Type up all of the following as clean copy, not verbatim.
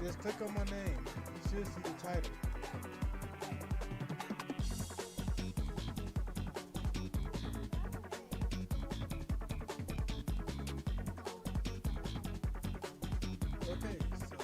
just click on my name. You should see the title. Okay, so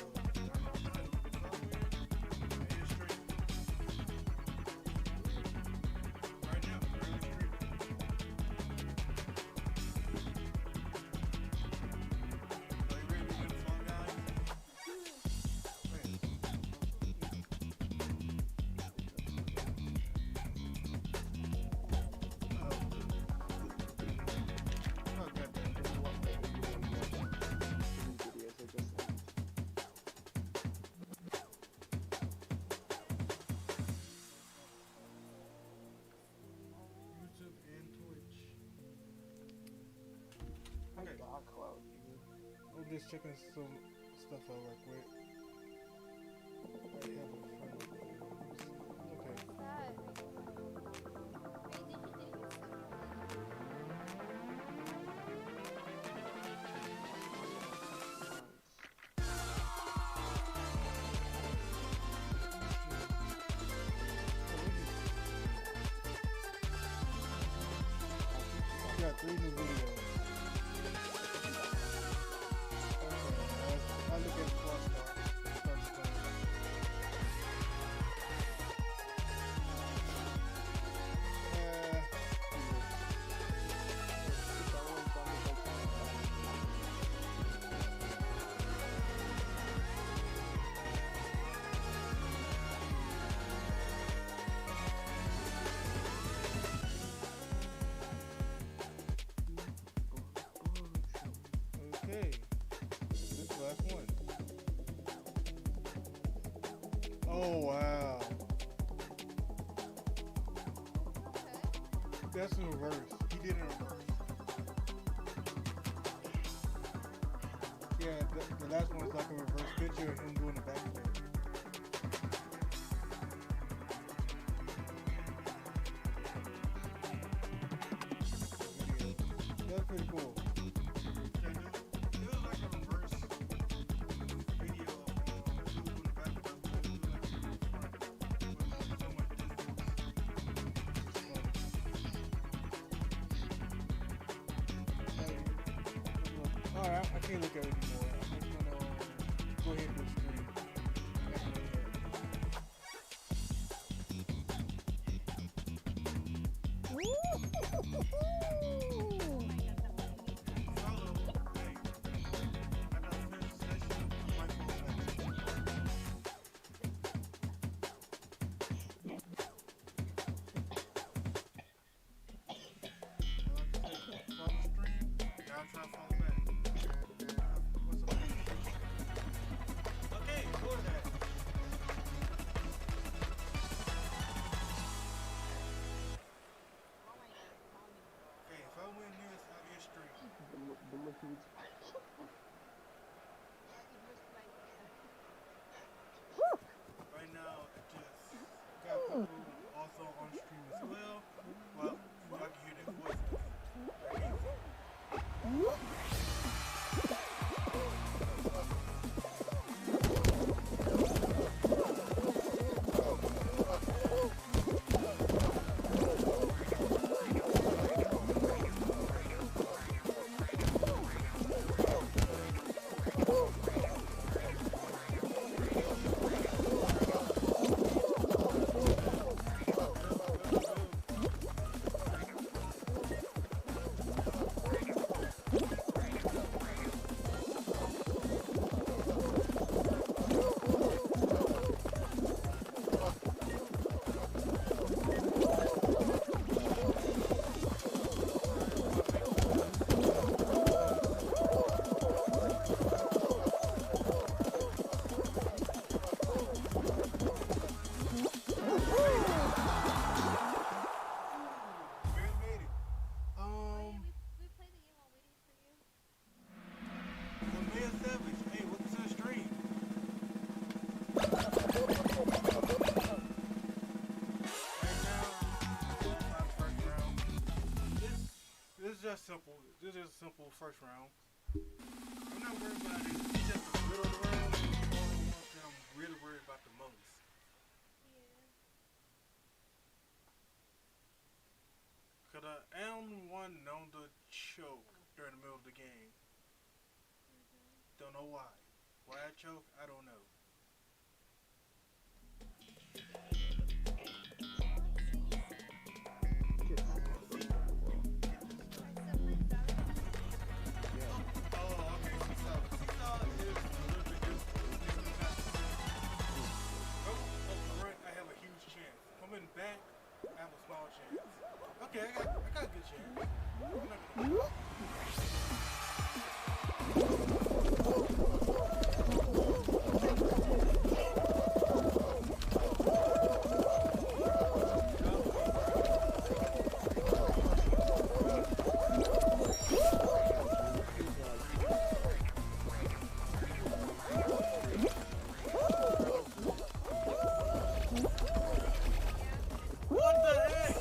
YouTube and Twitch. Okay. I'm just checking some stuff I work with. I have a friend. Okay. We got 3 new videos. I look at Plus Star. Okay, this is the last one. Oh wow, that's in reverse. He did it in reverse. Yeah, the last one is like a reverse picture of him doing the backflip. That's pretty cool. Alright, I can't look at it anymore. I'm just gonna go ahead and do a stream. Right now, it just got people also on stream as well. Well, I can hear their voices. just simple. This is a simple first round. I'm not worried about it. It's just the middle of the round. really worried about the most. Yeah. Cause I am one known to choke during the middle of the game. Don't know why. Why I choke, I don't know. I still play Valorant. Oh, okay, Seesaw. Seesaw is a little bit difficult. It's not. Oh, front, I have a huge chance. Coming back, I have a small chance. Okay, I got a good chance. I'm not gonna. What the heck?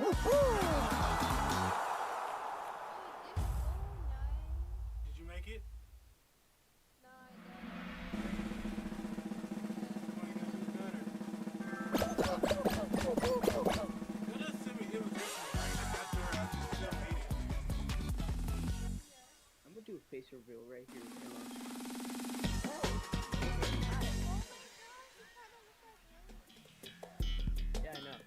Did you make it? No, I didn't. Come on, you gotta do better. You'll just send me invitation right after I just still made it. I'm gonna do a face reveal right here. Yeah, I know.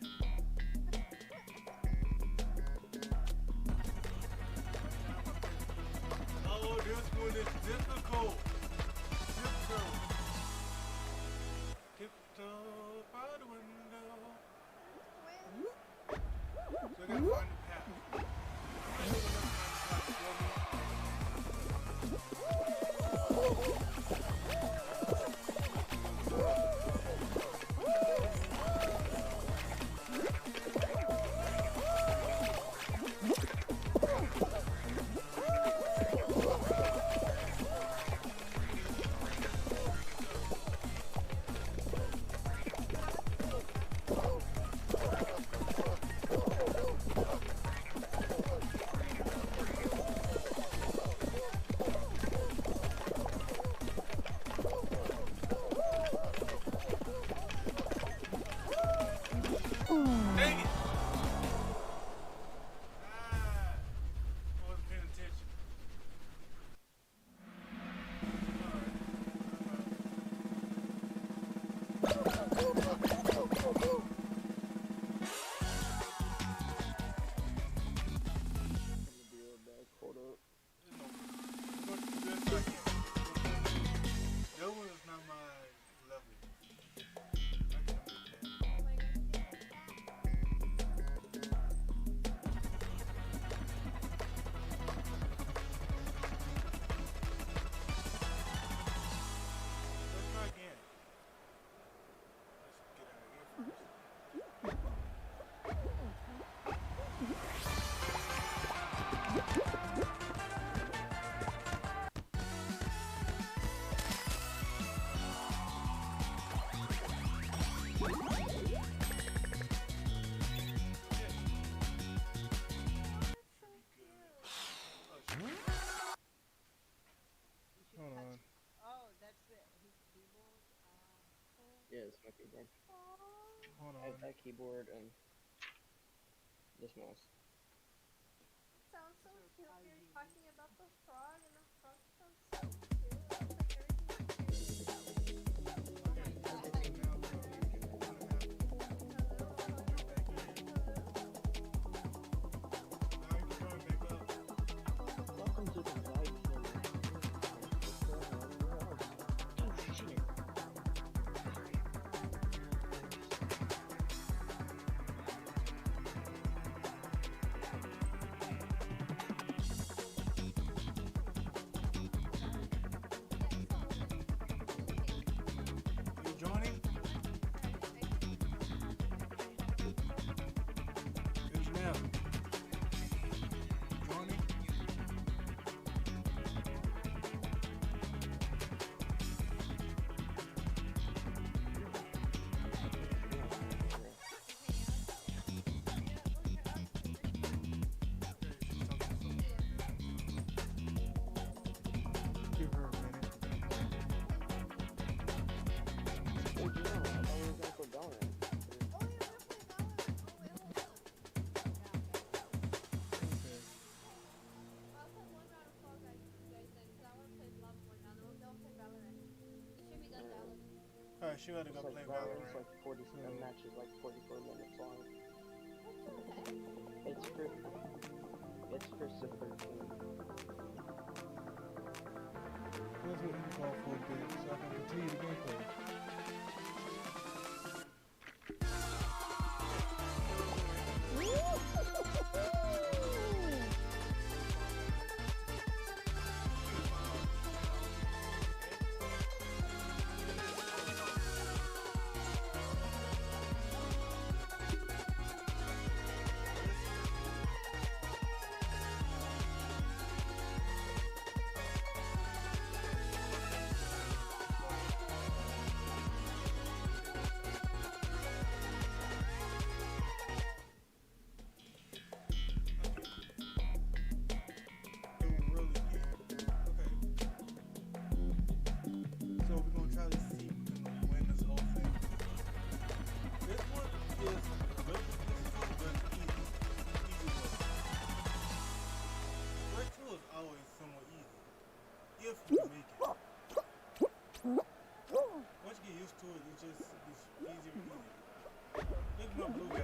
Oh, this one is difficult. Tiptoe. Tiptoe by the window. So I gotta find the path. Dang it! I wasn't paying attention. Hold up. That one is not my level. Let's try again. Let's get out of here first. Hold on. Oh, that's it. His keyboard. Yeah, it's my keyboard. Hold I have on. that keyboard and this mouse. Sounds so cute. You're talking about the frog, and the frog sounds so cute. Like everything Welcome to the fight. Oh shit. You joining? Ishmael. Joining? Give her a minute. Hey, you know, I thought we were gonna go down there. Okay. I'll play one round of Fall Guys with you guys then, because I want to play Love more now. Then we'll play Valorant. You should be done Valorant. Alright, she gotta go play Valorant's Valorant. like 40, a match is like 44 minutes long. Okay. It's for super team. Let's hit the ball for a bit so I can continue the gameplay. Blue guy.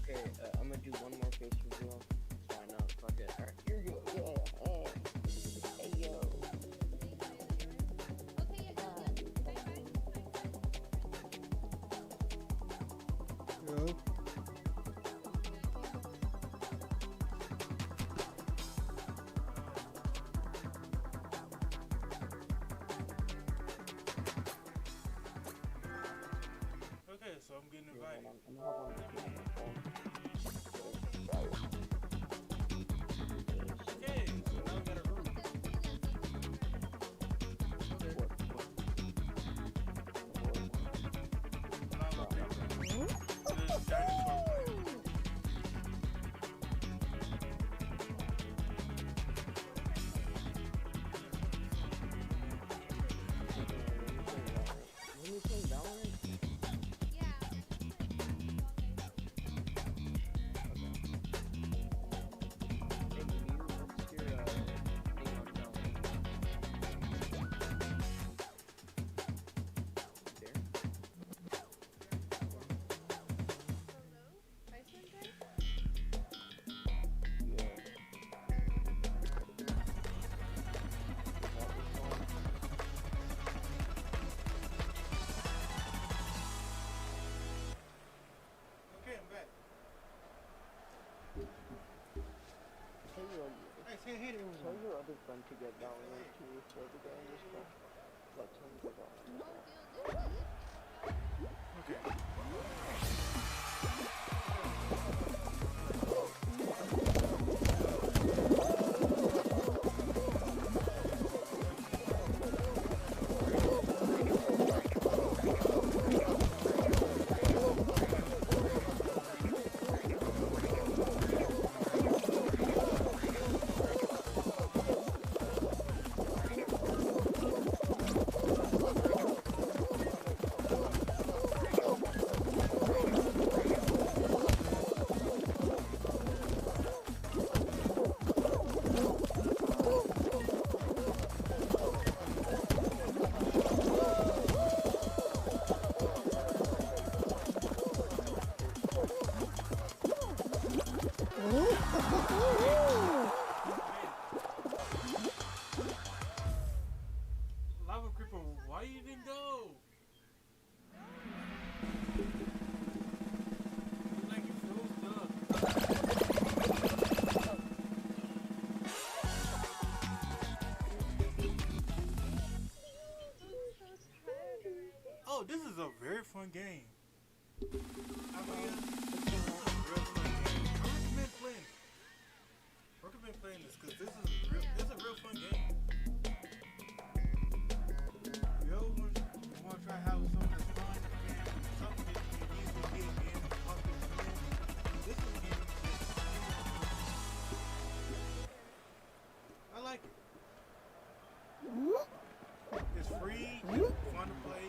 Okay, I'm gonna do one more face reveal. Why not? Fuck it. Alright, here you go. Yeah. Hey yo. Okay, yeah, bye. Yo. Okay, so I'm getting invited. I'm gonna hop on this phone. Okay, so now we got a room. Now we're playing the dinosaur planet. When you play Valorant, Okay, I'm back. Hey, say hey to tell everyone. your other friend to get Valorant too, so the guy just lets him get Valorant. Okay. Lava Creeper, why you didn't go? You like you froze up. Oh, this is a very fun game. I mean, this is a real fun game. I recommend playing this because this is a real fun game. You ever want to try having something that's fun and something that you can easily get in and pump it in? This is a game I like it. It's free, fun to play.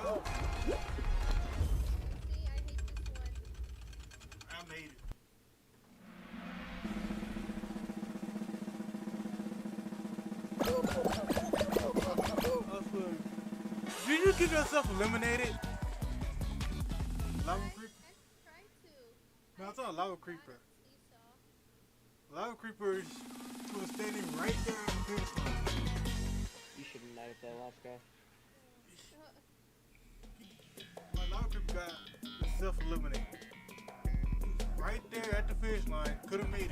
Go. See, I hate this one. I made it. Did you get yourself eliminated? Lava creeper? I tried to. No, I saw a lava creeper. Seesaw. Lava creeper was standing right there at the finish line. You should have knighted that last guy. My lava creeper got himself eliminated. Right there at the finish line, could have made it,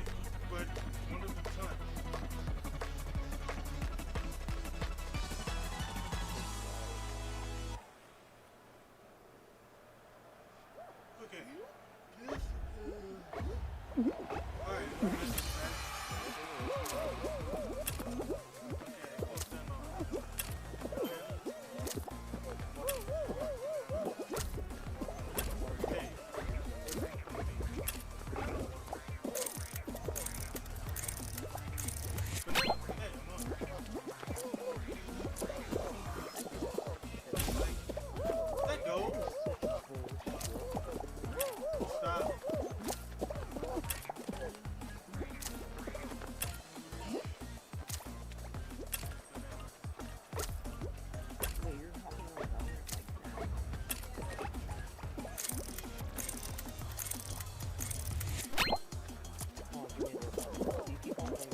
but one of the touch. Okay. Alright, this is that. Okay, what's that on? Okay. Let go. Stop. Wait, you're hopping on the Oh, give me this. You keep on playing.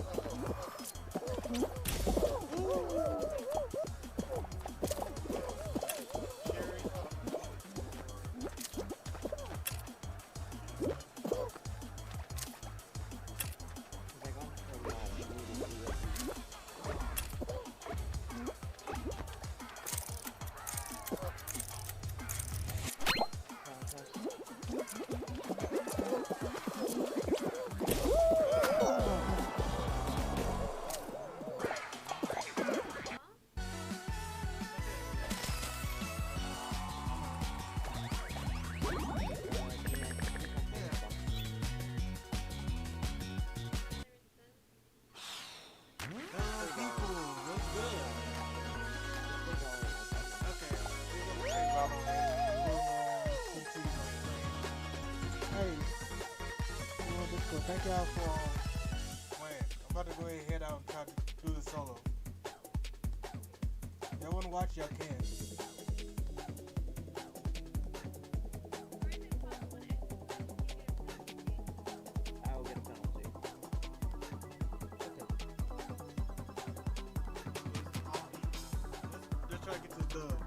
Cherry. They're going for a People, what's good? Okay, we're gonna take Valorant. Hey, Discord, thank y'all for playing. I'm about to go ahead and head out and try to do the solo. Y'all wanna watch, y'all can. I will get a penalty. Let's try to get this done.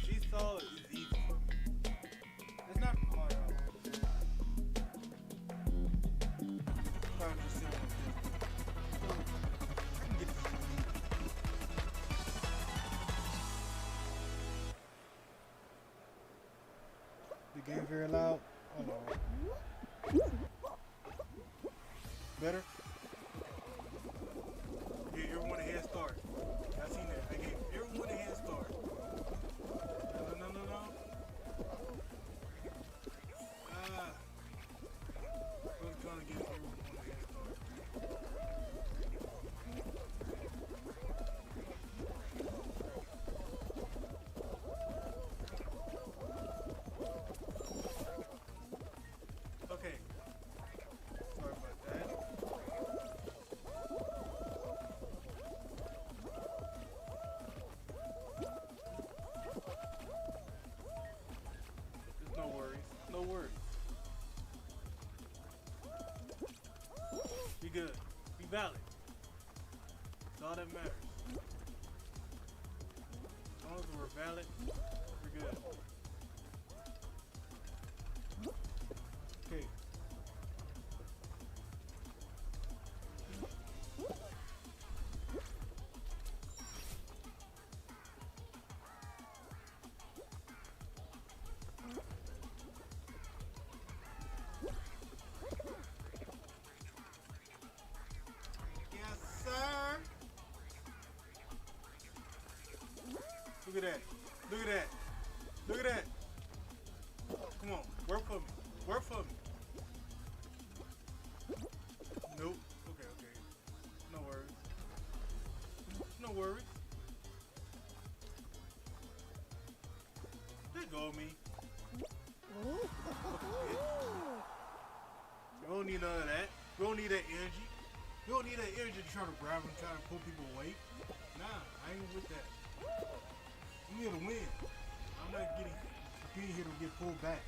Seesaw is easy for me. It's not hard. Probably just sit on this. I can get this. The game very loud. Hold on. Better? Give everyone a head start. I seen that. I gave everyone a head start. No. I was trying to give everyone a head start. Okay. Sorry about that. There's no worries. No worries. Be good. Be valid. That's all that matters. As long as we're valid, we're good. Okay. Yes, sir. Look at that. Look at that. Look at that. Come on. Work for me. Work for me. Nope. worries. Let go of me. You don't need none of that. You don't need that energy. You don't need that energy to try to grab and try to pull people away. Nah, I ain't with that. I'm here to win. I'm not being here to get pulled back.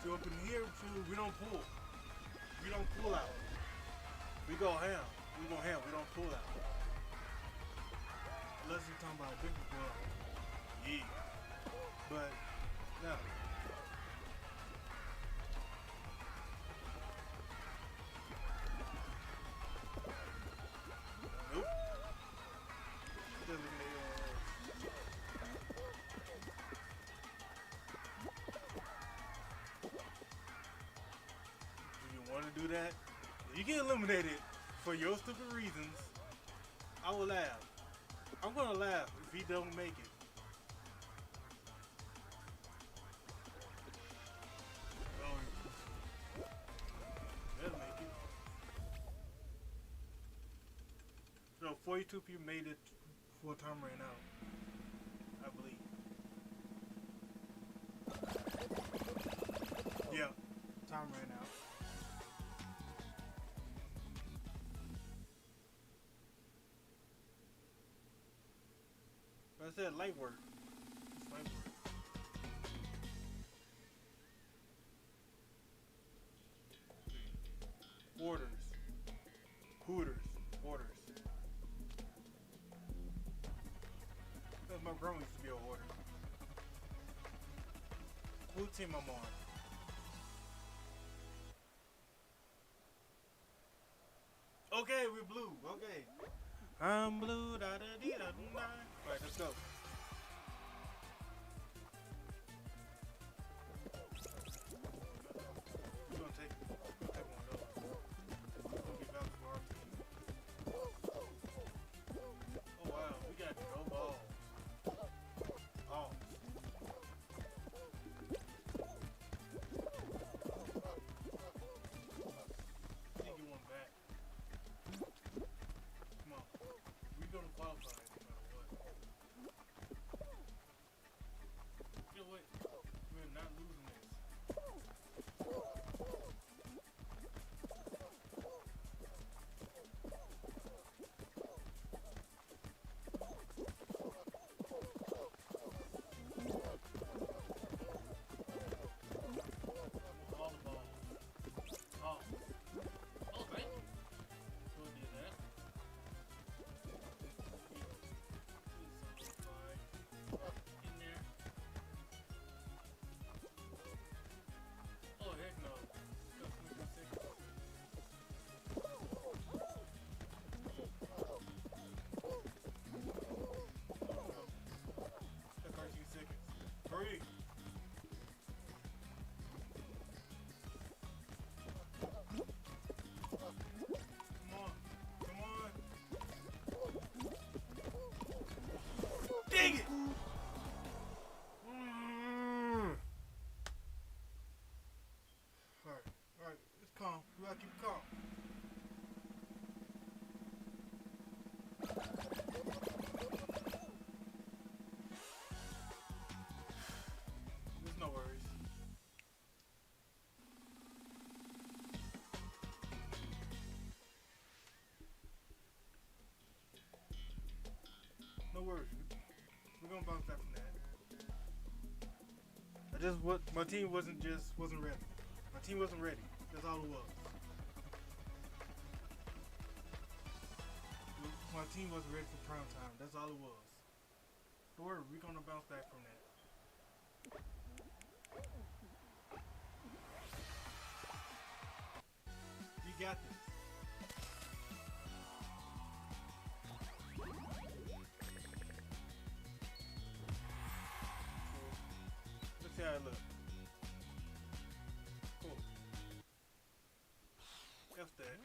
So up in here, we don't pull. We don't pull out. We go ham. We go ham. We don't pull out. Unless you're talking about a different club. Yeah. But, no. Nope. Doesn't make Do you want to do that? You get eliminated for your stupid reasons. I will laugh. I'm gonna laugh if he don't make it. Oh, they'll make it. No, 42 people made it for time right now. I believe. Yeah, time right now. I said light work. It's light work. Orders. Hooters. Orders. My grandma used to be a order. Blue team I'm on. Okay, we're blue. Okay. I'm blue, da da dee da da. Alright, let's go. We're gonna take one of those. It's gonna be about for our team. Oh wow, we got no balls. Oh. I need to get one back. Come on. We're gonna qualify no matter what. You know what? We're not losing this. All the balls. Oh. Oh, thank you. Go and do that. In there. Oh heck no. That's 26 seconds. That's 13 seconds. Hurry! Come on. Come on. Dang it! Alright, it's calm. We gotta keep it calm. There's no worries. No worries. We're gonna bounce back from that. My team wasn't ready. My team wasn't ready. That's all it was. My team wasn't ready for prime time. That's all it was. Don't worry, we're gonna bounce back from that. You got this. Let's see how it looks. Cool. That's that.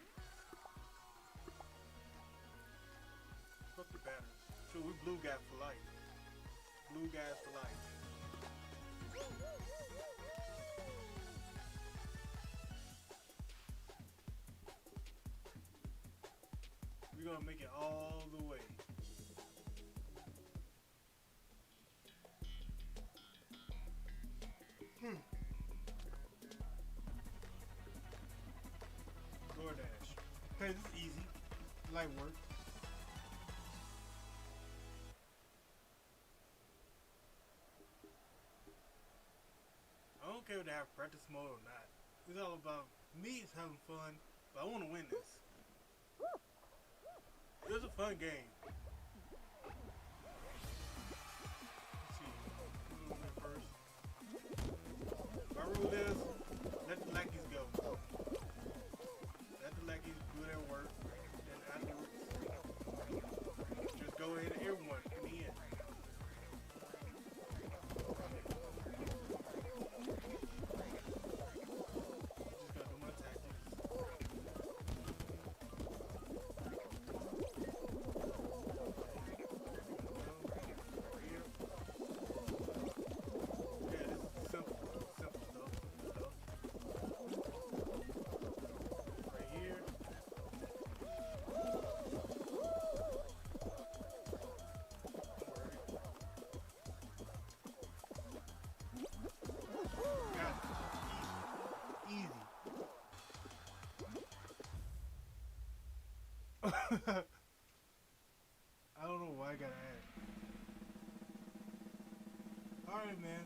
Fuck the batters. blue guy for life. Blue guys for life. We're gonna make it all the way. DoorDash. Okay, this is easy. Light work. I don't care if they have practice mode or not. It's all about me having fun, but I want to win this. It's a fun game. Let's see. Who's in first? My rule is, let the lackeys go. Let the lackeys do their work, and afterwards, just go ahead and everyone in the end. Just gotta do my tactics. Yeah, this is simple stuff. Right here. Got it. Easy. I don't know why I gotta add. Alright, man.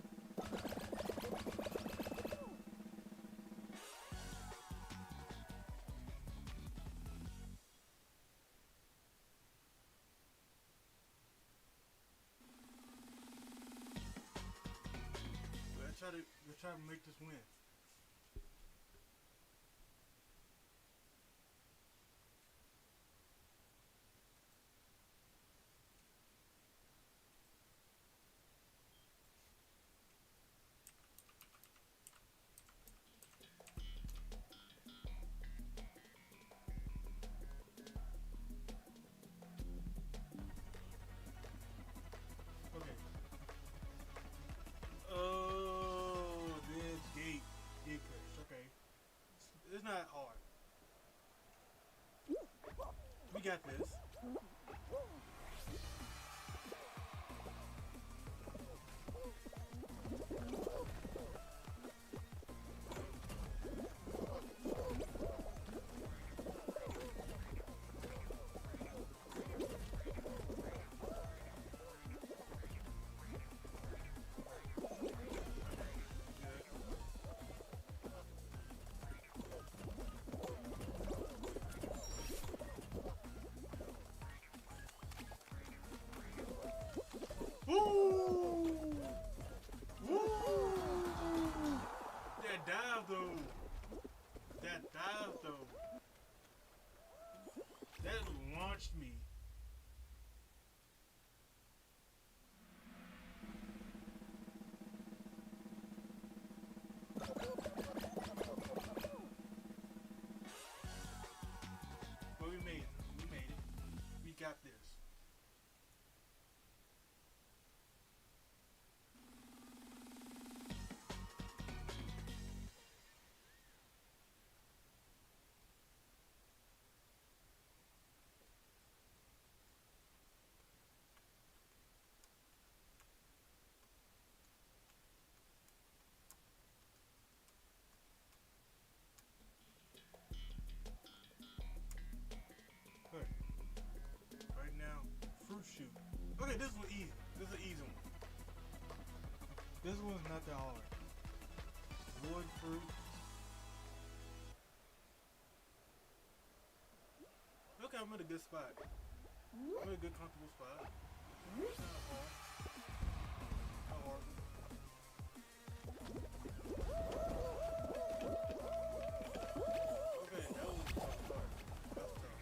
Let's try to make this win. Okay. Oh, this gate. Okay. It's not hard. We got this. Woo! Woo! That dive though. That launched me. But we made it. We got this. Right now, fruit shoot. Okay, this was easy. This is an easy one. This one's not that hard. Wood fruit. Okay, I'm in a good spot. I'm in a good comfortable spot. It's not hard. Not hard. Okay, that was a tough start. Tough start.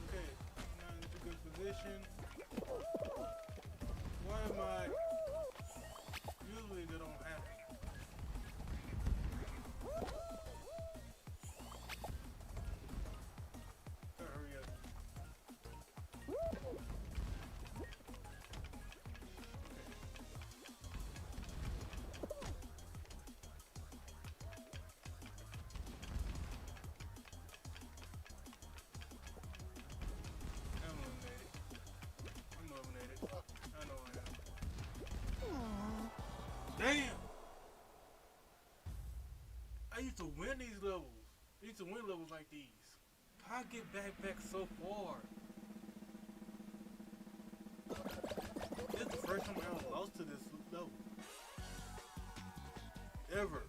Okay, now into good position. Why am I? Usually they don't happen. Hurry up. I'm eliminated. I'm eliminated. I know I am. Damn! I used to win these levels. I used to win levels like these. How I get back so far? This is the first time I ever lost to this level. Ever.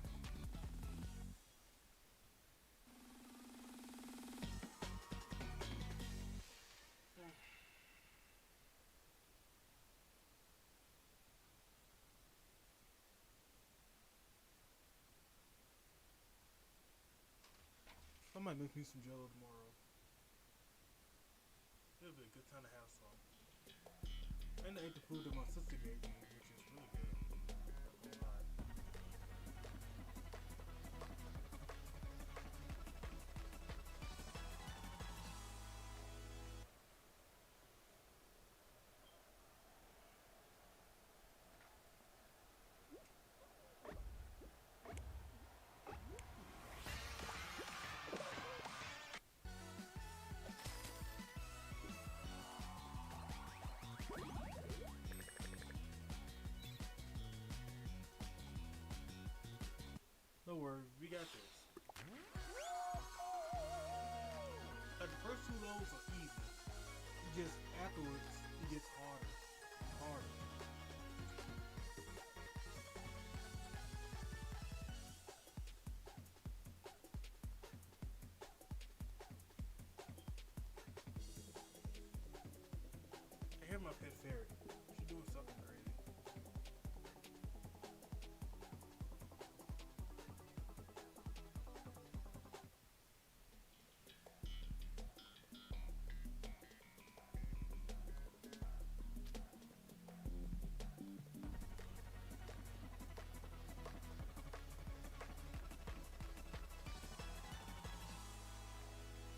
I might make me some jello tomorrow. It'll be a good time to have some. And I ate the food that my sister gave me, which is really good. Not gonna lie. Don't worry, we got this. Like the first two levels are easy. It just afterwards it gets harder and harder. I hear my pet ferret. She's doing something crazy.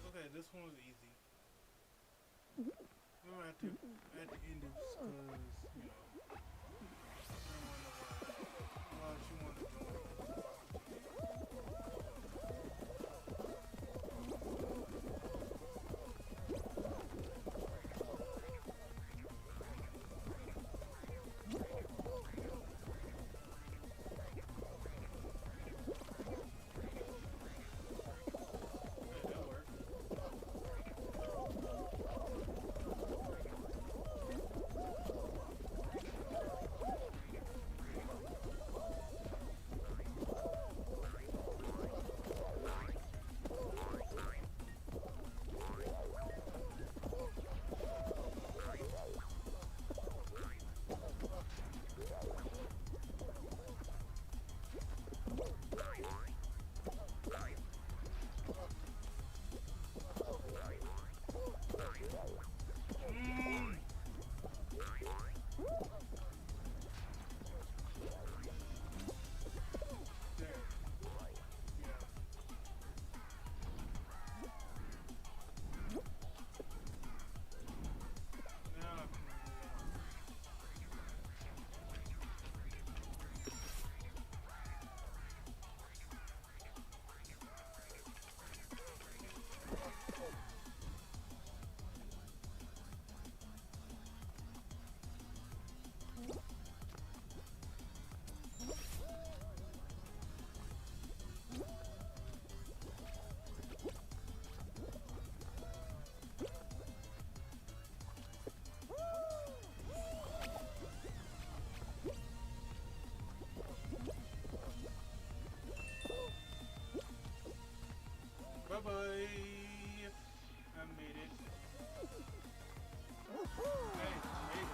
Okay, this one was easy. Remember at the end of because, you know, I don't know why she wanted to join. Okay, that worked. Bye-bye. I made it. Hey, made it.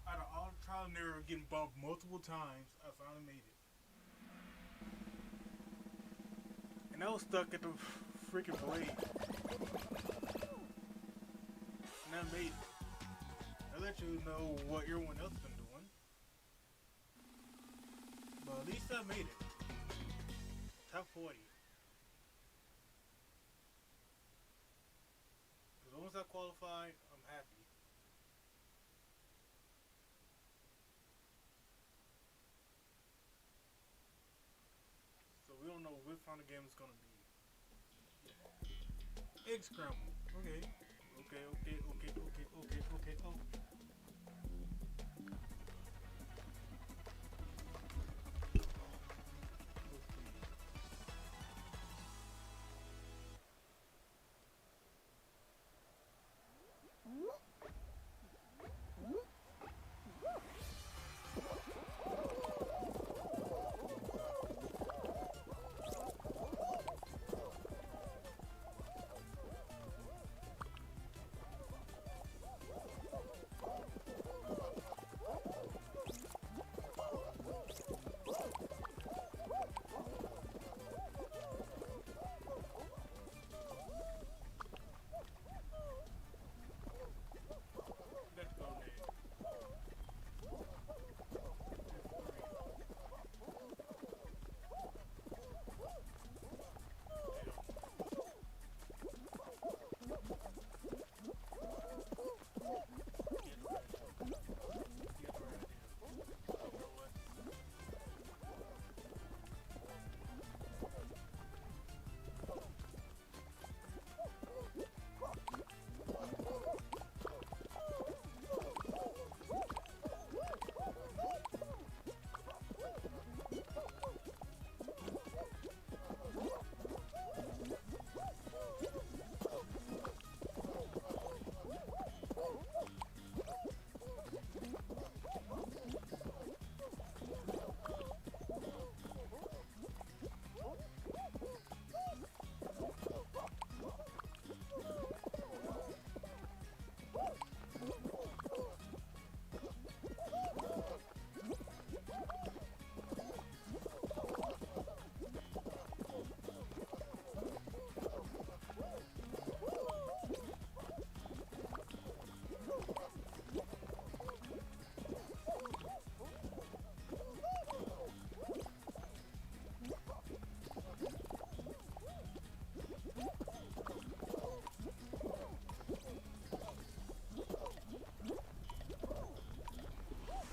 Out of all the trial and error of getting bumped multiple times, I finally made it. And I was stuck at the freaking blade. And I made it. I'll let you know what everyone else has been doing. But Well, at least I made it. Top 40. As long as I qualify, I'm happy. So we don't know what final game is gonna be. Yeah. Egg scramble. Okay. Okay. Oh.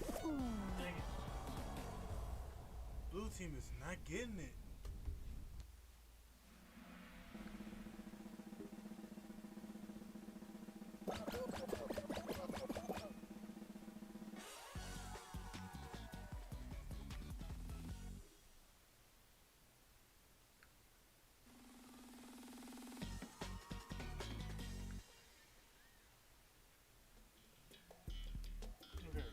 Let's go, Nate. Dang it. Blue team is not getting it. Okay.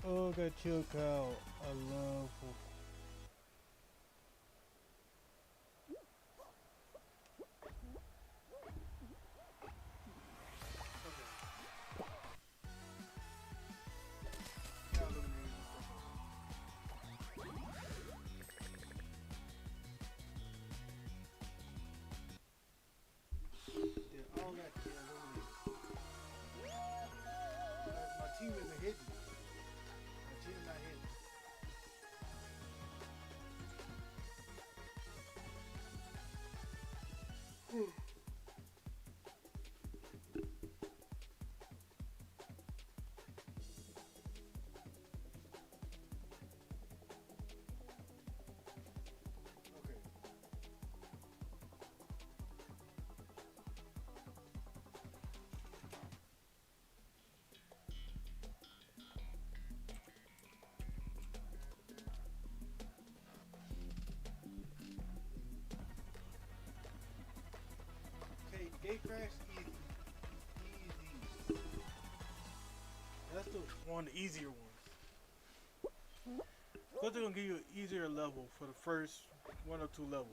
Oh, got chill cow. I love. Yeah, all got to get eliminated. My team isn't hitting. My team's not hitting. Okay. Okay, gate crash easy. Easy. That's the one of the easier ones. Because they're gonna give you an easier level for the first 1 or 2 levels.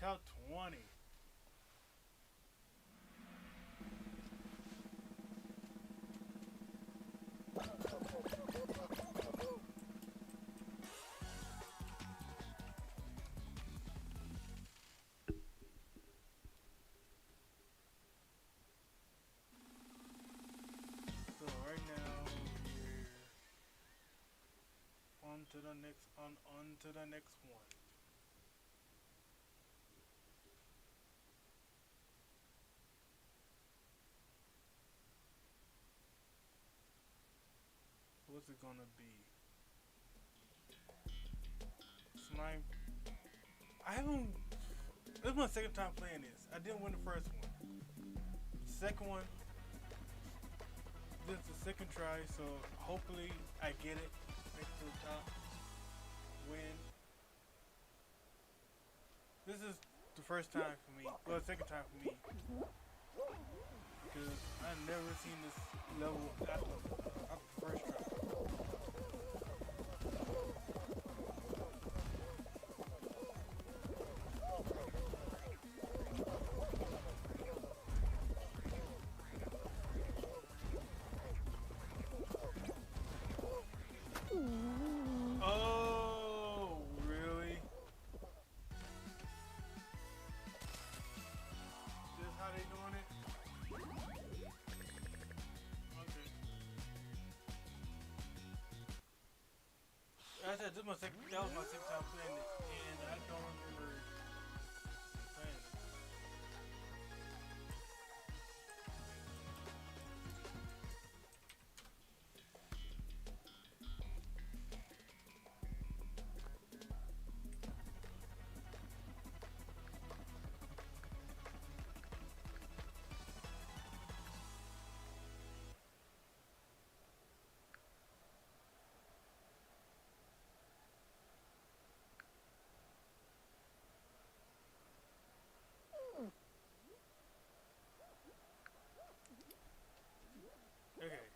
Top 20. So right now we're on to the next on to the next one. What's it gonna be? Slime. I haven't. This is my second time playing this. I didn't win the first one. Second one. This is the second try, so hopefully I get it. Make it to the top. Win. This is the first time for me. Well, second time for me. Because I've never seen this level after the first try. Oh, really? This is how they doing it? Okay. Like I said, that was my second time playing it, and I don't remember playing it. Okay.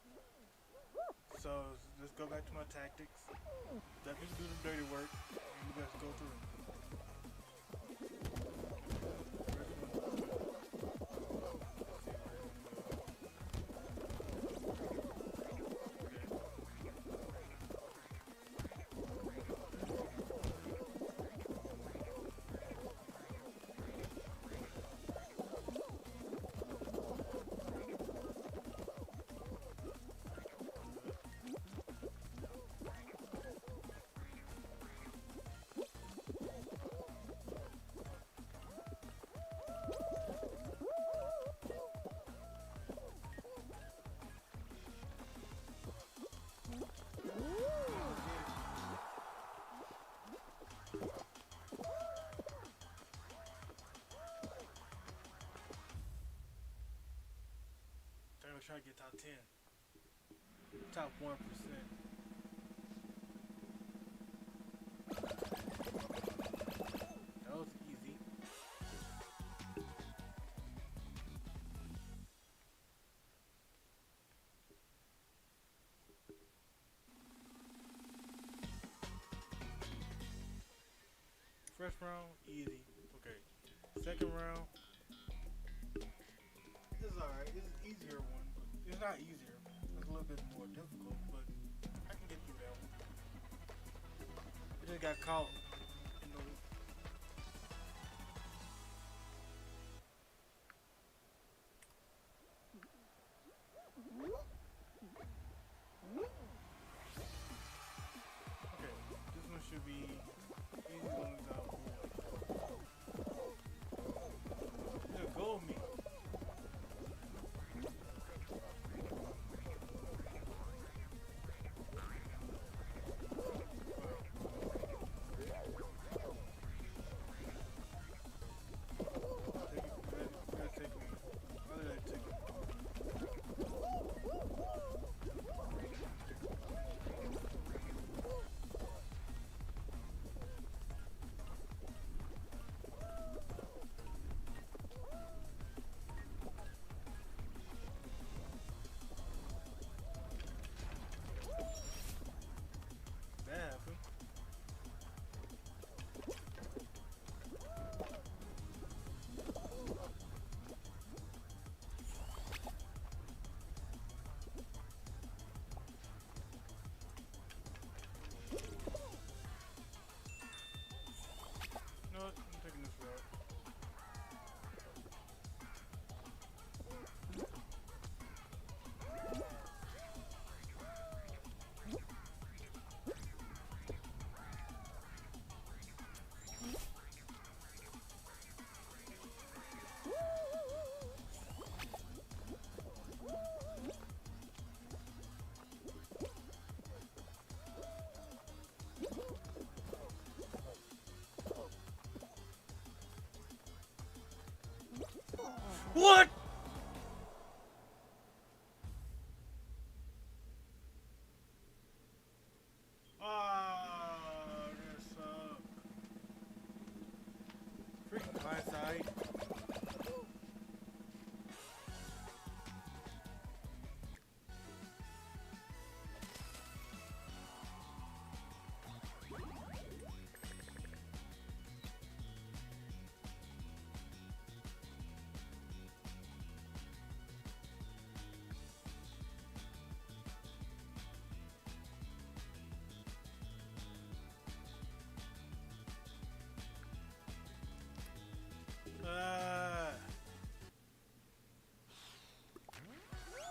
So let's go back to my tactics. Definitely do the dirty work, and we just go through. I'm trying to get top 10. Top 1%. That was easy. First round, easy. Okay. Second round. This is alright. This is easier one. It's not easier. It's a little bit more difficult, but I can get through that one. I just got caught in the. Okay, this one should be easy ones out. Yeah, go me. What? Ah, that sucks. Freaking hindsight.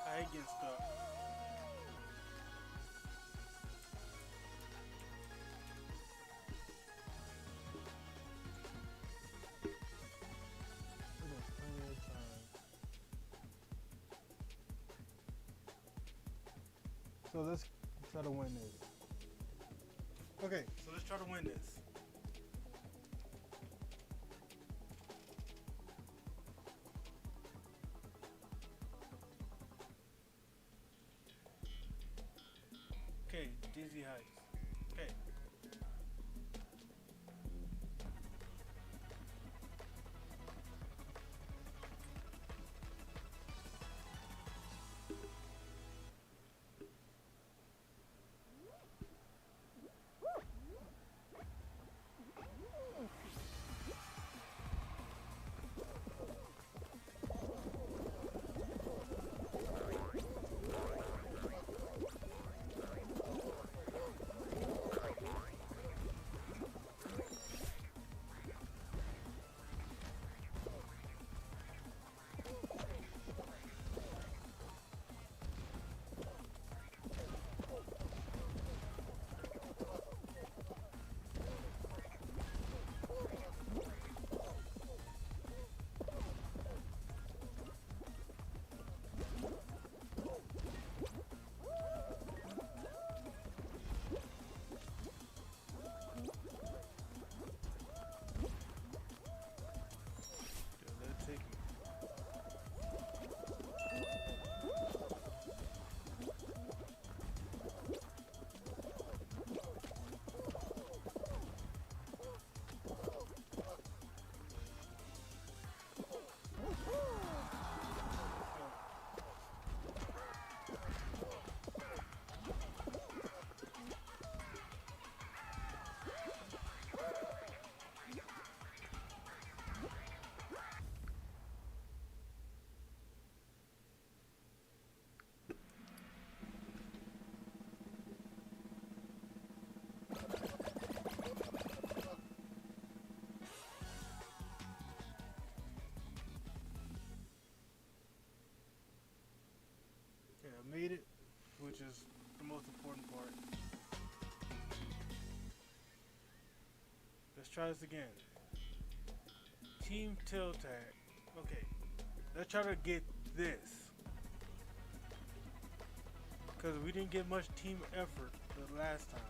I hate getting stuck. There's plenty of time. So let's try to win this. Okay, so let's try to win this. Okay, Dizzy Heights. Okay. Made it, which is the most important part. Let's try this again. Team tail tag. Okay, let's try to get this. Because we didn't get much team effort the last time.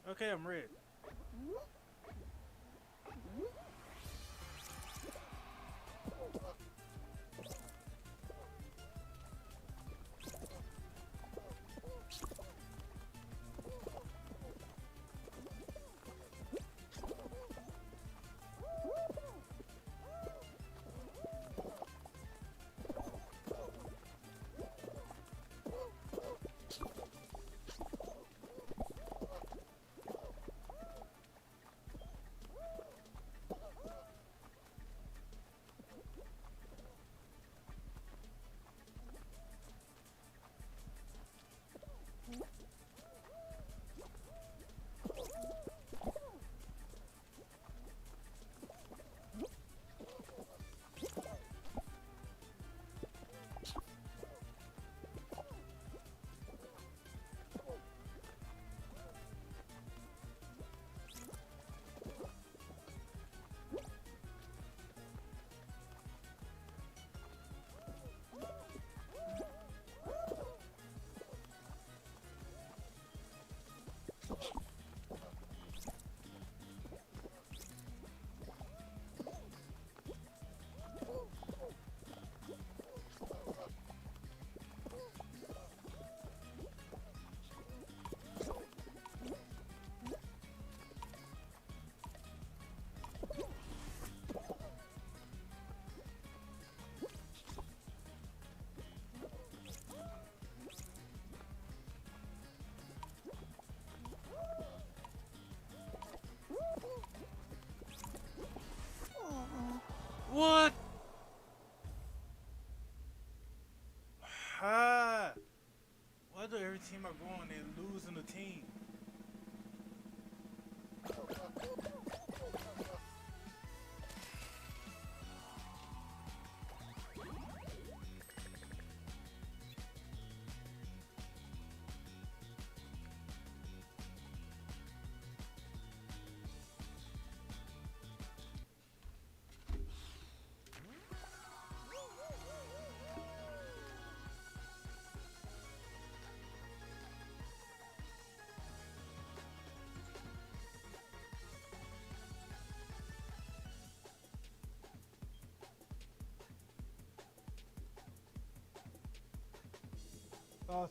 Okay, I'm red. team I go on, they lose in the team.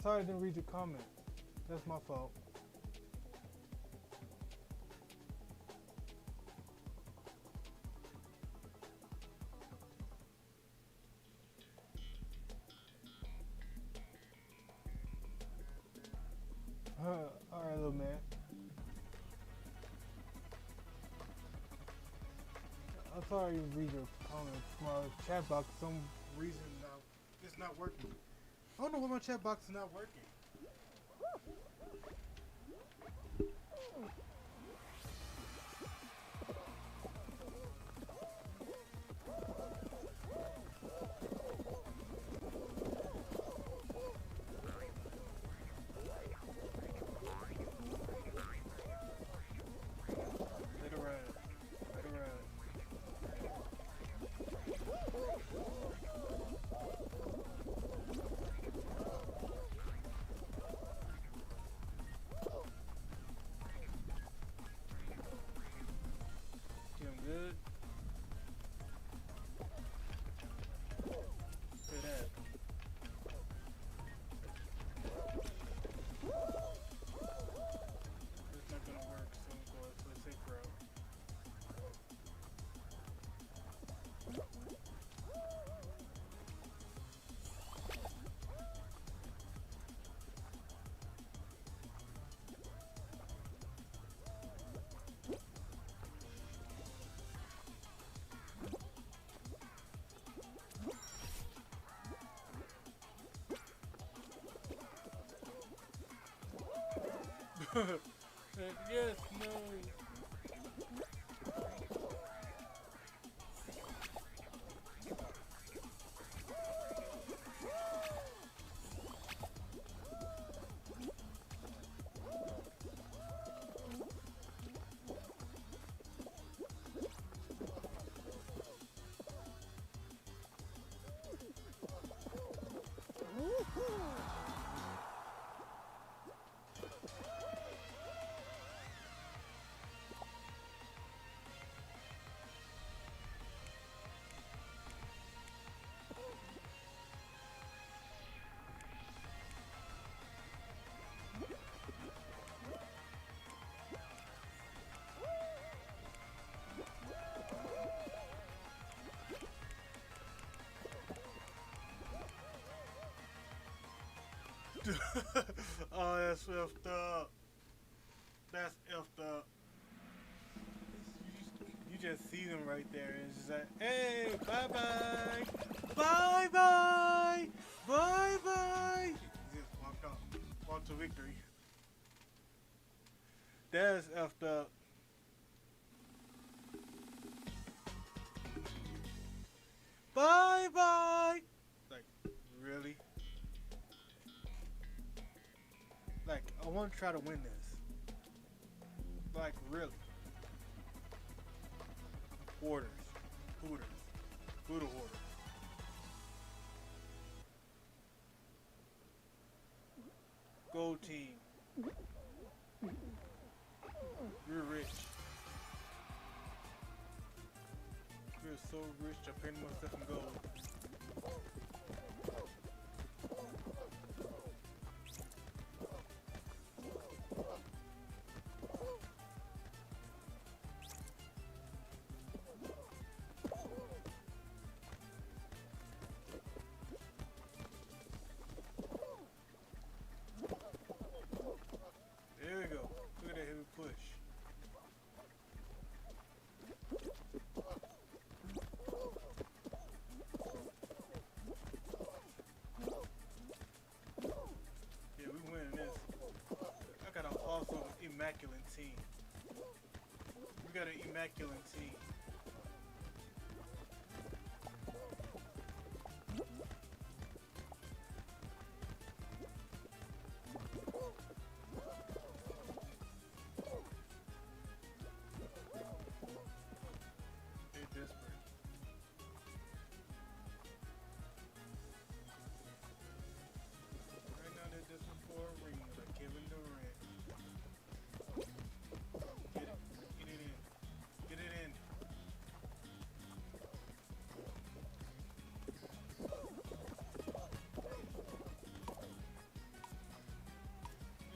Sorry I didn't read your comment. That's my fault. Alright, little man. I'm sorry I didn't read your comments. My chat box, for some reason, it's not working. I don't know why my chat box is not working. Let it ride. Let it ride. Doing good. Look at that. It's not gonna work, so I'm going for the safe route. Yes, no. Oh, that's effed up. That's effed up. You just see them right there, and it's just like, hey, bye bye, bye bye, bye bye. He just walked off, walked to victory. That's effed up. Bye bye. Like, really? Like, I want to try to win this. Like, really. Hoarders. Hooters. Hoodoo hoarders. Gold team. You're rich. You're so rich, I painted myself in gold. There we go. Look at that heavy push. team. We got an immaculate team. They're desperate. Right now they're desperate for a ring like Kevin Durant. Get it. Get it in. Get it in.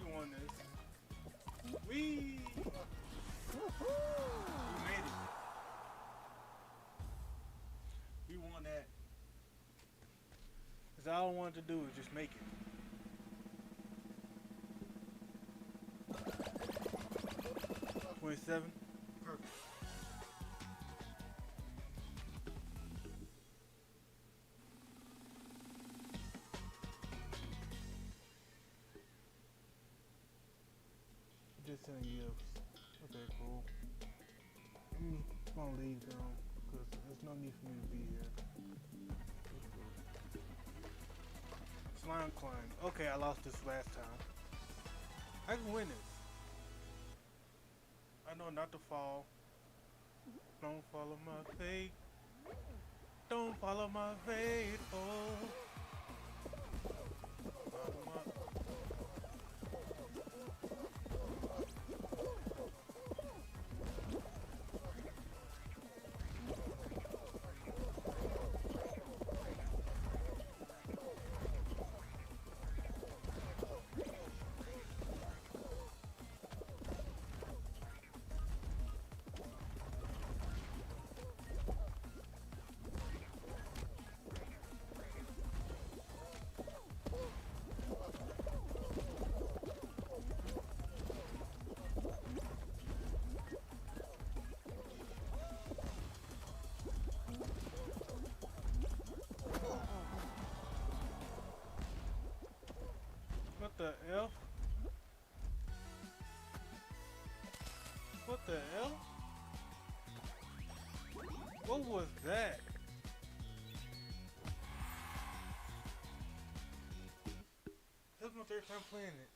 We won this. We made it. We won that. Cause all I wanted to do was just make it. $27. Perfect. Just sending gifts. Okay, cool. I'm gonna leave, girl, because there's no need for me to be here. Slime climb. Okay, I lost this last time. I can win this. I know not to fall. Don't follow my fate. Don't follow my fate. Oh. Follow my- What the F? What the hell? What was that? This is my third time playing it.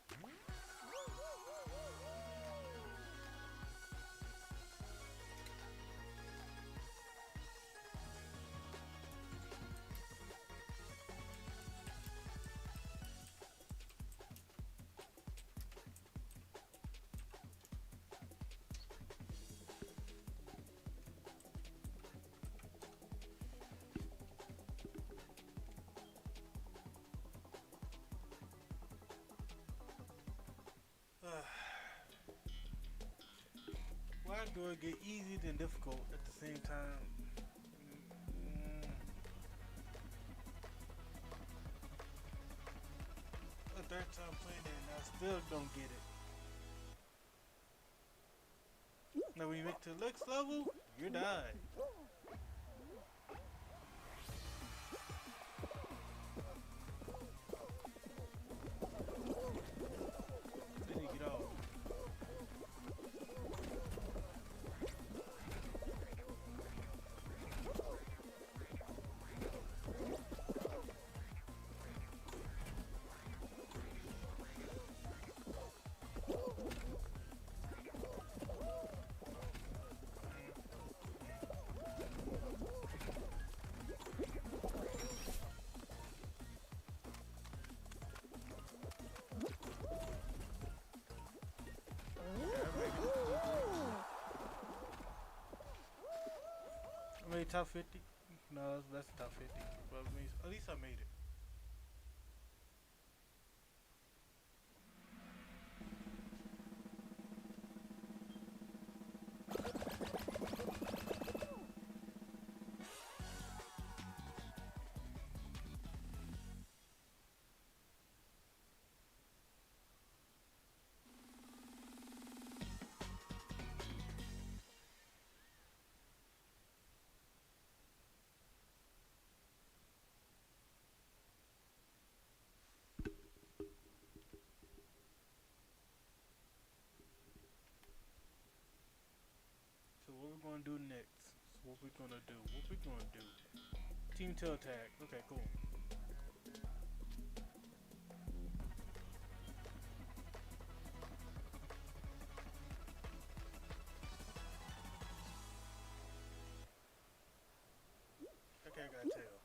Why do it get easy then difficult at the same time? The third time playing it and I still don't get it. Now when you make to the next level, you die. Then you get off. I made top 50. No, that's top 50. But at least I made it. gonna do next? So what we gonna do? What we gonna do? Team tail tag. Okay, cool. Okay, I got tail.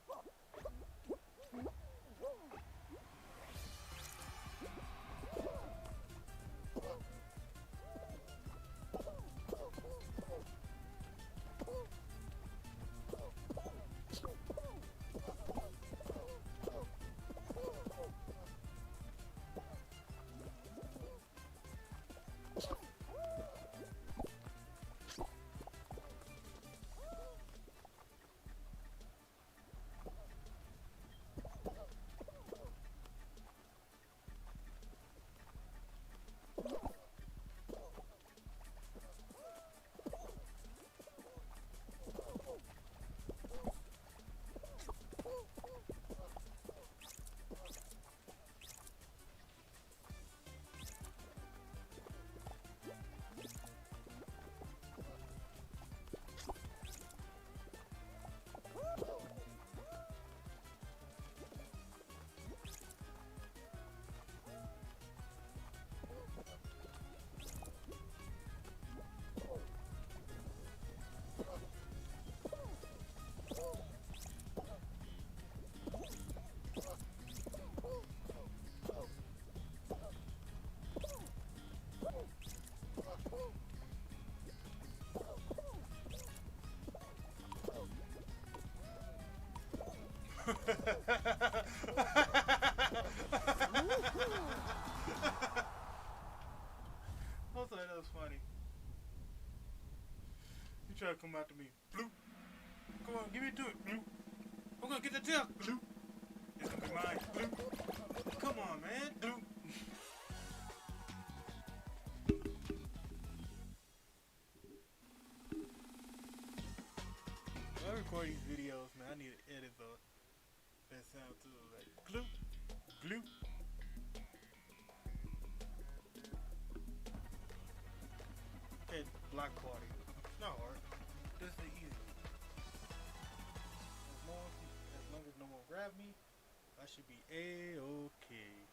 I thought that was funny. You try to come after me. Bloop. Come on, give me to it. Bloop. I'm gonna get the tail. Bloop. It's gonna be mine. Bloop. Come on, man. Bloop. When I record these videos, man, I need to edit that sound too. Like, gloop, gloop. Okay, block party. It's not hard. This is the easy. As long as no one grab me, I should be A-okay.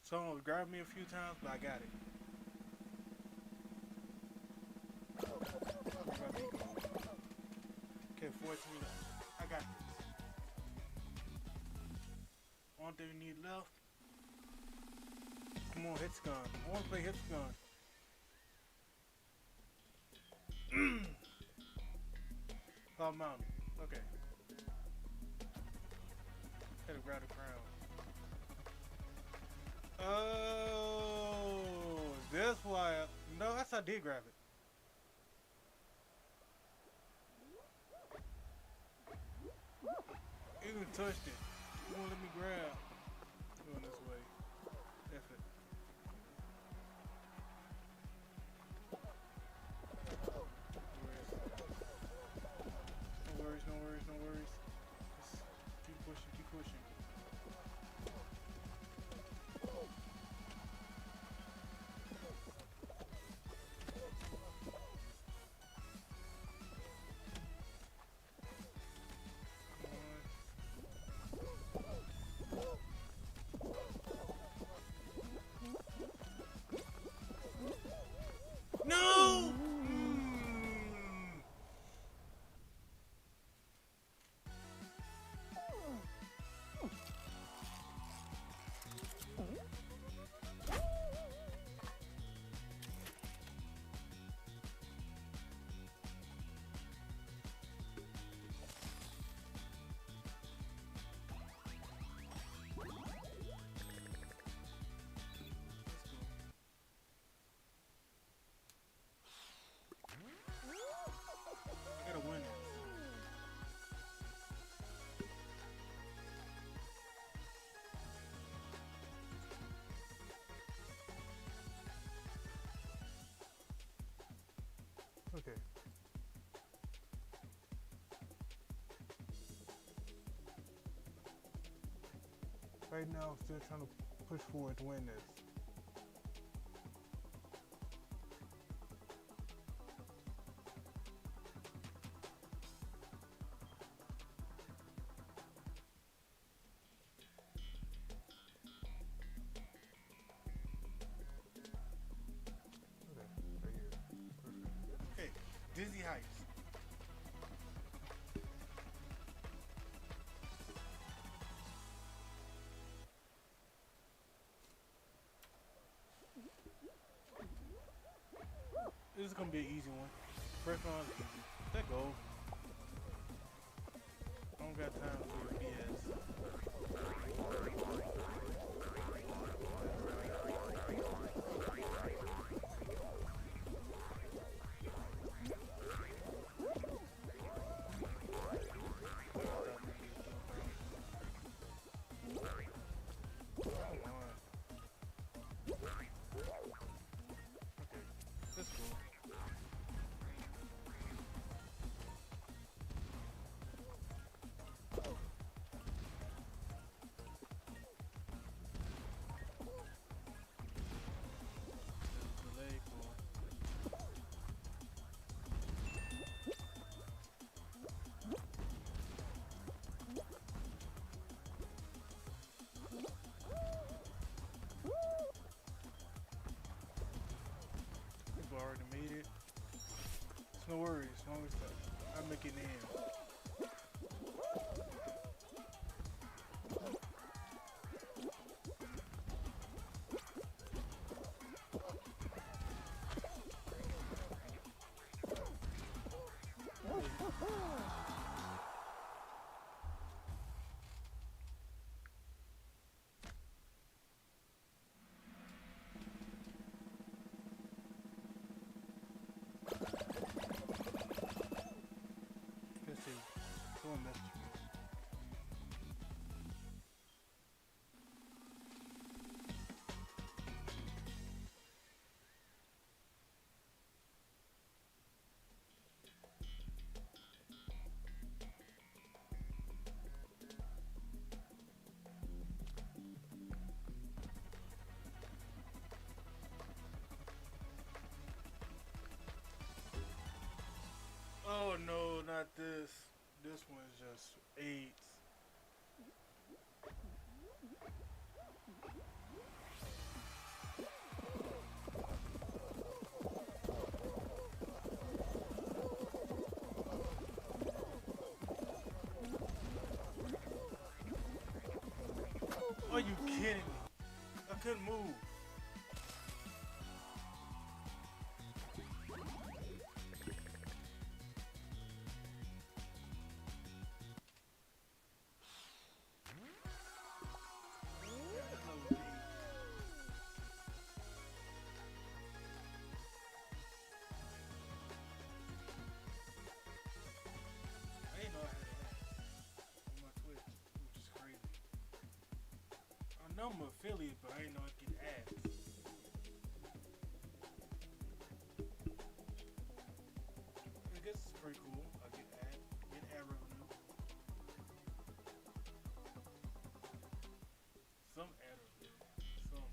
Someone grabbed me a few times, but I got it. Okay, 14 left. I got this. One thing we need left. Come on, Hexagon. I want to play Hexagon. Cloud Mountain. Okay. Gotta grab the crown. Oh, that's why. No, that's I did grab it. You even touched it. You won't let me grab. Going this way. F it. No worries, no worries, no worries. Just keep pushing, keep pushing. No! I gotta win this. Okay. Right now, I'm still trying to push forward to win this. Okay, right here. Perfect. Okay, Dizzy Heights. This is gonna be an easy one. First one is easy. Let go. I don't got time for your BS. That's cool. Delay, cool. People already made it. It's no worries, as long as I make it in. Let's see. Someone messaged me. Oh no, not this. This one's just AIDS. Are you kidding me? I couldn't move. know I'm an affiliate, but I didn't know I get ads. I guess it's pretty cool. I get ad revenue. Some ad revenue. Some.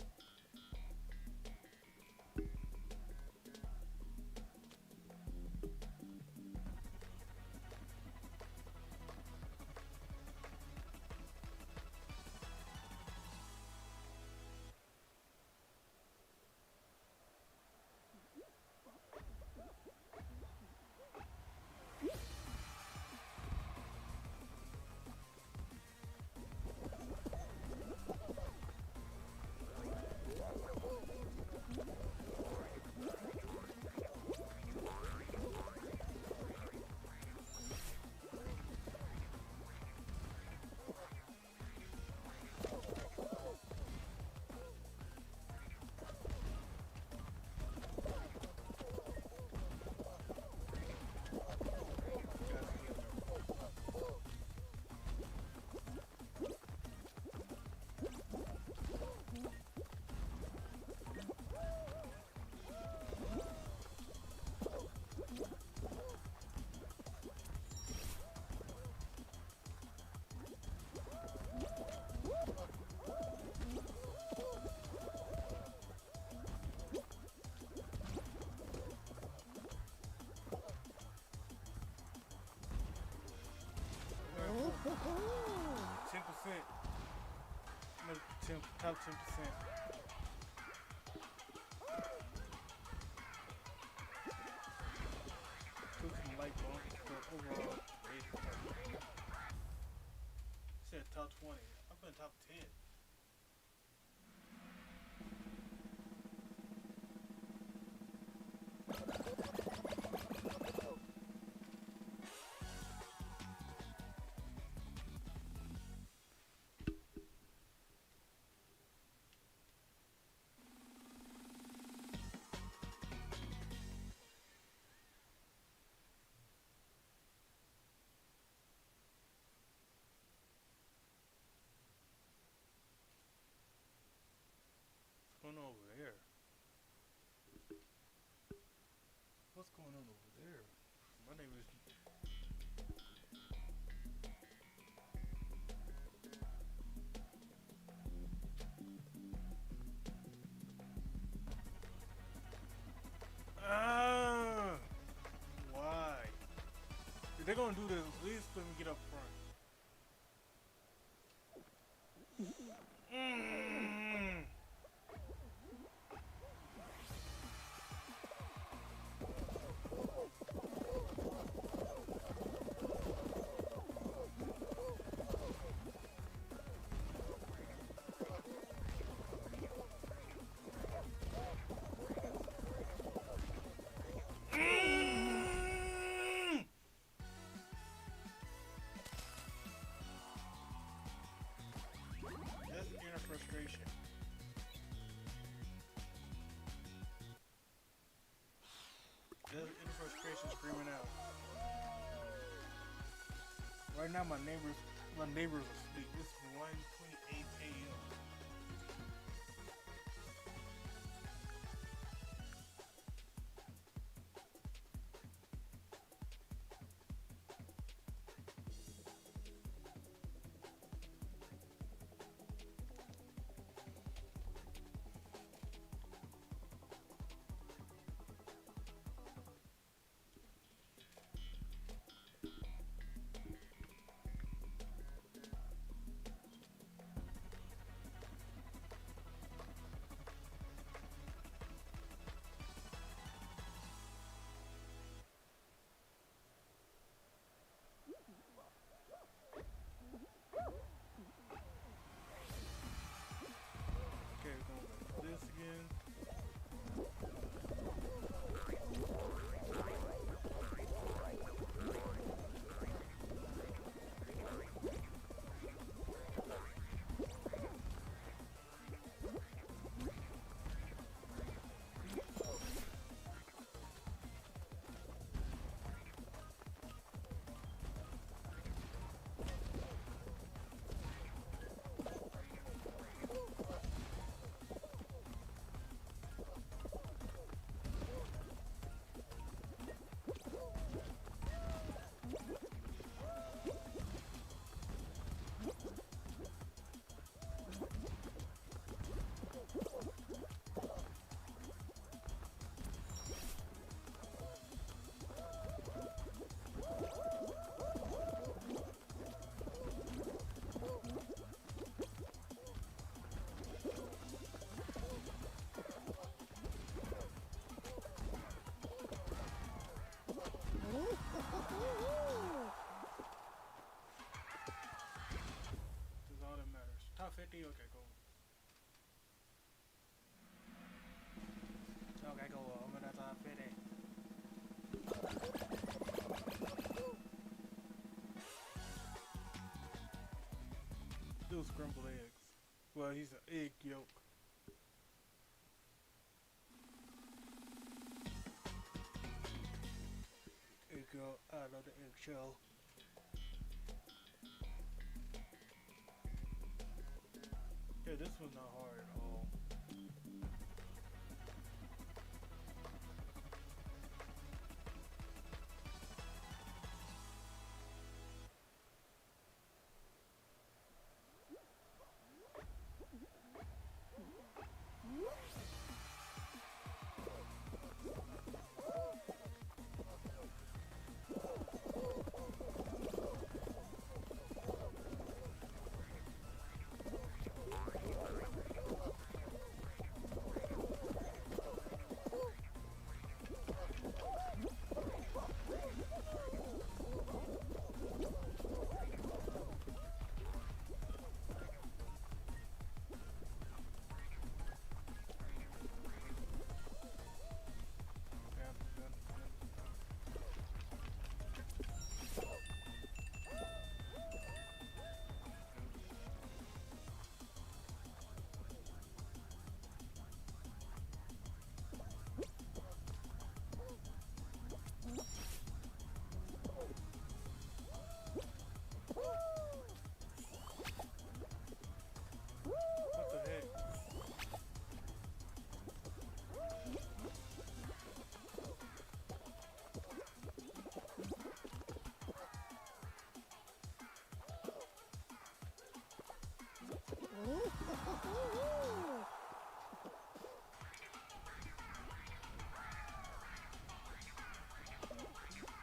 Top 10%. Cooking light bulb for overall rating. Said top 20. I've been top 10. What's going on over there? What's going on over there? My name is... Why? If they're gonna do this, at least let me get up front. Frustration. Just inner frustration screaming out. Right now my neighbors are asleep. It's 1:28 a.m. Okay, we're going like this again. Okay, cool. Okay, cool. I'm gonna fit it. Do scrambled eggs. Well, he's an egg yolk. Egg yolk out of the eggshell. Yeah, this one's not hard at all. What the heck?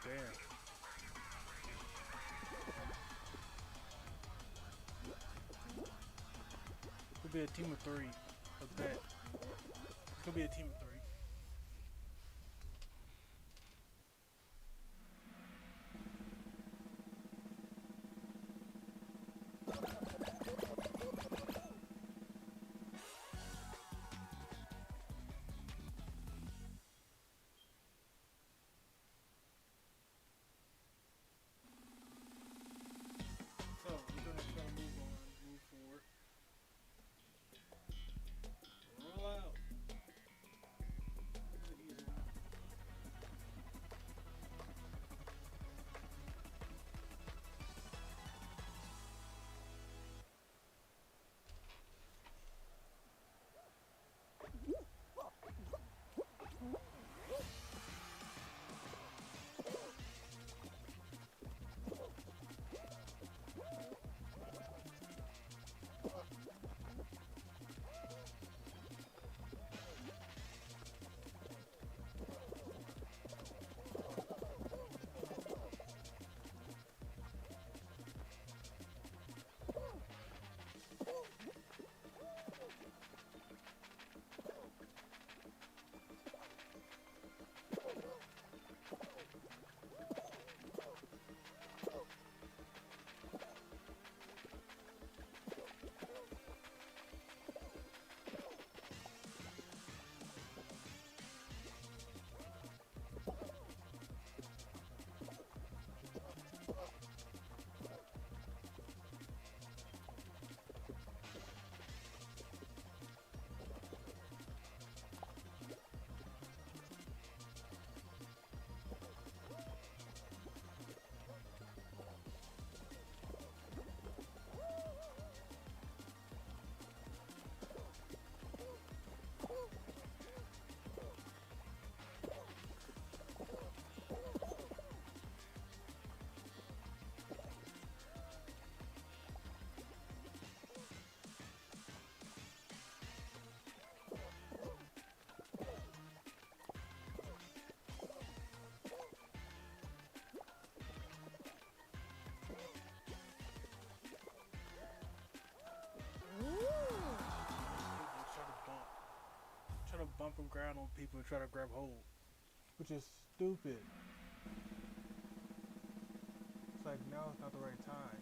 Damn. Could be a team of 3. I bet. Could be a team of 3. So, we're gonna try to move forward. Roll out. This is easy. Try to bump and ground on people and try to grab hold, which is stupid. It's like now it's not the right time.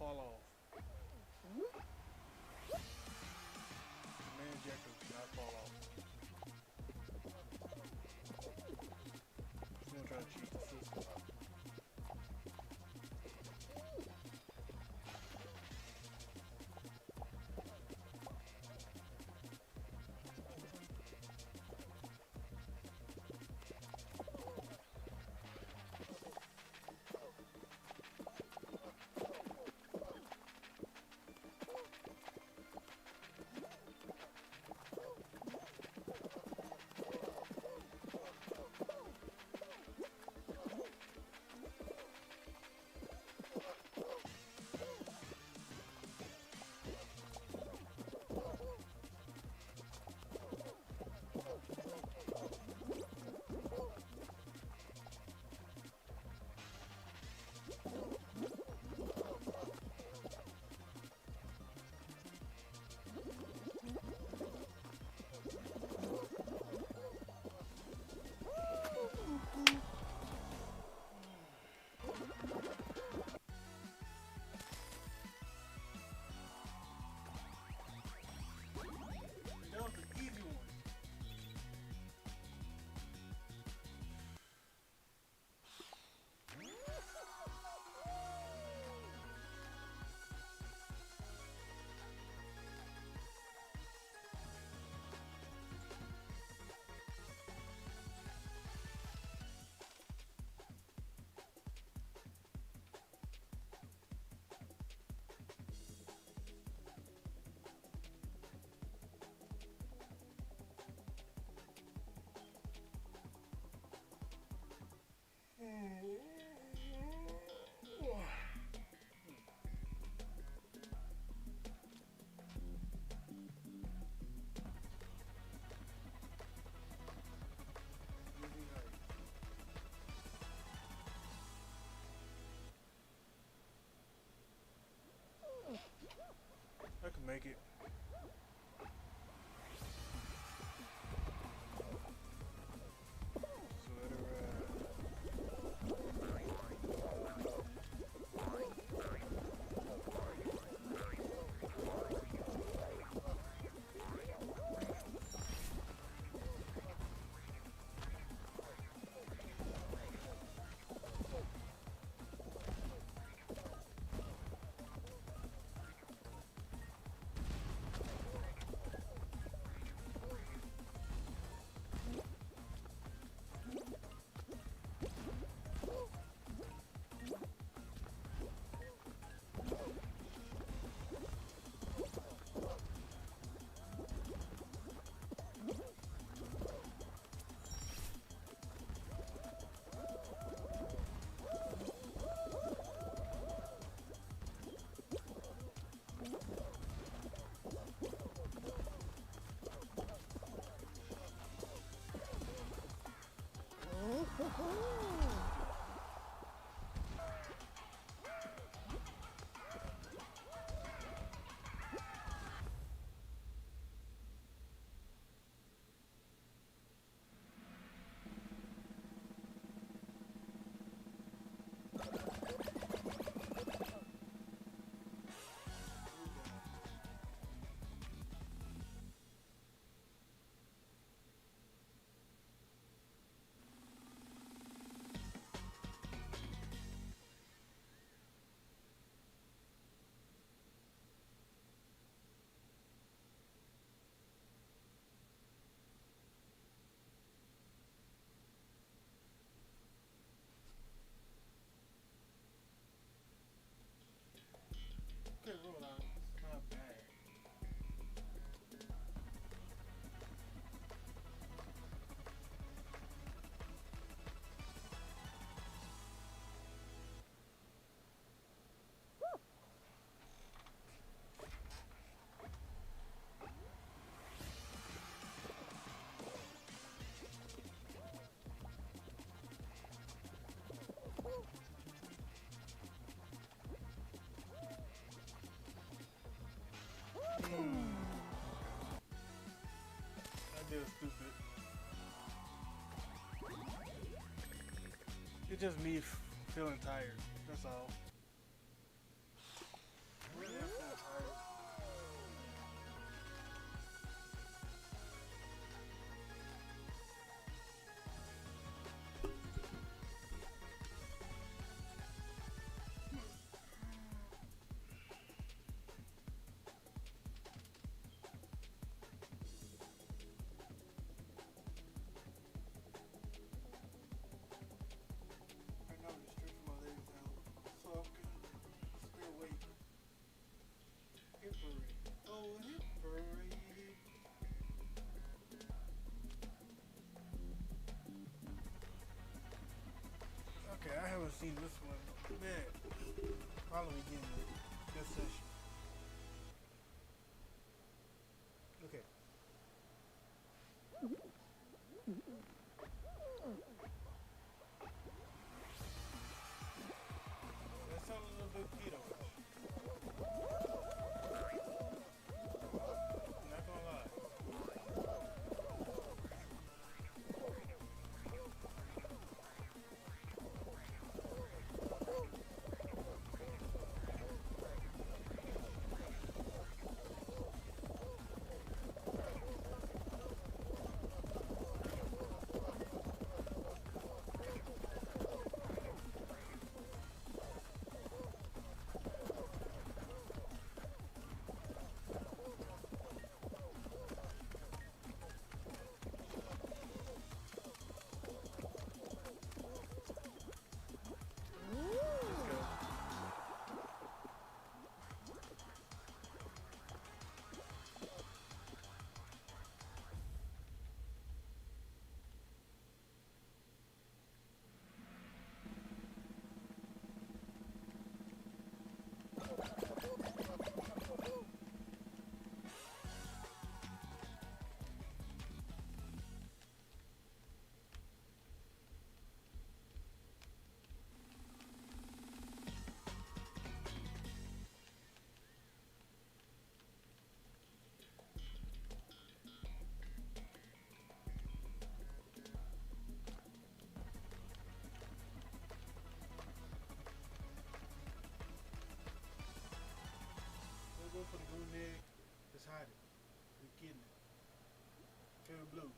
fall off. The main objective do not fall off. He's gonna try to cheat the system. That was the easy one. I can make it. So let her okay, roll out. It's not bad. I did stupid. It's just me feeling tired. That's all. seen this one. Man, probably getting a good session. Okay. That sounds a little bit keto. Not gonna lie. Let's go. Let's go for the blue nigga. Let's hide it. We're getting it. Favorite blue.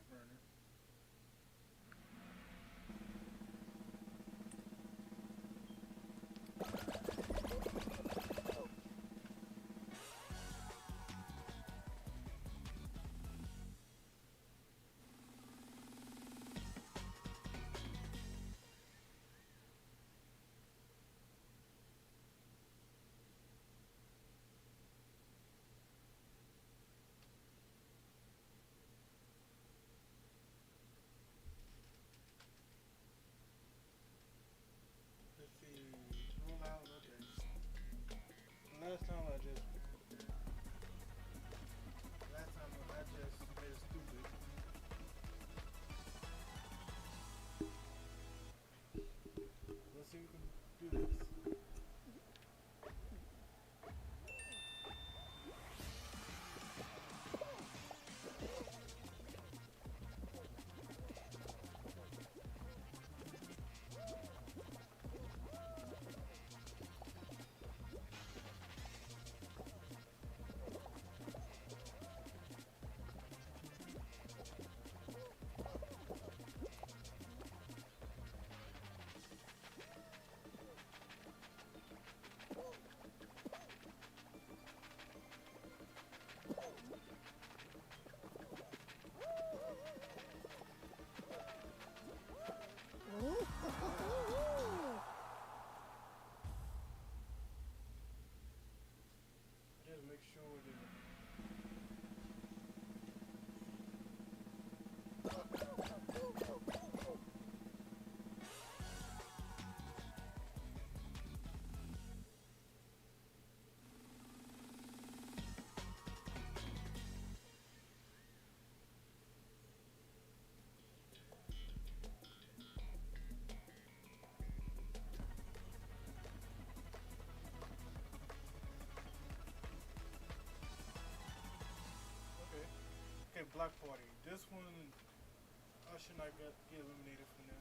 back burner. Let's see. Roll out. Okay. Last time I just made it stupid. Let's see if we can do this. Just make sure that okay, block party. This one, I should not get eliminated from this.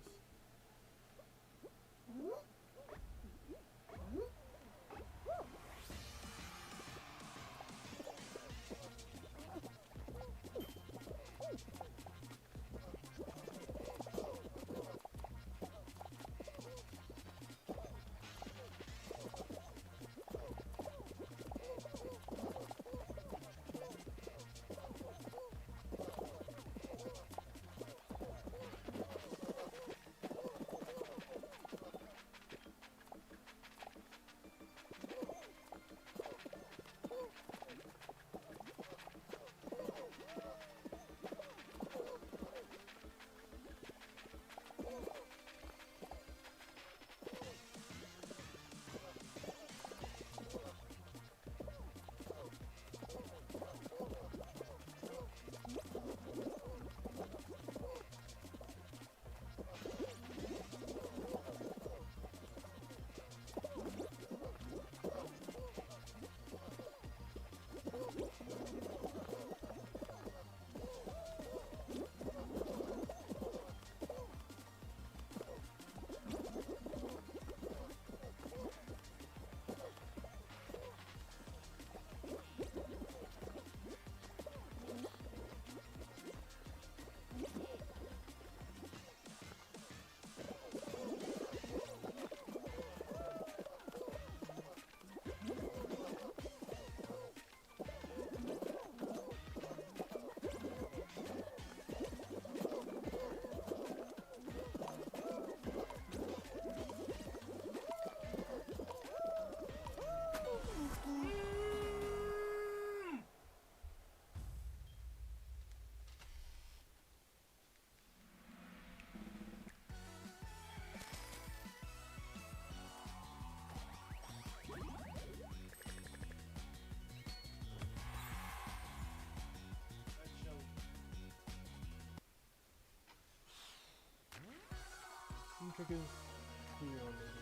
Check his video later.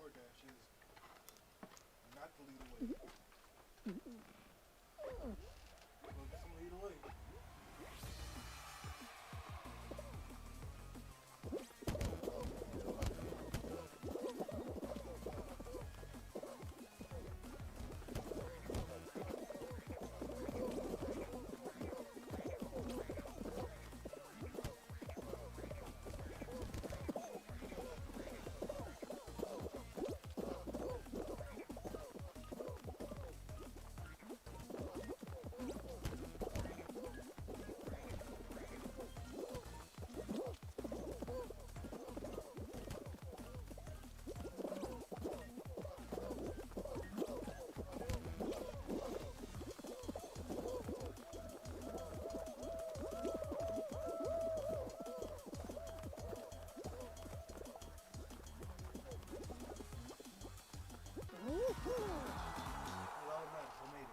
DoorDash is not to lead away. Go get some lead away. All that matters, I made it.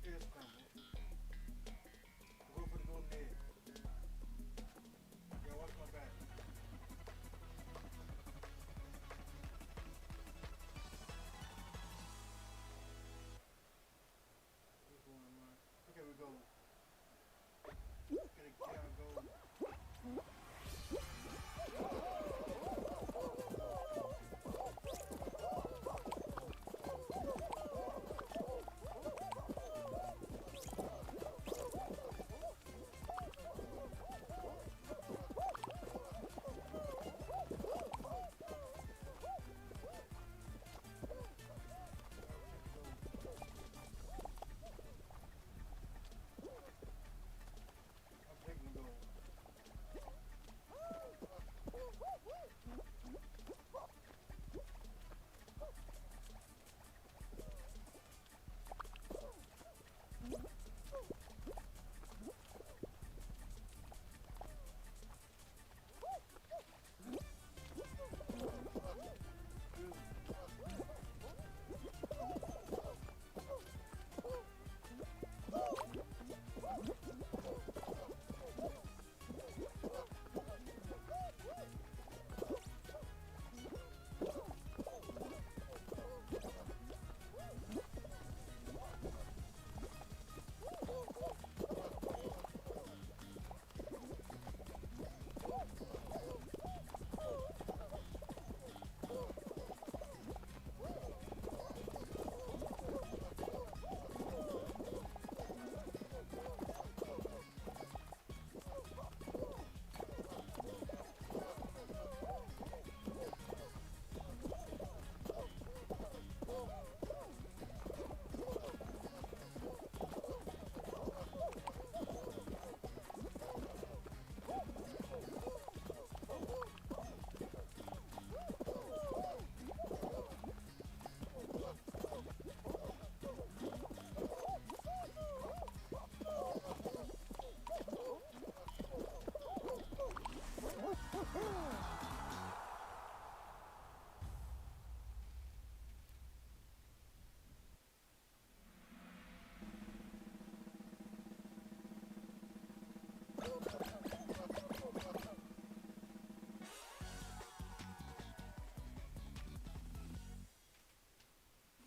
Here's crumble. Go for the golden egg. Yeah, watch my back. Okay, we go. Get a can of gold. I'm taking the gold.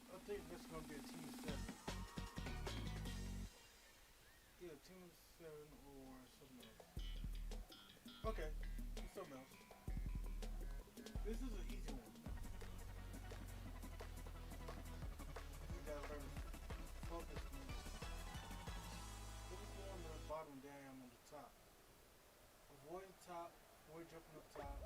I think this is gonna be a team of 7. Yeah, team of 7 or something else. Okay, something else. This is an easy one. We gotta learn to focus on on the bottom down on the top. Avoid top, avoid jumping up top.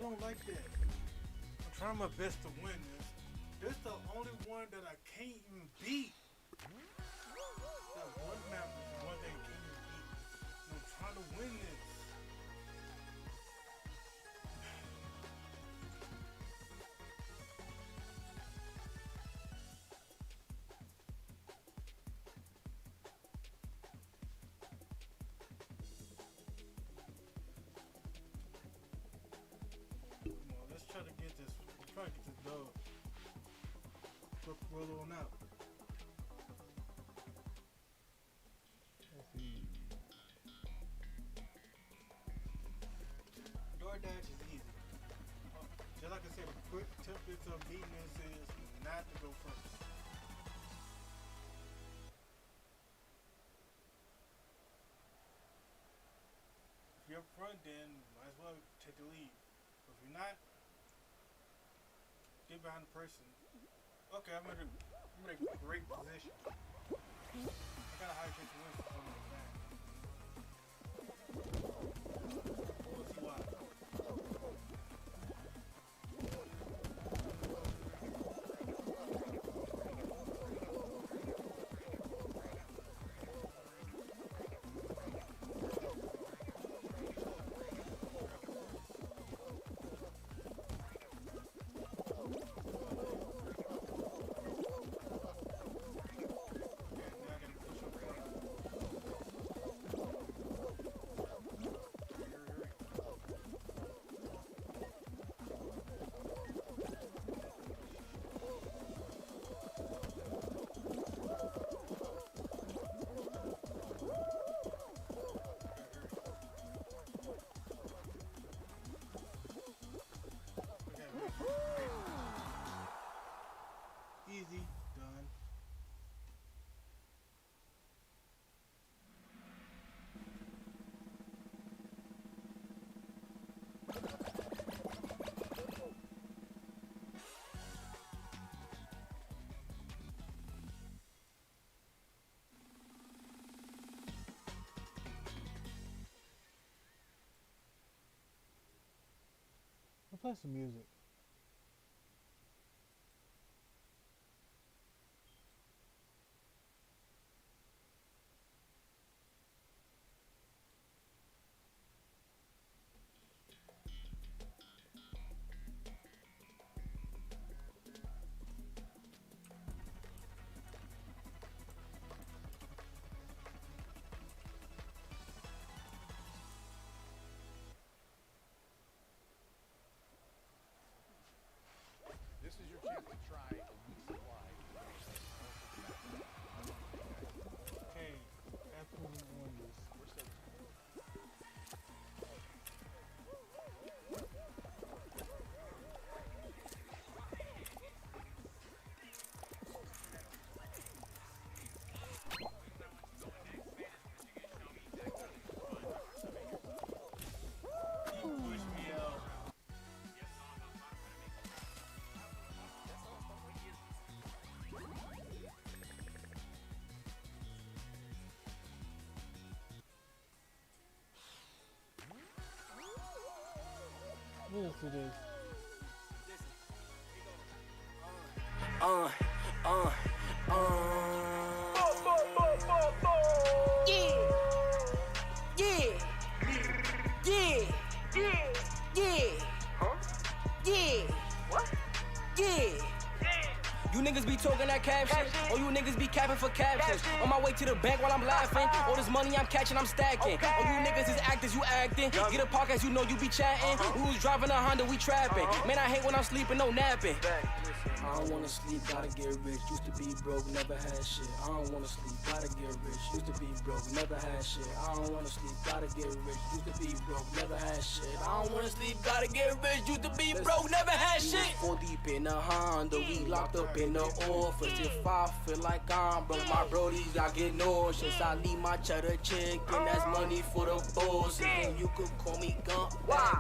don't like that. I'm trying my best to win this. This is the only one that I can't even beat. That one map is the one that I can't even beat. And I'm trying to win this. Come on, let's try to get this. Let's try to get this dub. Roll on out. DoorDash is easy. Just like I said, the quick tip of beating this is not to go first. If you're up front, then might as well take the lead. But if you're not, get behind the person. Okay, I'm in a great position. I got a high chance to win for some of the back. We'll see why. Easy, done. Let's play some music. This is your chance to try a weak supply. Okay, apple oranges. We're so Push me out. Let's do this. You niggas be talking that cap shit, or you niggas be capping for captions. On my way to the bank while I'm laughing, all this money I'm catching, I'm stacking. All you niggas is actors, you acting. Get a podcast, you know you be chatting. Who's driving a Honda, we trapping. Man, I hate when I'm sleeping, no napping. I don't wanna sleep, gotta get rich. Used to be broke, never had shit. I don't wanna sleep, gotta get rich. Used to be broke, never had shit. I don't wanna sleep, gotta get rich. Used to be broke, never had shit. I don't wanna sleep, gotta get rich. Used to be broke, never had shit. 4 deep in the Honda, we locked up in the office. If I feel like I'm broke, my brodies, I get nauseous. I leave my cheddar chicken, that's money for the bosses. And you could call me Gump,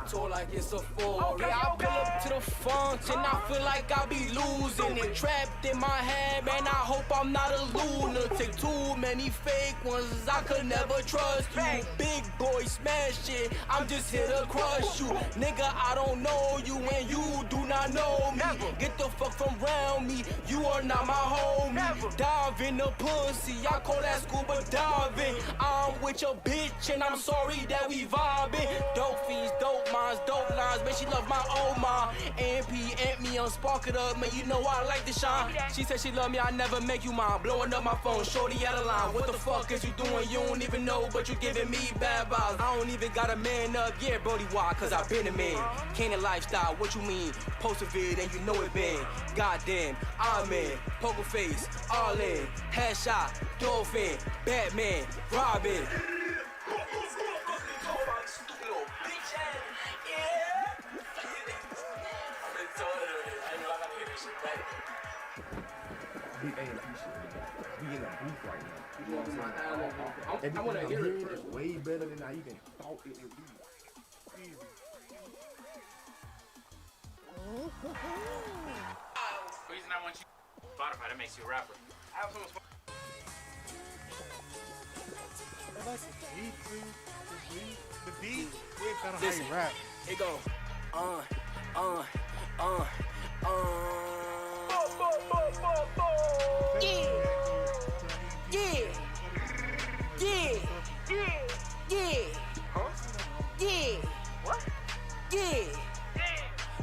tall like it's a 4. Yeah, I pull up to the function, I feel like I be losing. losing it. Trapped in my head, man, I hope I'm not a lunatic. Too many fake ones, I could never trust you. Big boy smash it, I'm just here to crush you. Nigga, I don't know you and you do not know me. Get the fuck from around me, you are not my homie. Dive in the pussy, I call that scuba diving. I'm with your bitch and I'm sorry that we vibing. Dope fiends, dope minds, dope lines, man, she love my old mom. AMP, amp me, I'm spark it up, man, you know I like to shine. She said she love me, I never make you mine. Blowing up my phone, shorty out of line. What the fuck is you doing? You don't even know, but you giving me bad vibes. I don't even got a man up, yeah, Brody, why? Cause I been a man. Cannon lifestyle, what you mean? Post a vid and you know it been. Goddamn, I'm in. Poker face, all in. Headshot, Dolphin, Batman, Robin. We in a booth right now. You know what I'm saying? I wanna hear it. It's way better than how you can thought it would be. Reason I want you Spotify, that makes you a rapper. I have so much fun. The beat, it's kind of how Listen, you rap. it go,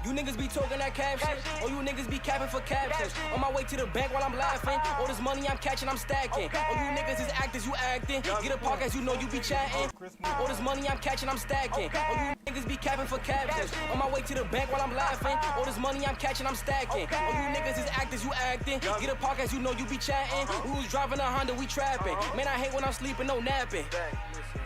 You niggas be talking that caption, or you niggas be capping for captions. On my way to the bank while I'm laughing, all this money I'm catching, I'm stacking. All you niggas is actors, you acting. Get a podcast, you know you be chatting. All this money I'm catching, I'm stacking. All you niggas be capping for captions. On my way to the bank while I'm laughing, all this money I'm catching, I'm stacking. All you niggas is actors, you acting. Get a podcast, you know you be chatting. Who's driving a Honda, we trapping. Man, I hate when I'm sleeping, no napping.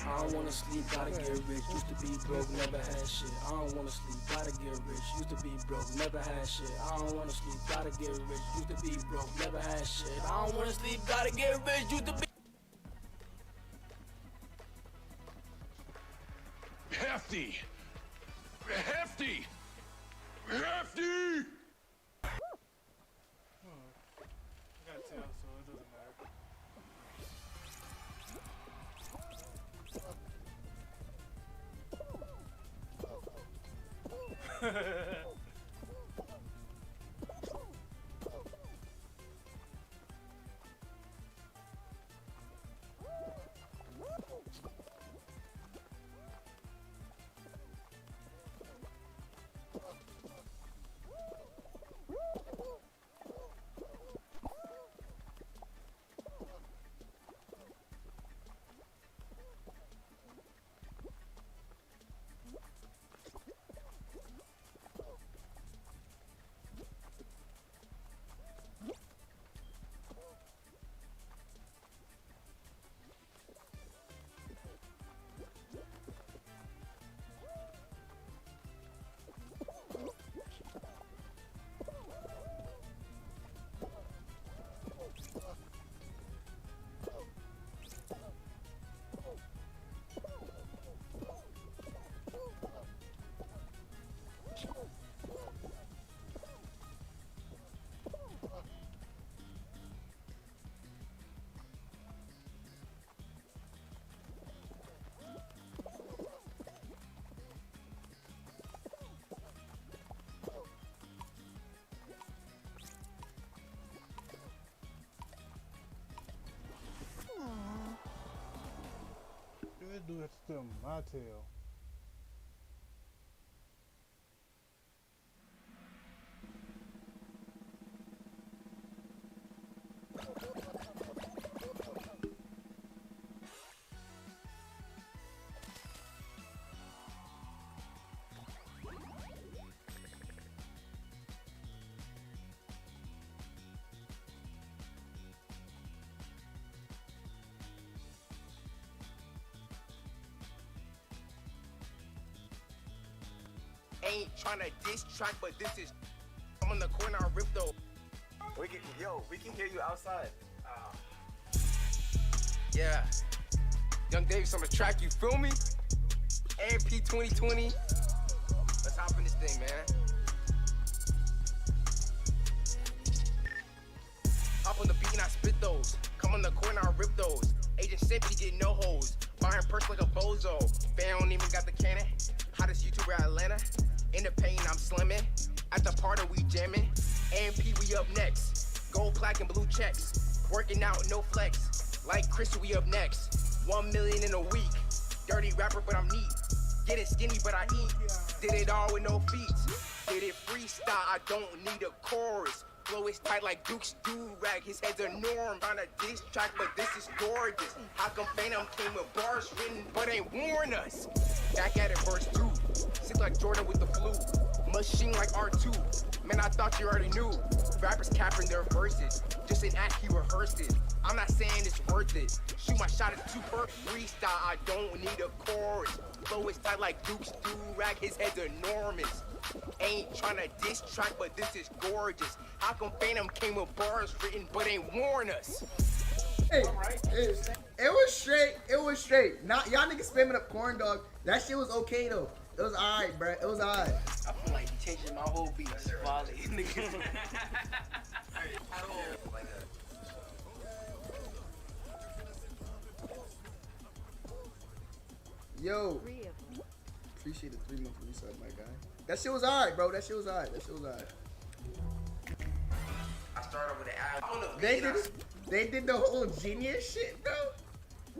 I don't wanna sleep, gotta get rich. Used to be broke, never had shit. I don't wanna sleep, gotta get rich. Used to be broke, never had shit. I don't wanna sleep, gotta get rich. Used to be broke, never had shit. I don't wanna sleep, gotta get rich. Used to be. Hefty! Hefty! Hefty! I gotta tell, so it doesn't matter. Good dude, that's still my tail. Ain't trying to diss track, but this is I'm on the corner, I ripped though. We can hear you outside. Yeah. Young Davis on the track, you feel me? AMP 2020. Let's hop in this thing, man. and I spit those. Come on the court and I rip those. Agent Simply get no hoes. Buying purse like a bozo. Fan don't even got the cannon. Hottest YouTuber at Atlanta. In the pain, I'm slimming. At the party, we jamming. AMP, we up next. Gold plaque and blue checks. Working out, no flex. Like Chris, we up next. 1 million in a week. Dirty rapper, but I'm neat. Getting skinny, but I eat. Did it all with no feet. Did it freestyle, I don't need a chorus. Flow is tight like Duke's do-rag. His head's a norm on a diss track, but this is gorgeous. How come Phantom came with bars written, but ain't warn us? Back at it, verse 2. Sick like Jordan with the flu. Machine like R2. Man, I thought you already knew. Rappers capping their verses. Just an act, he rehearsed it. I'm not saying it's worth it. Shoot my shot at 2 per freestyle, I don't need a chorus. Flow is tight like Duke's do-rag. His head's enormous. Ain't tryna diss track, but this is gorgeous. How come Phantom came with bars written, but ain't warn us? Hey, it was straight. It was straight. Not y'all niggas spamming up corn dog. That shit was okay though. It was alright, bruh. It was alright. I feel like changing my whole beat. Volley, niggas. Yo, appreciate the 3 month resub, my guy. That shit was alright, bro. That shit was alright. That shit was alright. I started with the ad. They did the whole genius shit, bro.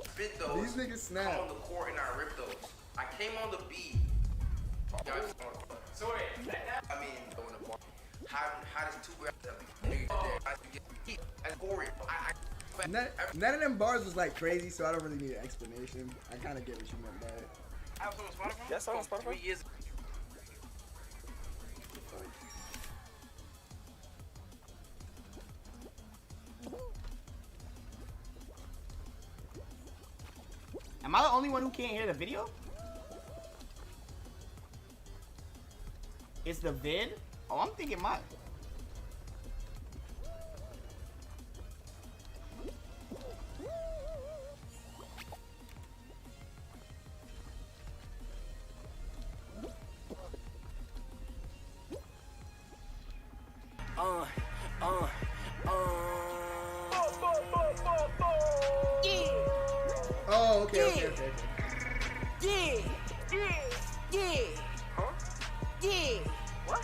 Spit those. These niggas snap. Come on the court and I rip those. I came on the beat. So wait, I mean, going to bar. How does 2 grams of niggas there? That's boring. None of them bars was like crazy, so I don't really need an explanation. I kind of get what you meant by it. I have some on Spotify? That's on Spotify? 3 years ago. Am I the only one who can't hear the video? It's the vid? Oh, I'm thinking mine. Oh, okay. Yeah. Huh? Yeah. What?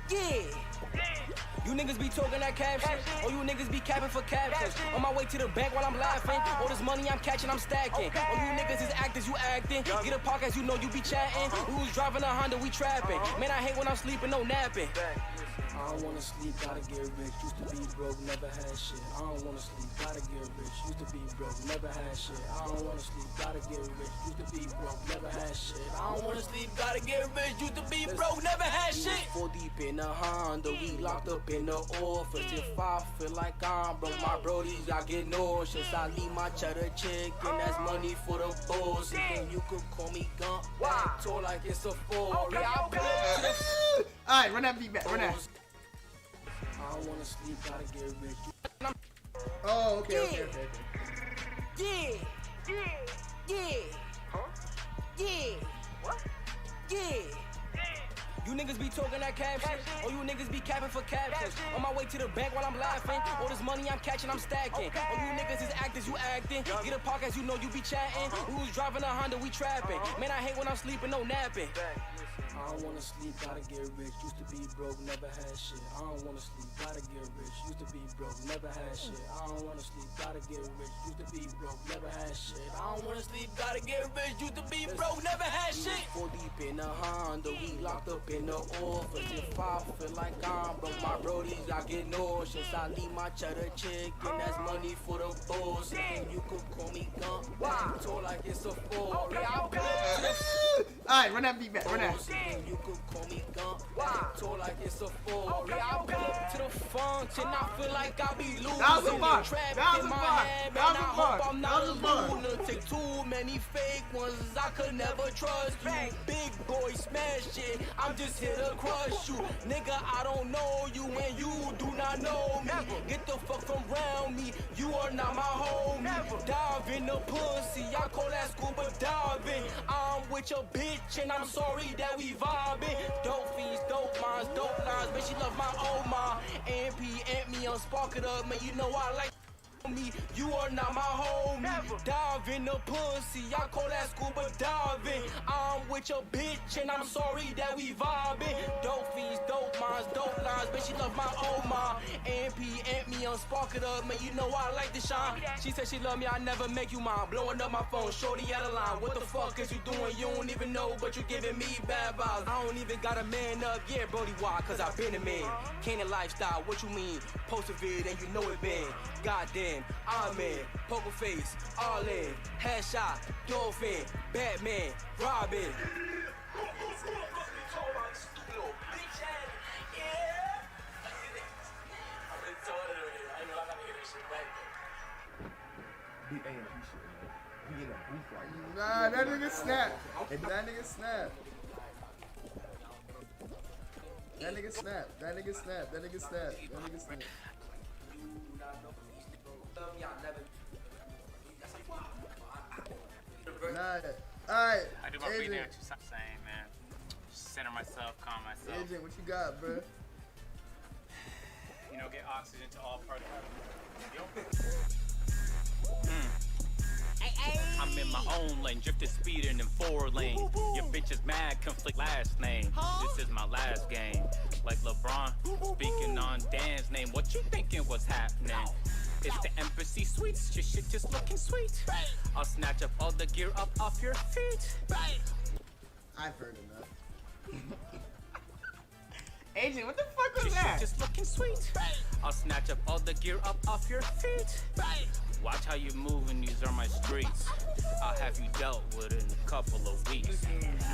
Yeah. You niggas be talking that cap shit, or you niggas be capping for captions. On my way to the bank while I'm laughing, all this money I'm catching, I'm stacking. All you niggas is actors, you acting. Get a podcast, you know you be chatting. We was driving a Honda, we trapping. Man, I hate when I'm sleeping, no napping. I don't wanna sleep, gotta get rich. Used to be broke, never had shit. I don't wanna sleep, gotta get rich. Used to be broke, never had shit. I don't wanna sleep, gotta get rich. Used to be broke, never had shit. I don't wanna sleep, gotta get rich. Used to be broke, never had shit. 4 deep in the Honda, we locked up in the office. If I feel like I'm broke, my brodies, I get nauseous. I leave my cheddar chicken, that's money for the boss. And you could call me Gump, act tall like it's a 4. Alright, run that beat back, run that. I don't wanna sleep, gotta get rich. Oh, okay. Yeah. Huh? Yeah. What? Yeah. You niggas be talking that cap shit, or you niggas be capping for captions. On my way to the bank while I'm laughing, all this money I'm catching, I'm stacking. All you niggas is actors, you acting. Get a podcast, you know you be chatting. We was driving a Honda, we trapping. Man, I hate when I'm sleeping, no napping. I don't wanna sleep, gotta get rich. Used to be broke, never had shit. I don't wanna sleep, gotta get rich. Used to be broke, never had shit. I don't wanna sleep, gotta get rich. Used to be broke, never had shit. I don't wanna sleep, gotta get rich. Used to be broke, never had shit. 4 deep in the Honda, we locked up in the office. If I feel like I'm broke, my brodies, I get nauseous. I leave my cheddar chicken, that's money for the boss. And you could call me Gump, act tall like it's a 4. Alright, run that beat back, run that. You could call me Gump, act tall like it's a 4. I pull up to the function, I feel like I be losing. That was a bar. Trapped That was in a my bar. head, That man, was a I bar. hope I'm That not was a a bar. lunatic. Too many fake ones, I could never trust you. Big boy smash shit, I'm just here to crush you. Nigga, I don't know you and you do not know me. Get the fuck from around me, you are not my homie. Dive in the pussy, I call that scuba diving. I'm with your bitch and I'm sorry that we vibing. Dope fiends, dope minds, dope lines, bitch, she love my old ma. AMP, amp me, I'm spark it up, man, you know I like me, you are not my homie. Dive in the pussy, I call that scuba diving. I'm with your bitch and I'm sorry that we vibing. Dope fiends, dope minds, dope lines, bitch she love my old mom. AMP, amp me, I'm spark it up, man, you know I like to shine. She said she love me, I never make you mine. Blowing up my phone, shorty out of line. What the fuck is you doing? You don't even know, but you giving me bad vibes. I don't even got a man up, yeah, Brody, why? Cause I been a man. Canaan lifestyle, what you mean? Post a vid and you know it been. Goddamn, I'm in. Poker face, all in. Headshot, Dolphin, Batman, Robin. Big AMP shit, man. We in a booth right now. Nah, that nigga snap. That nigga snap. That nigga snap. That nigga snap. That nigga snap. That nigga snap. Nah. Alright. I do my breathing exercise, man. Just center myself, calm myself. Agent, what you got, bro? You know, get oxygen to all parts of my I'm in my own lane, drifted speeding in 4 lanes. Your bitch is mad, conflict last name. This is my last game. Like LeBron, speaking on Dan's name. What you thinking was happening? It's the embassy suites, your shit just looking sweet. I'll snatch up all the gear up off your feet. I've heard enough. Agent, what the fuck was your that? Shit just looking sweet. I'll snatch up all the gear up off your feet. Watch how you move, and these are my streets. I'll have you dealt with in a couple of weeks.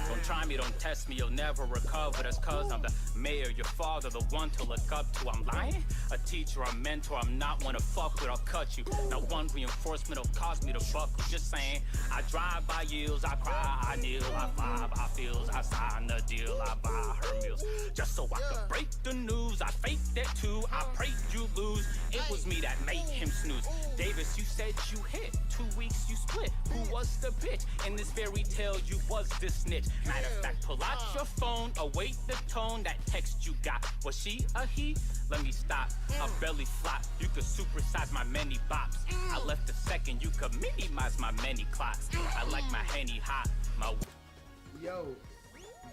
Don't try me, don't test me, you'll never recover. That's cause I'm the mayor, your father, the one to look up to. I'm lying? A teacher, a mentor, I'm not one to fuck with, I'll cut you. Not one reinforcement will cause me to buckle. Just saying, I drive by yields, I cry, I kneel, I vibe, I feels, I sign the deal, I buy her meals. Just so I could break the news, I faked it too, I prayed you lose. It was me that made him snooze. Davis, you said you hit, 2 weeks you split. Who was the bitch? In this fairy tale, you was this snitch. Matter of fact, pull out your phone, await the tone. That text you got, was she a he? Let me stop, I belly flop. You could supersize my many bops. I left a second, you could minimize my many clocks. I like my Henny hot, my... Yo,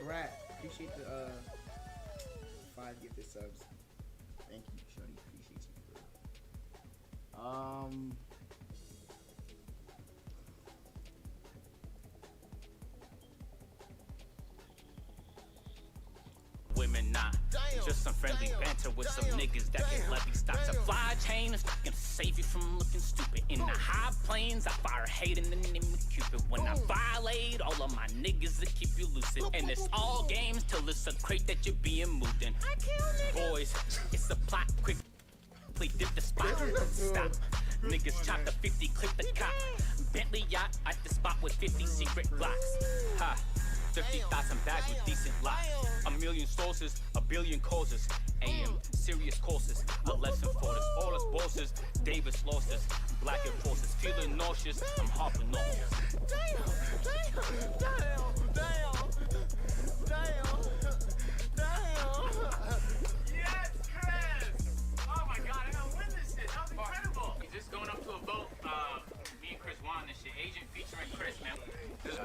Brat, appreciate the 5 gifted subs. Thank you, shorty. Appreciate you, bro. Women not just some friendly banter with some niggas that get levy stocks. A fly chain is fucking save you from looking stupid. In the high plains, I fire hate in the name of Cupid. When I violate all of my niggas that keep you lucid. And it's all games till it's a crate that you're being moved in. Boys, it's a plot, quick play, dip the spot. Stop. Niggas chop the 50, clip the cop. Bentley yacht at the spot with 50 secret blocks. Ha. 50,000 bags with decent locks. A million sources, a billion causes. AM, serious courses. A lesson for us, all us bosses. Davis losses, black forces. Feeling nauseous, I'm hopping off. Damn. Yes, Chris! Oh my god, I gotta win this shit. That was incredible. He's just going up to a vote. Me and Chris won this shit. Agent featuring Chris, man. This is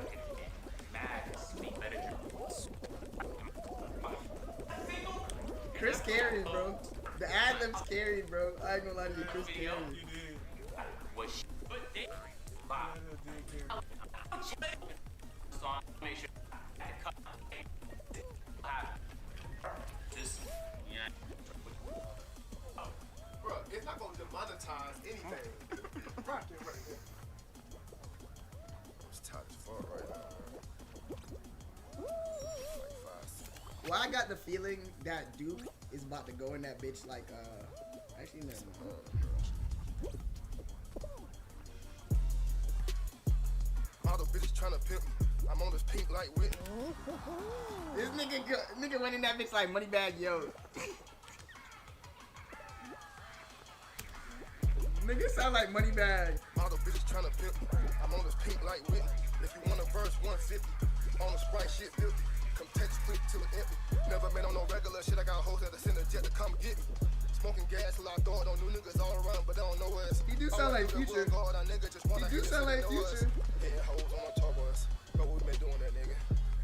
Chris carried, bro. The ad libs carried, bro. I ain't gonna lie to you, Chris carried. Bro, it's not gonna demonetize anything. Right there. It's tight as fuck right now. Well, I got the feeling that Duke is about to go in that bitch like, actually, never mind. All the bitches tryna pimp me. I'm on this pink light with. This nigga went in that bitch like Moneybag Yo. Nigga sound like Moneybag. All the bitches tryna pimp me. I'm on this pink light with. If you want a verse, 150. On the Sprite shit 50. Come text quick till it empty. Never been on no regular shit. I got hoes that send a jet to come get me. Smoking gas till I throw it on new niggas all around, but they don't know us. He do sound like Future. He do sound like Future. Hitting hoes on my tour bus. But we been doing that, nigga.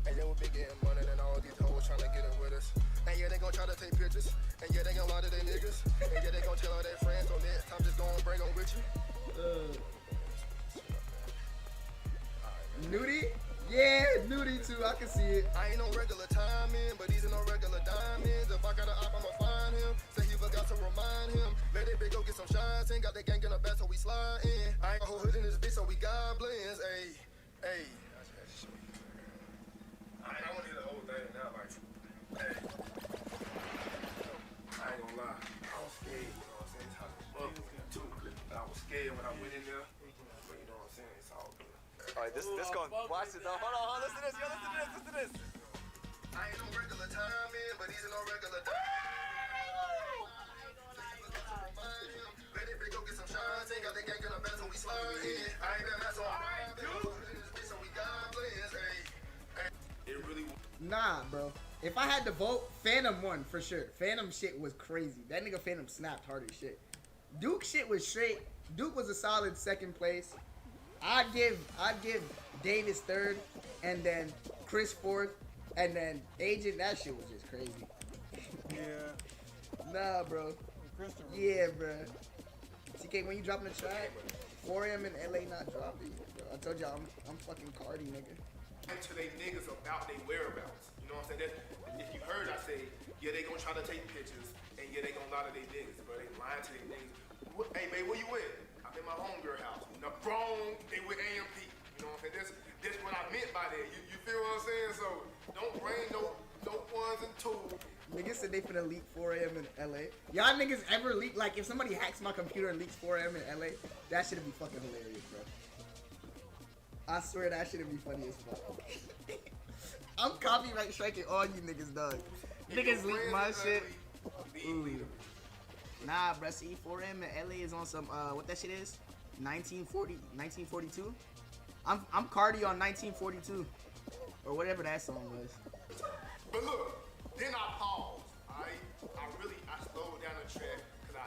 And yeah, we been getting money, and all these hoes trying to get in with us. And yeah, they gon' try to take pictures. And yeah, they gon' lie to their niggas. And yeah, they gon' tell all their friends. So next time, just go and bring them with you. Nudie? Yeah, nudie too. I can see it. I ain't no regular timing, but these are no regular diamonds. If I got an op, I'ma find him. Say he forgot to remind him. Let that bitch go get some shots in. Got that gang in the back, so we slide in. I ain't a whole hood in this bitch, so we goblins. Ayy, ayy. I wanna hear the whole thing now, like, hey. I ain't gonna lie. I was scared, you know what I'm saying? It's hot as fuck too. But I was scared when I went in there. But you know what I'm saying? It's all good. Alright, this going. Watch this though. Hold on, listen to this, yo, listen to this. I ain't no regular timing, but these are no regular Let it go get some shots. Ain't got that gang in the back, so we slide in. I ain't that mess on my bitch, so we goblins. It really. Nah, bro. If I had to vote, Phantom won for sure. Phantom shit was crazy. That nigga Phantom snapped hard as shit. Duke shit was straight. Duke was a solid second place. I'd give Davis third, and then Chris fourth, and then Agent. That shit was just crazy. Yeah. Nah, bro. Yeah, bro. TK, when you dropping the track, 4M in LA not dropping. Bro. I told y'all I'm fucking Cardi, nigga. To they niggas about their whereabouts. You know what I'm saying? That, if you heard I say, yeah, they gonna try to take pictures, and yeah, they gonna lie to their niggas, but they lying to their niggas. Hey, babe, where you at? I'm in my homegirl house. No, wrong, they with AMP. You know what I'm saying? That's what I meant by that. You feel what I'm saying? So don't bring no ones and twos. Niggas said they finna leak 4AM in LA. Y'all niggas ever leak? Like, if somebody hacks my computer and leaks 4AM in LA, that shit'd be fucking hilarious, bro. I swear that shit'd be funny as fuck. I'm copyright striking all you niggas, dog. Niggas leak my shit. Ooh. Nah, bruh, see, 4M in LA is on some, what that shit is? 1942? I'm Cardi on 1942. Or whatever that song was. But look, then I paused, alright? I slowed down the track, cause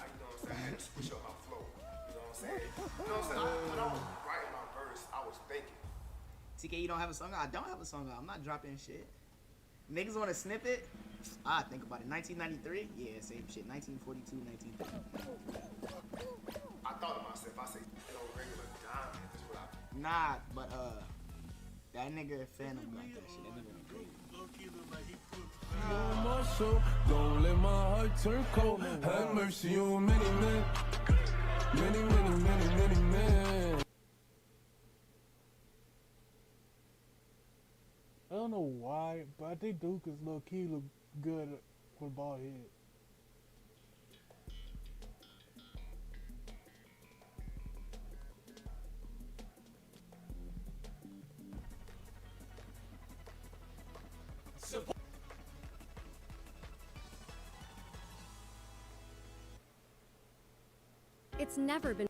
I had to switch up my flow. You know what I'm saying? You know what I'm saying? When I was writing my verse, I was thinking. TK, you don't have a song out? I don't have a song out. I'm not dropping shit. Niggas want to snip it? Ah, think about it. 1993? Yeah, same shit. 1942, 1930. I thought to myself, I said, no regular diamond. That's what I. Nah, but that nigga Phantom got that shit. That nigga went crazy. My soul, don't let my heart turn cold. Have mercy on many men. Many men. I don't know why, but I think Duke is low key look good with bald head. It's never been.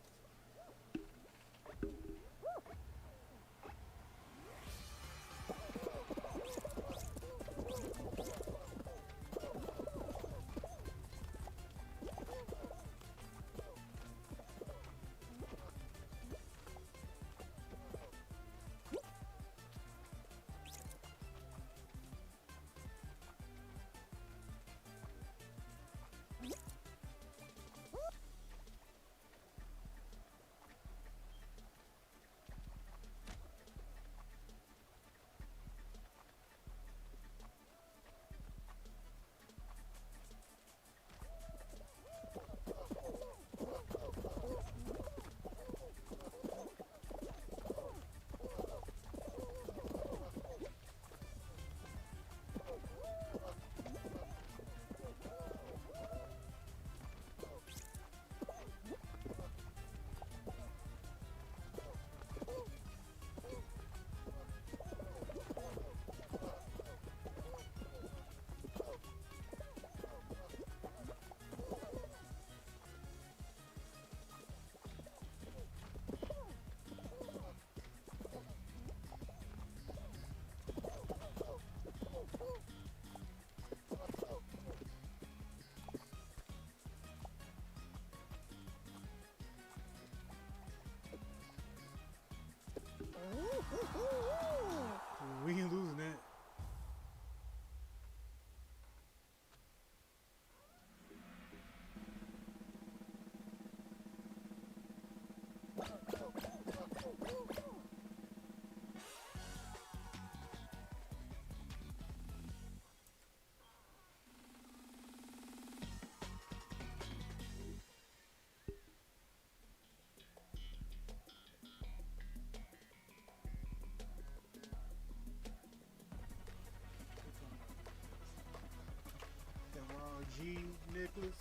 me, Nicholas.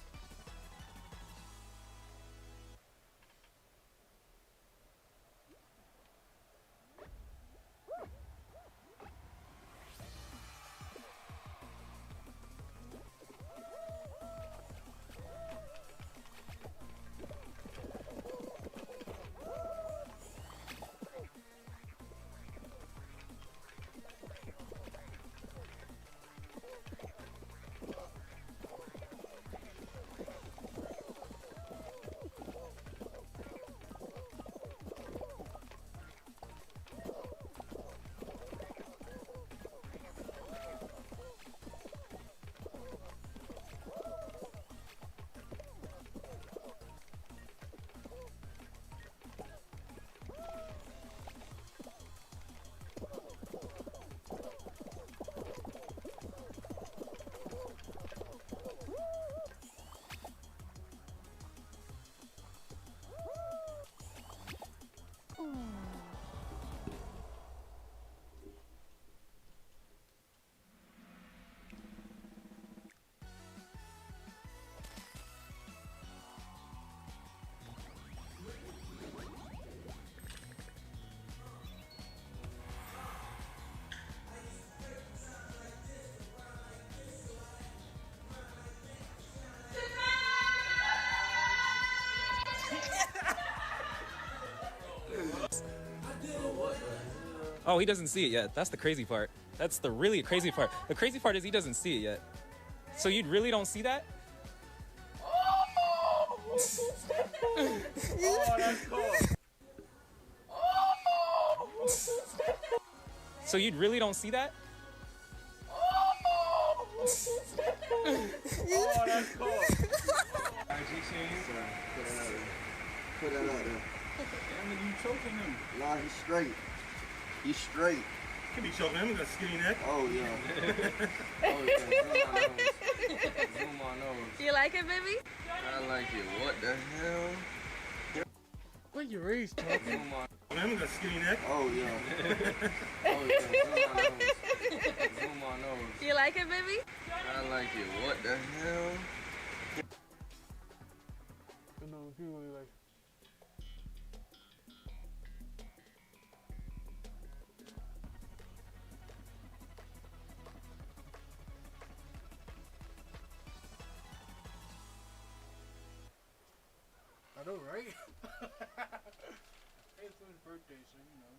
Oh, he doesn't see it yet. That's the crazy part. That's the really crazy part. The crazy part is he doesn't see it yet. So you really don't see that? Oh, that's cool. So you really don't see that? Oh, that's cool. Put that out there. Damn it, you choking him. Nah, he's straight. He's straight. Can be choking him, he got a skinny neck. Oh, yeah. Oh, yeah. Zoom my nose. You like it, baby? I like it. What the hell? What you raised talking? Zoom my Him got a skinny neck. Oh, yeah. Oh, yeah. Zoom my nose. Zoom my nose. You like it, baby? I like it. What the hell? No, he really like. I know, right? Hey, it's his birthday, so you know.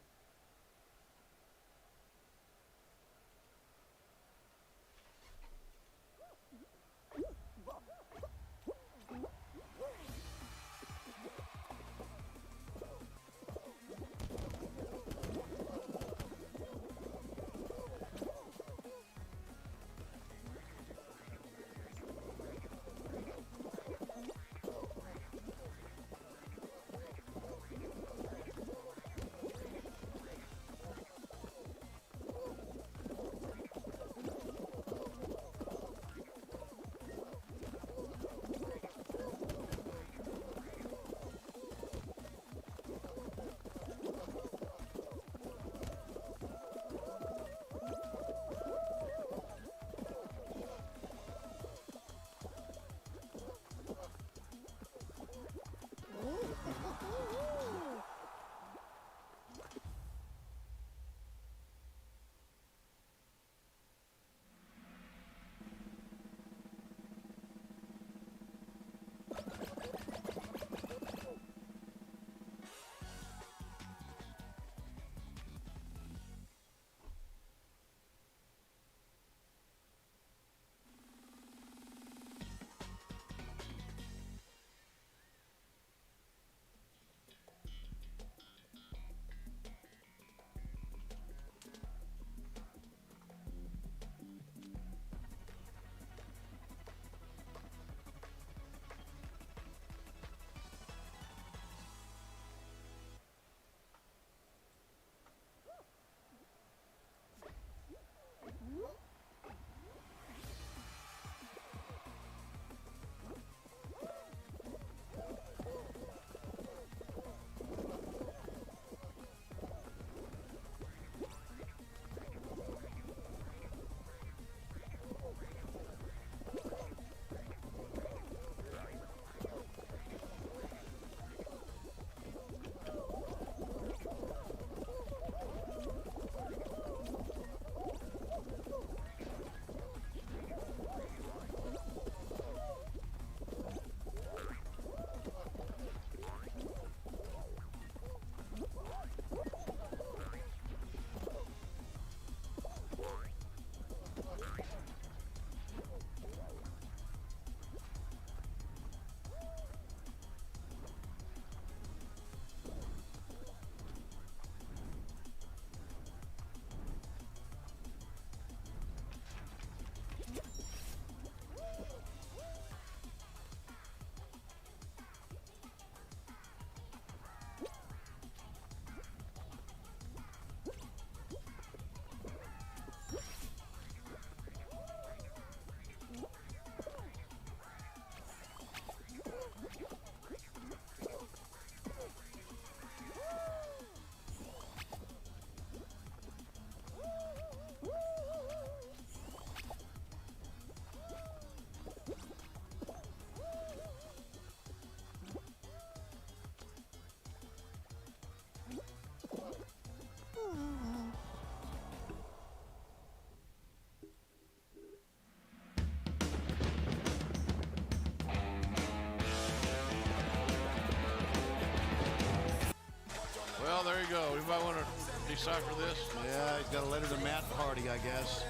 Anybody want to decipher this? Yeah, he's got a letter to Matt Hardy, I guess.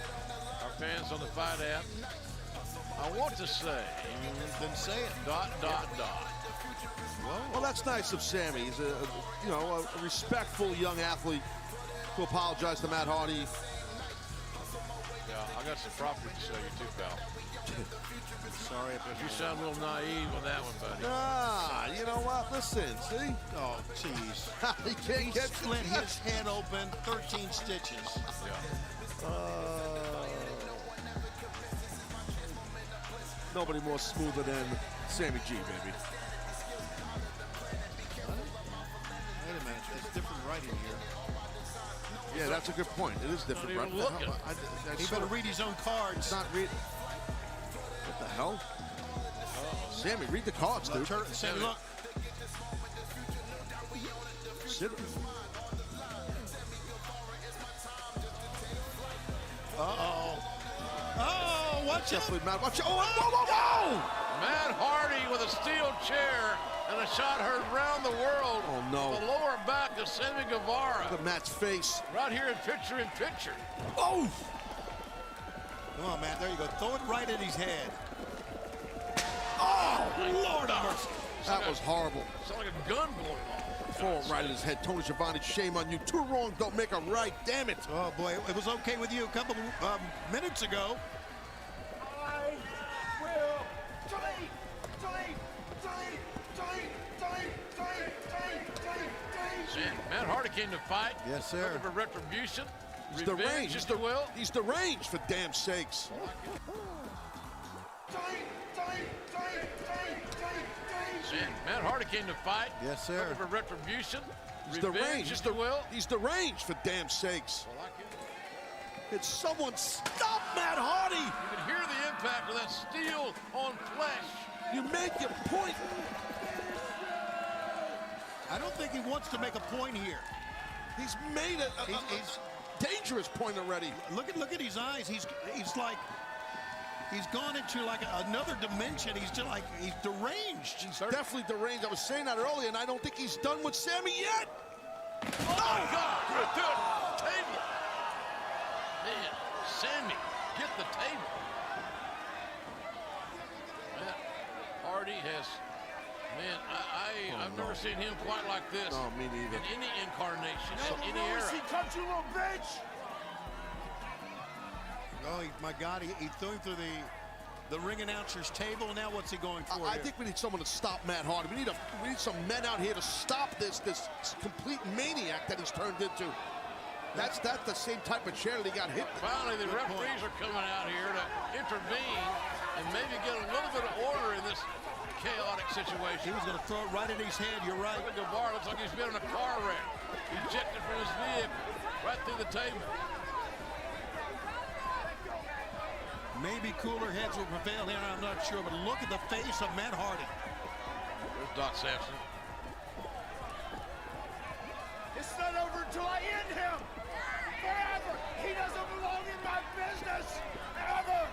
Our fans on the Fight app. I want to say. Then say it. ... Well, that's nice of Sammy. He's a respectful young athlete to apologize to Matt Hardy. Yeah, I got some property to sell you too, pal. Sorry if you sound a little naive on that one, buddy. Nah, you know what? Listen, see? Oh, jeez. He can't get split his head open, 13 stitches. Yeah. Nobody more smoother than Sammy G, baby. Wait a minute, it's different writing here. Yeah, that's a good point. It is different, Not right? even looking. He better read his own cards. Not read. What the hell? Sammy, read the cards, dude. Sammy, look. Sit. Oh, watch it. Matt, watch it. Oh, whoa. Matt Hardy with a steel chair and a shot heard round the world. Oh, no. The lower back of Sammy Guevara. Look at Matt's face. Right here in picture. Oh! Come on, Matt. There you go. Throw it right at his head. Oh, Lord of mercy. That was horrible. Sound like a gun going off. Throw it right at his head. Tony Schiavone, shame on you. Two wrong don't make a right. Damn it. Oh, boy. It was okay with you a couple minutes ago. I will Matt Hardy came to fight. Yes, sir. Looking for retribution. He's Revenge, deranged. if you will. He's deranged, for damn sakes. Matt Hardy came to fight. Yes, sir. Looking for retribution. He's Revenge, deranged. if you will. He's deranged, for damn sakes. Did someone stop Matt Hardy? You can hear the impact of that steel on flesh. You make your point. I don't think he wants to make a point here. He's made a dangerous point already. Look at his eyes. He's like he's gone into like another dimension. He's just like he's deranged. He's definitely deranged. I was saying that earlier, and I don't think he's done with Sammy yet. Oh my God! Right to the table. Man, Sammy, get the table. Matt Hardy has. Man, I've never seen him quite like this. No, me neither. In any incarnation, in any era. Come, you little bitch! Oh, my God, he threw him through the ring announcer's table. Now what's he going for I here? think we need someone to stop Matt Hardy. We need some men out here to stop this complete maniac that he's turned into. That's the same type of chair that he got hit. Finally, the referees are coming out here to intervene and maybe get a little bit of order in this chaotic situation. He was going to throw it right at his head. You're right. Guevara looks like he's been in a car wreck. Ejected from his vehicle, right through the table. Maybe cooler heads will prevail here, I'm not sure, but look at the face of Matt Hardy. There's Doc Sampson. It's not over until I end him! Forever! He doesn't belong in my business! Ever!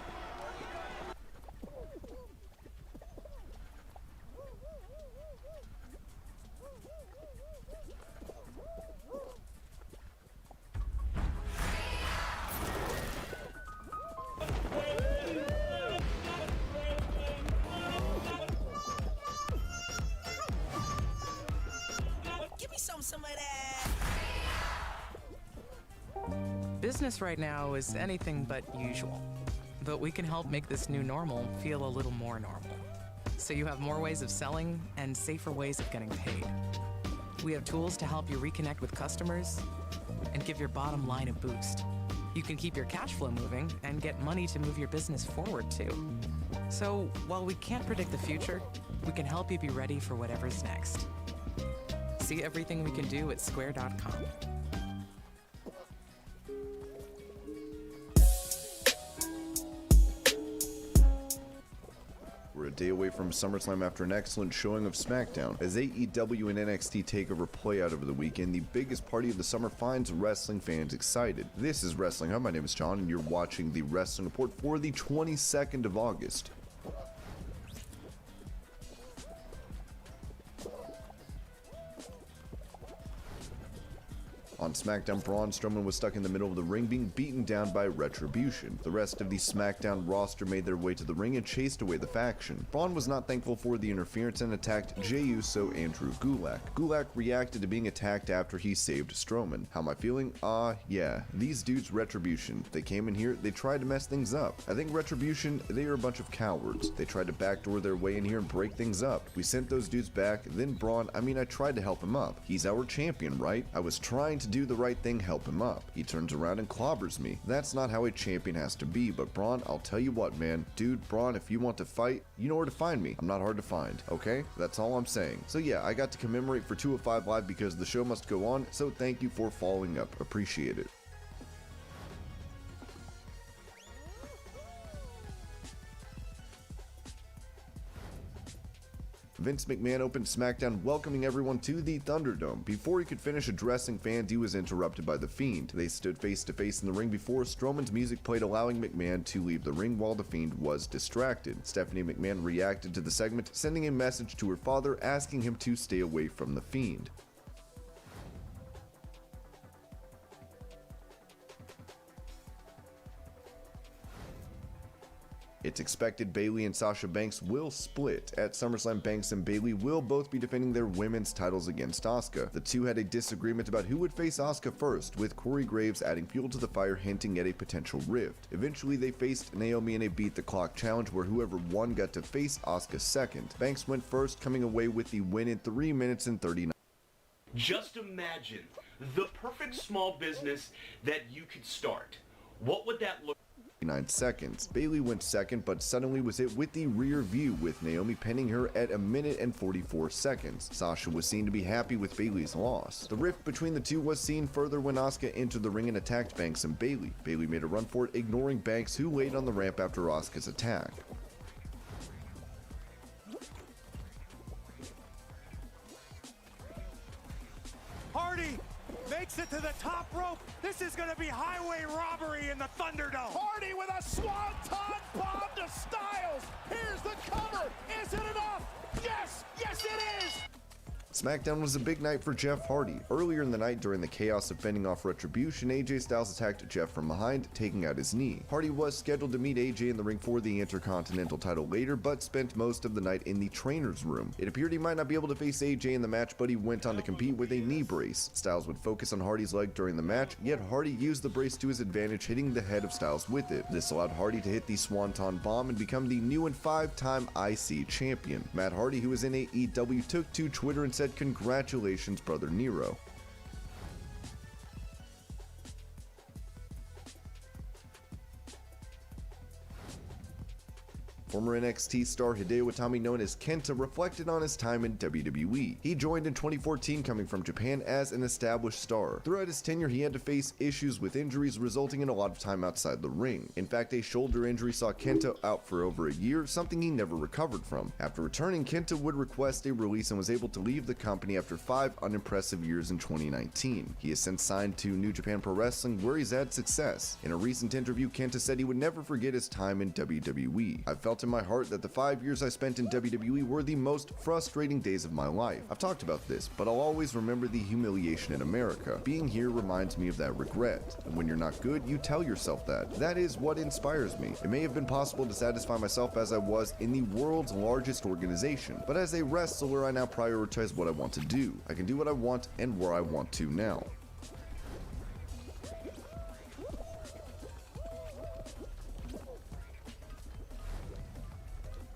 Give me some of that. Business right now is anything but usual, but we can help make this new normal feel a little more normal. So you have more ways of selling and safer ways of getting paid. We have tools to help you reconnect with customers and give your bottom line a boost. You can keep your cash flow moving and get money to move your business forward too. So while we can't predict the future, we can help you be ready for whatever's next. See everything we can do at square.com. We're a day away from SummerSlam after an excellent showing of SmackDown. As AEW and NXT TakeOver play out over the weekend, the biggest party of the summer finds wrestling fans excited. This is Wrestling Hub. My name is John, and you're watching the Wrestling Report for the 22nd of August. On SmackDown, Braun Strowman was stuck in the middle of the ring being beaten down by Retribution. The rest of the SmackDown roster made their way to the ring and chased away the faction. Braun was not thankful for the interference and attacked Jey Uso and Drew Gulak. Gulak reacted to being attacked after he saved Strowman. How am I feeling? Yeah. These dudes, Retribution. They came in here, they tried to mess things up. I think Retribution, they are a bunch of cowards. They tried to backdoor their way in here and break things up. We sent those dudes back, then Braun, I tried to help him up. He's our champion, right? I was trying to do the right thing, help him up. He turns around and clobbers me. That's not how a champion has to be, but Braun, I'll tell you what, man. Dude, Braun, if you want to fight, you know where to find me. I'm not hard to find, okay? That's all I'm saying. So yeah, I got to commemorate for 205 Live because the show must go on, so thank you for following up. Appreciate it. Vince McMahon opened SmackDown welcoming everyone to the Thunderdome. Before he could finish addressing fans, he was interrupted by The Fiend. They stood face to face in the ring before Strowman's music played, allowing McMahon to leave the ring while The Fiend was distracted. Stephanie McMahon reacted to the segment, sending a message to her father asking him to stay away from The Fiend. It's expected Bayley and Sasha Banks will split. At SummerSlam, Banks and Bayley will both be defending their women's titles against Asuka. The two had a disagreement about who would face Asuka first, with Corey Graves adding fuel to the fire, hinting at a potential rift. Eventually, they faced Naomi in a Beat the Clock challenge where whoever won got to face Asuka second. Banks went first, coming away with the win in 3 minutes and 39. Just imagine the perfect small business that you could start. What would that look like? 9 seconds. Bayley went second, but suddenly was hit with the rear view, with Naomi pinning her at 1 minute and 44 seconds. Sasha was seen to be happy with Bayley's loss. The rift between the two was seen further when Asuka entered the ring and attacked Banks and Bayley. Bayley made a run for it, ignoring Banks, who laid on the ramp after Asuka's attack. Hardy makes it to the top rope. This is going to be highway robbery in the Thunderdome. Hardy with a swanton bomb to Styles. Here's the cover. Is it enough? Yes, yes it is. SmackDown was a big night for Jeff Hardy. Earlier in the night, during the chaos of fending off Retribution, AJ Styles attacked Jeff from behind, taking out his knee. Hardy was scheduled to meet AJ in the ring for the Intercontinental title later, but spent most of the night in the trainer's room. It appeared he might not be able to face AJ in the match, but he went on to compete with a knee brace. Styles would focus on Hardy's leg during the match, yet Hardy used the brace to his advantage, hitting the head of Styles with it. This allowed Hardy to hit the Swanton Bomb and become the new and 5-time IC champion. Matt Hardy, who was in AEW, took to Twitter and said, "Congratulations, brother Nero." Former NXT star Hideo Itami, known as Kenta, reflected on his time in WWE. He joined in 2014, coming from Japan as an established star. Throughout his tenure, he had to face issues with injuries, resulting in a lot of time outside the ring. In fact, a shoulder injury saw Kenta out for over a year, something he never recovered from. After returning, Kenta would request a release and was able to leave the company after 5 unimpressive years in 2019. He has since signed to New Japan Pro Wrestling, where he's had success. In a recent interview, Kenta said he would never forget his time in WWE. "I felt in my heart that the 5 years I spent in WWE were the most frustrating days of my life. I've talked about this, but I'll always remember the humiliation in America. Being here reminds me of that regret. And when you're not good, you tell yourself that. That is what inspires me. It may have been possible to satisfy myself as I was in the world's largest organization, but as a wrestler, I now prioritize what I want to do. I can do what I want and where I want to now."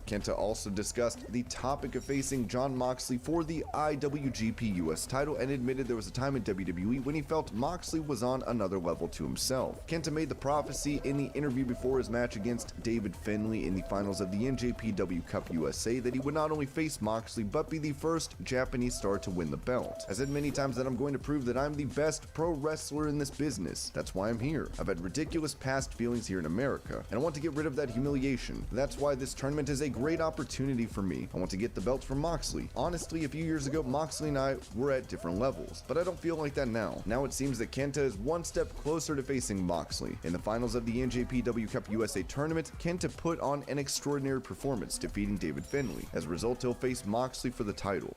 Kenta also discussed the topic of facing Jon Moxley for the IWGP US title and admitted there was a time in WWE when he felt Moxley was on another level to himself. Kenta made the prophecy in the interview before his match against David Finlay in the finals of the NJPW Cup USA that he would not only face Moxley but be the first Japanese star to win the belt. "I said many times that I'm going to prove that I'm the best pro wrestler in this business. That's why I'm here. I've had ridiculous past feelings here in America, and I want to get rid of that humiliation. That's why this tournament is a great opportunity for me. I want to get the belt from Moxley. Honestly, a few years ago, Moxley and I were at different levels, but I don't feel like that now. Now it seems that Kenta is one step closer to facing Moxley. In the finals of the NJPW Cup USA tournament, Kenta put on an extraordinary performance, defeating David Finlay. As a result, he'll face Moxley for the title.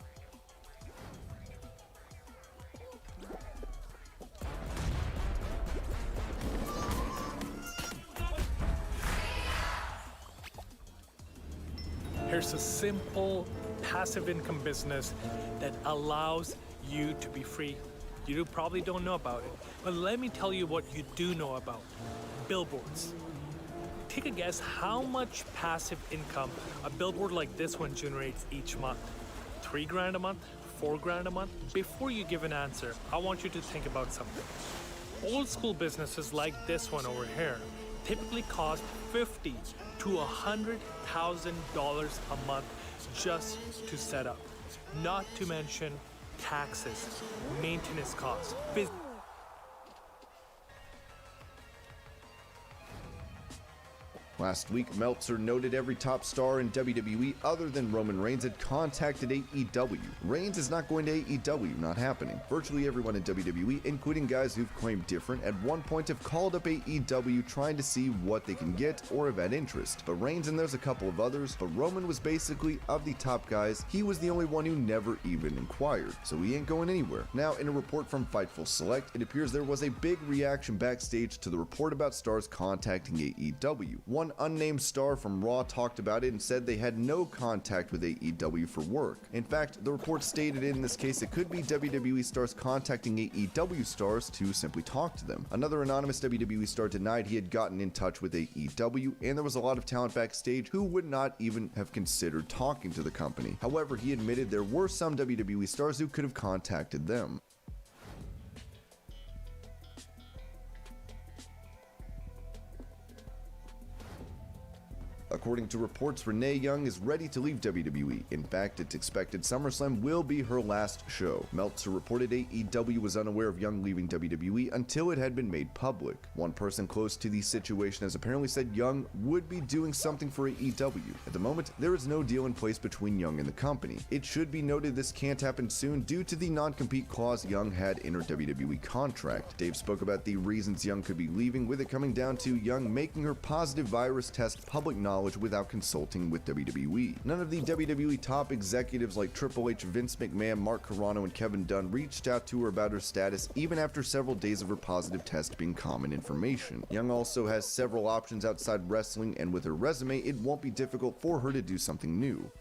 Here's a simple passive income business that allows you to be free. You probably don't know about it, but let me tell you what you do know about. Billboards. Take a guess how much passive income a billboard like this one generates each month. $3,000 a month? $4,000 a month? Before you give an answer, I want you to think about something. Old school businesses like this one over here typically cost $50,000 to $100,000 a month just to set up. Not to mention taxes, maintenance costs. Last week, Meltzer noted every top star in WWE other than Roman Reigns had contacted AEW. Reigns is not going to AEW, not happening. Virtually everyone in WWE, including guys who've claimed different, at one point have called up AEW trying to see what they can get or have had interest. But Reigns and there's a couple of others, but Roman was basically, of the top guys, he was the only one who never even inquired. So he ain't going anywhere. Now, in a report from Fightful Select, it appears there was a big reaction backstage to the report about stars contacting AEW. One unnamed star from Raw talked about it and said they had no contact with AEW for work. In fact, the report stated in this case it could be WWE stars contacting AEW stars to simply talk to them. Another anonymous WWE star denied he had gotten in touch with AEW, and there was a lot of talent backstage who would not even have considered talking to the company. However, he admitted there were some WWE stars who could have contacted them. According to reports, Renee Young is ready to leave WWE. In fact, it's expected SummerSlam will be her last show. Meltzer reported AEW was unaware of Young leaving WWE until it had been made public. One person close to the situation has apparently said Young would be doing something for AEW. At the moment, there is no deal in place between Young and the company. It should be noted this can't happen soon due to the non-compete clause Young had in her WWE contract. Dave spoke about the reasons Young could be leaving, with it coming down to Young making her positive virus test public knowledge without consulting with WWE. None of the WWE top executives like Triple H, Vince McMahon, Mark Carrano, and Kevin Dunn reached out to her about her status even after several days of her positive test being common information. Young also has several options outside wrestling, and with her resume, it won't be difficult for her to do something new.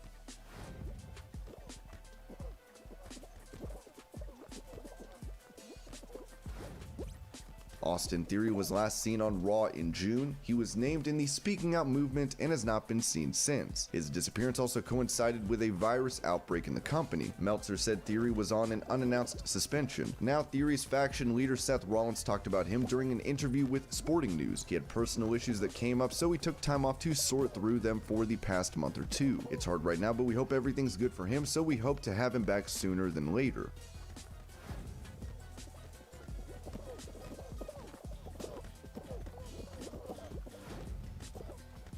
Austin Theory was last seen on Raw in June. He was named in the Speaking Out movement and has not been seen since. His disappearance also coincided with a virus outbreak in the company. Meltzer said Theory was on an unannounced suspension. Now, Theory's faction leader Seth Rollins talked about him during an interview with Sporting News. He had personal issues that came up, so he took time off to sort through them for the past month or two. It's hard right now, but we hope everything's good for him, so we hope to have him back sooner than later.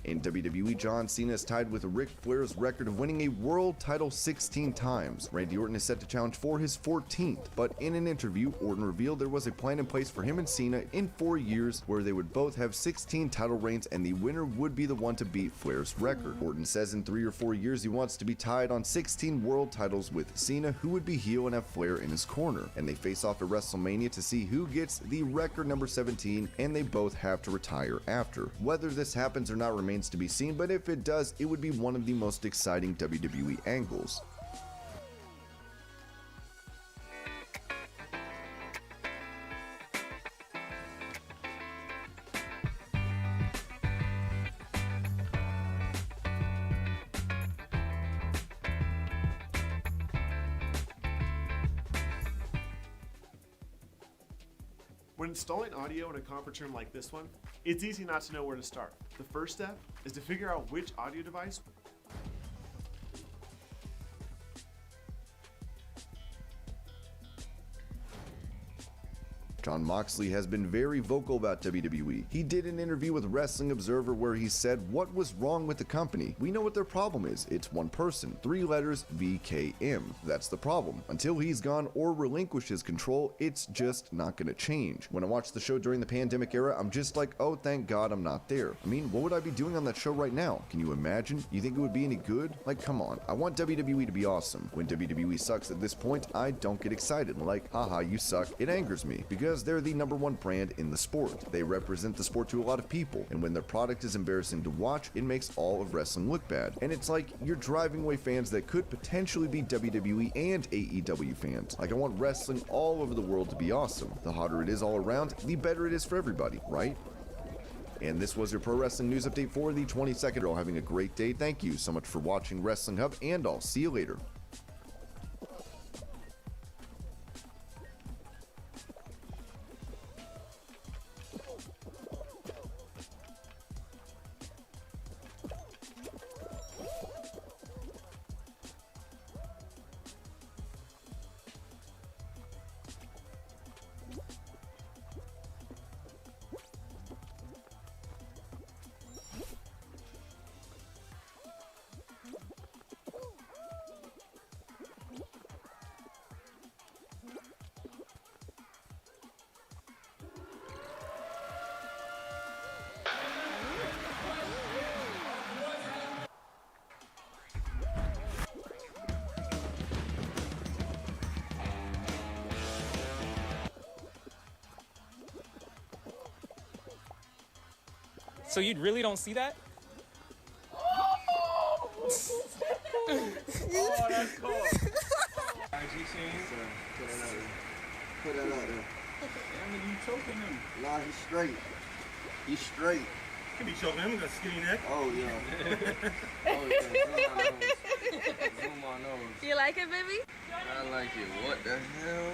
In WWE, John Cena is tied with Ric Flair's record of winning a world title 16 times. Randy Orton is set to challenge for his 14th, but in an interview, Orton revealed there was a plan in place for him and Cena in 4 years where they would both have 16 title reigns and the winner would be the one to beat Flair's record. Orton says in 3 or 4 years he wants to be tied on 16 world titles with Cena, who would be heel and have Flair in his corner, and they face off at WrestleMania to see who gets the record number 17, and they both have to retire after. Whether this happens or not remains to be seen, but if it does, it would be one of the most exciting WWE angles. When installing audio in a conference room like this one, it's easy not to know where to start. The first step is to figure out which audio device Jon Moxley has been very vocal about WWE. He did an interview with Wrestling Observer where he said what was wrong with the company. We know what their problem is. It's one person, 3 letters, VKM. That's the problem. Until he's gone or relinquishes control, it's just not gonna change. When I watched the show during the pandemic era, I'm just like, oh, thank God I'm not there. I mean, what would I be doing on that show right now? Can you imagine? You think it would be any good? Like, come on. I want WWE to be awesome. When WWE sucks at this point, I don't get excited. Like, haha, you suck. It angers me because because they're the #1 brand in the sport. They represent the sport to a lot of people, and when their product is embarrassing to watch, it makes all of wrestling look bad. And it's like you're driving away fans that could potentially be WWE and AEW fans. Like, I want wrestling all over the world to be awesome. The hotter it is all around, the better it is for everybody, right? And this was your Pro Wrestling News Update for the 22nd. You're all having a great day. Thank you so much for watching Wrestling Hub, and I'll see you later. So you really don't see that? Oh, that's cool. Put that out there. Damn it, you choking him. Nah, he's straight. He's straight. Could be choking him with a skinny neck. Oh, yeah. Oh, yeah. Zoom my nose. You like it, baby? I like it. What the hell?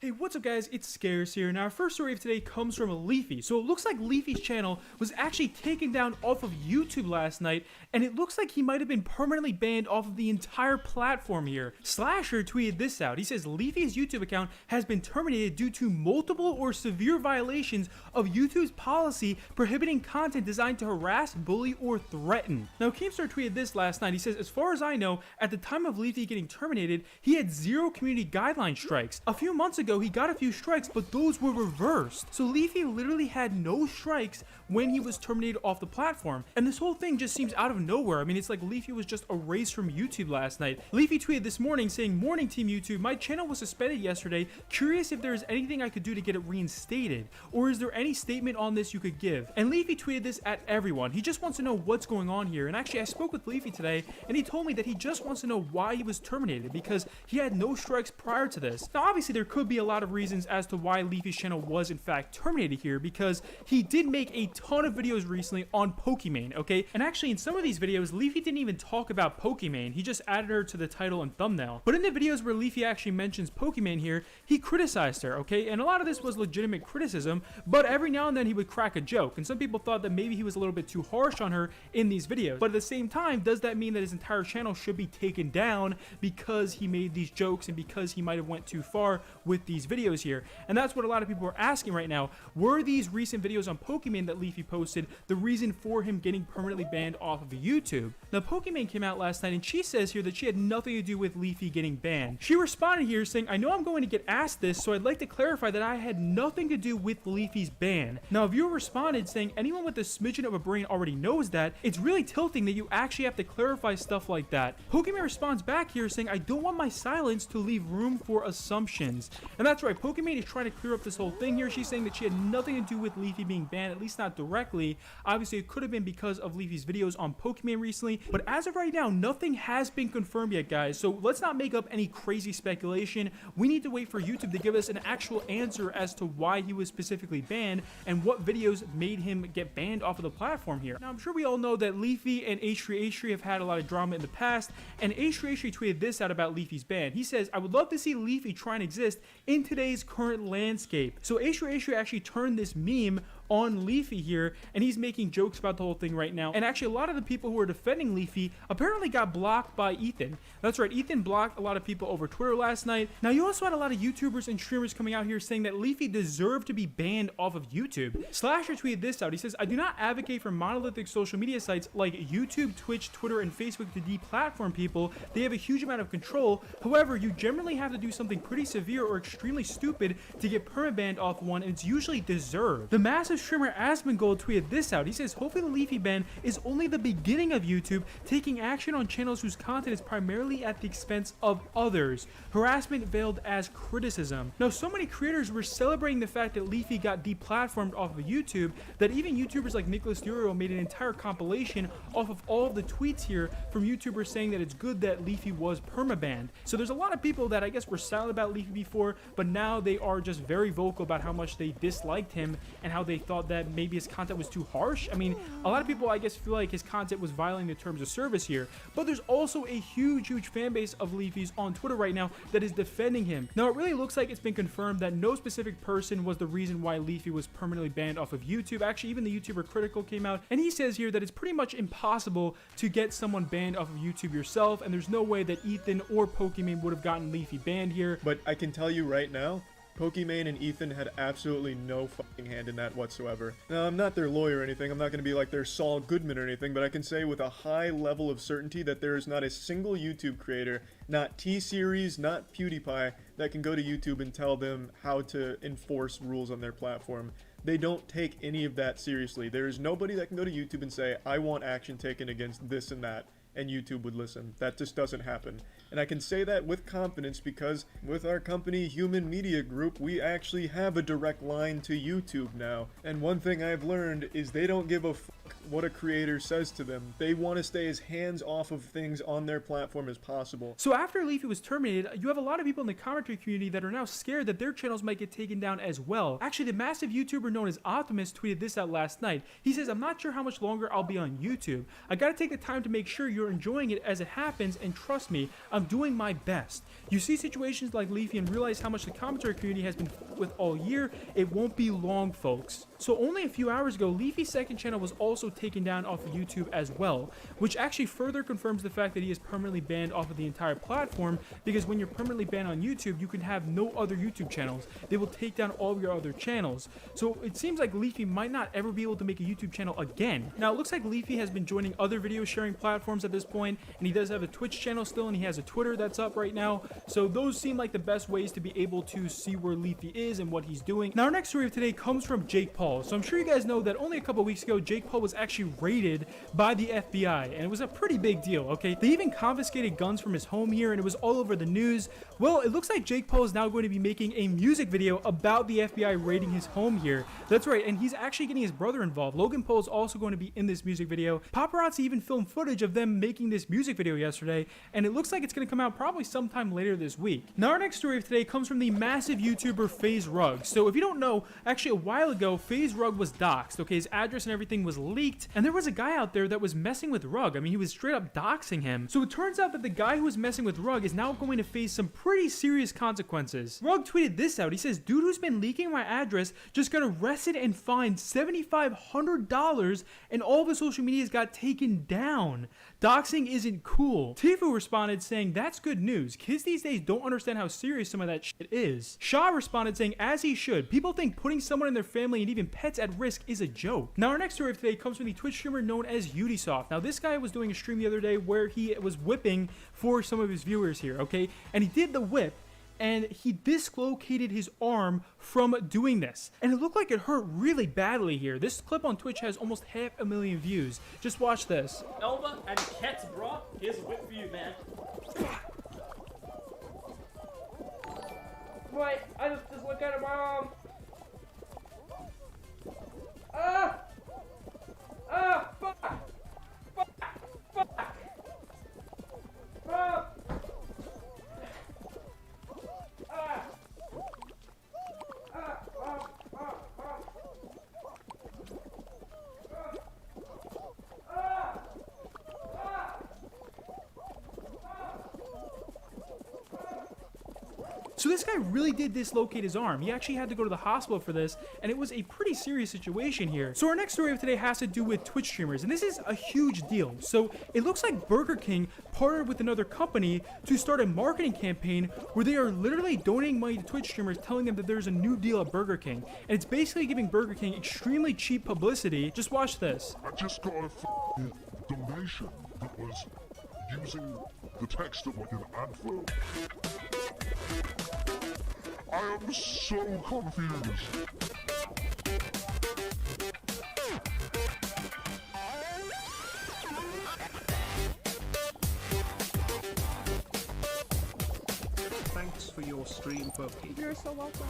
Hey, what's up guys, it's Scares here. Now our first story of today comes from Leafy. So it looks like Leafy's channel was actually taken down off of YouTube last night, and it looks like he might have been permanently banned off of the entire platform here. Slasher tweeted this out. He says Leafy's YouTube account has been terminated due to multiple or severe violations of YouTube's policy prohibiting content designed to harass, bully, or threaten. Now Keemstar tweeted this last night. He says, as far as I know, at the time of Leafy getting terminated, he had 0 community guideline strikes. A few months ago, he got a few strikes, but those were reversed. So Leafy literally had no strikes when he was terminated off the platform. And this whole thing just seems out of nowhere. I mean, it's like Leafy was just erased from YouTube last night. Leafy tweeted this morning saying, "Morning team YouTube, my channel was suspended yesterday. Curious if there is anything I could do to get it reinstated, or is there any statement on this you could give?" And Leafy tweeted this at everyone. He just wants to know what's going on here. And actually, I spoke with Leafy today, and he told me that he just wants to know why he was terminated, because he had no strikes prior to this. Now, obviously, there could be a lot of reasons as to why Leafy's channel was in fact terminated here, because he did make a ton of videos recently on Pokimane, okay? And actually in some of these videos, Leafy didn't even talk about Pokimane, he just added her to the title and thumbnail. But in the videos where Leafy actually mentions Pokimane here, he criticized her, okay? And a lot of this was legitimate criticism, but every now and then he would crack a joke, and some people thought that maybe he was a little bit too harsh on her in these videos. But at the same time, does that mean that his entire channel should be taken down because he made these jokes and because he might have went too far with these videos here? And that's what a lot of people are asking right now. Were these recent videos on Pokimane that Leafy posted the reason for him getting permanently banned off of YouTube? Now, Pokimane came out last night and she says here that she had nothing to do with Leafy getting banned. She responded here saying, "I know I'm going to get asked this, so I'd like to clarify that I had nothing to do with Leafy's ban." Now, a viewer responded saying, "Anyone with a smidgen of a brain already knows that. It's really tilting that you actually have to clarify stuff like that." Pokimane responds back here saying, "I don't want my silence to leave room for assumptions." And that's right, Pokimane is trying to clear up this whole thing here. She's saying that she had nothing to do with Leafy being banned, at least not directly. Obviously, it could have been because of Leafy's videos on Pokimane recently, but as of right now, nothing has been confirmed yet, guys. So let's not make up any crazy speculation. We need to wait for YouTube to give us an actual answer as to why he was specifically banned and what videos made him get banned off of the platform here. Now, I'm sure we all know that Leafy and H3H3 have had a lot of drama in the past, and H3H3 tweeted this out about Leafy's ban. He says, "I would love to see Leafy try and exist in today's current landscape." So H3H3 actually turned this meme on Leafy here, and he's making jokes about the whole thing right now. And actually, a lot of the people who are defending Leafy apparently got blocked by Ethan. That's right, Ethan blocked a lot of people over Twitter last night. Now, you also had a lot of YouTubers and streamers coming out here saying that Leafy deserved to be banned off of YouTube. Slasher tweeted this out. He says, "I do not advocate for monolithic social media sites like YouTube, Twitch, Twitter, and Facebook to deplatform people. They have a huge amount of control. However, you generally have to do something pretty severe or extremely stupid to get permabanned off one, and it's usually deserved. The massive Twitch streamer Asmongold tweeted this out. He says, hopefully the Leafy ban is only the beginning of YouTube taking action on channels whose content is primarily at the expense of others. Harassment veiled as criticism. Now, so many creators were celebrating the fact that Leafy got deplatformed off of YouTube that even YouTubers like Nicholas Durio made an entire compilation off of all of the tweets here from YouTubers saying that it's good that Leafy was permabanned. So there's a lot of people that I guess were silent about Leafy before, but now they are just very vocal about how much they disliked him and how they thought that maybe his content was too harsh. I mean, a lot of people I guess feel like his content was violating the terms of service here, but there's also a huge fan base of Leafy's on Twitter right now that is defending him. Now, it really looks like it's been confirmed that no specific person was the reason why Leafy was permanently banned off of YouTube. Actually, even the YouTuber Critical came out and he says here that it's pretty much impossible to get someone banned off of YouTube yourself, and there's no way that Ethan or Pokimane would have gotten Leafy banned here. But I can tell you right now, Pokimane and Ethan had absolutely no fucking hand in that whatsoever. Now, I'm not their lawyer or anything, I'm not going to be like their Saul Goodman or anything, but I can say with a high level of certainty that there is not a single YouTube creator, not T-Series, not PewDiePie, that can go to YouTube and tell them how to enforce rules on their platform. They don't take any of that seriously. There is nobody that can go to YouTube and say, I want action taken against this and that, and YouTube would listen. That just doesn't happen. And I can say that with confidence because with our company, Human Media Group, we actually have a direct line to YouTube now. And one thing I've learned is they don't give a fuck what a creator says to them. They want to stay as hands off of things on their platform as possible. So after Leafy was terminated, you have a lot of people in the commentary community that are now scared that their channels might get taken down as well. Actually, the massive YouTuber known as Optimus tweeted this out last night. He says, I'm not sure how much longer I'll be on YouTube. I gotta take the time to make sure you're enjoying it as it happens, and trust me, I'm doing my best. You see situations like Leafy and realize how much the commentary community has been with all year. It won't be long, folks. So only a few hours ago, Leafy's second channel was also taken down off of YouTube as well, which actually further confirms the fact that he is permanently banned off of the entire platform, because when you're permanently banned on YouTube, you can have no other YouTube channels. They will take down all of your other channels. So it seems like Leafy might not ever be able to make a YouTube channel again. Now, it looks like Leafy has been joining other video sharing platforms at this point, and he does have a Twitch channel still, and he has a Twitter that's up right now. So those seem like the best ways to be able to see where Leafy is and what he's doing. Now, our next story of today comes from Jake Paul. So I'm sure you guys know that only a couple weeks ago, Jake Paul was actually raided by the FBI, and it was a pretty big deal, okay? They even confiscated guns from his home here, and it was all over the news. Well, it looks like Jake Paul is now going to be making a music video about the FBI raiding his home here. That's right, and he's actually getting his brother involved. Logan Paul is also going to be in this music video. Paparazzi even filmed footage of them making this music video yesterday, and it looks like it's going to come out probably sometime later this week. Now, our next story of today comes from the massive YouTuber FaZe Rug. So if you don't know, actually a while ago, FaZe Rug was doxxed, okay? His address and everything was leaked, and there was a guy out there that was messing with Rug. I mean, he was straight up doxing him. So it turns out that the guy who was messing with Rug is now going to face some pretty serious consequences. Rug tweeted this out. He says, dude who's been leaking my address just got arrested and fined $7,500, and all of his social medias got taken down. Doxing isn't cool. Tifu responded saying, that's good news. Kids these days don't understand how serious some of that shit is. Shaw responded saying, as he should. People think putting someone in their family and even pets at risk is a joke. Now, our next story of today comes from the Twitch streamer known as Udisoft. Now, this guy was doing a stream the other day where he was whipping for some of his viewers here, okay? And he did the whip, and he dislocated his arm from doing this. And it looked like it hurt really badly here. This clip on Twitch has almost 500,000 views. Just watch this. Elba and Kets, bro. Here's a whip for you, man. Wait, I just look at my arm. Fuck! Fuck! Fuck! Fuck! So this guy really did dislocate his arm. He actually had to go to the hospital for this, and it was a pretty serious situation here. So our next story of today has to do with Twitch streamers, and this is a huge deal. So it looks like Burger King partnered with another company to start a marketing campaign where they are literally donating money to Twitch streamers, telling them that there's a new deal at Burger King. And it's basically giving Burger King extremely cheap publicity. Just watch this. I just got a donation that was using the text of like an advert. I am so confused. for your stream, Pokey. You're so welcome.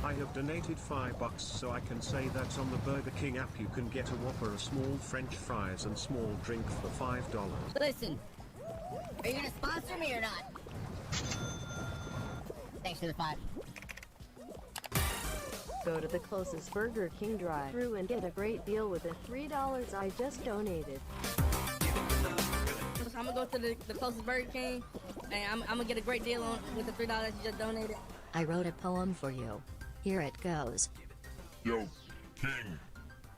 I have donated $5 so I can say that on the Burger King app you can get a Whopper, a small French fries and small drink for $5. Listen, are you gonna sponsor me or not? Thanks for the 5. Go to the closest Burger King drive-thru and get a great deal with the $3 I just donated. I'm gonna go to the closest Burger King, and I'm gonna get a great deal on with the $3 you just donated. I wrote a poem for you. Here it goes. Yo, King,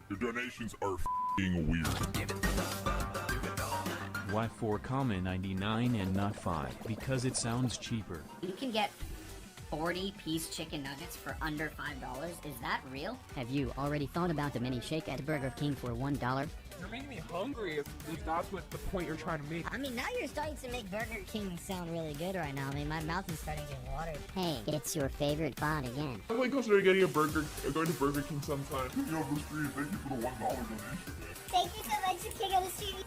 your donations are f***ing weird. Why 4, 99 and not 5? Because it sounds cheaper. You can get 40-piece chicken nuggets for under $5. Is that real? Have you already thought about the mini shake at Burger King for $1? You're making me hungry if that's what the point you're trying to make. I mean, now you're starting to make Burger King sound really good right now. I mean, my mouth is starting to get watered. Hey, it's your favorite bot again. I might consider going to Burger King sometime. Yo, Bruce Green, thank you for the $1 donation, man. Thank you so much for King on the Street.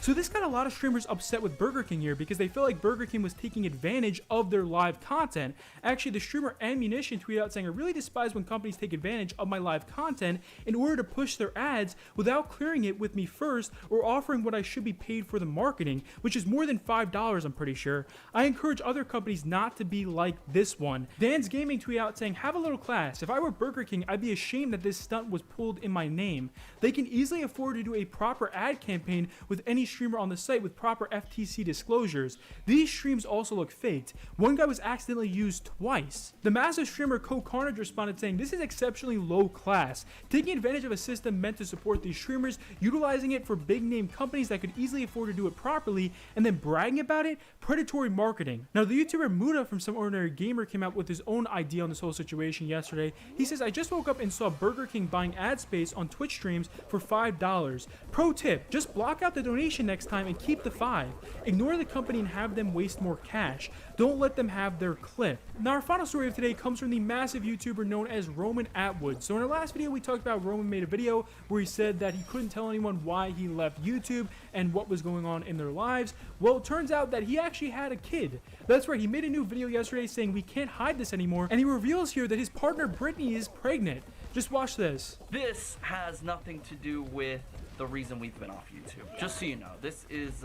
So this got a lot of streamers upset with Burger King here because they feel like Burger King was taking advantage of their live content. Actually, the streamer Ammunition tweeted out saying, I really despise when companies take advantage of my live content in order to push their ads without clearing it with me first or offering what I should be paid for the marketing, which is more than $5, I'm pretty sure. I encourage other companies not to be like this one. Dan's Gaming tweeted out saying, have a little class. If I were Burger King, I'd be ashamed that this stunt was pulled in my name. They can easily afford to do a proper ad campaign with any streamer on the site with proper FTC disclosures. These streams also look faked. One guy was accidentally used twice. The massive streamer Co Carnage responded saying, this is exceptionally low class, taking advantage of a system meant to support these streamers, utilizing it for big name companies that could easily afford to do it properly, and then bragging about it. Predatory marketing. Now, the YouTuber Muda from Some Ordinary Gamer came out with his own idea on this whole situation yesterday. He says, I just woke up and saw Burger King buying ad space on Twitch streams for $5. Pro tip, just block out the donation next time and keep the 5. Ignore the company and have them waste more cash. Don't let them have their clip. Now, our final story of today comes from the massive YouTuber known as Roman Atwood. So in our last video, we talked about Roman made a video where he said that he couldn't tell anyone why he left YouTube and what was going on in their lives. Well, it turns out that he actually had a kid. That's right, he made a new video yesterday saying we can't hide this anymore, and he reveals here that his partner Brittany is pregnant. Just watch this. This has nothing to do with the reason we've been off YouTube. Just so you know, this is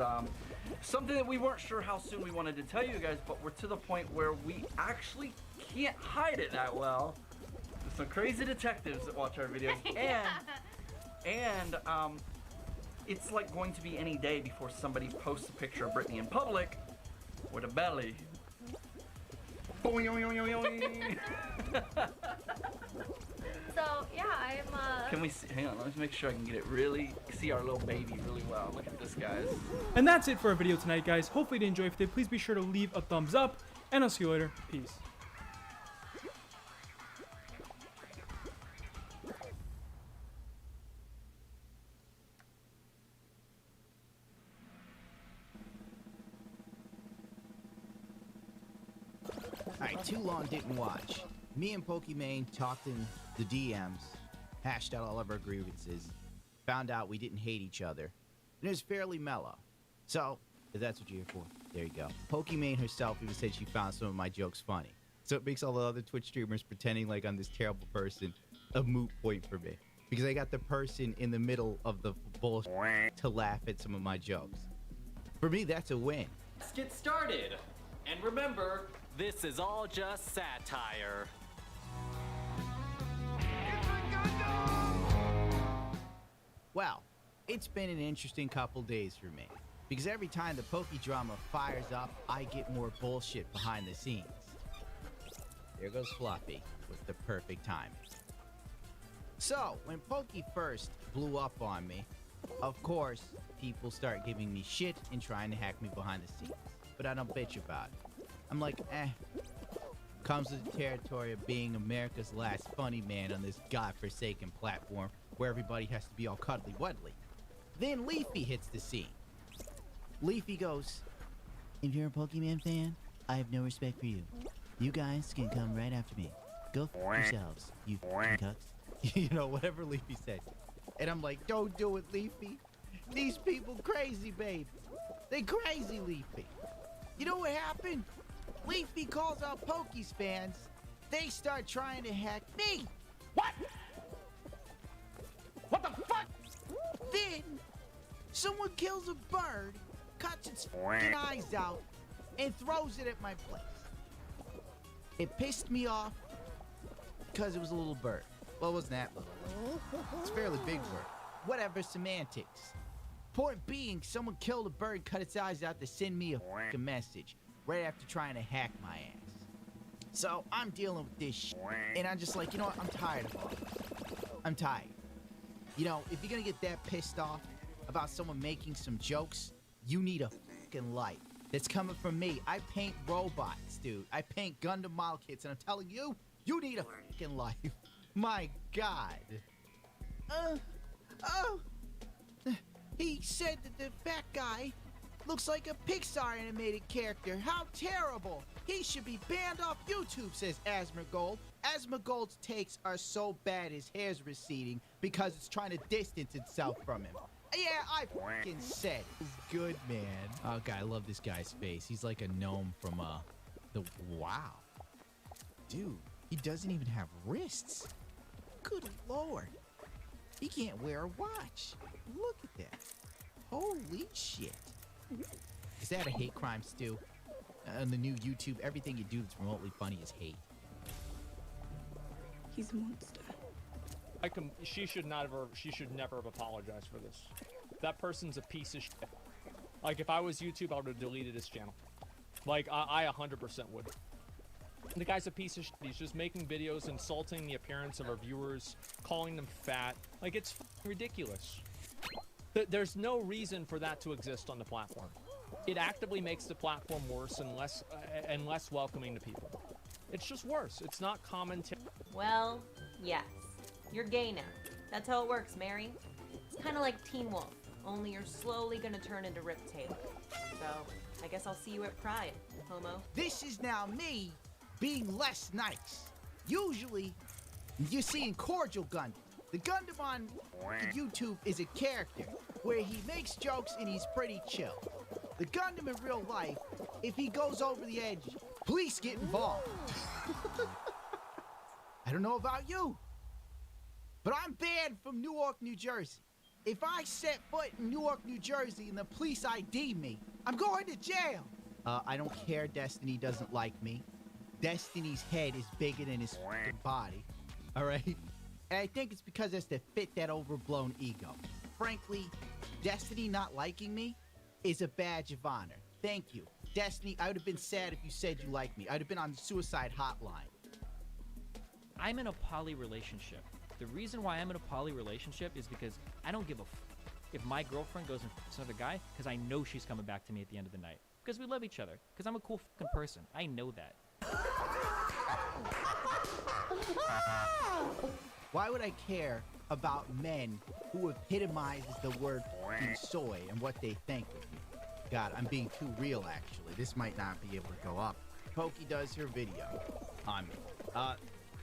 something that we weren't sure how soon we wanted to tell you guys, but we're to the point where we actually can't hide it that well. There's some crazy detectives that watch our videos, and it's like going to be any day before somebody posts a picture of Brittany in public with a belly. So yeah, I'm Can we see, hang on, let me make sure I can get it really, see our little baby really well. Look at this, guys. And that's it for our video tonight, guys. Hopefully you did enjoy. If you did, please be sure to leave a thumbs up, and I'll see you later. Peace. Alright, too long didn't watch. Me and Pokimane talked in the DMs, hashed out all of our grievances, found out we didn't hate each other, and it was fairly mellow. So, if that's what you're here for, there you go. Pokimane herself even said she found some of my jokes funny. So it makes all the other Twitch streamers pretending like I'm this terrible person a moot point for me. Because I got the person in the middle of the bullshit to laugh at some of my jokes. For me, that's a win. Let's get started. And remember, this is all just satire. Well, it's been an interesting couple days for me. Because every time the Poke drama fires up, I get more bullshit behind the scenes. There goes Floppy with the perfect timing. So, when Poke first blew up on me, of course, people start giving me shit and trying to hack me behind the scenes. But I don't bitch about it. I'm like, comes with the territory of being America's last funny man on this godforsaken platform where everybody has to be all cuddly-wuddly. Then Leafy hits the scene. Leafy goes, if you're a Pokemon fan, I have no respect for you. You guys can come right after me. go yourselves, you cucks. You know, whatever Leafy said. And I'm like, don't do it, Leafy. These people crazy, babe. They crazy, Leafy. You know what happened? Leafy calls out Pokies fans. They start trying to hack me. What? What the fuck? Then, someone kills a bird, cuts its fucking eyes out, and throws it at my place. It pissed me off because it was a little bird. Well, it wasn't that little. It's a fairly big bird. Whatever, semantics. Point being, someone killed a bird, cut its eyes out to send me a fucking message right after trying to hack my ass. So I'm dealing with this shit, and I'm just like, you know what? I'm tired of all this. I'm tired. You know, if you're gonna get that pissed off about someone making some jokes, you need a fucking light. That's coming from me. I paint robots, dude. I paint Gundam model kits, and I'm telling you, you need a fucking life. My God. He said that the fat guy looks like a Pixar animated character. How terrible. He should be banned off YouTube, says Asmongold. Asmongold's takes are so bad his hair's receding because it's trying to distance itself from him. Yeah, I fucking said it. Good, man. Oh, God, I love this guy's face. He's like a gnome from, wow. Dude, he doesn't even have wrists. Good Lord. He can't wear a watch. Look at that. Holy shit. Is that a hate crime, Stu? On the new YouTube, everything you do that's remotely funny is hate. He's a monster. She should never have apologized for this. That person's a piece of shit. Like, if I was YouTube, I would have deleted his channel. Like, I 100% would. The guy's a piece of shit. He's just making videos insulting the appearance of our viewers, calling them fat. Like, it's ridiculous. There's no reason for that to exist on the platform. It actively makes the platform worse and less welcoming to people. It's just worse. It's not commentary. Well, yes. You're gay now. That's how it works, Mary. It's kind of like Teen Wolf, only you're slowly gonna turn into Rip Taylor. So, I guess I'll see you at Pride, homo. This is now me being less nice. Usually, you're seeing Cordial Gundam. The Gundam on YouTube is a character where he makes jokes and he's pretty chill. The Gundam in real life, if he goes over the edge, police get involved. I don't know about you, but I'm banned from Newark, New Jersey. If I set foot in Newark, New Jersey and the police ID me, I'm going to jail. I don't care Destiny doesn't like me. Destiny's head is bigger than his fucking body, all right? And I think it's because it's to fit that overblown ego. Frankly, Destiny not liking me is a badge of honor. Thank you. Destiny, I would have been sad if you said you liked me. I would have been on the suicide hotline. I'm in a poly relationship. The reason why I'm in a poly relationship is because I don't give a if my girlfriend goes and f***s another guy, because I know she's coming back to me at the end of the night. Because we love each other. Because I'm a cool fucking person. I know that. Why would I care about men who epitomizes the word f***ing soy and what they think of me? God, I'm being too real, actually. This might not be able to go up. Pokey does her video on me.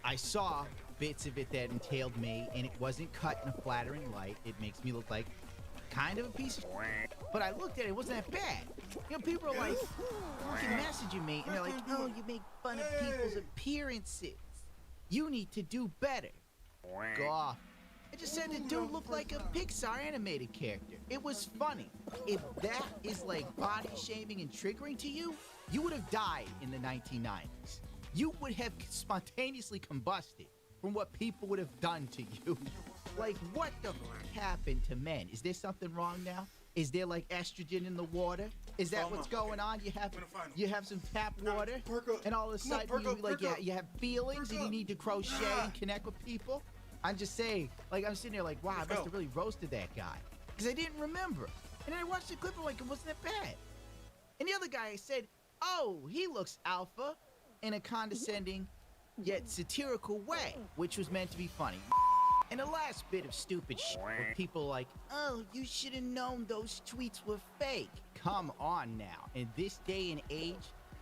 I saw bits of it that entailed me, and it wasn't cut in a flattering light. It makes me look like kind of a piece of shit. But I looked at it, it wasn't that bad. You know, people are like, fucking messaging me, and they're like, oh, you make fun of people's appearances. You need to do better. Go off. I just said the dude looked like a Pixar animated character. It was funny. If that is like body shaming and triggering to you, you would have died in the 1990s. You would have spontaneously combusted from what people would have done to you. Like, what the fuck happened to men? Is there something wrong now? Is there like estrogen in the water? Is that what's going on? You have some tap water, and all of a sudden you have feelings and you need to crochet and connect with people? I'm just saying, like, I'm sitting there like, wow, I must have really roasted that guy. Because I didn't remember. And then I watched the clip and I'm like, it wasn't that bad. And the other guy said, oh, he looks alpha in a condescending yet satirical way, which was meant to be funny. And the last bit of stupid shit where people like, oh, you should have known those tweets were fake. Come on now. In this day and age,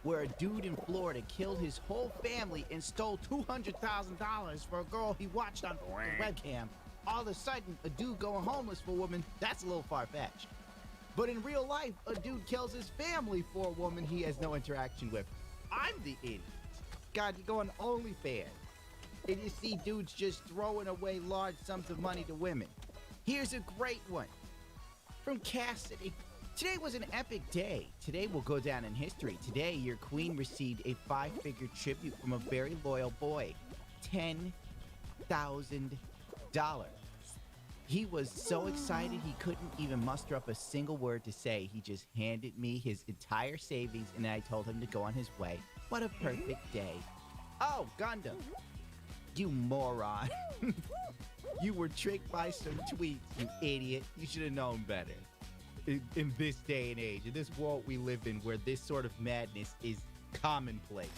where a dude in Florida killed his whole family and stole $200,000 for a girl he watched on the webcam. All of a sudden, a dude going homeless for a woman, that's a little far-fetched. But in real life, a dude kills his family for a woman he has no interaction with. I'm the idiot. God, you go on OnlyFans, and you see dudes just throwing away large sums of money to women. Here's a great one from Cassidy. Today was an epic day. Today will go down in history. Today, your queen received a 5-figure tribute from a very loyal boy. $10,000. He was so excited he couldn't even muster up a single word to say. He just handed me his entire savings and I told him to go on his way. What a perfect day. Oh, Gundam. You moron. You were tricked by some tweets, you idiot. You should have known better. In this day and age, in this world we live in where this sort of madness is commonplace.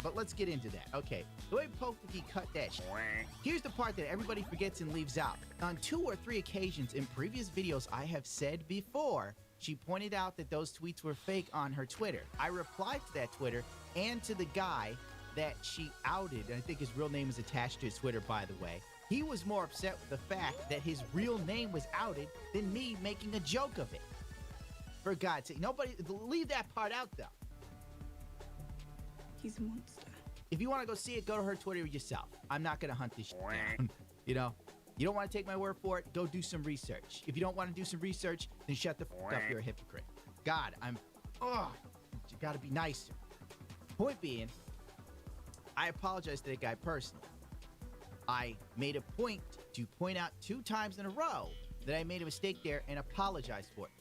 But let's get into that. Okay, the way Pokey cut that shit. Here's the part that everybody forgets and leaves out. On 2 or 3 occasions in previous videos I have said before, she pointed out that those tweets were fake on her Twitter. I replied to that Twitter and to the guy that she outed, and I think his real name is attached to his Twitter, by the way. He was more upset with the fact that his real name was outed than me making a joke of it. For God's sake, nobody, leave that part out though. He's a monster. If you want to go see it, go to her Twitter yourself. I'm not going to hunt this shit down. You know, you don't want to take my word for it, go do some research. If you don't want to do some research, then shut the fuck up, you're a hypocrite. God, you got to be nicer. Point being, I apologize to that guy personally. I made a point to point out 2 times in a row that I made a mistake there and apologize for it.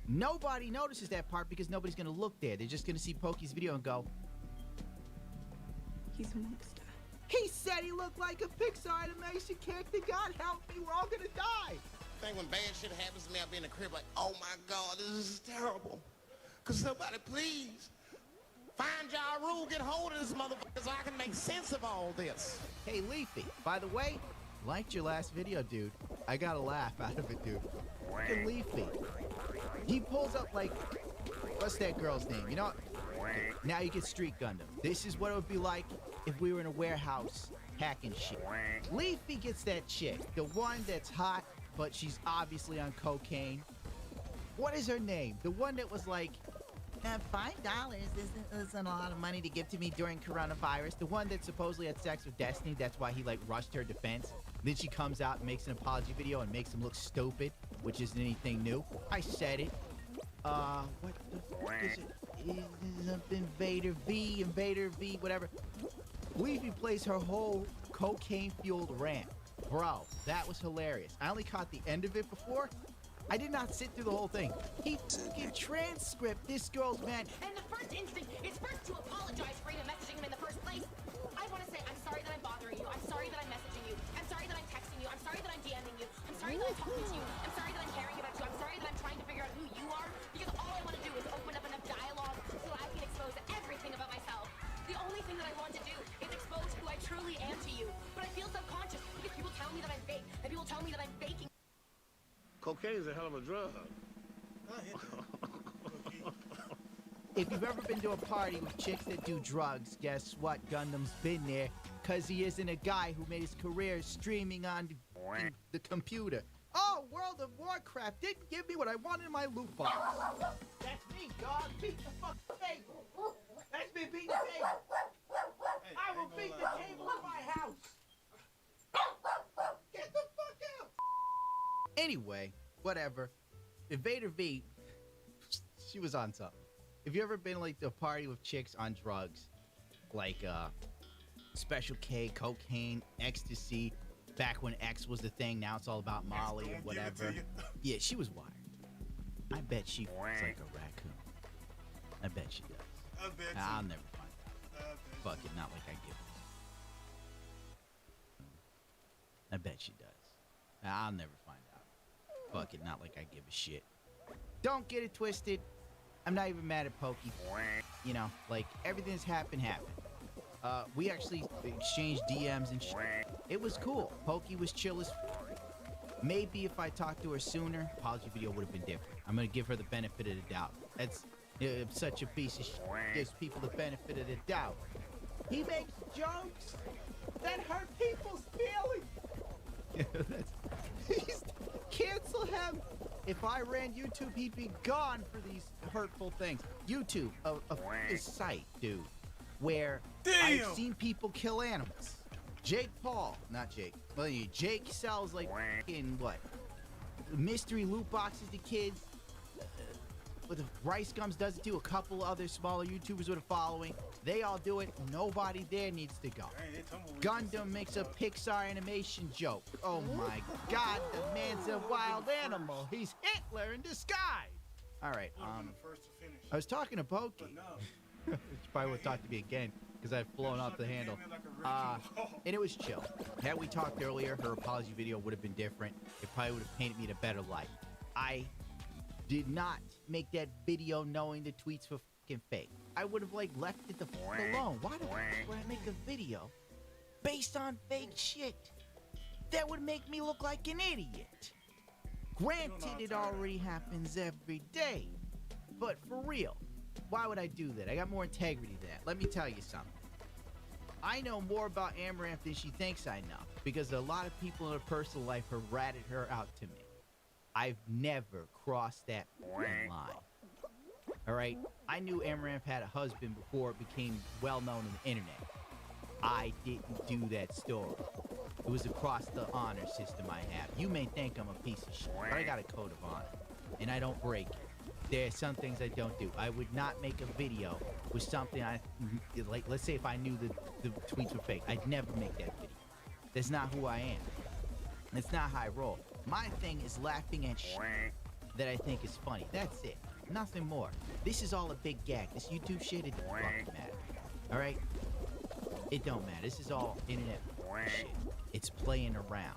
Nobody notices that part because nobody's going to look there. They're just going to see Pokey's video and go, He's a monster. he said he looked like a Pixar animation character. God help me, we're all going to die. I think when bad shit happens to me, I'll be in the crib like, oh my God, this is terrible. Could somebody please find Ja Rule, get hold of this motherfucker so I can make sense of all this. Hey, Leafy, by the way, liked your last video, dude. I got a laugh out of it, dude. Look at Leafy. He pulls up like, what's that girl's name? You know what? Now you get Street Gundam. This is what it would be like if we were in a warehouse hacking shit. Leafy gets that chick, the one that's hot, but she's obviously on cocaine. What is her name? The one that was like, $5 isn't a lot of money to give to me during coronavirus. The one that supposedly had sex with Destiny, that's why he like rushed her defense. Then she comes out and makes an apology video and makes him look stupid, which isn't anything new. I said it. What the fuck is it? Invader V, whatever. Leafy plays her whole cocaine-fueled rant. Bro, that was hilarious. I only caught the end of it before. I did not sit through the whole thing. He fucking transcript this girl's man. And the first instinct is first to apologize for even messaging him in the first place. I want to say I'm sorry that I'm bothering you. I'm sorry that I'm messaging you. I'm sorry that I'm texting you. I'm sorry that I'm DMing you. I'm sorry that I'm talking to you. I'm sorry that I'm caring about you. I'm sorry that I'm trying to figure out who you are. Because all I want to do is open up enough dialogue so I can expose everything about myself. The only thing that I want to do is expose who I truly am to you. But I feel subconscious because people tell me that I'm fake. And people tell me that I'm faking. Cocaine is a hell of a drug. If you've ever been to a party with chicks that do drugs, guess what? Gundam's been there, cause he isn't a guy who made his career streaming on the computer. Oh, World of Warcraft didn't give me what I wanted in my loot box. That's me, dog. Beat the fucking table. That's me beating the table. I will beat the table in my house. Get the fuck out. Anyway, whatever. Invader V, she was on something. If you ever been like to a party with chicks on drugs, like Special K, cocaine, ecstasy, back when X was the thing, now it's all about Molly and whatever. Yeah, she was wired. I bet she feels like a raccoon. I bet she does. I bet I'll never find out. Fuck it, not like I give a. I bet she does. I'll never find out. Fuck it, not like I give a shit. Don't get it twisted. I'm not even mad at Pokey. You know, like, everything that's happened. We actually exchanged DMs and shit. It was cool. Pokey was chill as Maybe if I talked to her sooner, apology video would have been different. I'm gonna give her the benefit of the doubt. I'm such a piece of shit. Gives people the benefit of the doubt. He makes jokes that hurt people's feelings. Cancel him. If I ran YouTube, he'd be gone for these hurtful things. YouTube, a site, dude, where I've seen people kill animals. Jake Paul, not Jake. Well, Jake sells like fucking what? Mystery loot boxes to kids. With the Rice Gums does it too. A couple other smaller YouTubers with a following. They all do it. Nobody there needs to go. Gundam makes a Pixar animation joke. Oh my God, the man's a wild animal. He's Hitler in disguise. All right. I was talking to Pokey. She probably would talk to me again because I've blown off the handle. And it was chill. Had we talked earlier, her apology video would have been different. It probably would have painted me in a better light. I did not make that video knowing the tweets were fucking fake. I would have like left it the fuck alone. Why the fuck would I make a video based on fake shit? That would make me look like an idiot. Granted, it already happens every day. But for real, why would I do that? I got more integrity than that. Let me tell you something. I know more about Amaranth than she thinks I know, because a lot of people in her personal life have ratted her out to me. I've never crossed that line. All right? I knew Amaranth had a husband before it became well known on the internet. I didn't do that story. It was across the honor system I have. You may think I'm a piece of shit, but I got a code of honor, and I don't break it. There are some things I don't do. I would not make a video with something like, let's say if I knew the tweets were fake, I'd never make that video. That's not who I am. That's not how I roll. My thing is laughing at shit that I think is funny. That's it. Nothing more. This is all a big gag. This YouTube shit, it don't fucking matter. All right? It don't matter. This is all internet shit. It's playing around.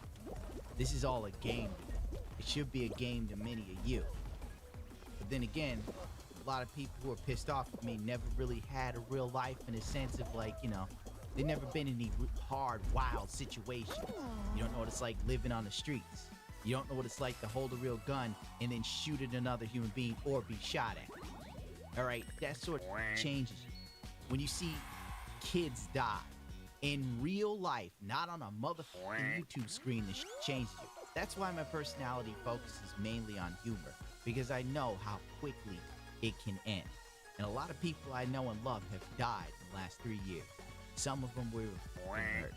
This is all a game to me. It should be a game to many of you. But then again, a lot of people who are pissed off at me never really had a real life in a sense of like, you know, they've never been in any hard, wild situations. You don't know what it's like living on the streets. You don't know what it's like to hold a real gun and then shoot at another human being or be shot at. All right, that sort of changes you. When you see kids die in real life, not on a motherfucking YouTube screen, this changes you. That's why my personality focuses mainly on humor, because I know how quickly it can end. And a lot of people I know and love have died in the last 3 years. Some of them were hurt.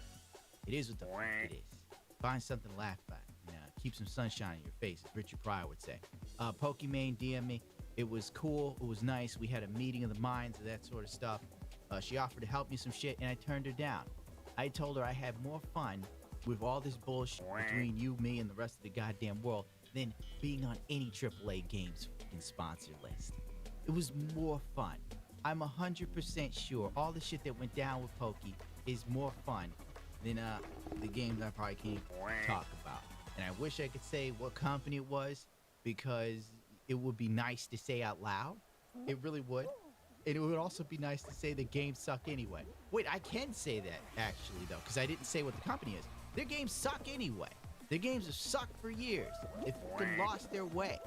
It is what the fuck it is. Find something to laugh at. Keep some sunshine in your face, as Richard Pryor would say. Pokimane DM me. It was cool. It was nice. We had a meeting of the minds of that sort of stuff. She offered to help me some shit, and I turned her down. I told her I had more fun with all this bullshit between you, me, and the rest of the goddamn world than being on any AAA games fucking sponsor list. It was more fun. I'm 100% sure all the shit that went down with Pokey is more fun than the games I probably can't talk about. And I wish I could say what company it was, because it would be nice to say out loud. It really would. And it would also be nice to say the games suck anyway. Wait, I can say that actually though, because I didn't say what the company is. Their games suck anyway. Their games have sucked for years. They fucking lost their way.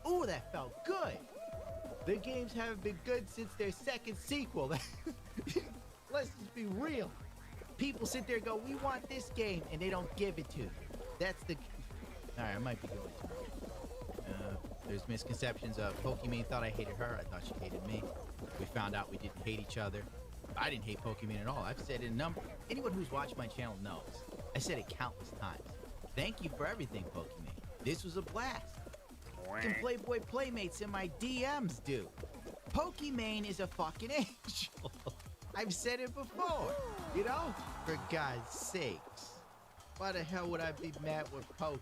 Ooh, that felt good. Their games haven't been good since their second sequel. Let's just be real. People sit there and go, we want this game, and they don't give it to you. That's the... Alright, I might be going to... There's misconceptions. Pokimane thought I hated her. I thought she hated me. We found out we didn't hate each other. I didn't hate Pokimane at all. I've said it a number... Anyone who's watched my channel knows. I said it countless times. Thank you for everything, Pokimane. This was a blast. Fucking Playboy Playmates in my DMs, dude. Pokimane is a fucking angel. I've said it before. You know? For God's sakes. Why the hell would I be mad with Poke?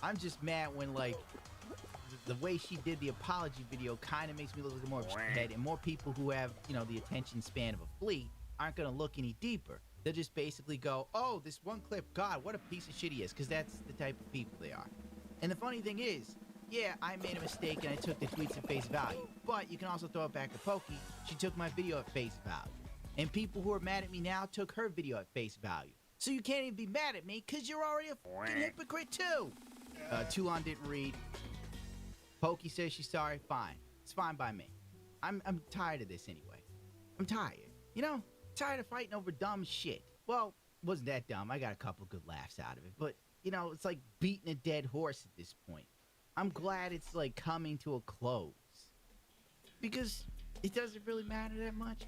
I'm just mad when, like, the way she did the apology video kind of makes me look like more of a shithead, and more people who have, you know, the attention span of a flea aren't going to look any deeper. They'll just basically go, oh, this one clip, God, what a piece of shit he is, because that's the type of people they are. And the funny thing is, yeah, I made a mistake and I took the tweets at face value, but you can also throw it back to Pokey. She took my video at face value. And people who are mad at me now took her video at face value. So you can't even be mad at me, because you're already a fucking hypocrite too. Toulon didn't read. Pokey says she's sorry. Fine. It's fine by me. I'm tired of this anyway. I'm tired. You know, tired of fighting over dumb shit. Well, wasn't that dumb. I got a couple good laughs out of it. But, you know, it's like beating a dead horse at this point. I'm glad it's like coming to a close. Because it doesn't really matter that much.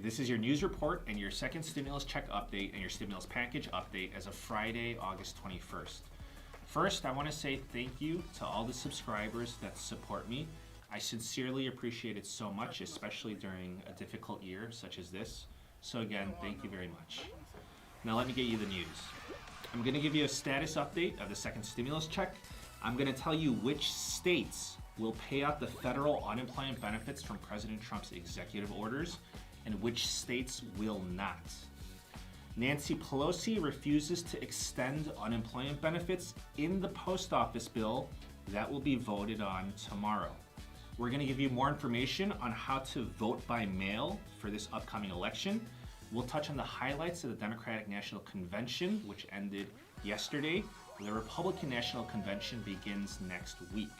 This is your news report and your second stimulus check update and your stimulus package update as of Friday, August 21st. First, I want to say thank you to all the subscribers that support me. I sincerely appreciate it so much, especially during a difficult year such as this. So again, thank you very much. Now let me get you the news. I'm going to give you a status update of the second stimulus check. I'm going to tell you which states will pay out the federal unemployment benefits from President Trump's executive orders and which states will not. Nancy Pelosi refuses to extend unemployment benefits in the post office bill that will be voted on tomorrow. We're going to give you more information on how to vote by mail for this upcoming election. We'll touch on the highlights of the Democratic National Convention, which ended yesterday. The Republican National Convention begins next week.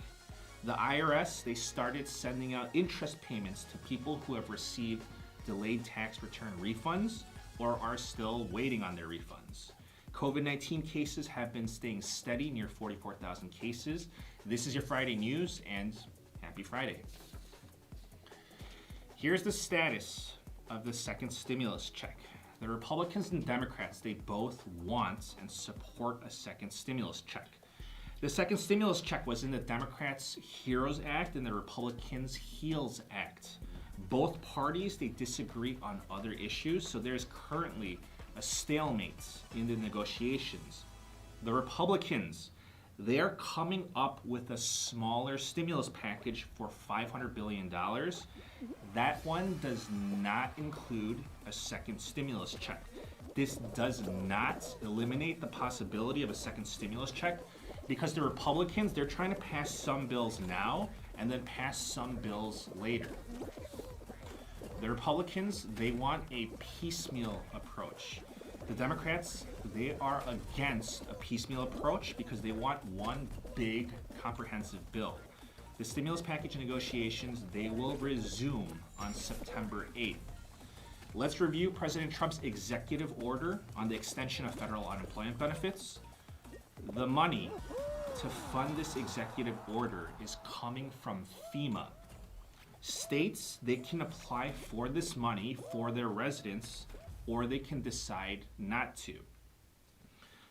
The IRS, they started sending out interest payments to people who have received delayed tax return refunds or are still waiting on their refunds. COVID-19 cases have been staying steady near 44,000 cases. This is your Friday news, and happy Friday. Here's the status of the second stimulus check. The Republicans and Democrats, they both want and support a second stimulus check. The second stimulus check was in the Democrats' HEROES Act and the Republicans' HEALS Act. Both parties, they disagree on other issues, so there's currently a stalemate in the negotiations. The Republicans, they're coming up with a smaller stimulus package for $500 billion. That one does not include a second stimulus check. This does not eliminate the possibility of a second stimulus check because the Republicans, they're trying to pass some bills now and then pass some bills later. The Republicans, they want a piecemeal approach. The Democrats, they are against a piecemeal approach because they want one big comprehensive bill. The stimulus package negotiations, they will resume on September 8th. Let's review President Trump's executive order on the extension of federal unemployment benefits. The money to fund this executive order is coming from FEMA. States, they can apply for this money for their residents, or they can decide not to.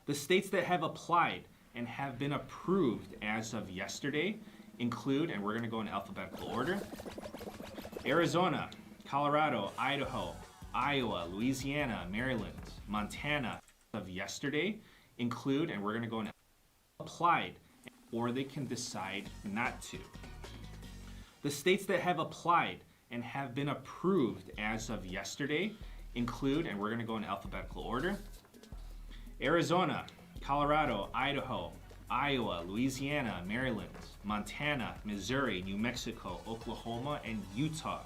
The states that have applied and have been approved as of yesterday include, and we're going to go in alphabetical order, Arizona, Colorado, Idaho, Iowa, Louisiana, Maryland, Montana. Of yesterday include, and we're going to go in applied, or they can decide not to. The states that have applied and have been approved as of yesterday include, and we're going to go in alphabetical order, Arizona, Colorado, Idaho, Iowa, Louisiana, Maryland, Montana, Missouri, New Mexico, Oklahoma, and Utah.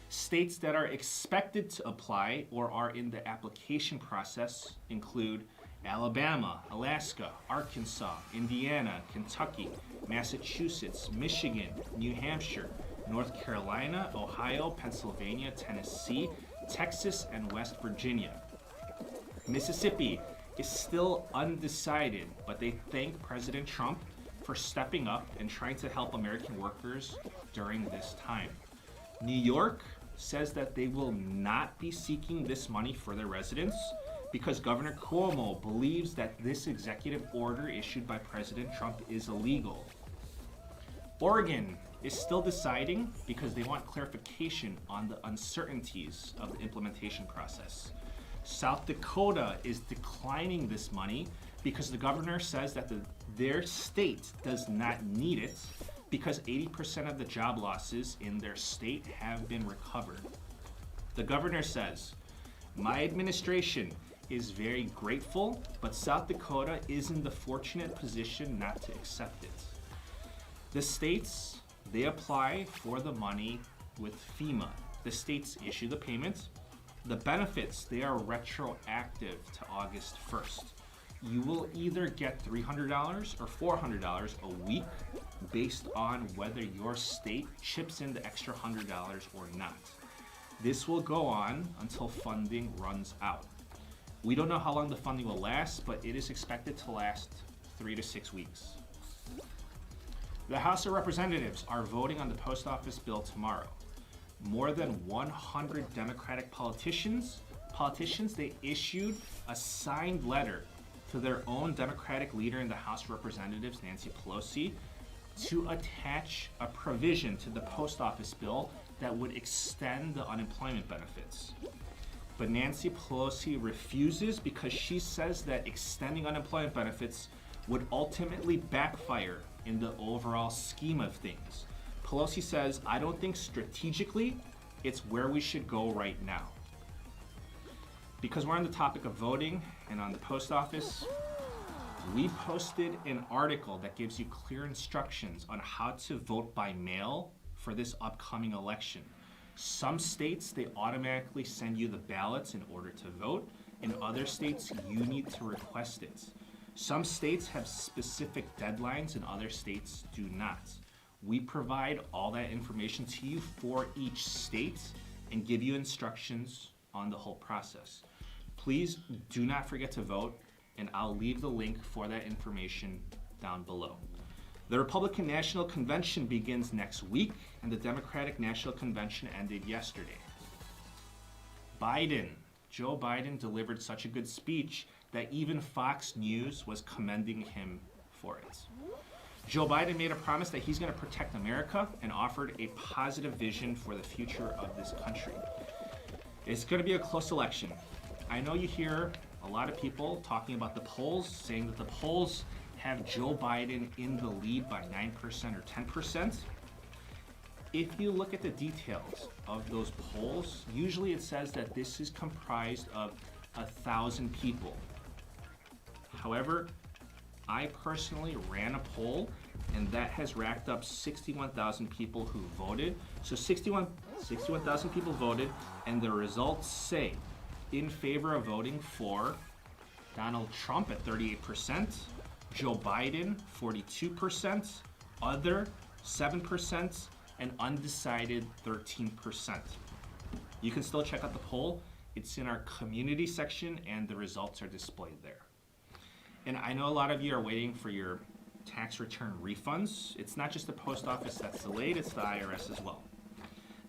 States that are expected to apply or are in the application process include Alabama, Alaska, Arkansas, Indiana, Kentucky, Massachusetts, Michigan, New Hampshire, North Carolina, Ohio, Pennsylvania, Tennessee, Texas, and West Virginia. Mississippi is still undecided, but they thank President Trump for stepping up and trying to help American workers during this time. New York says that they will not be seeking this money for their residents because Governor Cuomo believes that this executive order issued by President Trump is illegal. Oregon is still deciding because they want clarification on the uncertainties of the implementation process. South Dakota is declining this money because the governor says that their state does not need it because 80% of the job losses in their state have been recovered. The governor says, "My administration is very grateful, but South Dakota is in the fortunate position not to accept it." The states, they apply for the money with FEMA. The states issue the payment. The benefits, they are retroactive to August 1st. You will either get $300 or $400 a week based on whether your state chips in the extra $100 or not. This will go on until funding runs out. We don't know how long the funding will last, but it is expected to last 3 to 6 weeks. The House of Representatives are voting on the post office bill tomorrow. More than 100 Democratic politicians, they issued a signed letter to their own Democratic leader in the House of Representatives, Nancy Pelosi, to attach a provision to the post office bill that would extend the unemployment benefits. But Nancy Pelosi refuses because she says that extending unemployment benefits would ultimately backfire in the overall scheme of things. Pelosi says, "I don't think strategically it's where we should go right now." Because we're on the topic of voting and on the post office, we posted an article that gives you clear instructions on how to vote by mail for this upcoming election. Some states, they automatically send you the ballots in order to vote. In other states, you need to request it. Some states have specific deadlines and other states do not. We provide all that information to you for each state and give you instructions on the whole process. Please do not forget to vote, and I'll leave the link for that information down below. The Republican National Convention begins next week, and the Democratic National Convention ended yesterday. Joe Biden delivered such a good speech that even Fox News was commending him for it. Joe Biden made a promise that he's going to protect America and offered a positive vision for the future of this country. It's going to be a close election. I know you hear a lot of people talking about the polls, saying that the polls have Joe Biden in the lead by 9% or 10%. If you look at the details of those polls, usually it says that this is comprised of 1,000 people. However, I personally ran a poll, and that has racked up 61,000 people who voted. So 61,000 people voted, and the results say in favor of voting for Donald Trump at 38%, Joe Biden 42%, other 7%, and undecided 13%. You can still check out the poll. It's in our community section, and the results are displayed there. And I know a lot of you are waiting for your tax return refunds. It's not just the post office that's delayed, it's the IRS as well.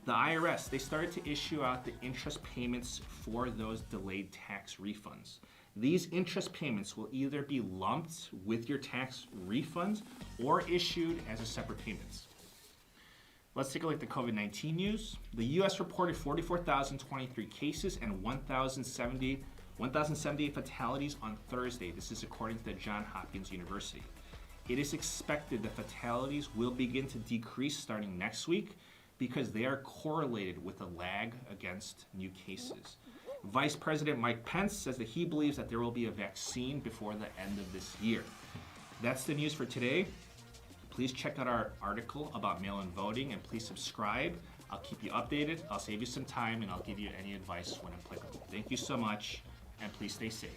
The IRS, they started to issue out the interest payments for those delayed tax refunds. These interest payments will either be lumped with your tax refunds or issued as a separate payments. Let's take a look at the COVID-19 news. The U.S. reported 44,023 cases and 1,078 fatalities on Thursday. This is according to the Johns Hopkins University. It is expected that fatalities will begin to decrease starting next week because they are correlated with a lag against new cases. Vice President Mike Pence says that he believes that there will be a vaccine before the end of this year. That's the news for today. Please check out our article about mail-in voting, and please subscribe. I'll keep you updated, I'll save you some time, and I'll give you any advice when applicable. Thank you so much, and please stay safe.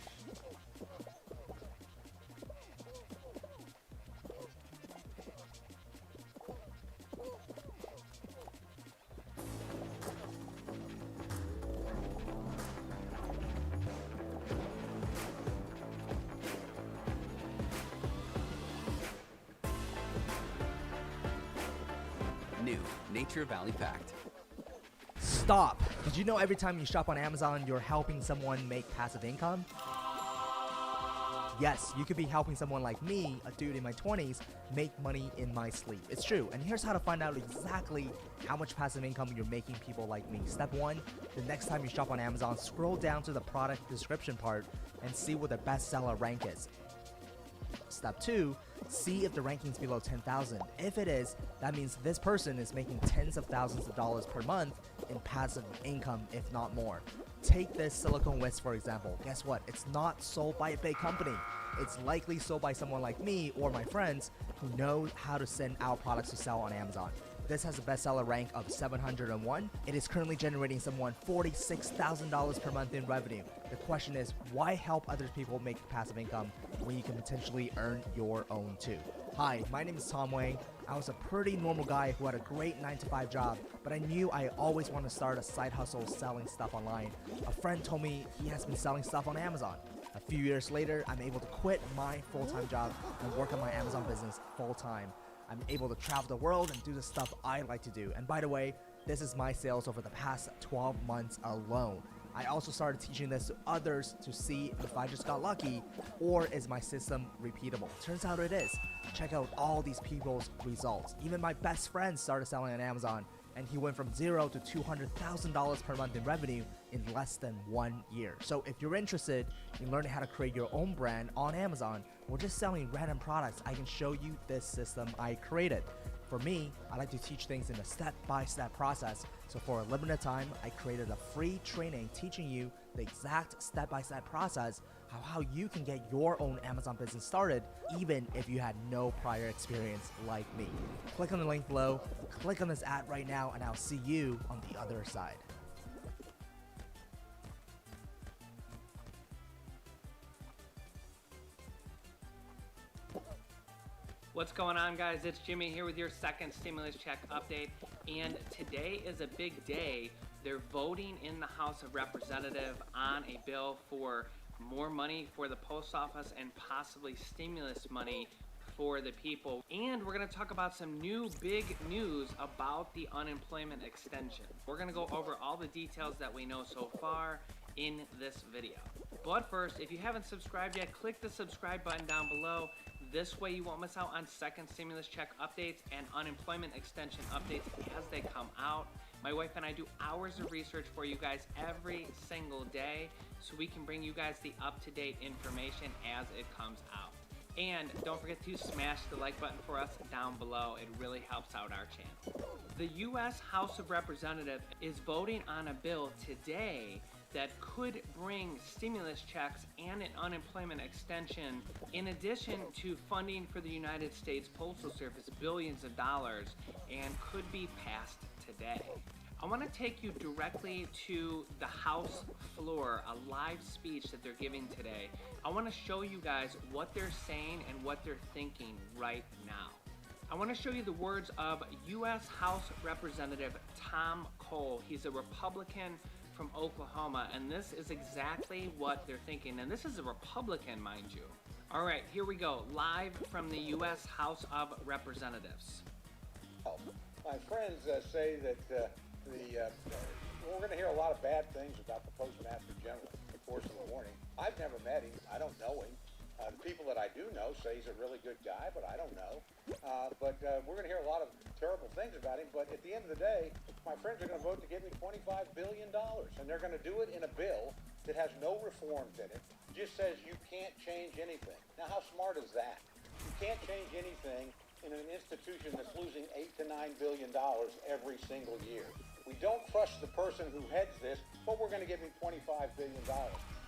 New Nature Valley Fact. Stop! Did you know every time you shop on Amazon, you're helping someone make passive income? Yes, you could be helping someone like me, a dude in my 20s, make money in my sleep. It's true, and here's how to find out exactly how much passive income you're making people like me. Step 1, the next time you shop on Amazon, scroll down to the product description part and see what their bestseller rank is. Step 2, see if the ranking's below 10,000. If it is, that means this person is making tens of thousands of dollars per month in passive income, if not more. Take this silicone whisk for example. Guess what? It's not sold by a big company. It's likely sold by someone like me or my friends who know how to send out products to sell on Amazon. This has a bestseller rank of 701. It is currently generating someone $46,000 per month in revenue. The question is, why help other people make passive income when you can potentially earn your own too? Hi, my name is Tom Wang. I was a pretty normal guy who had a great 9-to-5 job, but I knew I always wanted to start a side hustle selling stuff online. A friend told me he has been selling stuff on Amazon. A few years later, I'm able to quit my full-time job and work on my Amazon business full-time. I'm able to travel the world and do the stuff I like to do. And by the way, this is my sales over the past 12 months alone. I also started teaching this to others to see if I just got lucky or is my system repeatable. Turns out it is. Check out all these people's results. Even my best friend started selling on Amazon and he went from $0 to $200,000 per month in revenue in less than 1 year. So if you're interested in learning how to create your own brand on Amazon or just selling random products, I can show you this system I created. For me, I like to teach things in a step-by-step process. So for a limited time, I created a free training teaching you the exact step-by-step process how you can get your own Amazon business started, even if you had no prior experience like me. Click on the link below, click on this ad right now, and I'll see you on the other side. What's going on, guys? It's Jimmy here with your second stimulus check update, and today is a big day. They're voting in the House of Representatives on a bill for more money for the post office and possibly stimulus money for the people. And we're going to talk about some new big news about the unemployment extension. We're going to go over all the details that we know so far in this video. But first, if you haven't subscribed yet, click the subscribe button down below. This way you won't miss out on second stimulus check updates and unemployment extension updates as they come out. My wife and I do hours of research for you guys every single day so we can bring you guys the up-to-date information as it comes out. And don't forget to smash the like button for us down below. It really helps out our channel. The U.S. House of Representatives is voting on a bill today that could bring stimulus checks and an unemployment extension in addition to funding for the United States Postal Service billions of dollars, and could be passed today. I want to take you directly to the House floor, a live speech that they're giving today. I want to show you guys what they're saying and what they're thinking right now. I want to show you the words of U.S. House Representative Tom Cole. He's a Republican from Oklahoma, and this is exactly what they're thinking. And this is a Republican, mind you. All right, here we go, live from the U.S. House of Representatives. My friends say that we're going to hear a lot of bad things about the Postmaster General in the course of the morning. I've never met him. I don't know him. The people that I do know say he's a really good guy, but I don't know. But we're going to hear a lot of terrible things about him. But at the end of the day, my friends are going to vote to give me $25 billion. And they're going to do it in a bill that has no reforms in it. Just says you can't change anything. Now, how smart is that? You can't change anything in an institution that's losing $8 to $9 billion every single year. We don't trust the person who heads this, but we're going to give him $25 billion.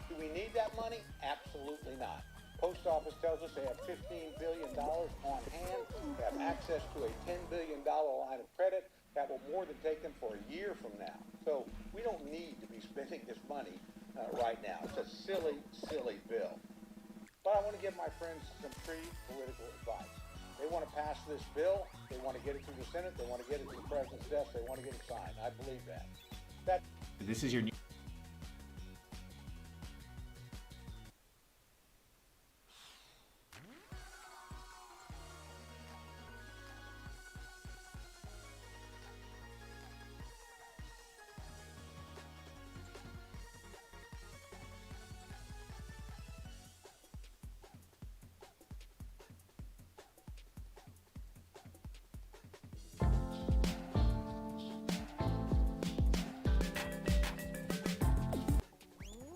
Do we need that money? Absolutely not. Post office tells us they have $15 billion on hand. They have access to a $10 billion line of credit that will more than take them for a year from now. So we don't need to be spending this money right now. It's a silly, silly bill. But I want to give my friends some free political advice. They want to pass this bill. They want to get it through the Senate. They want to get it to the president's desk. They want to get it signed. I believe that. This is your new.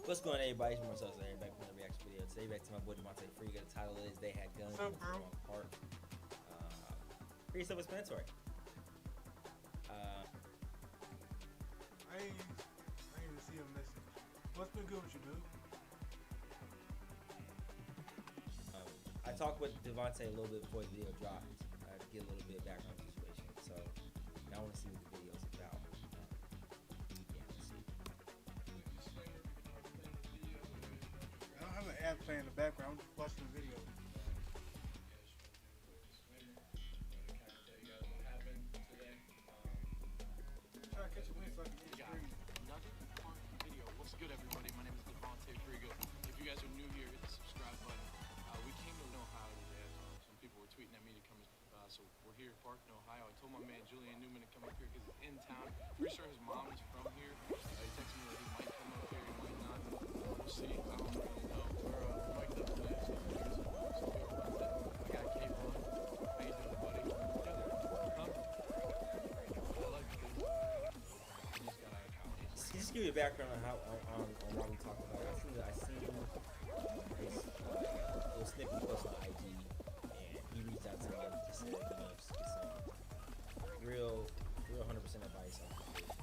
What's going on, everybody? It's Marcel here, back from the reaction video. Today, back to my boy Devontae Friga. The title is They Had Guns. What's up, bro? Park. Pretty self-explanatory. I ain't even see a message. What's been good with you, dude? I talked with Devontae a little bit before the video dropped to get a little bit of background situation. So now I want to see what the video is about. Yeah, let's see. I don't have an ad playing in the background. I'm just watching the video. Try to catch a win so I can get Another Park video. What's good, everybody? My name is Devontae Friga. If you guys are new here, hit the subscribe button. We came to Ohio today. Some people were tweeting at me to come, so we're here in Parkton, Ohio. I told my man Julian Newman to come up here because he's in town. Pretty sure his mom is from here. He texted me that he might come up here, he might not. We'll see. I don't really know. We're mic'd up today, so I got Kate on. How you doing, buddy? Huh? I like you. Just give you a background on how on why we talked about it. I seen this little snippet post on IG, and he reached out to me and just said, you know, just get some real 100% advice on the situation.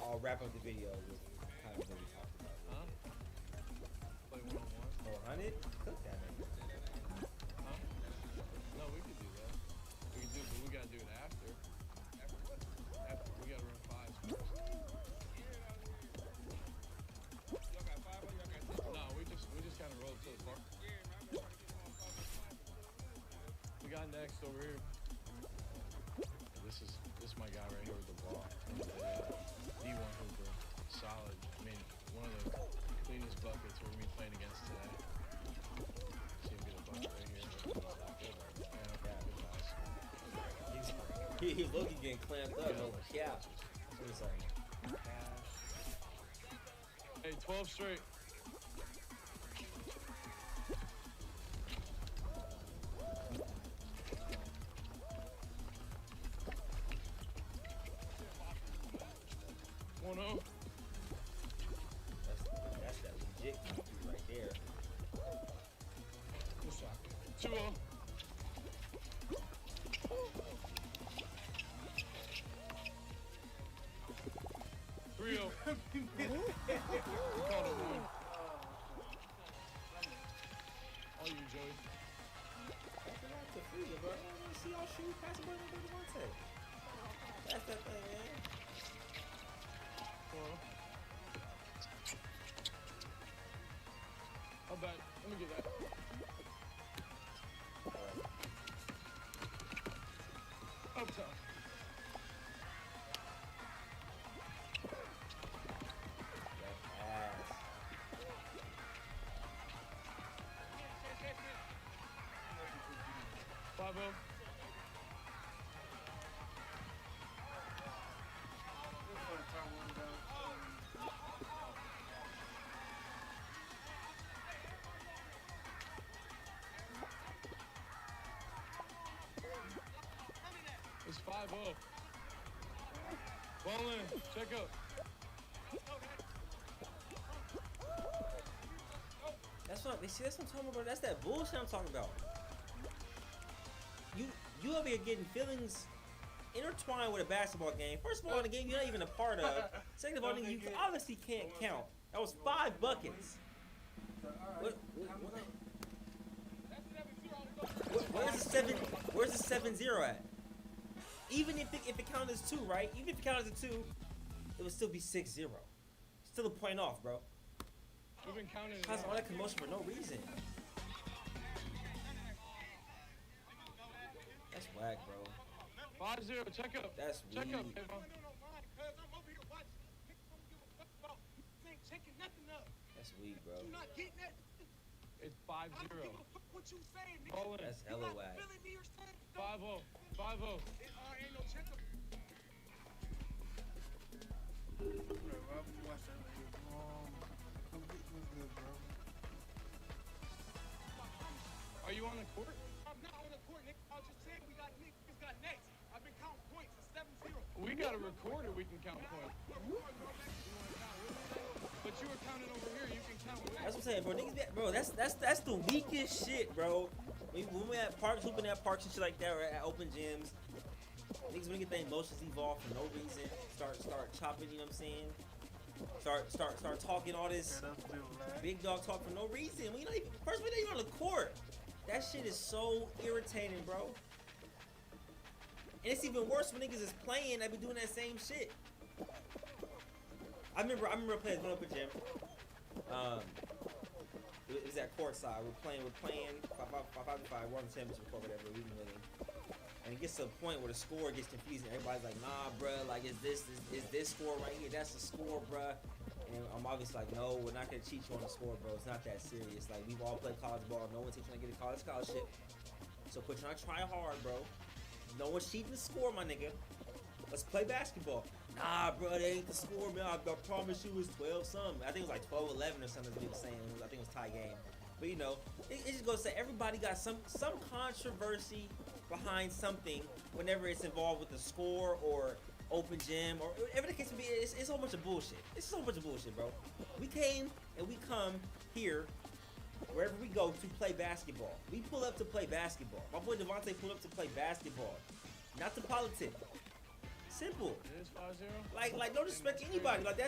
I'll wrap up the video with kind of what we talked about. Huh? Play 1-on-1? 100? Cook that nigga. Huh? No, we could do that. We could do, but we gotta do it after. After we gotta run 5s first. Y'all got 5 or y'all got 6? No, we just kind of rolled to the park. We got next over here. This is my guy right here with the ball. D1 hooper, solid. I mean, one of the cleanest buckets we're gonna be playing against today. See him get a bucket right here. He's looking getting clamped up. Yeah. That's what he's saying. Hey, 12 straight. That's that legit right there. Good shot. 2-0. All you, Joey. See y'all shoot, pass the ball to Devontae. That's that thing, man. How bad? Let me get that. Up top. It's 5-0. Ball in. Check up. That's what That's what I'm talking about. That's that bullshit I'm talking about. You over here getting feelings intertwined with a basketball game. First of all, in the game you're not even a part of. Second of all, nigga, you obviously can't count. That was 5 buckets. Where's the 7-0 at? Even if it counted as 2, right? Even if it counted as a 2, it would still be 6-0. Still a point off, bro. We've been counting. Cause all that commotion for no reason. That's whack, bro. 5-0. Check up. That's check weak. up. Avon. That's weak, bro. It's 5-0. That's hella whack. 5-0. 5-0. Are you on the court? I'm not on the court, Nick. I was just saying we got next. I've been counting points. It's 7-0. We got a recorder we can count points. But you were counting over here. You can count. That's what I'm saying, bro. Niggas, bro, that's the weakest shit, bro. When we at parks, hooping at parks and shit like that, or at open gyms, niggas wanna get their emotions involved for no reason. Start chopping, you know what I'm saying? Start talking all this big dog talk for no reason. We not even first we not even on the court. That shit is so irritating, bro. And it's even worse when niggas is playing. They be doing that same shit. I remember playing at open gym. It was at courtside. We're playing 5-5. We're on the championship court, whatever. We didn't win. And it gets to a point where the score gets confusing. Everybody's like, nah, bruh, like, is this score right here? That's the score, bruh. And I'm obviously like, no, we're not gonna cheat you on the score, bro. It's not that serious. Like, we've all played college ball. No one's trying to get a college scholarship. So quit trying to try hard, bro. No one's cheating the score, my nigga. Let's play basketball. Nah, bro, that ain't the score, man. I promise you it's 12-something. I think it was like 12-11 or something we were saying. I think it was tie game. But you know, it just goes to say everybody got some controversy behind something whenever it's involved with the score or open gym or whatever the case may be. It's a whole bunch of bullshit. It's a whole bunch of bullshit, bro. We came and we come here wherever we go to play basketball. We pull up to play basketball. My boy Devontae pulled up to play basketball, not to politic. Simple. It is 5-0. Like no disrespect to anybody. Like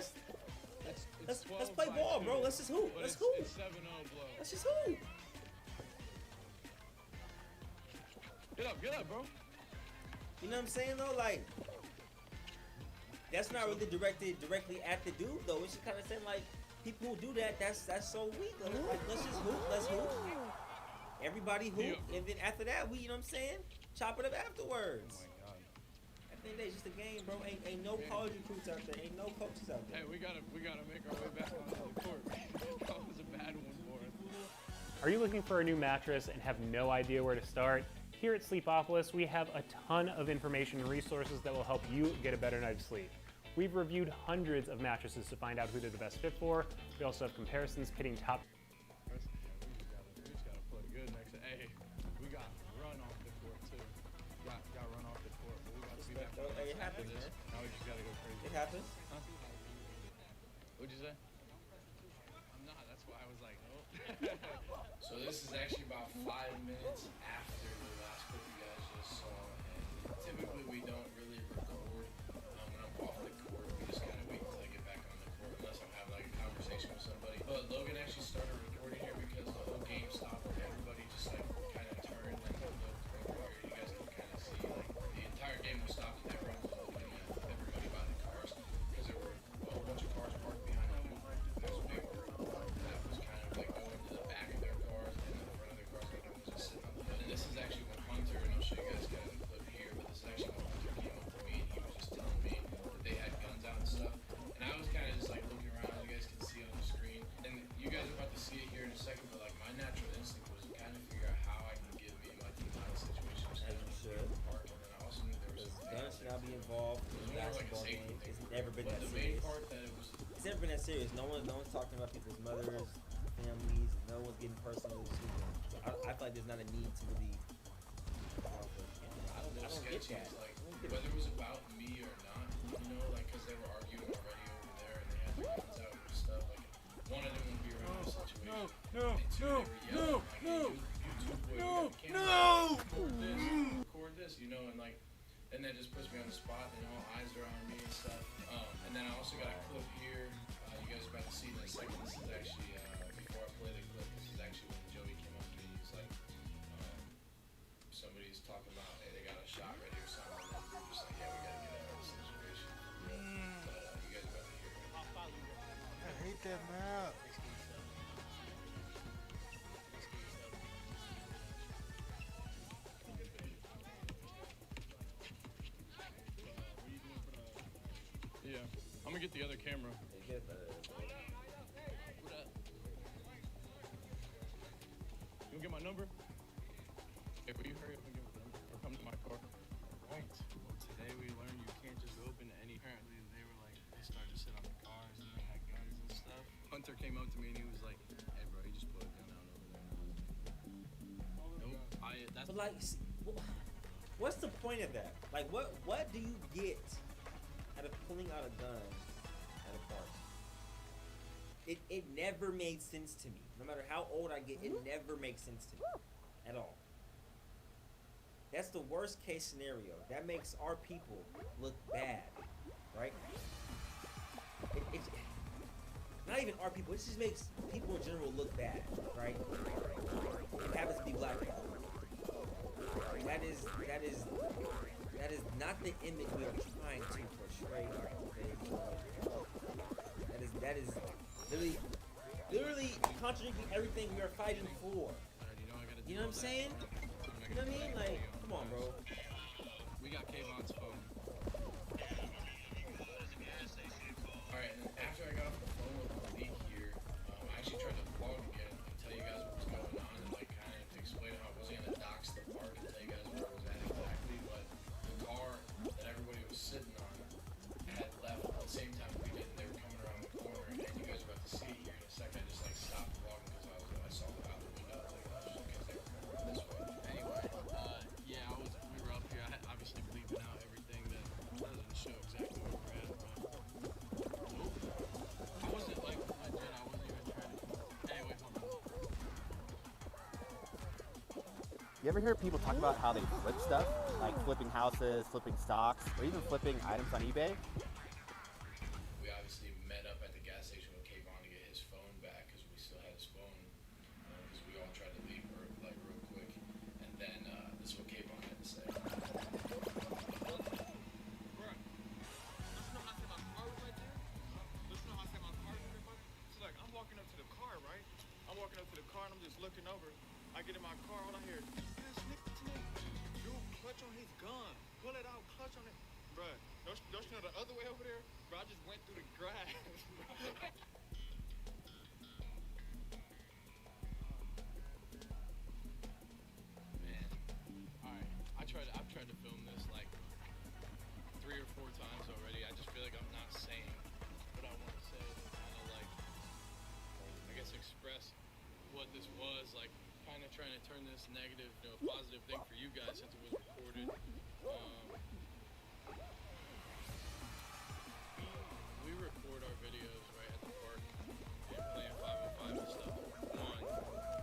let's play ball, bro. Let's just hoop. Let's hoop. It's 7-0 blow. Let's just hoop. Get up, bro. You know what I'm saying though? Like that's not really directly at the dude though. It's just kind of saying like people who do that. That's so weak. Like let's just hoop. Let's hoop. Everybody hoop, and then after that we, you know what I'm saying? Chop it up afterwards. At the end of the day, it's just a game, bro. Ain't no college recruits out there. Ain't no coaches out there. Hey, we gotta make our way back onto the court. That was a bad one for us. Are you looking for a new mattress and have no idea where to start? Here at Sleepopolis, we have a ton of information and resources that will help you get a better night's sleep. We've reviewed hundreds of mattresses to find out who they're the best fit for. We also have comparisons pitting top. We just gotta play good next. Hey, we got run off the court too. Got run off the court, but we got to be back. Hey, it happens, man. Now we just gotta go crazy. It happens. Huh? What'd you say? I'm not. That's why I was like, oh. So this is actually about 5 minutes after the last clip you guys just saw, and typically we don't really record when I'm off the court. We just kind of wait until I get back on the court, unless I'm having like a conversation with somebody. But Logan actually started recording here because the whole game stopped. Everybody just like kind of turned and looked over here. You guys can kind of see like the entire game was stopped and everyone was looking at everybody by the cars because there were a whole bunch of cars parked behind the hoop. There's a big group that was kind of like going to the back of their cars and in the front of their cars. Everyone was just sitting on the hood. And this is actually when Hunter, and I'll show you guys kind of the clip here, but this is actually when Hunter came up to me and he was just telling me that they had guns out and stuff. And I was kind of just like looking around, you guys can see on the screen. And you guys are about to see it here in a second, but like my natural instinct was to kind of figure out how I can get me and my team out of situations. As you should. Park, and then I also knew there was Guns should not be involved in basketball games. It's never been that the main serious. part that it was It's never been that serious. No one's talking about people's mothers, families. No one's getting personal. So I feel like there's not a need to really. I don't get that. Like whether it was about me or not, you know, like because they were arguing already over there and they had their guns out and stuff. Like One, I didn't want to be around this situation. No, And two, no, they were yelling, like, hey, YouTube boy, no, we got the camera, record this, you know, and like, and that just puts me on the spot, and all eyes are on me and stuff. And then I also got a clip here. You guys are about to see in a second. This is actually, before I play the clip, this is actually when Joey came up to me. He's like, somebody's talking about, hey, they got a shot ready or something. And we were just like, yeah, we gotta get out of this situation. But you guys are about to hear it. I hate that map. Yeah, I'm gonna get the other camera. Get the. What up? You gonna get my number? Hey, will you hurry up and give me the number? Or come to my car. Right. Well, today we learned you can't just go up into any. Apparently, they were like, they started to sit on the cars and they had guns and stuff. Hunter came up to me and he was like, hey, bro, you just put a gun out over there. Nope. That's. But like, what's the point of that? Like, what do you get out of pulling out a gun at a park? It never made sense to me. No matter how old I get, it never makes sense to me at all. That's the worst case scenario. That makes our people look bad, right? It's not even our people. It just makes people in general look bad, right? It happens to be black people. That is not the image we are trying to portray. That is literally contradicting everything we are fighting for. You know what I'm saying? You know what I mean? Like, come on, bro. We got Kayvon's phone. Alright, and after I got off the phone with Malik here, I actually tried to vlog again and tell you guys what was going on and like kind of explain how I wasn't gonna dox the park and tell you guys where I was at exactly, but the car that everybody was sitting on had left at the same time we did, and they were coming around the corner, and you guys are about to see it here in a second. I just like stopped vlogging because I saw them out the window. I was like, oh, just in case they were coming this way. Anyway, yeah, we were up here. I had obviously bleeping out everything that doesn't show exactly where we're at. I wasn't like legit. I wasn't even trying to. Anyway, hold on. You ever hear people talk about how they flip stuff? Like flipping houses, flipping stocks, or even flipping items on eBay? We obviously met up at the gas station with Kayvon to get his phone back because we still had his phone because we all tried to leave like real quick. And then this is what Kayvon had to say. I'm walking up to the car, right? I'm walking up to the car and I'm just looking over. I get in my car, all I hear is, dude, clutch on his gun. Pull it out, clutch on it. Bruh, don't you know the other way over there? Bro, I just went through the grass. Man, alright. I've tried to film this like 3 or 4 times already. I just feel like I'm not saying what I want to say to kind of like, I guess, express what this was, like kind of trying to turn this negative, positive thing for you guys since it was recorded. We record our videos right at the park and playing 505 and stuff. One,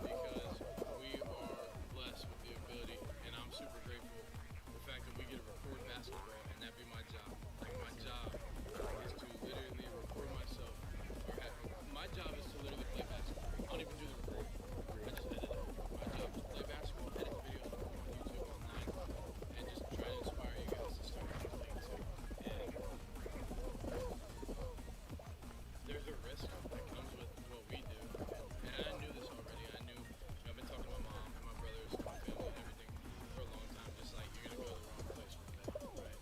because we are blessed with the ability, and I'm super grateful for the fact that we get to record basketball, and that be my job. Like my job is to literally record myself. My job is to literally play basketball. I don't even do the recording. I just edit it. My job is to play basketball, edit videos on YouTube online, and just try to inspire you guys to start playing too. And there's a risk that comes with what we do. And I knew this already. I've been talking to my mom and my brothers and my family and everything for a long time. Just like, you're gonna go to the wrong place one day, right?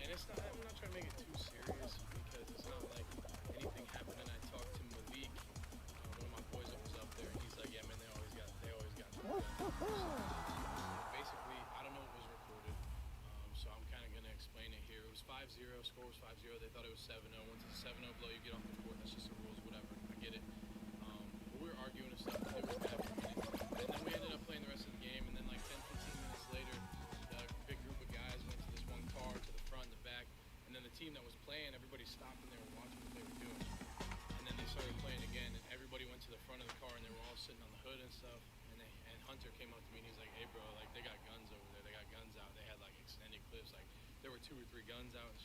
And I'm not trying to make it too serious because it's not like anything happened. And I talked to Malik, one of my boys that was up there, and he's like, yeah, man, they always got basically, I don't know what was recorded, so I'm kind of going to explain it here. It was 5-0, score was 5-0, they thought it was 7-0, once it's 7-0 blow, you get off the court, that's just the rules, whatever, I get it. But we were arguing and stuff, it was bad for a minute, and then we ended up playing the rest of the game, and then like 10-15 minutes later, a big group of guys went to this one car, to the front and the back, and then the team that was playing, everybody stopped and they were watching what they were doing, and then they started playing again. sitting on the hood and stuff, and Hunter came up to me and he's like, "Hey, bro, like they got guns over there. They got guns out. They had like extended clips. Like there were 2 or 3 guns out.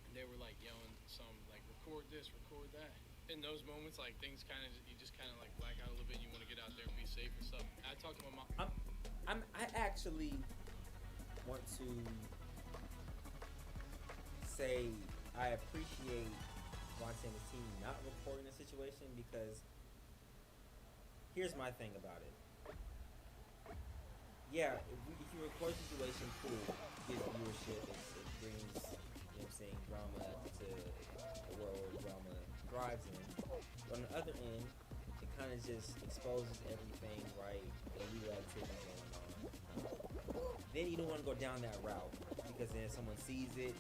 And they were like yelling some like, record this, record that." In those moments, like things kind of, you just kind of like black out a little bit. You want to get out there and be safe and stuff. I talked to my mom. I actually want to say I appreciate Vontae and his team not reporting the situation, because here's my thing about it. Yeah, if you record a situation, cool, get viewership, it brings, you know what I'm saying, drama to a world where drama thrives in. But on the other end, it kind of just exposes everything, right? Illegal activity going on. Then you don't want to go down that route, because then someone sees it.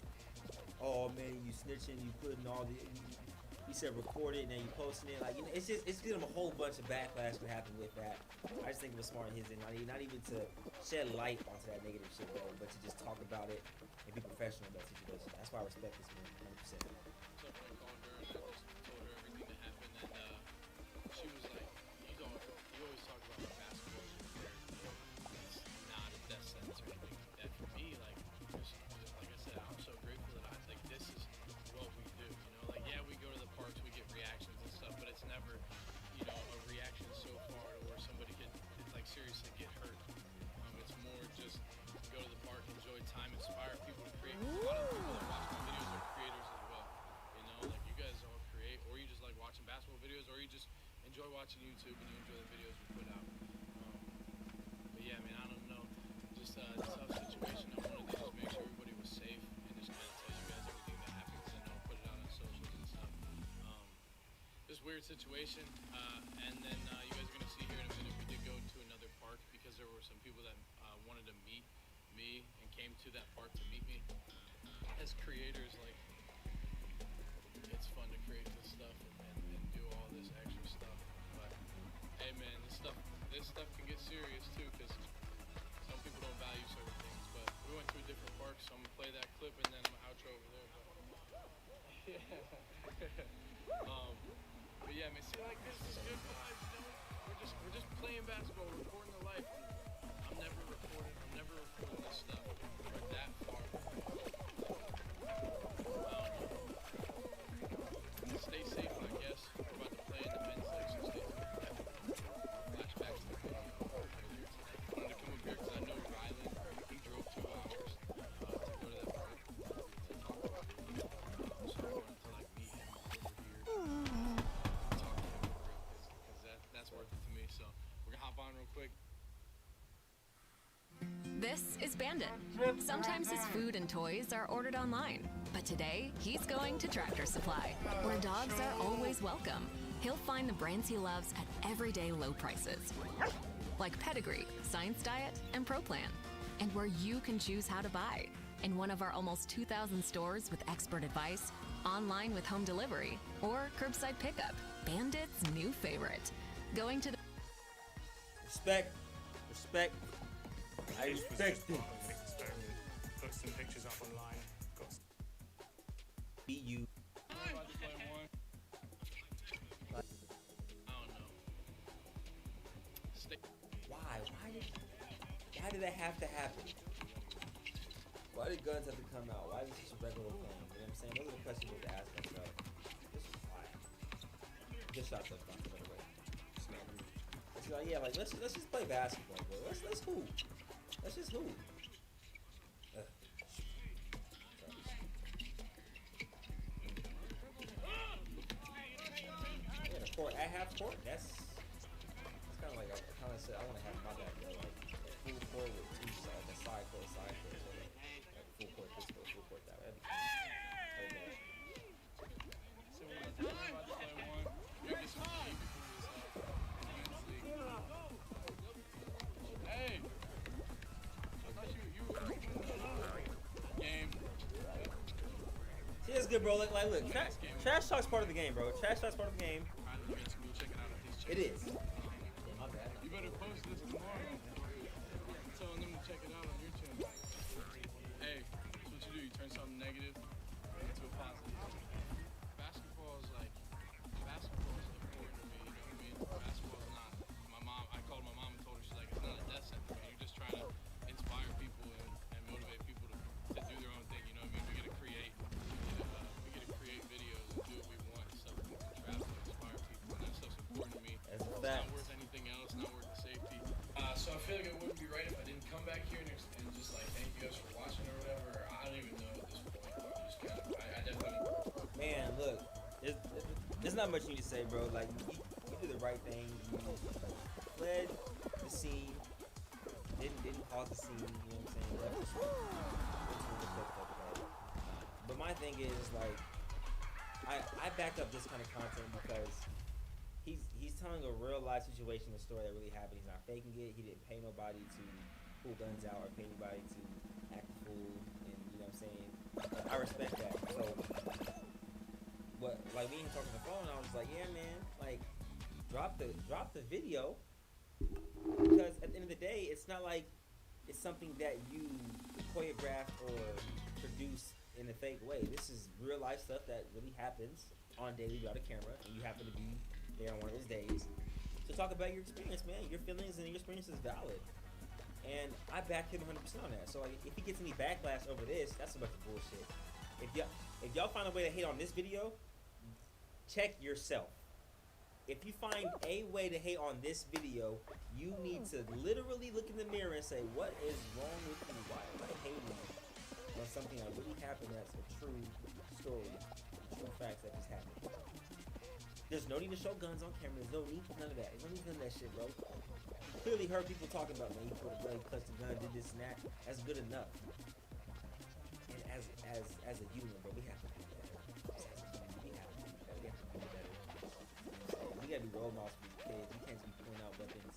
Oh man, you snitching, you putting all the, you said record it and then you posting it. Like, you know, it's getting a whole bunch of backlash that happened with that. I just think it was smart on his end, not even to shed light onto that negative shit though, but to just talk about it and be professional in that situation. That's why I respect this man 100%. So I called her and I just told her everything that happened, and she was like, you always talk about how basketball is your career. It's not a death sentence or anything like that. For me, like I said, I'm so grateful that this is what we do, you know? Like, yeah, we go to the parks, we get reactions and stuff, but it's never, you know, a reaction so far to where somebody like seriously get hurt. It's more just go to the park, enjoy time, inspire people to create. A lot of people that watch my videos are creators as well, you know? Like, you guys all create, or you just like watching basketball videos, or you just enjoy watching YouTube and you enjoy the videos we put out. But yeah, man, I don't know. Just a tough situation. I wanted to just make sure everybody was safe and just kind of tell you guys everything that happened, because I know I put it out on socials and stuff. Just weird situation. And then you guys are going to see here in a minute, we did go to another park because there were some people that wanted to meet me and came to that park to meet me. As creators, like, it's fun to create this stuff and do all this extra stuff. But hey, man, this stuff can get serious too, because some people don't value certain things. But we went to a different park, so I'm gonna play that clip and then I'm gonna outro over there. But yeah, man, see, like, this is good vibes, you know? We're just playing basketball, recording the life. I'm never recording this stuff like that far. Stay safe, I guess. We're about to play in the men's league, so stay safe. Flashbacks to the video earlier today. I wanted to come up here because I know Rylan. He drove 2 hours to go to that park to talk about it. So I wanted to like meet him over here, talk to him for real, because that's worth it to me. So we're gonna hop on real quick. This is Bandit. Sometimes his food and toys are ordered online, but today he's going to Tractor Supply, where dogs are always welcome. He'll find the brands he loves at everyday low prices, like Pedigree, Science Diet, and Pro Plan, and where you can choose how to buy in one of our almost 2,000 stores with expert advice, online with home delivery, or curbside pickup. Bandit's new favorite. Going to the Respect. I respect it. Put some pictures up online. Be you. I don't know. Why did that have to happen? Why did guns have to come out? Why is this a regular thing? You know what I'm saying? Those are the questions we have to ask ourselves. This is why. Good shot, touchdown, by the way. It's like, yeah, like let's just play basketball, bro. Let's hoop. Let's just hoop. Yeah, the court at half court. That's kind of like I kind of said I want to have my backyard like full court with 2 sides, a side court, so like full court this court, full court that. That'd be cool. Hey! I thought you were game. See, it's good, bro. Like look, trash talk's part of the game, bro. Trash talk's part of the game. It is. My bad. You better post this tomorrow. Telling them to check it out on your channel. Hey, that's what you do. You turn something negative into a positive. Basketball is important to me, you know what I mean? back here and just like thank you guys for watching or whatever? I don't even know at this point. I'm just kind of, I definitely. Man, look, there's not much you need to say, bro. Like, you did the right thing. You fled the scene. Didn't cause the scene. You know what I'm saying? Left the scene. But my thing is, like, I back up this kind of content because he's telling a real life situation, a story that really happened. He's not faking it. He didn't pay nobody to pull guns out or pay anybody to act a fool. And you know what I'm saying? I respect that. So, like me talking on the phone, I was like, yeah, man, like, drop the video, because at the end of the day, it's not like it's something that you choreograph or produce in a fake way. This is real life stuff that really happens on daily without a camera, and you happen to be there on one of those days. So talk about your experience, man. Your feelings and your experience is valid. And I back him 100% on that. So like, if he gets any backlash over this, that's a bunch of bullshit. If y'all find a way to hate on this video, check yourself. If you find a way to hate on this video, you need to literally look in the mirror and say, what is wrong with me? Why am I hating on something that really happened that's a true story, true facts that just happened? There's no need to show guns on camera. There's no need for none of that. There's no need for none of that shit, bro. Clearly heard people talking about, man, he put a blade, clutched the gun, did this and that. That's good enough. And as a unit, bro, we have to do better. We have to do better. We gotta be role models for these kids. We can't just be pulling out weapons.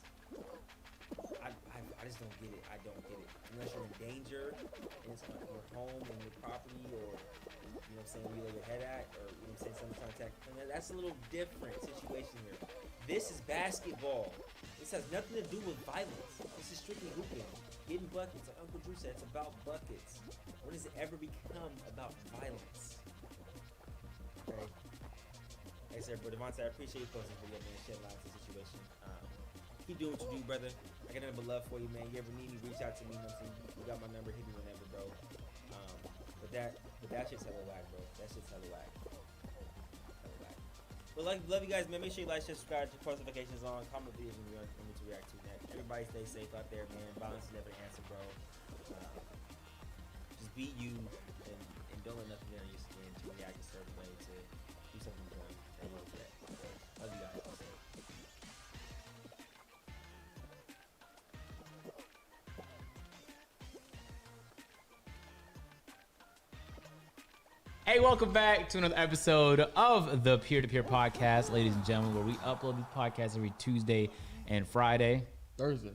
I just don't get it. I don't get it. Unless you're in danger and it's on your home and your property, or you know what I'm saying, you lay your head at, or you know what I'm saying, someone contact. And that's a little different situation here. This is basketball. This has nothing to do with violence. This is strictly hooping, getting buckets. Like Uncle Drew said, it's about buckets. When does it ever become about violence? Okay. Hey, sir, but Devontae, I appreciate you posting the video, man. Shed light to the situation. Keep doing what you do, brother. I got nothing but love for you, man. You ever need me, reach out to me. You know what I'm saying? You got my number, hit me whenever, bro. But that shit's hella whack, bro. That shit's hella whack. But love you guys, man. Make sure you like, share, subscribe, turn post notifications on, comment videos when we need to react to next. Everybody stay safe out there, man. Violence is never the answer, bro. Just be you and don't let nothing get on your skin to react a certain way, to do something good and love that. Love you guys. Hey, welcome back to another episode of the Peer to Peer Podcast, ladies and gentlemen, where we upload these podcasts every Tuesday and Friday. Thursday.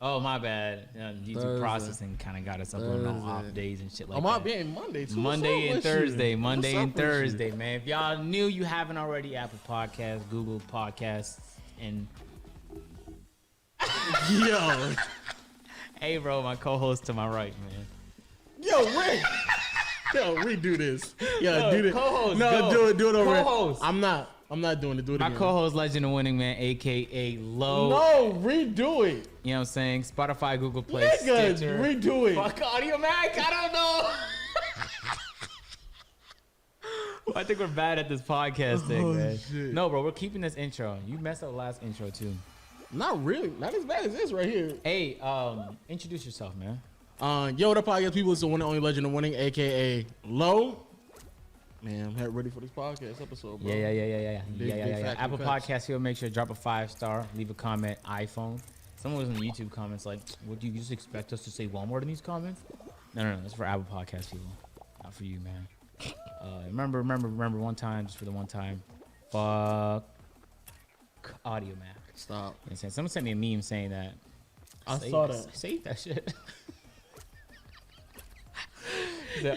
Oh, my bad. YouTube Thursday. processing kind of got us up on off days and shit like I'm that. out being Monday too. Monday and Thursday. Monday and Thursday, man. man. If y'all knew you haven't already, Apple Podcasts, Google Podcasts, and... Yo. Hey, bro, my co-host to my right, man. Yo, Ray. Yo, redo this. Yo, No, do this. co-host, No, go. do it over. Co-host. I'm not doing it. Do it My again. co-host, Legend of Winning Man, a.k.a. Low. No, redo it. You know what I'm saying? Spotify, Google Play, Nigga, Stitcher. redo it. Fuck Audio Mac, I don't know. Well, I think we're bad at this podcast thing, man. Shit. No, bro, we're keeping this intro. You messed up the last intro, too. Not really. Not as bad as this right here. Hey, introduce yourself, man. Yo, what up, podcast people? It's the one and only Legend of Winning, aka Low. Man, I'm ready for this podcast episode, bro. Yeah. Big facts, Apple big facts. Podcast here. Make sure to drop a 5-star, leave a comment. iPhone. Someone was in the YouTube comments like, "What do you just expect us to say one word in these comments?" No. That's for Apple Podcast people, not for you, man. Remember one time, just for the one time. Fuck Audio Mac. Stop. You know what I'm saying? Someone sent me a meme saying that. I saw that. Save that shit.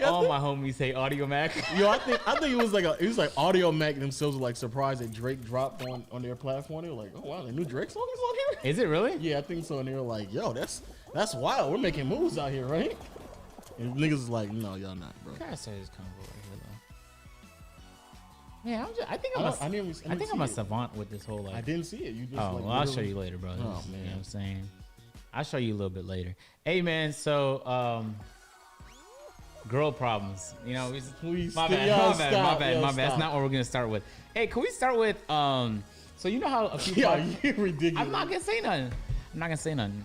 All my homies say Audio Mac. Yo, I think it was like Audio Mac themselves were like surprised that Drake dropped on their platform. They were like, oh wow, the new Drake song is on here. Is it really? Yeah, I think so. And they were like, yo, that's wild. We're making moves out here, right? And niggas is like, no, y'all not, bro. I gotta say this combo right here though. Yeah, I think I'm a savant with this whole like. I didn't see it. You just well, I'll show you later, bro. Oh You know man, what I'm saying? I'll show you a little bit later. Hey man, so girl problems. You know, my bad. That's not what we're gonna start with. Hey, can we start with so you know how a few you're ridiculous. I'm not gonna say nothing. I'm not gonna say nothing.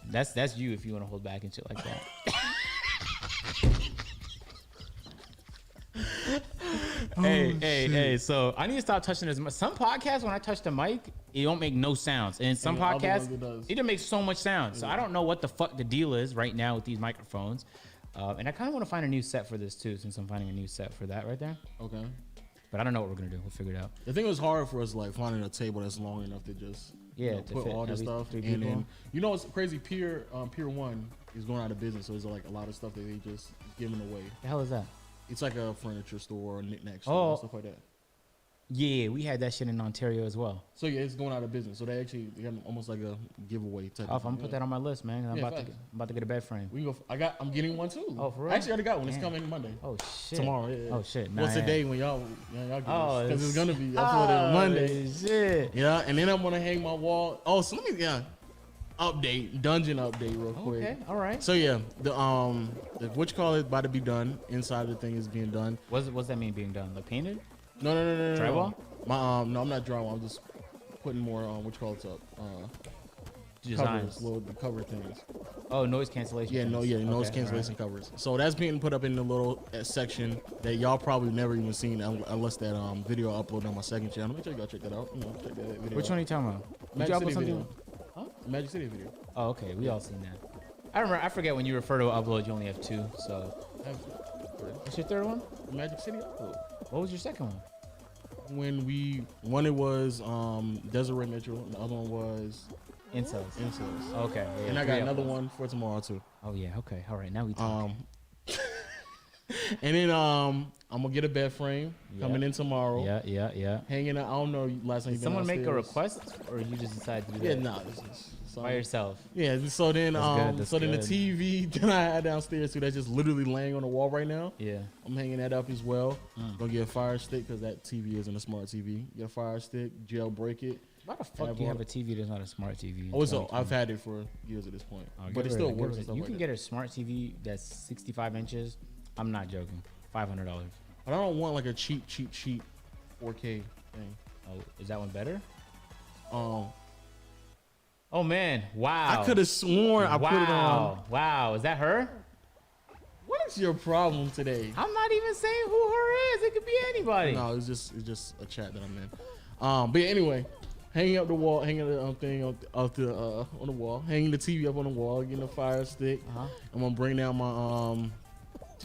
That's you if you want to hold back and shit like that. Hey. So I need to stop touching as much. Some podcasts, when I touch the mic, it don't make no sounds. And some And the other podcasts, ones it does. it makes so much sound. So Yeah. I don't know what the fuck the deal is right now with these microphones. And I kind of want to find a new set for this too, since I'm finding a new set for that right there. Okay. But I don't know what we're gonna do. We'll figure it out. I think it was hard for us like finding a table that's long enough to just To put fit all at this least stuff. 3 And people. then what's crazy? Pier 1 is going out of business, so there's like a lot of stuff that they just giving away. The hell is that? It's like a furniture store or knickknack store Oh. and stuff like that. Yeah, we had that shit in Ontario as well. So yeah, it's going out of business. So they got almost like a giveaway type. Oh, of I'm gonna put that on my list, man. I'm Yeah, about to get a bed frame. We can go. I'm getting one too. Oh, for real? I actually already got one. It's Damn. coming Monday. Oh shit. Tomorrow. Yeah. Oh shit. What's the Nah, day when y'all get Oh, because it's gonna be oh, uploaded Monday. Shit. Yeah, and then I'm gonna hang my wall. Oh, so let me dungeon update real quick. Okay, all right. So yeah, the what you call it about to be done. Inside of the thing is being done. What's that mean being done? Like painted? No. Drywall? No, I'm not drywall. I'm just putting more what you call it up. Designs. Covers, the cover things. Oh, noise cancellation. Yeah, things. noise Okay, cancellation all right. covers. So that's being put up in the little section that y'all probably never even seen unless that video I uploaded on my second channel. Make sure y'all check that out. Check that video Which out. one are you talking about? Did Magic you City upload something? video. Huh? Magic City video. Oh, okay. We all seen that. I remember. I forget when you refer to an upload, you only have 2. So what's your third one? Magic City upload. What was your second one? One it was Desiree Mitchell, and the other one was Incels. Okay. Yeah, and I 3 got another uploads. one for tomorrow too. Oh yeah. Okay. All right. Now we talk. And then I'm gonna get a bed frame coming in tomorrow. Yeah. Hanging out. I don't know last time Did you someone make a request, or you just decided to do Yeah, that? no. By yourself. Yeah. So then That's so then good. the TV that I had downstairs too, that's just literally laying on the wall right now. Yeah. I'm hanging that up as well. Gonna get a Fire Stick because that TV isn't a smart TV. Get a Fire Stick, jailbreak it. Why the fuck do you have a TV that's not a smart TV? Oh, so I've had it for years at this point, but it still works. And stuff You like can that. get a smart TV that's 65 inches. I'm not joking. $500. But I don't want like a cheap 4K thing. Oh, is that one better? Oh man! Wow. I could have sworn I put it on. Wow, is that her? What is your problem today? I'm not even saying who her is. It could be anybody. No, it's just a chat that I'm in. But yeah, anyway, hanging up the wall, hanging the thing on the wall, hanging the TV up on the wall, getting a Fire Stick. I'm gonna bring down my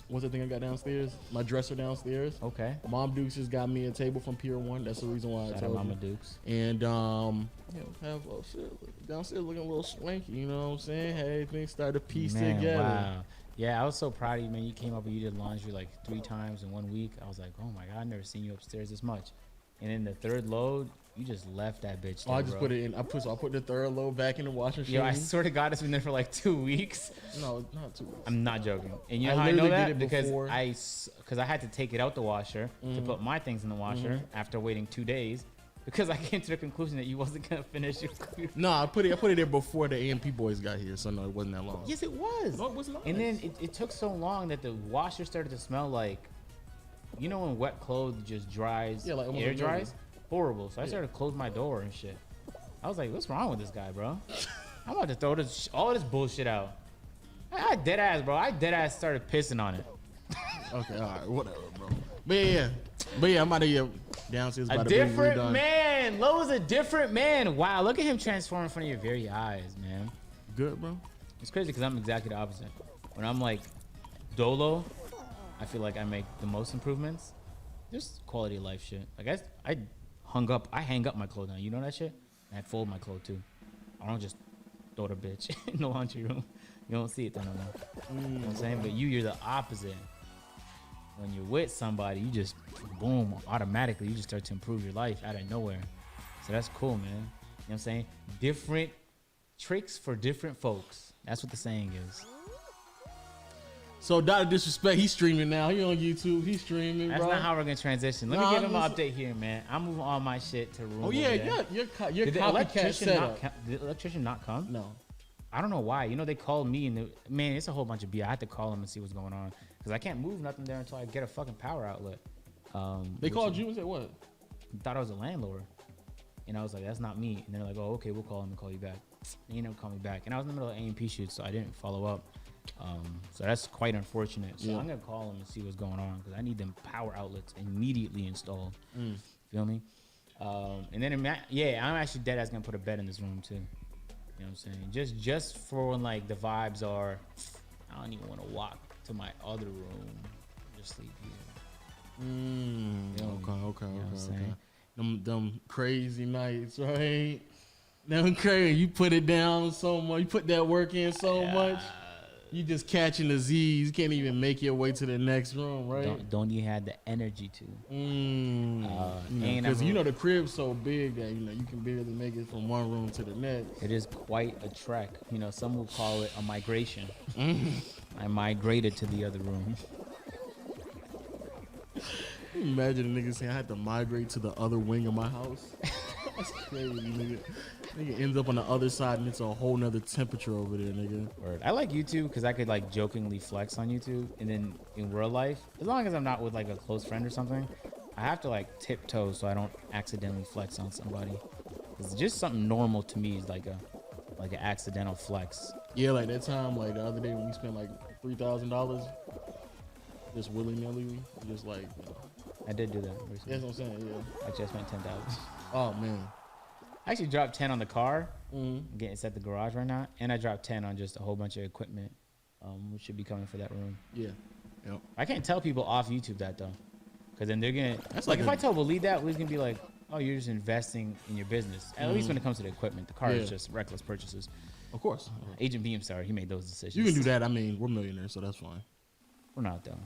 what's the thing I got downstairs? My dresser downstairs. Okay. Mom Dukes just got me a table from Pier 1. That's the reason why Shout I out told Mama you. Dukes. And have downstairs looking a little swanky. You know what I'm saying? Hey, things started to piece Man, together. wow. Yeah, I was so proud of you, man. You came up and you did laundry like 3 times in 1 week. I was like, oh my god, I've never seen you upstairs this much. And in the third load, you just left that bitch there, I just bro. put it in. I put the third load back in the washing machine. Yo, I swear to God, it's been there for like 2 weeks. No, not 2 weeks. I'm not joking. And you know I how I know literally that? did it Because before. because I had to take it out the washer to put my things in the washer after waiting 2 days because I came to the conclusion that you wasn't gonna finish your cleaning. No, I put it there before the AMP boys got here, so no, it wasn't that long. Yes, it was. No, it was not. And then it took so long that the washer started to smell like, you know, when wet clothes just dries, Yeah, like almost air like dries, mildew. horrible. So I started to close my door and shit. I was like, what's wrong with this guy, bro? I'm about to throw all this bullshit out. I dead ass, bro. I dead ass started pissing on it. Okay, all right, whatever, bro. But yeah, I'm about to get downstairs. A About to be different redone. man. Lowe's a different man. Wow, look at him transform in front of your very eyes, man. Good, bro. It's crazy because I'm exactly the opposite. When I'm like dolo, I feel like I make the most improvements. Just quality of life shit. Like I hang up my clothes now. You know that shit? And I fold my clothes too. I don't just throw the bitch in the laundry room. You don't see it then no more. You know what I'm saying? But you're the opposite. When you're with somebody, you just boom, automatically you just start to improve your life out of nowhere. So that's cool, man. You know what I'm saying? Different tricks for different folks. That's what the saying is. So Dr. Disrespect, he's streaming now. He on YouTube. He's streaming, That's bro. not how we're gonna transition. Let Nah, me give him an listen- update here, man. I'm moving all my shit to room. Oh yeah, over there. your Did the copycat electrician setup. did the electrician not come? No. I don't know why. You know, they called me and man, it's a whole bunch of BS. I had to call them and see what's going on because I can't move nothing there until I get a fucking power outlet. They called you and said what? Thought I was a landlord. And I was like, that's not me. And they're like, oh, okay, we'll call him and call you back. And he never called me back. And I was in the middle of AMP shoots, so I didn't follow up. So that's quite unfortunate. So Yeah. I'm gonna call him and see what's going on because I need them power outlets immediately installed. Feel me? And then I'm actually dead ass gonna put a bed in this room too. You know what I'm saying? Just for when like the vibes are, I don't even want to walk to my other room. Just sleep here. Okay. You know what I'm saying? Them crazy nights, right? Them crazy. You put it down so much. You put that work in so much. You just catching the Z's. You can't even make your way to the next room, right? Don't you have the energy to? Because the crib's so big that you can barely make it from one room to the next. It is quite a trek. You know, some will call it a migration. I migrated to the other room. Imagine a nigga saying I had to migrate to the other wing of my house. That's crazy, nigga. Nigga ends up on the other side and it's a whole nother temperature over there, nigga. Word. I like YouTube because I could like jokingly flex on YouTube, and then in real life, as long as I'm not with like a close friend or something, I have to like tiptoe so I don't accidentally flex on somebody. It's just something normal to me is like an accidental flex. Yeah, like that time, like the other day when we spent like $3,000 just willy nilly, just like. I did do that recently. That's what I'm saying. Yeah. Actually, I spent 10,000. Oh man. I actually dropped 10 on the car, getting set the garage right now, and I dropped 10 on just a whole bunch of equipment, which should be coming for that room. Yeah. Yep. I can't tell people off YouTube that though, because then they're gonna. That's like like if a- I tell Waleed that, Waleed's gonna be like, "Oh, you're just investing in your business." At least when it comes to the equipment, the car is just reckless purchases. Of course. Agent Beam, sorry, he made those decisions. You can do that. I mean, we're millionaires, so that's fine. We're not though.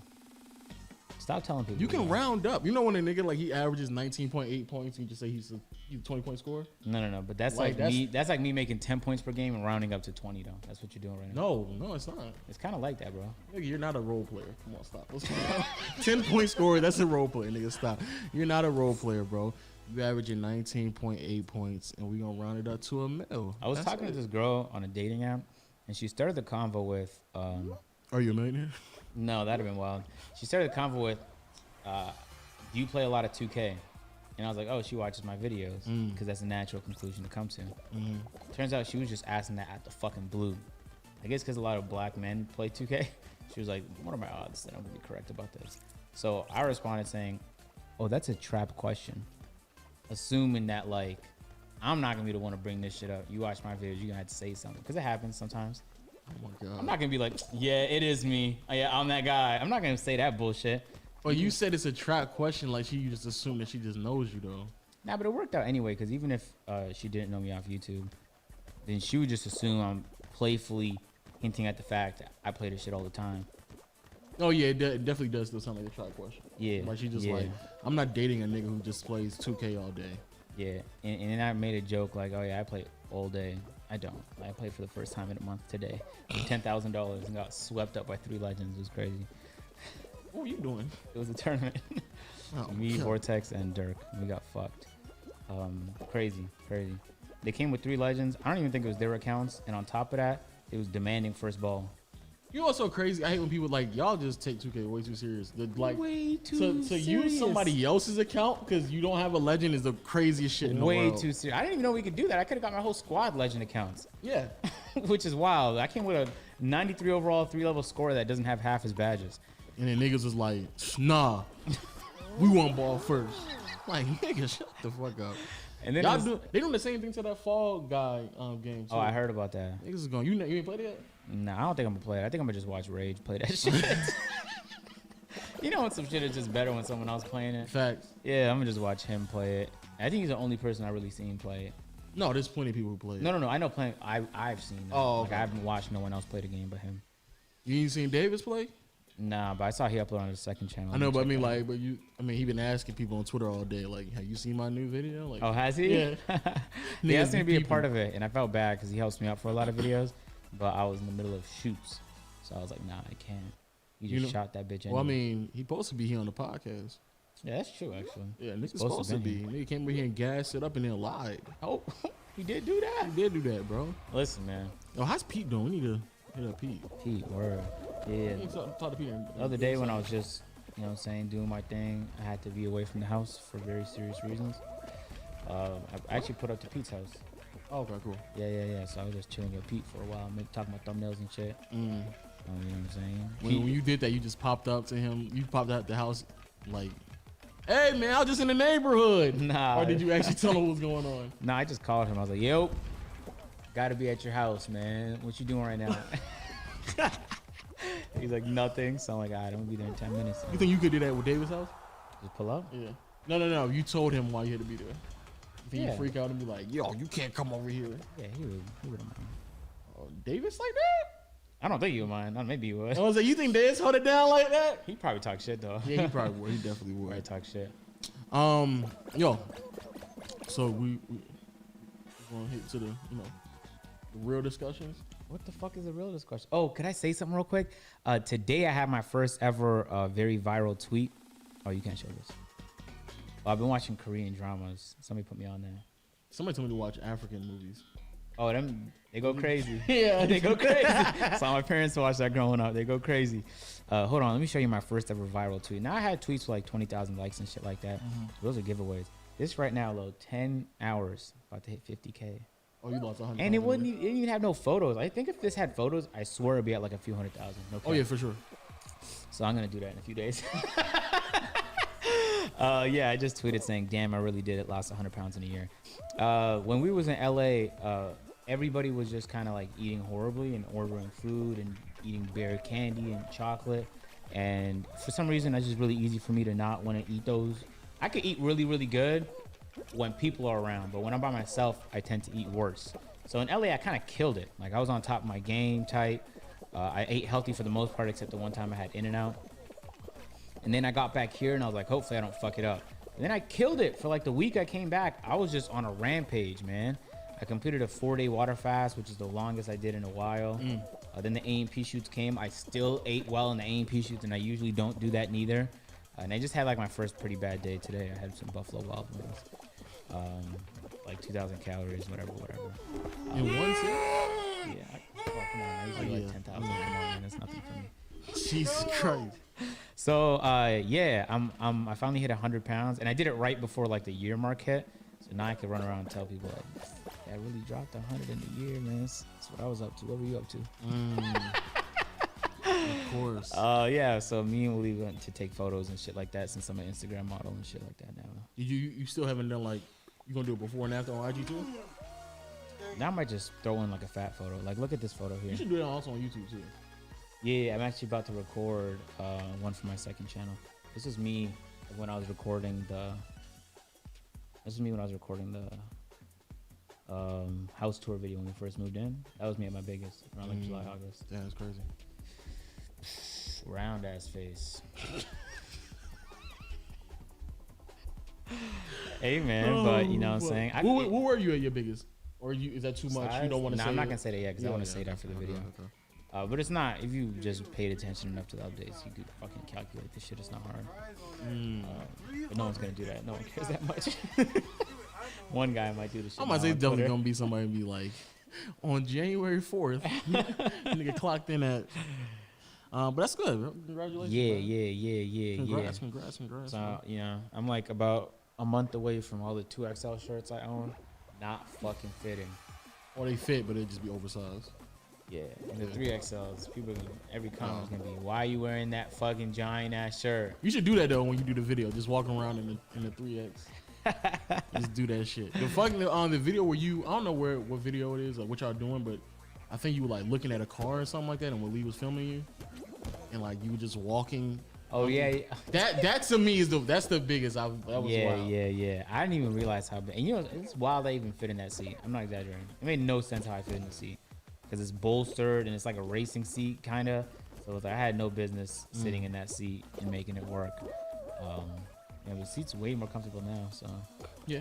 Stop telling people. You can we're not. round up. You know when a nigga like he averages 19.8 points, and you just say he's a 20-point scorer? No. But that's like me. That's like me making 10 points per game and rounding up to 20 though. That's what you're doing right now. No, it's not. It's kind of like that, bro. Nigga, you're not a role player. Come on, stop. 10-point scorer, that's a role player, nigga. Stop. You're not a role player, bro. You averaging 19.8 points, and we gonna round it up to a mil. I was talking to this girl on a dating app, and she started the convo with. Are you a millionaire? No, that'd have been wild. She started the convo with, "Do you play a lot of 2K?" And I was like, "Oh, she watches my videos," because that's a natural conclusion to come to. Turns out she was just asking that at the fucking blue. I guess because a lot of black men play 2K. She was like, "What are my odds that I'm gonna be correct about this?" So I responded saying, "Oh, that's a trap question." Assuming that like I'm not gonna be the one to bring this shit up. You watch my videos, you're gonna have to say something because it happens sometimes. Oh my god. I'm not gonna be like, yeah, it is me. Oh, yeah, I'm that guy. I'm not gonna say that bullshit. Well, you said it's a trap question, like she just assumed that she just knows you though. Nah, but it worked out anyway. Because even if she didn't know me off YouTube, then she would just assume I'm playfully hinting at the fact that I play this shit all the time. Oh yeah, it definitely does still sound like a trap question. Yeah, Like she just yeah. like, I'm not dating a nigga who just plays 2K all day. Yeah, and then I made a joke like, oh yeah, I play all day. I don't. I played for the first time in a month today. $10,000 and got swept up by 3 legends. It was crazy. What were you doing? It was a tournament. Oh, Me, God. Vortex, and Dirk. We got fucked. Crazy. They came with 3 legends. I don't even think it was their accounts. And on top of that, it was demanding first ball. You know what's so crazy? I hate when people like y'all just take 2K way too serious. Like way too to use serious. somebody else's account because you don't have a legend is the craziest shit in the Way world. too serious. I didn't even know we could do that. I could have got my whole squad legend accounts. Yeah. Which is wild. I came with a 93 overall 3-level score that doesn't have half his badges. And then niggas was like, nah, we want ball first. Like, nigga, shut the fuck up. And then y'all it was- they doing the same thing to that Fall Guy game too. Oh, I heard about that. Niggas is going, you ain't played it yet? Nah, I don't think I'm gonna play it. I think I'm gonna just watch Rage play that shit. You know when some shit is just better when someone else playing it? Facts. Yeah, I'm gonna just watch him play it. I think he's the only person I really seen play it. No, there's plenty of people who play it. No. I know playing. I've seen. That. Oh, Like okay. I haven't watched no one else play the game but him. You ain't seen Davis play? Nah, but I saw he uploaded on his second channel. I know, but I Check mean, that out. like, he been asking people on Twitter all day, like, have you seen my new video? Like, Oh, has he? Yeah. He asked me to be a people. part of it, and I felt bad because he helps me out for a lot of videos, but I was in the middle of shoots, so I was like, nah, I can't. You just shot that bitch. Well, I anyway. mean, he supposed to be here on the podcast. Yeah, that's true, actually. Yeah, niggas supposed to be. Nigga came over here and gassed it up and then lied. Oh, he did do that? He did do that, bro. Listen, man. Oh, how's Pete doing? We need to hit up Pete. Pete, word. Yeah. Talk to Pete. The other day when I was just, you know what I'm saying, doing my thing, I had to be away from the house for very serious reasons. I actually put up to Pete's house. Oh, okay, cool. Yeah. So I was just chilling with Pete for a while, talking about thumbnails and shit. You know what I'm saying? When you did that, you just popped up to him. You popped out the house like, hey, man, I was just in the neighborhood. Nah. Or did you actually tell him what was going on? Nah, I just called him. I was like, yo, gotta be at your house, man. What you doing right now? He's like, nothing. So I'm like, all right, I'm gonna be there in 10 minutes. You think you could do that with David's house? Just pull up? Yeah. No. You told him why you had to be there. You think he'd freak out and be like, yo, you can't come over here? Yeah, he would mind. Oh, David's like that? I don't think you would mind. Maybe you would. I was like, you think David's hold it down like that? He probably talk shit though. Yeah, he probably would. He definitely would. Probably talk shit. Yo. So we're gonna hit to the the real discussions. What the fuck is a real discussion? Oh, could I say something real quick? Today I had my first ever very viral tweet. Oh, you can't show this. I've been watching Korean dramas. Somebody put me on there. Somebody told me to watch African movies. Oh, they go crazy. Yeah. They go crazy. Saw my parents watch that growing up. They go crazy. Hold on, let me show you my first ever viral tweet. Now I had tweets with like 20,000 likes and shit like that. Those are giveaways. This right now, low 10 hours, about to hit 50K. Oh, you lost 100. And it didn't even have no photos. I think if this had photos, I swear it'd be at like a few 100,000. No cap. Oh yeah, for sure. So I'm gonna do that in a few days. Yeah, I just tweeted saying, damn, I really did it. Lost 100 pounds in a year. When we was in LA, everybody was just kind of like eating horribly and ordering food and eating bare candy and chocolate. And for some reason, it's just really easy for me to not want to eat those. I could eat really, really good when people are around, but when I'm by myself, I tend to eat worse. So in LA, I kind of killed it. Like I was on top of my game type. I ate healthy for the most part, except the one time I had In-N-Out. And then I got back here and I was like, hopefully I don't fuck it up. And then I killed it for like the week I came back. I was just on a rampage, man. I completed a 4-day water fast, which is the longest I did in a while. Then the A&P shoots came. I still ate well in the A&P shoots, and I usually don't do that neither. And I just had like my first pretty bad day today. I had some Buffalo Wild Wings. Like 2,000 calories, whatever. In one sit? Yeah. Come on. I usually like 10,000. Come on, man. That's nothing for me. Jesus Christ. So yeah, I finally hit 100 pounds, and I did it right before like the year mark hit. So now I can run around and tell people like, I really dropped 100 in a year, man. That's what I was up to. What were you up to? Of course. Yeah. So me and Willie went to take photos and shit like that, since I'm an Instagram model and shit like that now. You still haven't done like, you gonna do it before and after on IG too? Now I might just throw in like a fat photo. Like look at this photo here. You should do that also on YouTube too. Yeah, I'm actually about to record one for my second channel. This is me when I was recording the. House tour video when we first moved in. That was me at my biggest around like July, August. Yeah, that's crazy. Round ass face. Hey man, but you know what I'm saying. Where were you at your biggest? Or is that too much? Size? You don't want to say? I'm not gonna say that yet because I want to Yeah, say that for the video. Okay. But it's not. If you just paid attention enough to the updates, you could fucking calculate this shit. It's not hard. But no one's gonna do that. No one cares that much. One guy might do the shit. I might say on definitely Twitter. gonna be somebody be like, on January 4th, nigga clocked in at. But that's good. Bro. Congratulations. Yeah. Congrats. So I'm like about a month away from all the 2XL shirts I own not fucking fitting. Or they fit, but they just be oversized. Yeah, and the 3XLs, people, every comment is gonna be, why are you wearing that fucking giant ass shirt? You should do that though when you do the video. Just walking around in the 3X. Just do that shit. The fucking on the video where you, I don't know what video it is or what y'all doing, but I think you were like looking at a car or something like that, and when Lee was filming you, and like you were just walking. Oh yeah. That to me is that's the biggest. That was wild. Yeah. I didn't even realize how big. And it's wild I even fit in that seat. I'm not exaggerating. It made no sense how I fit in the seat. Because it's bolstered and it's like a racing seat kind of, so it's like I had no business sitting in that seat and making it work. The seat's way more comfortable now. So yeah,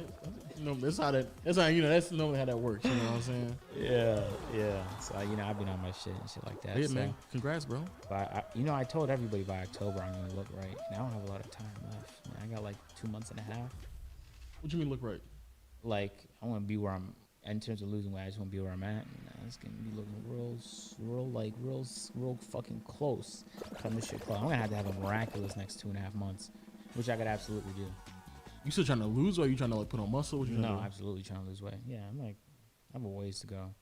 that's normally how that works. You know what I'm saying? Yeah. So I've been on my shit and shit like that. Yeah, so, man. Congrats, bro. But I told everybody by October I'm gonna look right, and I don't have a lot of time left. Man, I got like 2 months and a half. What you mean look right? Like I want to be where I'm. In terms of losing weight, I just want to be where I'm at. And it's gonna be looking real fucking close. Cutting this shit close. I'm gonna have to have a miraculous next 2.5 months, which I could absolutely do. You still trying to lose, or are you trying to like put on muscle? What you trying to No, do? absolutely trying to lose weight. Yeah, I'm like, I have a ways to go.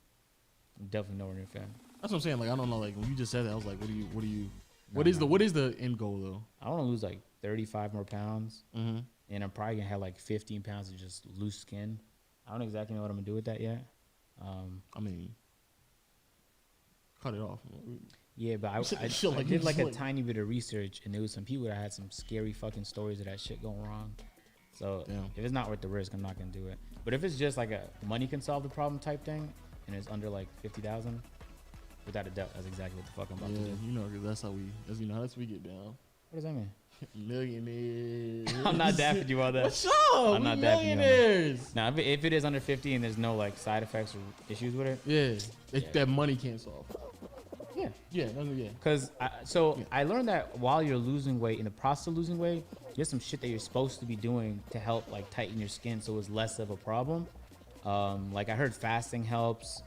I'm definitely nowhere near fat. That's what I'm saying. Like I don't know. Like when you just said that, I was like, what is the end goal though? I want to lose like 35 more pounds, Mhm. and I'm probably gonna have like 15 pounds of just loose skin. I don't exactly know what I'm gonna do with that yet. I mean, cut it off. Yeah, but I did like a tiny bit of research, and there was some people that had some scary fucking stories of that shit going wrong. So if it's not worth the risk, I'm not gonna do it. But if it's just like a money can solve the problem type thing, and it's under like 50,000, without a doubt, that's exactly what the fuck I'm about to do. You know, 'cause that's how we get down. What does that mean? Millionaires. I'm not dapping you on that. What's up? I'm not dapping you on millionaires. that. Now, if it is under 50 and there's no like side effects or issues with it, Yeah, that money can't solve. Yeah. Yeah. Because I learned that while you're losing weight, in the process of losing weight, there's some shit that you're supposed to be doing to help like tighten your skin so it's less of a problem. Like I heard fasting helps.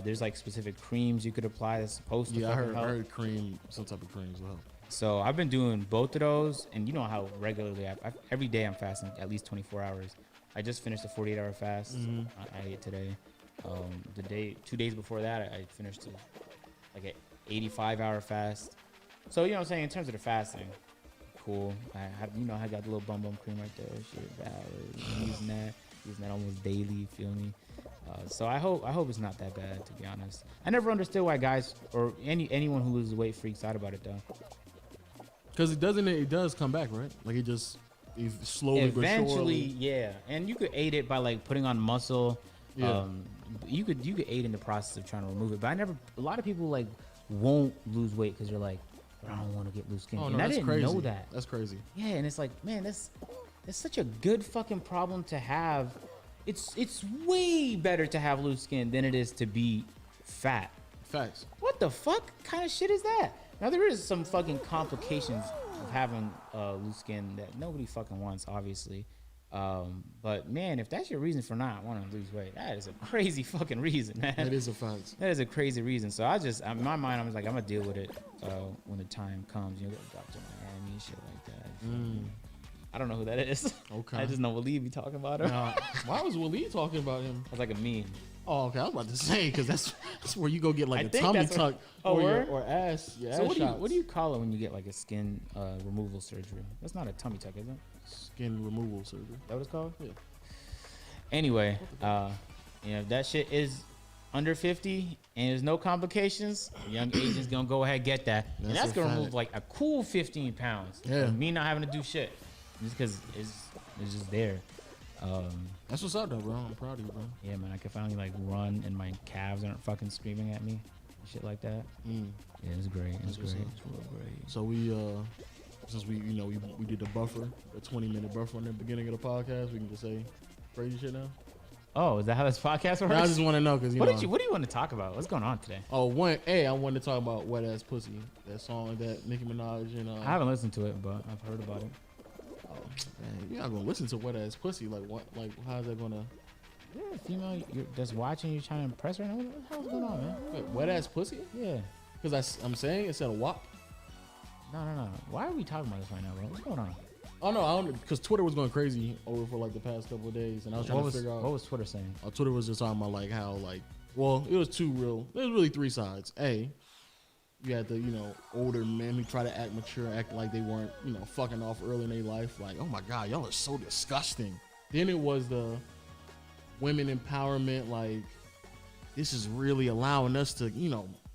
There's like specific creams you could apply that's supposed to I fucking help. heard some type of creams will help. So I've been doing both of those, and you know how regularly every day I'm fasting at least 24 hours. I just finished a 48-hour fast. Mhm. I ate today. 2 days before that, I finished like an 85-hour fast. So you know what I'm saying, in terms of the fasting, cool. I got the little bum cream right there. Shit, valid. Using that almost daily. You feel me? So I hope it's not that bad, to be honest. I never understood why guys or anyone who loses weight freaks out about it though. Because it does come back, right? Like it just slowly but surely. Eventually, yeah. And you could aid it by like putting on muscle. Yeah. You could aid in the process of trying to remove it. But a lot of people like won't lose weight because they're like, I don't want to get loose skin. Oh, and no, I that's didn't crazy. know that. That's crazy. Yeah, and it's like, man, that's such a good fucking problem to have. It's way better to have loose skin than it is to be fat. Facts. What the fuck kind of shit is that? Now there is some fucking complications of having loose skin that nobody fucking wants, obviously. But man, if that's your reason for not wanting to lose weight, that is a crazy fucking reason, man. That is a fact. That is a crazy reason. So in my mind, I was like, I'm gonna deal with it when the time comes. You know, Dr. Miami and shit like that. I don't know who that is. Okay. I just know Waleed be talking about him. Why was Waleed talking about him? That's like a meme. Oh, okay. I was about to say because that's where you go get like I a think tummy that's tuck or ass. Yeah. So ass what do you call it when you get like a skin removal surgery? That's not a tummy tuck, is it? Skin removal surgery. Is that what it's called? Yeah. Anyway, if that shit is under 50 and there's no complications, young agent's gonna go ahead and get that. And that's gonna remove like a cool 15 pounds. Yeah. Of me not having to do shit. Just because it's just there. That's what's up though, bro. I'm proud of you, bro. Yeah, man. I can finally like run and my calves aren't fucking screaming at me. Shit like that. Yeah, it's great. It's great. It's real great. So we since we did the buffer, the 20-minute buffer in the beginning of the podcast, we can just say crazy shit now. Oh, is that how this podcast works? I just want to know because what do you want to talk about? What's going on today? Oh, I wanted to talk about Wet Ass Pussy, that song that Nicki Minaj and I haven't listened to it, but I've heard about it. Oh, man, you're not gonna listen to Wet Ass Pussy. Like what? Like how's that gonna? Yeah, female that's watching you trying to impress her. What the hell's going on, man? Wait, Wet Ass Pussy? Yeah. Because I'm saying instead of WAP. No. Why are we talking about this right now, bro? What's going on? Oh no, I don't. Because Twitter was going crazy over for like the past couple of days, and I was trying to figure out what was Twitter saying. Twitter was just talking about like how like, well, it was really three sides. You had the older men who try to act mature, act like they weren't fucking off early in their life, like, oh my god, y'all are so disgusting. Then it was the women empowerment, like this is really allowing us to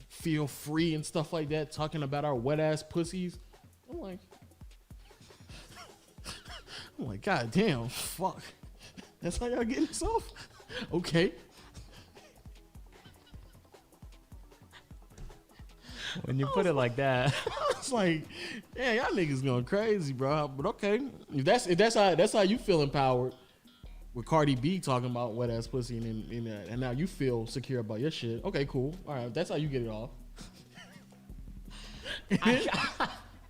feel free and stuff like that, talking about our wet ass pussies. I'm like, god damn, fuck. That's how y'all getting this off? Okay. When you put it like that, it's like, yeah, y'all niggas going crazy, bro. But okay, if that's how you feel empowered, with Cardi B talking about wet ass pussy and now you feel secure about your shit. Okay, cool. All right, that's how you get it off.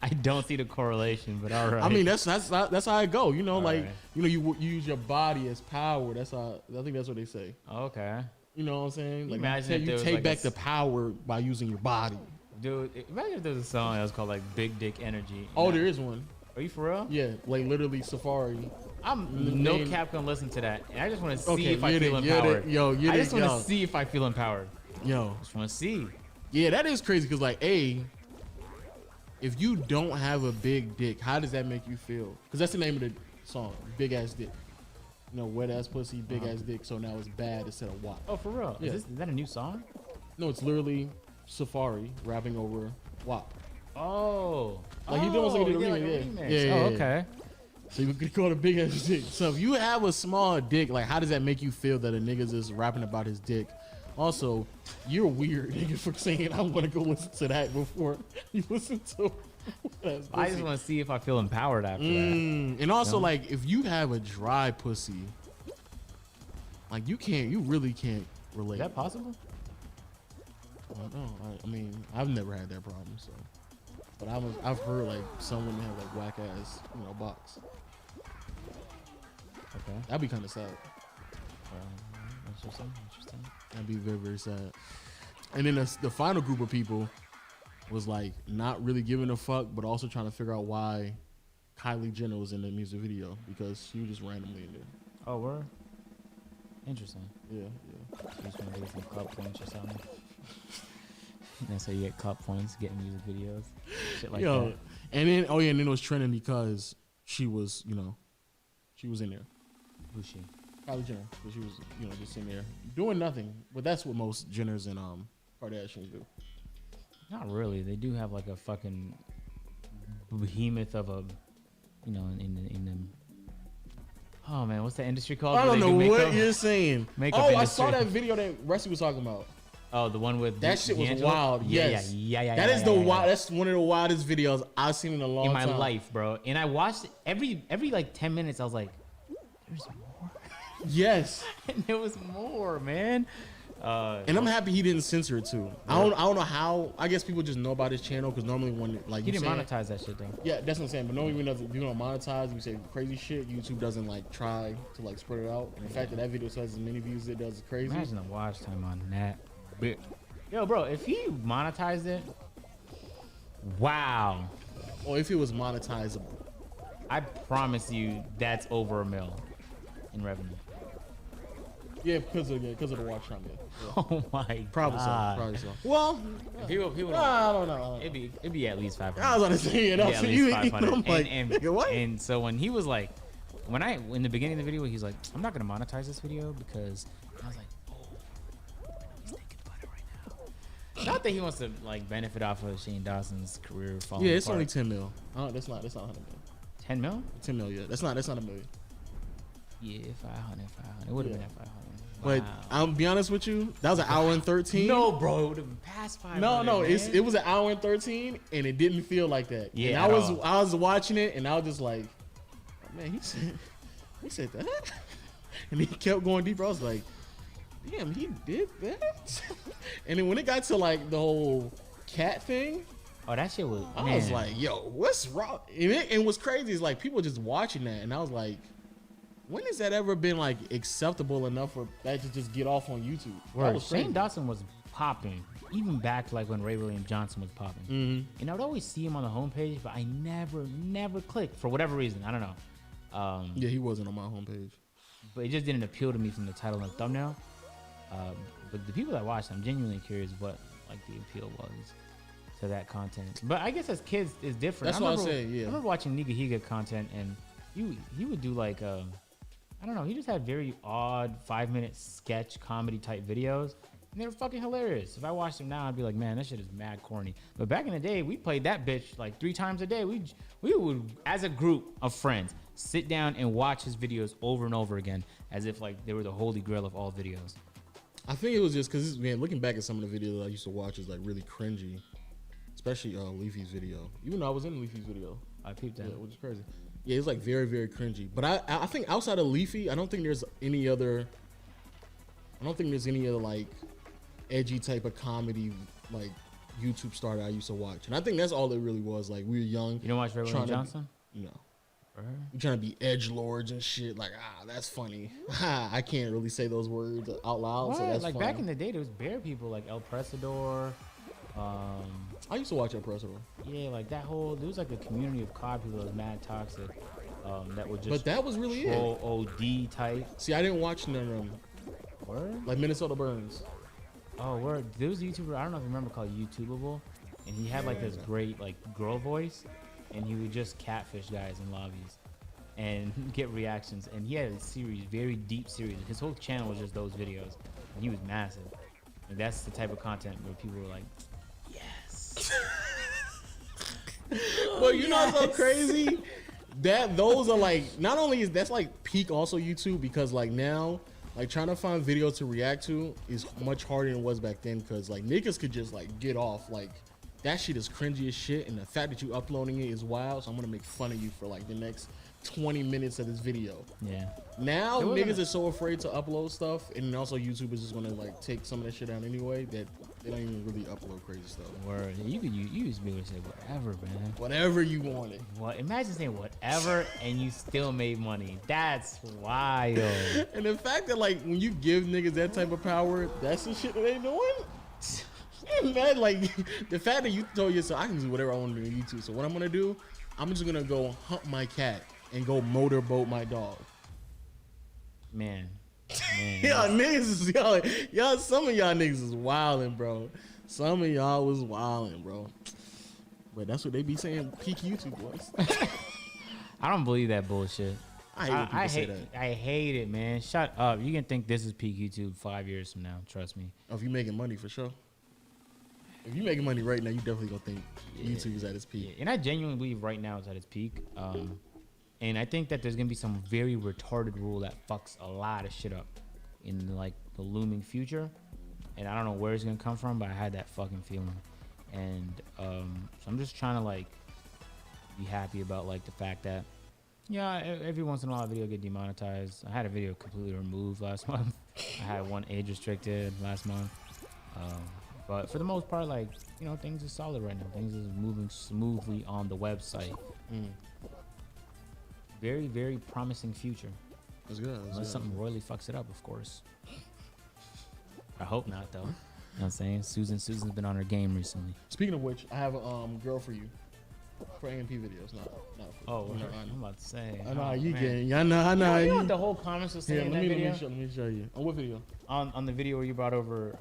I don't see the correlation, but all right. I mean, that's how it go. You right. You use your body as power. That's how I think that's what they say. Okay. You know what I'm saying? Like imagine you take back the power by using your body. Dude, imagine if there's a song that was called like Big Dick Energy. Oh, there is one. Are you for real? Yeah, like literally Safari. I'm no cap gonna listen to that, and I just want to see Okay, if I get feel it, get empowered. it. Yo, get I it, just want yo. to see if I feel empowered. Yo, just want to see. Yeah, that is crazy because like, if you don't have a big dick, how does that make you feel? Because that's the name of the song, Big Ass Dick. You know, wet ass pussy, big ass dick. So now it's bad instead of WAP. Oh, for real? Yeah. Is that a new song? No, it's literally Safari rapping over WAP. Oh, Like he almost like a he did, like, a remix. remix. Yeah. Oh, okay. So you could call it a big ass dick. So if you have a small dick, like how does that make you feel that a nigga's just rapping about his dick? Also, you're weird, nigga, for saying I want to go listen to that before you listen to. I just want to see if I feel empowered after that. And also, You know? like, if you have a dry pussy, like you really can't relate. Is that possible? I don't know. I mean, I've never had that problem, so. But I've heard like some women have like whack ass, box. Okay. That'd be kind of sad. Interesting. That'd be very, very sad. And then the final group of people was like not really giving a fuck, but also trying to figure out why Kylie Jenner was in the music video because she was just randomly in there. Oh, word. Interesting. Yeah. You just want to get some club points or something. That's how you get club points, getting music videos, shit like that. And then and then it was trending because she was, she was in there. Who's she? Kylie Jenner. But she was, just in there doing nothing. But that's what most Jenners and Kardashians do. Not really. They do have like a fucking behemoth of a, in the. Oh man, what's that industry called? I where don't they know do what makeup? you're saying. Makeup I industry. saw that video that Rusty was talking about. Oh, the one with That shit was D'Angelo? wild. Yes. Yeah. That is wild. That's one of the wildest videos I've seen in a long in time. my life, bro. And I watched it every like 10 minutes. I was like, there's more. Yes. And there was more, man. And I'm happy he didn't censor it too. I don't know how. I guess people just know about his channel because normally when like He you didn't say- monetize that shit though. Yeah, that's what I'm saying. But normally when you don't monetize, you say crazy shit. YouTube doesn't like try to like spread it out. And the fact that video has as many views as it does is crazy. Imagine the watch time on that. But, yo, bro, if he monetized it, wow. Or if it was monetizable, I promise you that's over $1 million in revenue. yeah, because of the watch time. Yeah. Oh my Probably God. so. Probably so. Well, People I don't know. It'd be at least 500. I was gonna say it. It'd be at least 500. I'm like, and, nigga, what? And so when he was like, in the beginning of the video, he's like, I'm not gonna monetize this video because I was like, oh, he's thinking about it right now. Not that he wants to like benefit off of Shane Dawson's career falling Yeah, it's apart. only 10 mil. That's not 100 mil. 10 mil? 10 mil. Yeah, that's not a million. Yeah, 500. It would have been at 500. But Wow. I'll be honest with you, that was an hour and 13. No, bro, it would have been past 500. No, man. it was an hour and 13, and it didn't feel like that. Yeah, and at all. I was watching it, and I was just like, oh, man, he said that, and he kept going deeper. I was like, damn, he did that. And then when it got to like the whole cat thing, oh, that shit was. I was like, yo, what's wrong? And what's crazy is like people just watching that, and I was like, when has that ever been like acceptable enough for that to just get off on YouTube? That Word. was Shane crazy. Dawson was popping, even back like when Ray William Johnson was popping. Mm-hmm. And I would always see him on the homepage, but I never clicked for whatever reason. I don't know. Yeah, he wasn't on my homepage. But it just didn't appeal to me from the title and the thumbnail. But the people that watched, I'm genuinely curious what like the appeal was to that content. But I guess as kids, it's different. That's what I was saying. Yeah, I remember watching Niga Higa content, and he would do like I don't know. He just had very odd 5-minute sketch comedy type videos, and they were fucking hilarious. If I watched them now, I'd be like, man, that shit is mad corny. But back in the day, we played that bitch like 3 times a day. We would, as a group of friends, sit down and watch his videos over and over again, as if like they were the holy grail of all videos. I think it was just because, man, looking back at some of the videos I used to watch is like really cringy, especially Leafy's video. Even though I was in Leafy's video, I peeped that, which is crazy. Yeah, it's like very, very cringy. But I think outside of Leafy, I don't think there's any other like edgy type of comedy like YouTube star that I used to watch. And I think that's all it really was. Like we were young. You don't watch Ray William Johnson? No. We're trying to be edgelords and shit. Like, that's funny. I can't really say those words out loud. What? So that's like funny. back in the day, there was bare people like El Presador. I used to watch El Presador. Yeah, like that whole, there was like a community of COD people that was mad toxic. that would just. But that was really troll OD type. See, I didn't watch none of them. Word? Like Minnesota Burns. Oh, word. There was a YouTuber, I don't know if you remember, called YouTubeable. And he had like this great like girl voice. And he would just catfish guys in lobbies. And get reactions. And he had a series, very deep series. His whole channel was just those videos. And he was massive. And that's the type of content where people were like, yes. Well, you know what's so crazy? That those are like, not only is that's like peak also YouTube, because like now, like trying to find videos to react to is much harder than it was back then, because like niggas could just like get off like that shit is cringy as shit, and the fact that you uploading it is wild. So I'm gonna make fun of you for like the next 20 minutes of this video. Yeah. Now There wasn't niggas are so afraid to upload stuff, and also YouTube is just gonna like take some of that shit down anyway, that they don't even really upload crazy stuff. Word. You used to be able to say whatever, man. Whatever you wanted. What? Imagine saying whatever and you still made money. That's wild. And the fact that like when you give niggas that type of power, that's the shit that they doing. Man, like the fact that you told yourself I can do whatever I want to do on YouTube. So what I'm gonna do, I'm just gonna go hump my cat and go motorboat my dog. Man. Y'all niggas is y'all some of y'all niggas is wildin', bro. Some of y'all was wildin', bro. But that's what they be saying, peak YouTube boys. I don't believe that bullshit. I hate when people say that. I hate it, man. Shut up. You can think this is peak YouTube 5 years from now. Trust me. Oh, if you making money, for sure. If you making money right now, you definitely gonna think YouTube is at its peak. And I genuinely believe right now it's at its peak. And I think that there's gonna be some very retarded rule that fucks a lot of shit up in like the looming future. And I don't know where it's gonna come from, but I had that fucking feeling. And so I'm just trying to like be happy about like the fact that every once in a while a video get demonetized. I had a video completely removed last month. I had one age restricted last month. But for the most part, like, you know, things are solid right now. Things is moving smoothly on the website. Very, very promising future. That's good. Unless something royally fucks it up, of course. I hope not, though. You know what I'm saying? Susan's been on her game recently. Speaking of which, I have a girl for you. For AMP videos, not for I'm about to say. I know how you man. getting. I know. You know what the whole comments was saying in that video? Let me show you. On what video? On the video where you brought over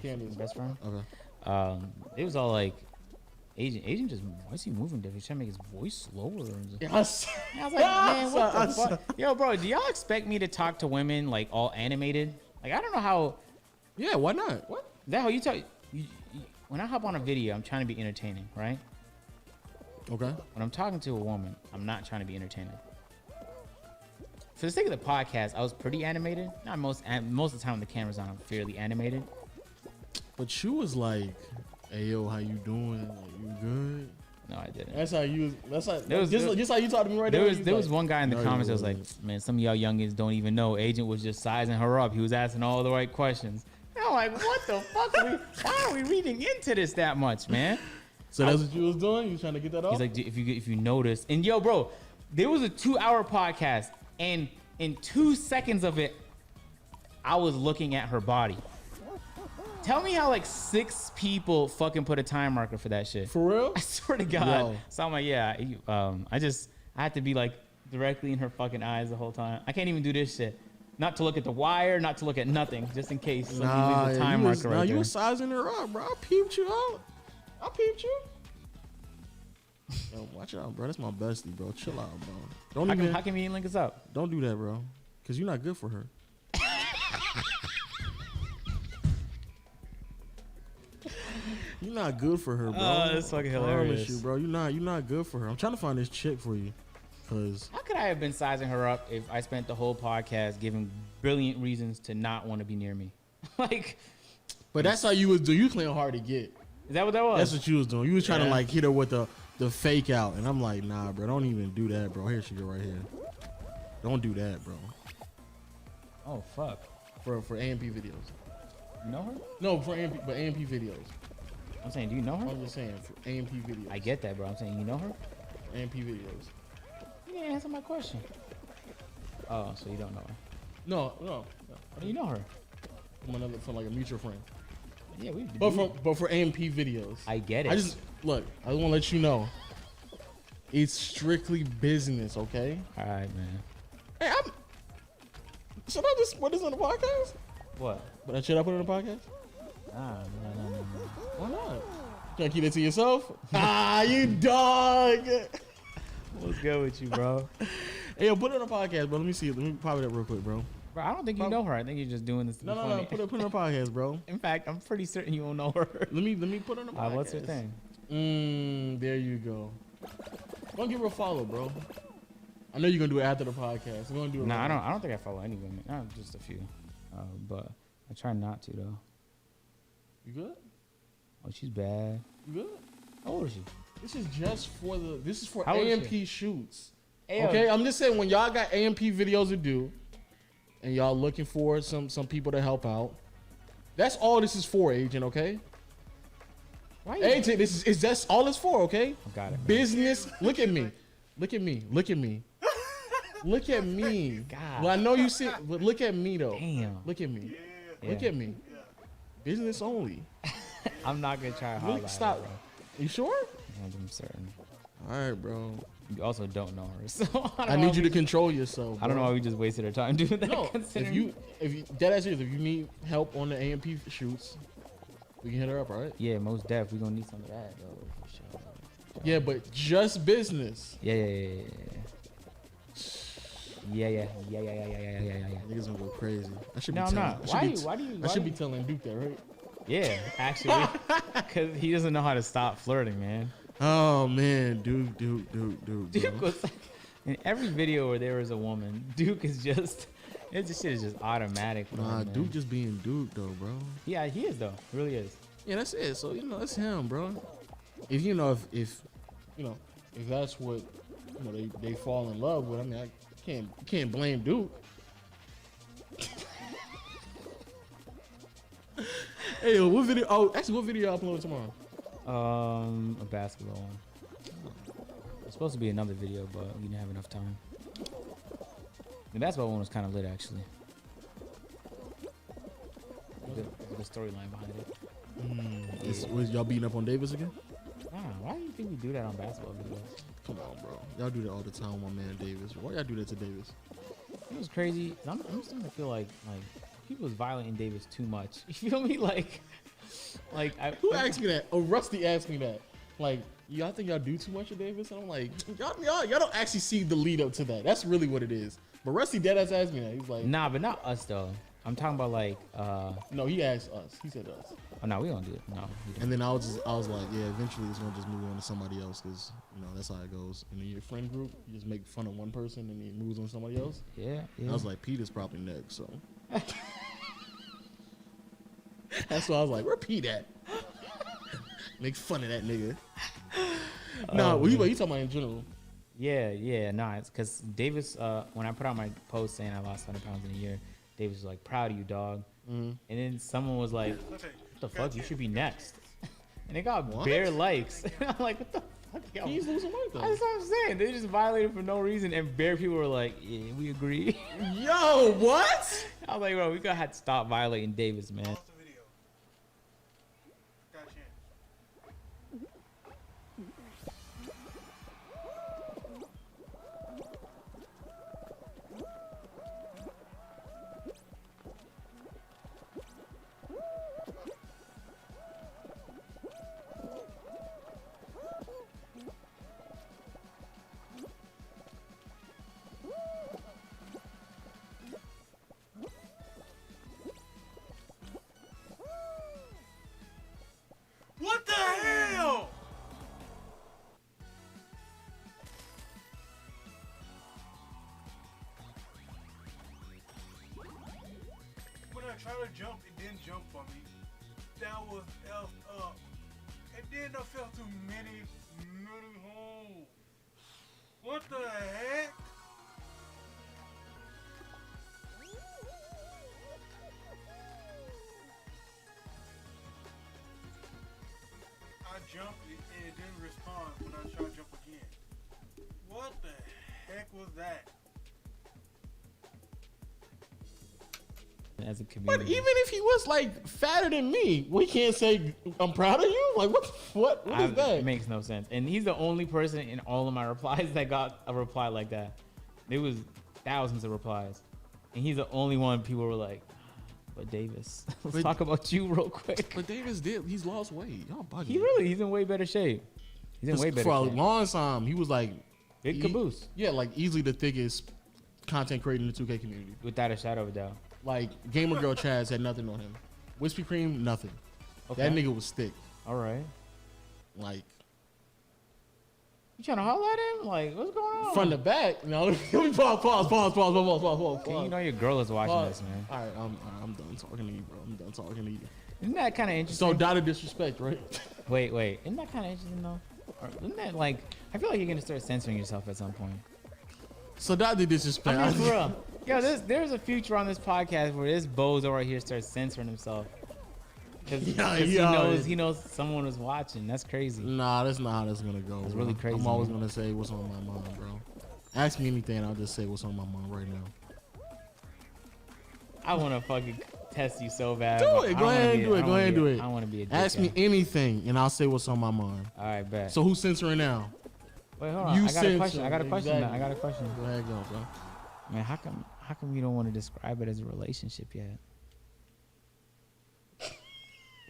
your best friend. Okay. It was all like, Agent just, why is he moving different? He's trying to make his voice slower. Yes. I was like, man, what the fuck? Yo, bro, do y'all expect me to talk to women like all animated? Like, I don't know how. Yeah, why not? What? That how you talk? When I hop on a video, I'm trying to be entertaining, right? Okay. When I'm talking to a woman, I'm not trying to be entertaining. For the sake of the podcast, I was pretty animated. Not most of the time when the camera's on, I'm fairly animated. But you was like, hey yo, how you doing? Like, you good? No, I didn't. That's how you. That's how. Just how you talk to me right now. There was one guy in the comments that was like, man, some of y'all youngins don't even know. Agent was just sizing her up. He was asking all the right questions. And I'm like, what the fuck? Why are we reading into this that much, man? So that's what you was doing? You was trying to get that off? He's like, if you notice, and yo, bro, there was a 2-hour podcast, and in 2 seconds of it, I was looking at her body. Tell me how like 6 people fucking put a time marker for that shit. For real? I swear to God. Yo. So I'm like, I had to be like directly in her fucking eyes the whole time. I can't even do this shit. Not to look at the wire, not to look at nothing, just in case somebody leaves a time marker right there. You was sizing her up, bro. I peeped you out. I peeped you. Yo, watch out, bro. That's my bestie, bro. Chill out, bro. How can we link us up? Don't do that, bro. Cause you're not good for her. You're not good for her, bro. Oh, that's fucking hilarious. I promise you, bro. You're not good for her. I'm trying to find this chick for you. Cause how could I have been sizing her up if I spent the whole podcast giving brilliant reasons to not want to be near me? Like, but that's how you was doing. You playing hard to get. Is that what that was? That's what you was doing. You was trying to like hit her with the fake out, and I'm like, nah, bro, don't even do that, bro. Here she go right here. Don't do that, bro. Oh fuck. For AMP videos. You know her? No, for AMP videos. I'm saying, do you know her? I'm just saying for AMP videos. I get that, bro. I'm saying, you know her? AMP videos. You didn't answer my question. Oh, so you don't know her? No. How do you know her? From like a mutual friend. Yeah, but for AMP videos. I get it. I just want to let you know. It's strictly business, okay? All right, man. Hey, should I just put this on the podcast? What? But should I put it on the podcast? No. Why not? Can I keep it to yourself? Ah, you dog. What's good with you, bro? Hey, yo, put it on the podcast, bro. Let me see. Let me pop it up real quick, bro. Bro, I don't think you know her. I think you're just doing this to be No. funny. Put it on the podcast, bro. In fact, I'm pretty certain you don't know her. Let me put it on the podcast. What's her thing? There you go. Don't give her a follow, bro. I know you're gonna do it after the podcast. We're gonna do it. Nah, I don't think I follow any women. Just a few. But I try not to though. You good? Oh, she's bad. You good? How old is she? This is just for the. This is for How old is AMP shoots. Ayo. Okay, I'm just saying when y'all got AMP videos to do, and y'all looking for some people to help out. That's all this is for, agent. Okay. Why you? Agent, this is that's all it's for. Okay. Got it. Man. Business. Look at me. Look at me. Look at me. Look at me. God. Well, I know you see, but look at me though. Damn. Look at me. Yeah. Look at me. Business only. I'm not gonna try hard. Look, stop. Bro. You sure? I'm certain. All right, bro. You also don't know her, so I need you to control yourself. Bro. I don't know why we just wasted our time doing that. No, if you dead ass serious, if you need help on the AMP shoots, we can hit her up, all right? Yeah, most def. We gonna need some of that though. For sure. Yeah, but just business. Yeah. Niggas gonna go crazy. I should No, be I'm telling. not. I should be telling Duke that, right? Yeah, actually, because he doesn't know how to stop flirting, man. Oh man, Duke. Duke was in every video where there was a woman. Duke is just, this shit is just automatic. Nah, Duke just being Duke though, bro. Yeah, he is though. He really is. Yeah, that's it. So that's him, bro. If if that's what they fall in love with, I mean, I can't blame Duke. Hey, yo, what video? Oh, actually, what video y'all uploading tomorrow? A basketball one. It's supposed to be another video, but we didn't have enough time. The basketball one was kind of lit, actually. The storyline behind it. Was y'all beating up on Davis again? Nah, why do you think we do that on basketball videos? Come on, bro. Y'all do that all the time with my man Davis. Why y'all do that to Davis? It was crazy. I'm starting to feel like people was violating Davis too much. You feel me? Who asked me that? Oh, Rusty asked me that. Like, y'all think y'all do too much of Davis? And I'm like, y'all don't actually see the lead up to that. That's really what it is. But Rusty deadass asked me that. He's like, nah, but not us though. I'm talking about No, he asked us. He said us. Oh no, we don't do it. No. And then I was like, yeah, eventually it's gonna just move on to somebody else because that's how it goes. And in your friend group, you just make fun of one person and it moves on to somebody else. Yeah. I was like, Peter's probably next, so. That's why I was like, where Pete at? Make fun of that nigga. Nah, what you talking about in general? Yeah. Nah, it's because Davis. When I put out my post saying I lost 100 pounds in a year, Davis was like, "Proud of you, dog." Mm-hmm. And then someone was like, "What the fuck? You should be next." And it got What? bare likes. I'm like, "What the fuck, yo?" He's losing weight though. That's what I'm saying. They just violated for no reason, and bare people were like, "Yeah, we agree." Yo, what? I was like, "Bro, we gotta have to stop violating Davis, man." What the hell? When I tried to jump, it didn't jump for me. That was effed up. And then I fell through many holes. What the heck? I jumped it and it didn't respond when I tried to jump again. What the heck was that? as a But community. even if he was like fatter than me, we can't say I'm proud of you. Like what is that? It makes no sense. And he's the only person in all of my replies that got a reply like that. There was thousands of replies, and he's the only one people were like, "But Davis, let's talk about you real quick." But Davis he's lost weight. Y'all bugging. He's in way better shape. He's in way better For a shape. long time, he was like Big caboose. Yeah, like easily the thickest content creator in the 2K community. Without a shadow of a doubt. Like Gamer Girl Chaz had nothing on him. Wispy Cream, nothing. Okay. That nigga was thick. All right. Like You trying to holler at him? Like, what's going on? from the back. No, let me pause. Okay, you know your girl is watching Pause. this, man. All right, I'm done talking to you, bro. I'm done talking to you. Isn't that kind of interesting? So dot of disrespect, right? Wait. Isn't that kind of interesting though? Or isn't that like? I feel like you're gonna start censoring yourself at some point. So dot the disrespect. I mean, for real. Yo, there's a future on this podcast where this bozo right here starts censoring himself. Because he knows someone was watching. That's crazy. Nah, that's not how that's gonna go. It's bro. really crazy. I'm always man. gonna say what's on my mind, bro. Ask me anything, I'll just say what's on my mind right now. I want to fucking test you so bad. Do it. Go ahead and do it. Go ahead and do it. I want to be a dickhead. Ask me anything, and I'll say what's on my mind. All right, bet. So who's censoring now? Wait, hold on. You I got a censor. question. I got a question. Exactly. I got a question. Go ahead, go, bro. Man, how come you don't want to describe it as a relationship yet?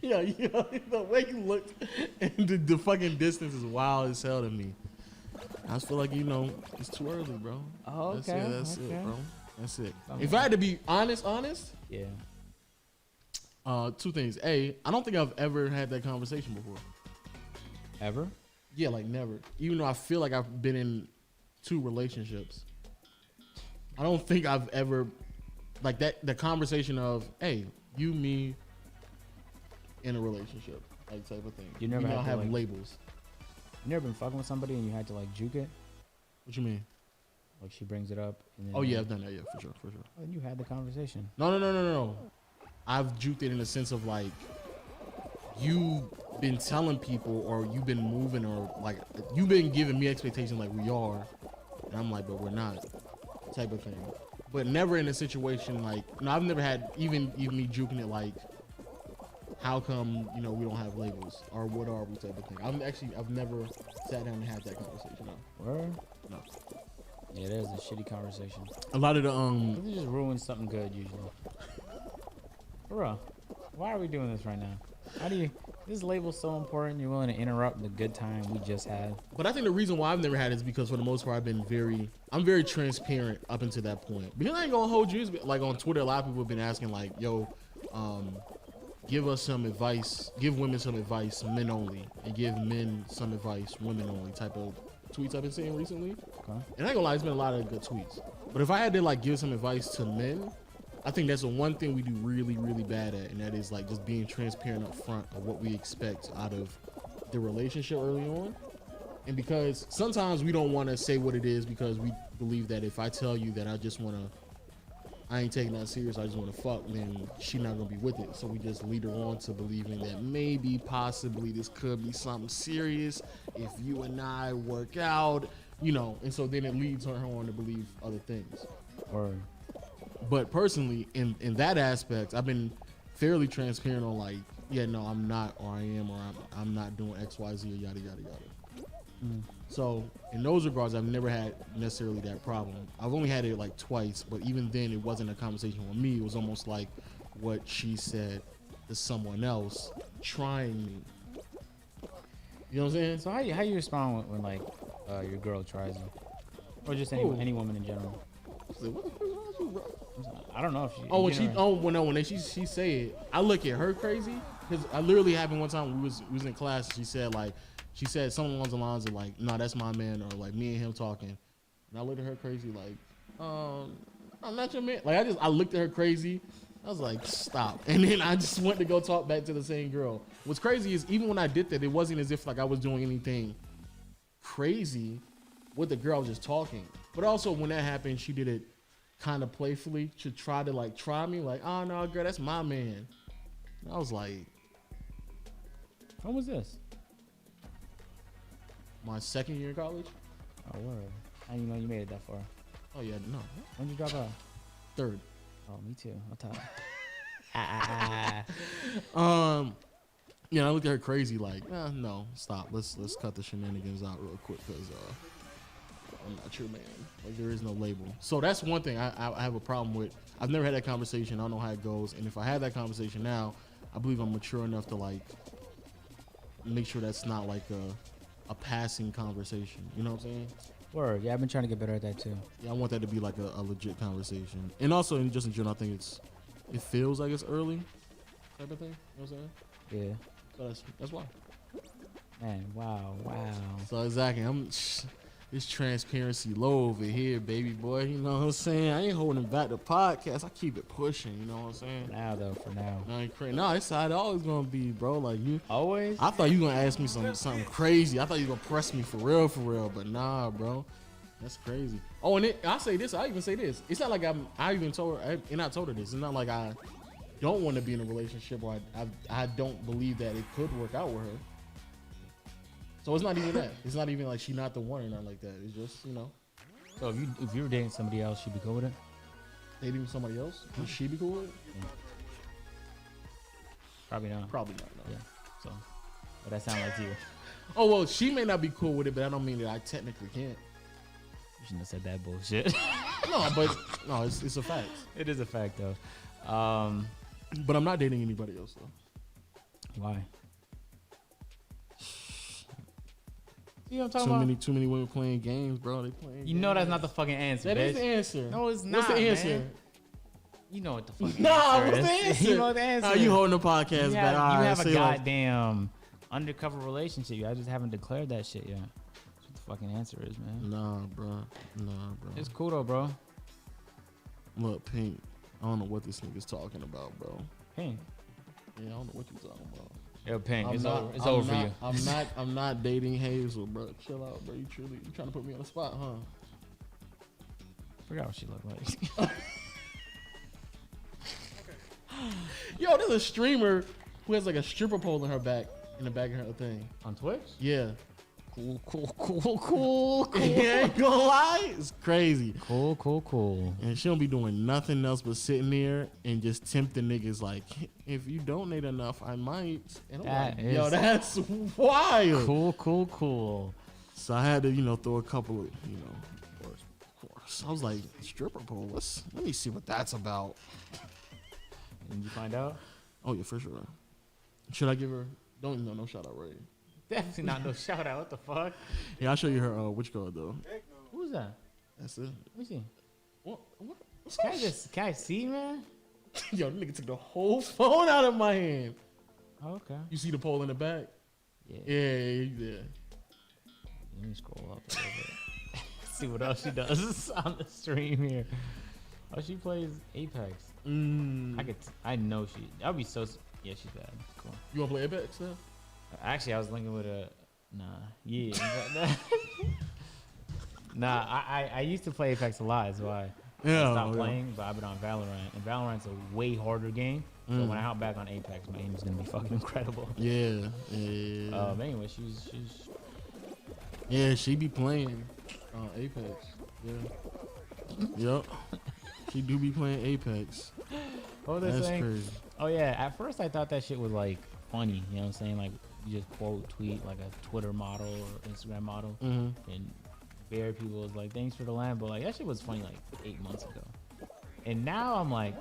Yeah, the way you looked and the fucking distance is wild as hell to me. I just feel like, it's too early, bro. Oh, okay. That's okay. it, bro. That's it. Okay. If I had to be honest, yeah. Two things. A, I don't think I've ever had that conversation before. Ever? Yeah, like never. Even though I feel like I've been in 2 relationships, I don't think I've ever, like that, the conversation of, hey, you, me, in a relationship, like type of thing. You never we had don't to, have like- labels. You never been fucking with somebody and you had to like juke it? What you mean? Like she brings it up. And then Oh yeah, I've done that. Yeah, for sure. Oh, then you had the conversation. No. I've juked it in the sense of like, you've been telling people, or you've been moving, or like you've been giving me expectations like we are, and I'm like, but we're not, type of thing. But never in a situation like, no, I've never had even me juking it like, how come we don't have labels, or what are we, type of thing. I've never sat down and had that conversation. No. Word? No. Yeah, there's a shitty conversation. A lot of the It just ruins something good usually. Bro, why are we doing this right now? How do you? This label's so important. You're willing to interrupt the good time we just had. But I think the reason why I've never had it is because for the most part I'm very transparent up until that point. Because I ain't gonna hold you. Like on Twitter, a lot of people have been asking like, yo, give us some advice, give women some advice, men only, and give men some advice, women only type of tweets I've been seeing recently. Okay. And I ain't gonna lie, it's been a lot of good tweets. But if I had to like give some advice to men, I think that's the one thing we do really, really bad at, and that is like just being transparent up front of what we expect out of the relationship early on. And because sometimes we don't want to say what it is because we believe that if I tell you that I ain't taking that serious, I just want to fuck, then she not gonna be with it. So we just lead her on to believing that maybe, possibly, this could be something serious if you and I work out, and so then it leads her on to believe other things. But personally, in that aspect, I've been fairly transparent on like, yeah, no, I'm not, or I am, or I'm not doing X, Y, Z, or yada, yada, yada. So in those regards, I've never had necessarily that problem. I've only had it like twice, but even then it wasn't a conversation with me. It was almost like what she said to someone else trying me. You know what I'm saying? So how you respond when like your girl tries you, or just any woman in general? What the fuck is wrong with you, bro? I don't know if she. When she say it, I look at her crazy because I literally happened one time we was in class. And she said something along the lines of like, "No, that's my man," or like me and him talking, and I looked at her crazy like, "I'm not your man." Like I looked at her crazy. I was like, "Stop!" And then I just went to go talk back to the same girl. What's crazy is even when I did that, it wasn't as if like I was doing anything crazy with the girl. I was just talking. But also when that happened, she did it kind of playfully to try me like, "Oh no, girl, that's my man." And I was like, when was this? My second year in college. Oh word! I didn't know you made it that far. Oh yeah, no. When did you drop out? Third. Oh, me too. I'm tired. Yeah, I looked at her crazy like, no, stop. Let's cut the shenanigans out real quick because I'm not your man. Like there is no label. So that's one thing I have a problem with. I've never had that conversation. I don't know how it goes. And if I have that conversation now, I believe I'm mature enough to like make sure that's not like a passing conversation. You know what I'm saying? Word. Yeah, I've been trying to get better at that too. Yeah, I want that to be like a legit conversation. And also, just in general, I think it feels like it's early type of thing. You know what I'm saying? Yeah. So that's why. Man, wow. So exactly, it's transparency low over here, baby boy. You know what I'm saying? I ain't holding back the podcast. I keep it pushing. You know what I'm saying? For now. I ain't crazy. No, it's how it always gonna be, bro. Like you always. I thought you gonna ask me something crazy. I thought you gonna press me for real. But nah, bro. That's crazy. Oh, and I say this. I even say this. It's not like I even told her, and I told her this. It's not like I don't want to be in a relationship or I don't believe that it could work out with her. So it's not even that. It's not even like she's not the one or nothing like that. It's just, you know. So if you were dating somebody else, she'd be cool with it? Dating somebody else? Would she be cool with it? Yeah. Probably not. Probably not, no. Yeah. So, but that sounds like you. Oh, well, she may not be cool with it, but I don't mean that I technically can't. You shouldn't have said that bullshit. No, it's a fact. It is a fact, though. But I'm not dating anybody else, though. Why? You know what I'm talking about? Too many women playing games, bro. They playing. You know that's not the fucking answer. That bitch. is the answer. No, it's not. What's the answer? Man. You know what the fucking Nah, answer what's is. the answer? You know the answer. Nah, you holding the podcast back. You have a goddamn undercover relationship. I just haven't declared that shit yet. That's what the fucking answer is, man. Nah, bro. It's cool though, bro. Look, Pink. I don't know what this nigga's talking about, bro. Pink. Yeah, I don't know what you're talking about. Yo, Pink, it's over for you. I'm not dating Hazel, bro. Chill out, bro. You trying to put me on the spot, huh? Forgot what she looked like. Yo, there's a streamer who has like a stripper pole in the back of her thing. On Twitch? Yeah. Cool. Yeah, ain't gonna lie, it's crazy. Cool. And she don't be doing nothing else but sitting there and just tempting niggas like, if you donate enough, I might. And I'm like, yo, that's wild. Cool. So I had to, throw a couple of, of course. I was like, stripper pole. Let me see what that's about. Did you find out? Oh yeah, for sure. Should I give her? No shout out, right? Definitely not no shout out. What the fuck? Yeah, I'll show you her which card though. Who's that? That's it. Let me see. What's Can I see, man? Yo, the nigga took the whole phone out of my hand. Oh, okay. You see the pole in the back? Yeah. Yeah. Let me scroll up a little bit. See what else she does on the stream here. Oh, she plays Apex. I know she. That would be so. Yeah, she's bad. Cool. You wanna play Apex now? Actually, I was linking with a. Nah. Yeah. Nah. I used to play Apex a lot. That's why. Yeah. I stopped playing, but I've been on Valorant, and Valorant's a way harder game. So when I hop back on Apex, my aim is gonna be fucking incredible. Yeah. Anyway, she's. Yeah, she be playing Apex. Yeah. Yep. She do be playing Apex. What was I That's saying? crazy. Oh yeah, at first I thought that shit was like funny. You know what I'm saying? Like you just quote tweet like a Twitter model or Instagram model, and bare people was like, "Thanks for the Lambo." Like that shit was funny like 8 months ago. And now I'm like,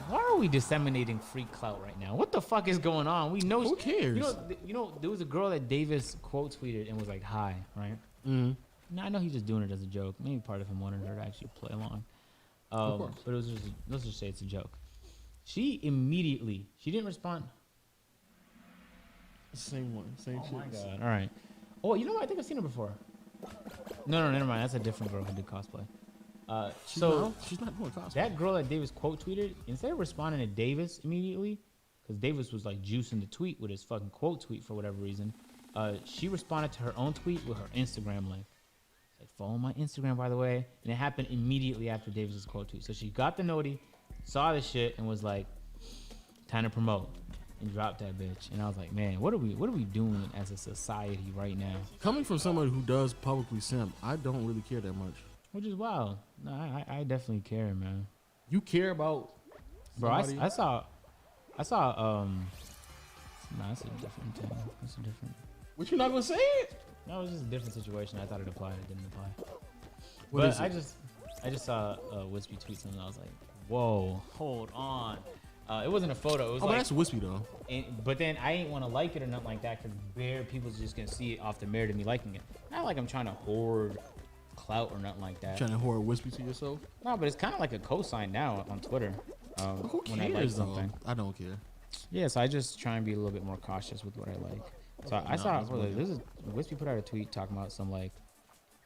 why are we disseminating free clout right now? What the fuck is going on? We know. Who cares? You know, there was a girl that Davis quote tweeted and was like, "Hi," right? Now I know he's just doing it as a joke. Maybe part of him wanted her to actually play along. Of course. But it was just, let's just say it's a joke. She didn't respond. Same one, same shit. Oh my god! All right. Oh, you know what? I think I've seen her before. No, never mind. That's a different girl who did cosplay. She's not doing cosplay. That girl that Davis quote tweeted, instead of responding to Davis immediately, because Davis was like juicing the tweet with his fucking quote tweet for whatever reason, she responded to her own tweet with her Instagram link. Like, follow my Instagram, by the way. And it happened immediately after Davis's quote tweet. So she got the noti, saw the shit, and was like, time to promote. And dropped that bitch. And I was like, man, what are we doing as a society right now? Coming from somebody who does publicly simp, I don't really care that much. Which is wild. No, I definitely care, man. You care about Bro, I saw I saw nah, it's a different thing. It's a different. What, you not gonna say it? No, it was just a different situation. I thought it applied. It didn't apply. What But is it? I just saw Wispy tweet something. I was like, whoa, hold on. It wasn't a photo. It was Oh, like, but that's Wispy though. But then I ain't want to like it or nothing like that because bare people's just gonna see it off the merit of me liking it. Not like I'm trying to hoard clout or nothing like that. Trying to hoard Wispy to yourself? No, but it's kind of like a cosign now on Twitter. Who when I like cares though? something. I don't care. Yeah, so I just try and be a little bit more cautious with what I like. So I Nah, saw that's well, bugging. this is Wispy put out a tweet talking about some like,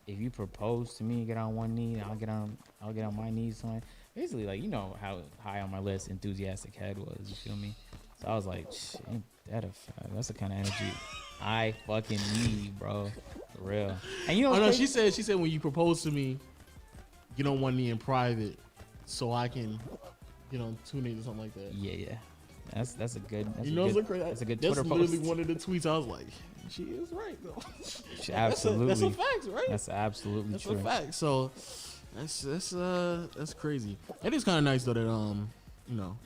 if you propose to me, get on one knee, I'll get on my knees. Something. Basically, like, you know how high on my list Enthusiastic Head was. You feel me? So I was like, shit, ain't that a fact? That's the kind of energy I fucking need, bro. For real. And you know, Oh no, what's she crazy? said when you propose to me, get on one knee in private, so I can get on two knees or something like that. Yeah. That's a good. That's You a know, good, it's crazy. that's a good That's Twitter literally post. one of the tweets. I was like, she is right though. Absolutely. That's a fact, right? That's absolutely That's true. a fact. So that's crazy. It is kind of nice though that you know,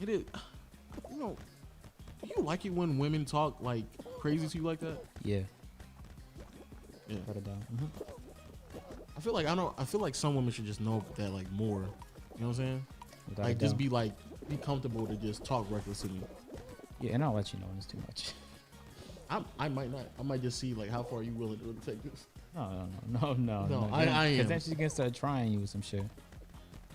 it is. You know, do you like it when women talk like crazy to you like that? Yeah. Yeah. Put it down. I feel like some women should just know that like more. You know what I'm saying? Without a Like just doubt. be comfortable to just talk reckless to me. Yeah, and I'll let you know when it's too much. I might not. I might just see like how far are you willing to take this. No. No, I am. Because then she's gonna start trying you with some shit.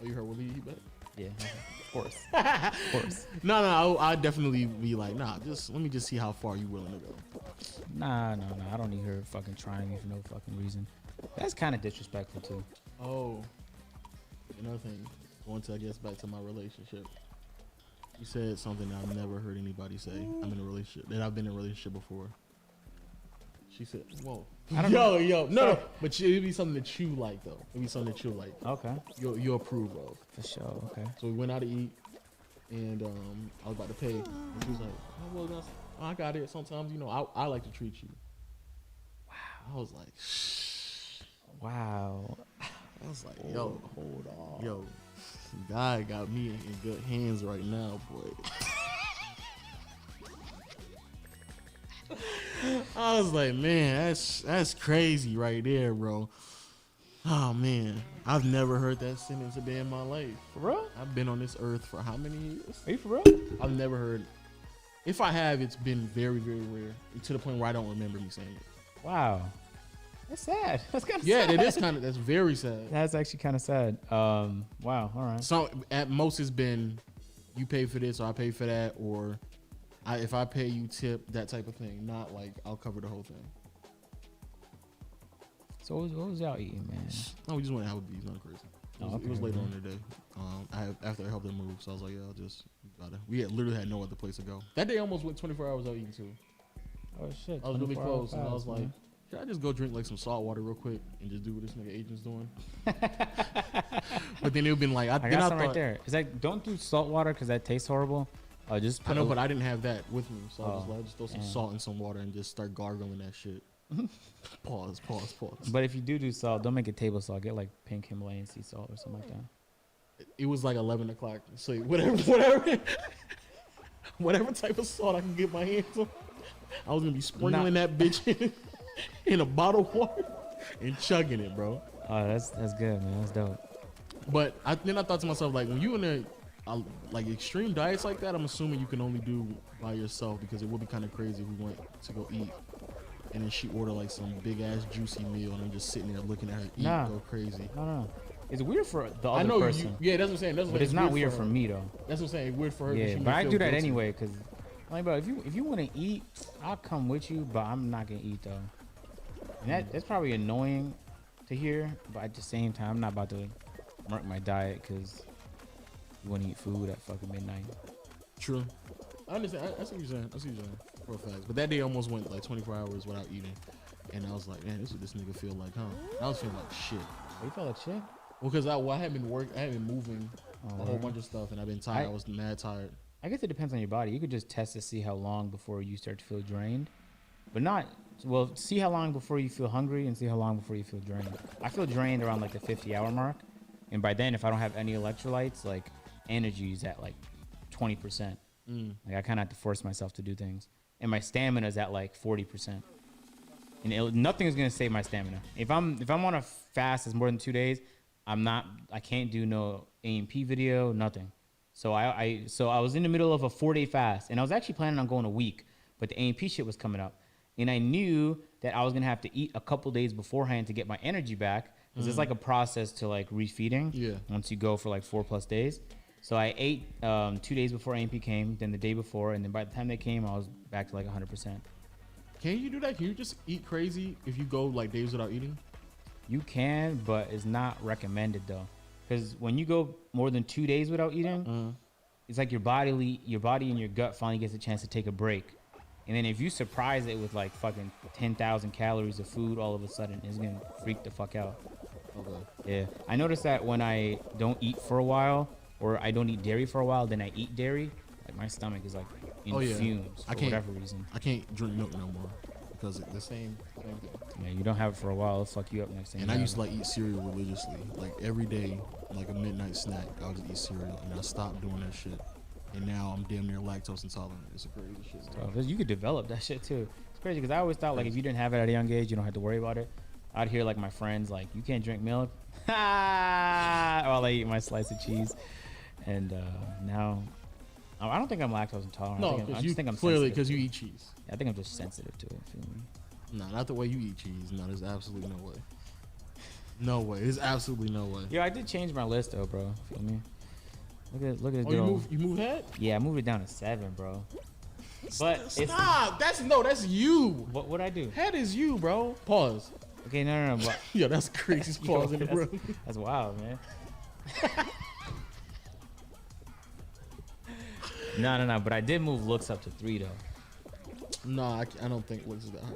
Oh, you heard Willie? He bet. Yeah, of course. Of course. No, I'd definitely be like, nah, just let me just see how far you willing to go. Nah. I don't need her fucking trying me for no fucking reason. That's kind of disrespectful too. Oh, another thing. Going to, I guess, back to my relationship. You said something that I've never heard anybody say. I'm in a relationship. That I've been in a relationship before. She said, whoa. I don't know. Yo. No. But it'd be something that you like, though. It'd be something that you like. Okay. You approve of. For sure. Okay. So we went out to eat, and I was about to pay. And she was like, oh, well, I got it. Sometimes, you know, I like to treat you. Wow. I was like, wow. I was like, yo, hold on. Yo, God got me in good hands right now, boy. I was like, man, that's crazy right there, bro. Oh man, I've never heard that sentence a day in my life. For real? I've been on this earth for how many years? Are you for real? I've never heard. If I have, it's been very, very rare, to the point where I don't remember me saying it. Wow. That's sad. That's kind of Yeah, sad. it is kind of. That's very sad. That's actually kind of sad. Wow. All right. So at most it's been, you pay for this or I pay for that, or if I pay you tip, that type of thing. Not like I'll cover the whole thing. So what was y'all eating, man? No, we just went to Applebee's. Nothing crazy. It was later on in the day. After I helped them move, so I was like, yeah, I'll just gotta. We literally had no other place to go. That day I almost went 24 hours out eating too. Oh shit. I was really 24 close, and I hours, was like, man. should I just go drink like some salt water real quick and just do what this nigga agent's doing? But then it would been like, I got some right there. Is that don't do salt water because that tastes horrible. Just I know, but I didn't have that with me, so I was Oh, like, just throw some damn. salt in some water and just start gargling that shit. Pause. But if you do salt, don't make it table salt. Get like pink Himalayan sea salt or something like that. It was like 11 o'clock, so whatever type of salt I can get my hands on, I was gonna be sprinkling that bitch in a bottle of water and chugging it, bro. Oh, that's good, man. That's dope. But then I thought to myself, like, when you in like extreme diets like that, I'm assuming you can only do by yourself, because it would be kind of crazy if we went to go eat and then she order like some big ass juicy meal and I'm just sitting there looking at her eat Nah. and go crazy. No. It's weird for the other I know person. yeah, that's what I'm saying. That's what But it's not weird her. for me though. That's what I'm saying. Weird for her. 'cause Yeah, she but may I feel do that guilty. anyway, cause like, bro, if you want to eat, I'll come with you, but I'm not gonna eat though. And that's probably annoying to hear, but at the same time, I'm not about to mark my diet because you want to eat food at fucking midnight. True. I understand. I see what you're saying. For a fact. But that day I almost went like 24 hours without eating. And I was like, man, this is what this nigga feel like, huh? I was feeling like shit. Oh, you felt like shit? Well, because I had been moving a whole word. bunch of stuff, and I've been tired. I was mad tired. I guess it depends on your body. You could just test to see how long before you start to feel drained, but not. Well, see how long before you feel hungry and see how long before you feel drained. I feel drained around like the 50-hour mark, and by then, if I don't have any electrolytes, like energy is at like 20%. Mm. Like I kind of have to force myself to do things, and my stamina is at like 40%. And nothing is gonna save my stamina. If I'm on a fast that's more than 2 days, I can't do no A&P video, nothing. So I was in the middle of a 4-day fast, and I was actually planning on going a week, but the A&P shit was coming up, and I knew that I was gonna have to eat a couple days beforehand to get my energy back, because it's like a process to like refeeding. Yeah. Once you go for like 4+ days. So I ate 2 days before A&P came, then the day before, and then by the time they came, I was back to like 100%. Can you do that? Can you just eat crazy if you go like days without eating? You can, but it's not recommended though, because when you go more than 2 days without eating, it's like your body and your gut finally gets a chance to take a break, and then if you surprise it with like fucking 10,000 calories of food, all of a sudden it's gonna freak the fuck out. Okay. Yeah, I noticed that when I don't eat for a while, or I don't eat dairy for a while, then I eat dairy, like my stomach is like in fumes for whatever reason. I can't drink milk no more because it's the same thing. Yeah, you don't have it for a while, it'll fuck you up next thing. And I used to like eat cereal religiously, like every day, like a midnight snack. I would just eat cereal, and I stopped doing that shit. And now I'm damn near lactose intolerant. It's a crazy shit. Because you could develop that shit too. It's crazy because I always thought like if you didn't have it at a young age, you don't have to worry about it. I'd hear like my friends like, you can't drink milk, while I eat my slice of cheese. And now, I don't think I'm lactose intolerant. No, I just think I'm clearly sensitive because to you it. eat cheese. I think I'm just sensitive to it. Feel me? No, not the way you eat cheese. No, there's absolutely no way. No way. There's absolutely no way. Yeah, I did change my list though, bro. Feel me? Look at Oh, you moved head? Yeah, I moved it down to 7, bro. But Stop. That's you. What I do? Head is you, bro. Pause. Okay, no. But Yo, that's the craziest pause in the room. That's wild, man. No. But I did move looks up to 3 though. No, I don't think looks is that high.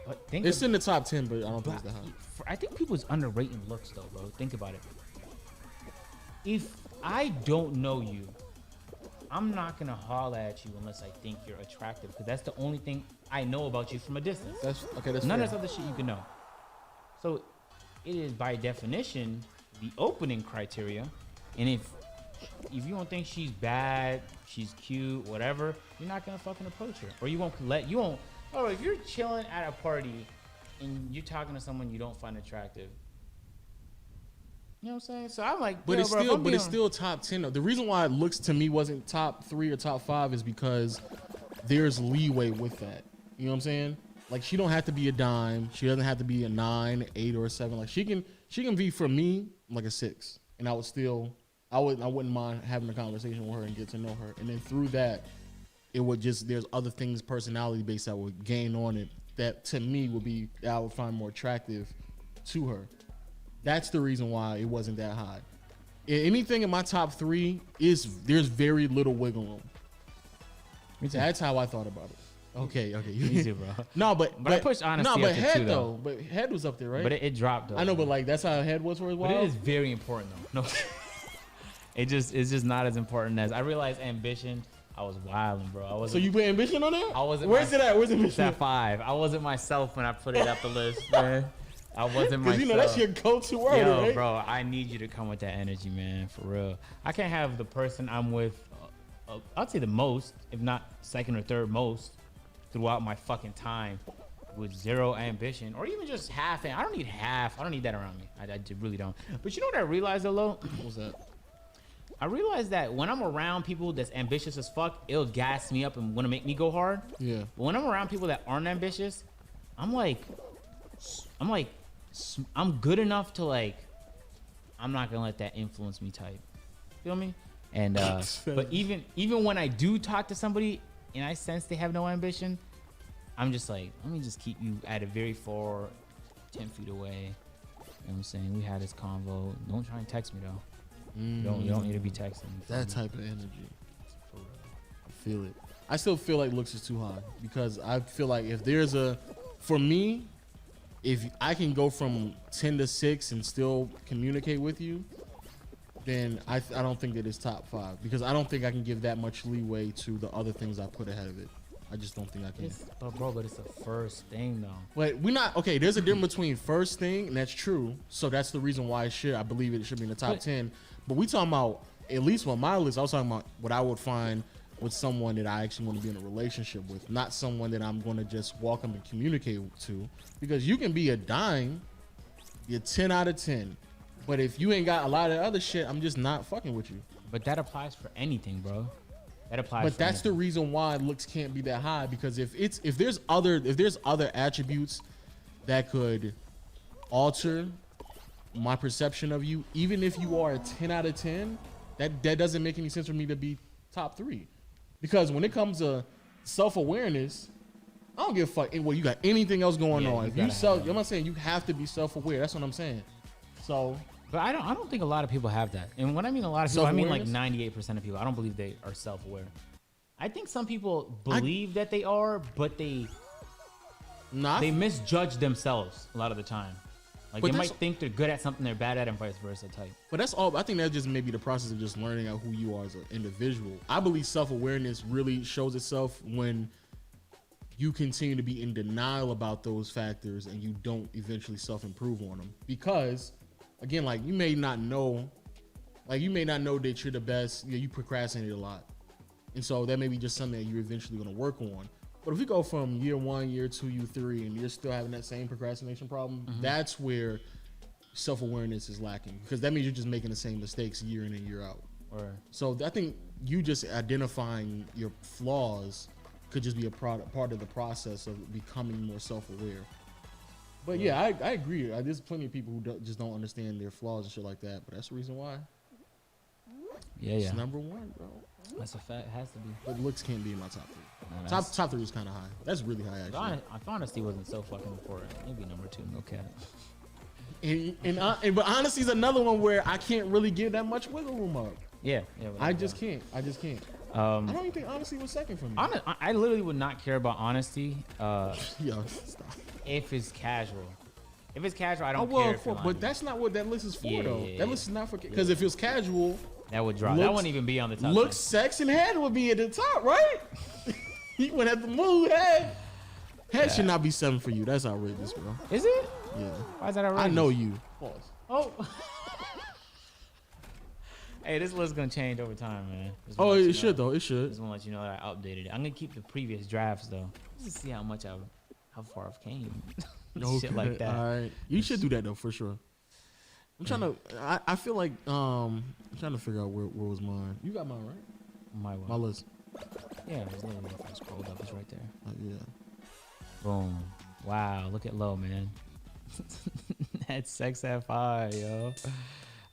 But It's in the top 10, but I don't think it's that high. I think people's underrating looks though, bro. Think about it. If I don't know you, I'm not gonna holler at you unless I think you're attractive, because that's the only thing I know about you from a distance. That's none fair. of this other shit you can know. So it is by definition the opening criteria, and if you don't think she's bad, she's cute, whatever, you're not gonna fucking approach her, or or if you're chilling at a party and you're talking to someone you don't find attractive, you know what I'm saying? So I'm like, But yo, bro, it's still top 10 though. The reason why it looks to me wasn't top 3 or top 5 is because there's leeway with that. You know what I'm saying? Like she don't have to be a dime. She doesn't have to be a 9, 8, or a 7. Like she can be for me like a 6, and I wouldn't mind having a conversation with her and get to know her. And then through that, it would just there's other things personality based that would gain on it that to me that I would find more attractive to her. That's the reason why it wasn't that high. Anything in my top 3 there's very little wiggle room. That's how I thought about it. Okay. Me too, bro. No, but I pushed honesty No, but up to head 2, though. But head was up there, right? But it dropped though. I know, but like that's how head was for a while. But it is very important though. No, it's just not as important as I realized. Ambition, I was wilding, bro. I was. So you put ambition on there? I wasn't. Where's it at? Where's It's ambition? at 5. I wasn't myself when I put it up the list, man. I wasn't myself. Because you know that's your go-to word, Yo, right? bro, I need you to come with that energy, man, for real. I can't have the person I'm with, I'd say the most, if not second or third most, throughout my fucking time with zero ambition, or even just half. I don't need half. I don't need that around me. I really don't. But you know what I realized, though, Lo? What was that? I realized that when I'm around people that's ambitious as fuck, it'll gas me up and want to make me go hard. Yeah. But when I'm around people that aren't ambitious, I'm good enough to like, I'm not gonna let that influence me type. Feel me? And but even when I do talk to somebody and I sense they have no ambition, I'm just like, let me just keep you at a very far 10 feet away. You know what I'm saying? We had this convo. Don't try and text me though. You don't need to be texting. That type of energy. I feel it. I still feel like looks is too high because I feel like for me, if I can go from 10 to 6 and still communicate with you, then I don't think that it's top 5 because I don't think I can give that much leeway to the other things I put ahead of it. I just don't think I can. But it's the first thing though. But there's a difference between first thing, and that's true. So that's the reason why I believe it should be in the top 10. But we talking about at least on my list, I was talking about what I would find with someone that I actually want to be in a relationship with, not someone that I'm going to just walk up and communicate to. Because you can be a dime, you're 10 out of 10. But if you ain't got a lot of other shit, I'm just not fucking with you. But that applies for anything, bro. That applies. But that's the reason why looks can't be that high, because if there's other attributes that could alter my perception of you, even if you are a 10 out of 10, that doesn't make any sense for me to be top 3. Because when it comes to self-awareness, I don't give a fuck. Well, you got anything else going on. If I'm not saying you have to be self-aware. That's what I'm saying. So, but I don't think a lot of people have that. And when I mean a lot of people, I mean like 98% of people. I don't believe they are self-aware. I think some people believe that they are, but they misjudge themselves a lot of the time. Like they might think they're good at something they're bad at, and vice versa type. But that's all. I think that's just maybe the process of just learning out who you are as an individual. I believe self-awareness really shows itself when you continue to be in denial about those factors and you don't eventually self-improve on them. Because, again, like you may not know that you're the best. You procrastinate a lot, and so that may be just something that you're eventually going to work on. But if we go from year 1, year 2, year 3, and you're still having that same procrastination problem, that's where self-awareness is lacking, because that means you're just making the same mistakes year in and year out. So I think you just identifying your flaws could just be a part of the process of becoming more self-aware. But yeah, I agree. There's plenty of people who just don't understand their flaws and shit like that. But that's the reason why. It's number 1, bro. That's a fact. It has to be. But looks can't be in my top 3. Top 3 is kind of high. That's really high, actually. If honesty wasn't so fucking important, maybe number 2, no cap. But honesty is another one where I can't really give that much wiggle room up. Yeah. I just can't. I don't even think honesty was second for me. I literally would not care about honesty. Yo, stop. If it's casual. If it's casual, I don't care. But that's not what that list is for, though. That list is not for, because if it was casual, that would drop. That wouldn't even be on the top. Looks, sex, and head would be at the top, right? He would have to move head. Head should not be 7 for you. That's outrageous, bro. Is it? Yeah. Why is that outrageous? I know you. Pause. Oh. Hey, this list is gonna change over time, man. It should though. It should. Just want to let you know that I updated it. I'm gonna keep the previous drafts though, just to see how far I've came. Shit like that. All right. You should do that though, for sure. I'm trying to. I feel like I'm trying to figure out where was mine. You got mine, right? My list. Yeah, it was literally if I scrolled up. It's right there. Yeah. Boom. Wow. Look at low, man. That's sex at 5, yo.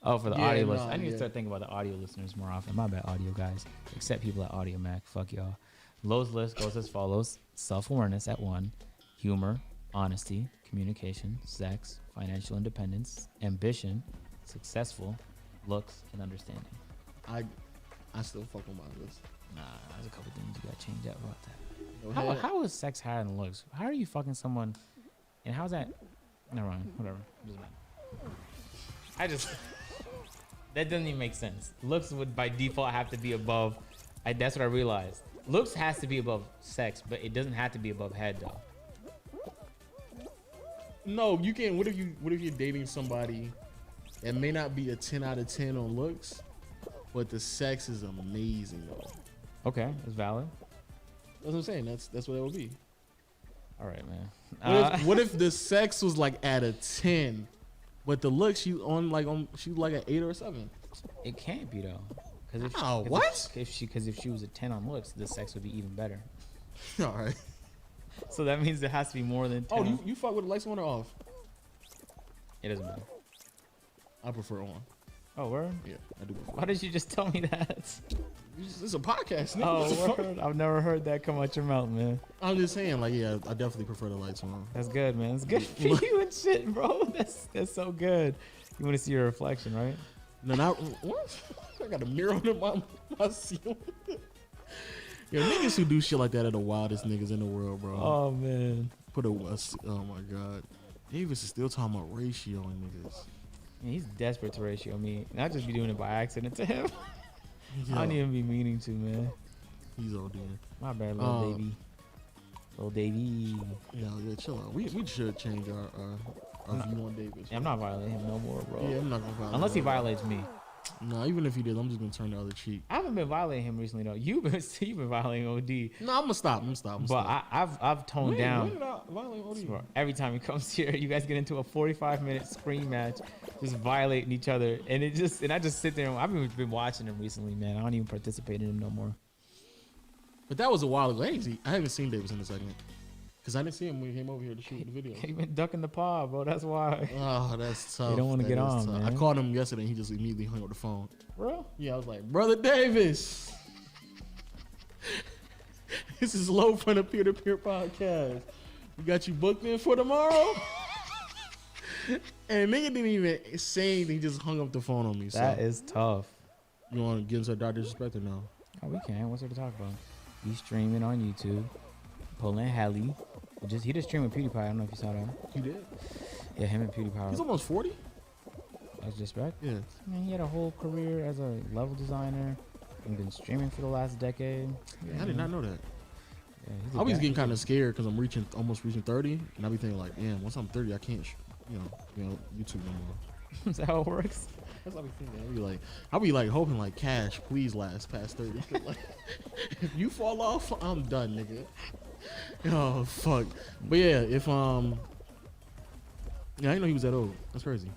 Oh, for the audio listeners. I need to start thinking about the audio listeners more often. My bad, audio guys. Except people at Audio Mac. Fuck y'all. Low's list goes as follows. Self-awareness at 1. Humor, honesty, communication, sex, financial independence, ambition, successful, looks, and understanding. I still fuck with my list. Nah, there's a couple things you gotta change up about that. How is sex higher than looks? How are you fucking someone, and how's that? Never mind. Whatever. That doesn't even make sense. Looks would by default have to be above. That's what I realized. Looks has to be above sex, but it doesn't have to be above head though. No, you can't. What if you're dating somebody that may not be a 10 out of 10 on looks, but the sex is amazing though? Okay, that's valid. That's what I'm saying. That's what it would be. All right, man. What if the sex was like at a 10? But the look, she's like an 8 or a 7. It can't be though. If she was a 10 on looks, the sex would be even better. All right. So that means there has to be more than 10. Oh, you fuck with the lights on or off? It doesn't matter. I prefer on. Oh, word? Yeah, I do prefer. Why did you just tell me that? It's a podcast, nigga. Oh, word? I've never heard that come out your mouth, man. I'm just saying, like, yeah, I definitely prefer the lights on. That's good, man. It's good for you and shit, bro. That's so good. You want to see your reflection, right? No, not what? I got a mirror on my ceiling. Yo, niggas who do shit like that are the wildest niggas in the world, bro. Oh man. Oh my god. Davis is still talking about ratioing niggas. Man, he's desperate to ratio me. And I just be doing it by accident to him. I don't even be meaning to, man. He's OD. My bad, little baby. Little Davey. Yeah, chill out. We should change our view on Davis. Yeah, I'm not violating him no more, bro. Yeah, I'm not gonna violate unless he violates me. No, even if he did, I'm just gonna turn the other cheek. I haven't been violating him recently though. You've been violating OD. No, I'm gonna stop. But I've toned down. When did I violate OD? So every time he comes here, you guys get into a 45-minute scream match, just violating each other, and I just sit there. And I've been watching him recently, man. I don't even participate in him no more. But that was a while ago. I haven't seen Davis in a segment. Because I didn't see him when he came over here to shoot the video. He been ducking the pod, bro. That's why. Oh, that's tough. They don't want to get on, man. I called him yesterday and he just immediately hung up the phone. Bro? Yeah, I was like, Brother Davis. This is Low from the Peer to Peer podcast. We got you booked in for tomorrow? And nigga didn't even say anything. He just hung up the phone on me. That is tough. You want to give us a Dr. Disrespect or no? Oh, we can. What's there to talk about? He's streaming on YouTube. Pulling heli. He just streamed with PewDiePie. I don't know if you saw that. You did? Yeah, him and PewDiePie. He's almost 40? That's Disrespect? Yeah. I mean, he had a whole career as a level designer and been streaming for the last decade. Yeah, I did not know that. Yeah, I always getting kind of scared because I'm almost reaching 30, and I be thinking like, damn, once I'm 30, I can't, YouTube no more. Is that how it works? That's what I be thinking. I'll be like hoping like Cash, please last past 30. Like, if you fall off, I'm done, nigga. Oh fuck. But yeah, if yeah, I didn't know he was that old. That's crazy.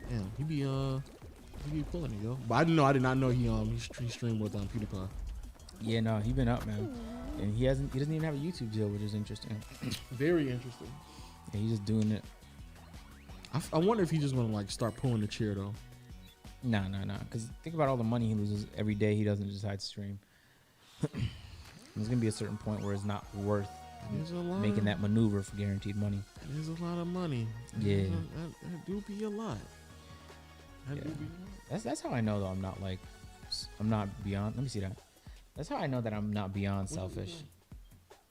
Damn, he be pulling it, yo. But I did not know he streamed with PewDiePie. Yeah, no, he been up, man, and he doesn't even have a YouTube deal, which is interesting. Very interesting. Yeah, he's just doing it. I wonder if he's just gonna like start pulling the chair though. Nah. Because think about all the money he loses every day. He doesn't decide to stream. There's gonna be a certain point where it's not worth making that maneuver for guaranteed money. There's a lot of money. Yeah, that do be a lot. That's how I know though. I'm not beyond. Let me see that. That's how I know that I'm not beyond selfish.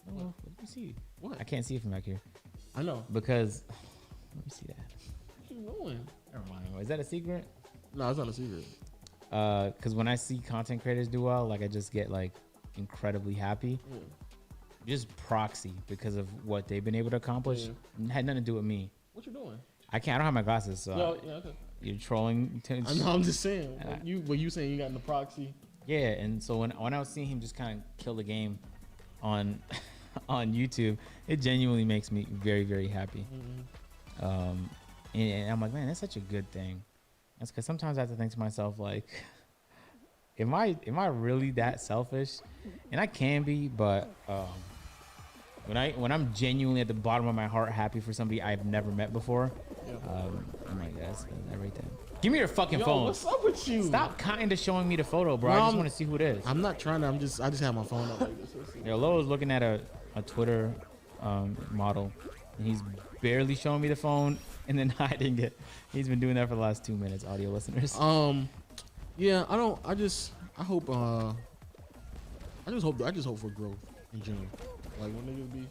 Oh, let me see. What? I can't see it from back here. I know. Because let me see that. What you doing? Never mind. Is that a secret? No, it's not a secret. Because when I see content creators do well, like I just get like incredibly happy. Yeah. Just proxy because of what they've been able to accomplish. It had nothing to do with me. What you doing? I don't have my glasses, so no, yeah, okay. You're trolling. I know, I'm just saying. You saying you got in the proxy? Yeah, and so when I was seeing him just kind of kill the game on on YouTube, it genuinely makes me very, very happy. Mm-hmm. And I'm like, man, that's such a good thing. That's because sometimes I have to think to myself, like, am I really that selfish? And I can be, but when I'm genuinely at the bottom of my heart happy for somebody I've never met before, I'm like, that's that right there. Give me your fucking phone. What's up with you? Stop kind of showing me the photo, bro. I just want to see who it is. I'm not trying to. I just have my phone up like this. Yeah, Lo is looking at a Twitter model, and he's barely showing me the phone and then hiding it. He's been doing that for the last 2 minutes, audio listeners. Yeah, I just hope for growth in general. Like when niggas be.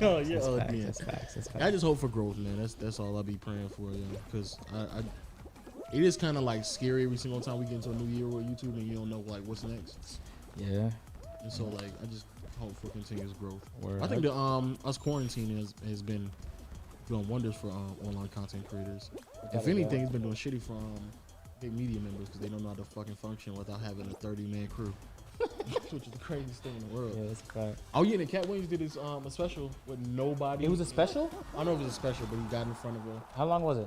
Oh yeah, that's facts. I just hope for growth, man. That's all I be praying for, because it is kind of like scary every single time we get into a new year with YouTube and you don't know like what's next. Yeah. And so like I just hope for continuous growth. Word. I think that us quarantine has been doing wonders for online content creators. If anything, it's been doing shitty for big media members because they don't know how to fucking function without having a 30-man crew. Which is the craziest thing in the world. Yeah, that's a fact. Oh yeah, and Cat Williams did his a special with nobody. It was a special? I don't know if it was a special, but he got in front of her. How long was it?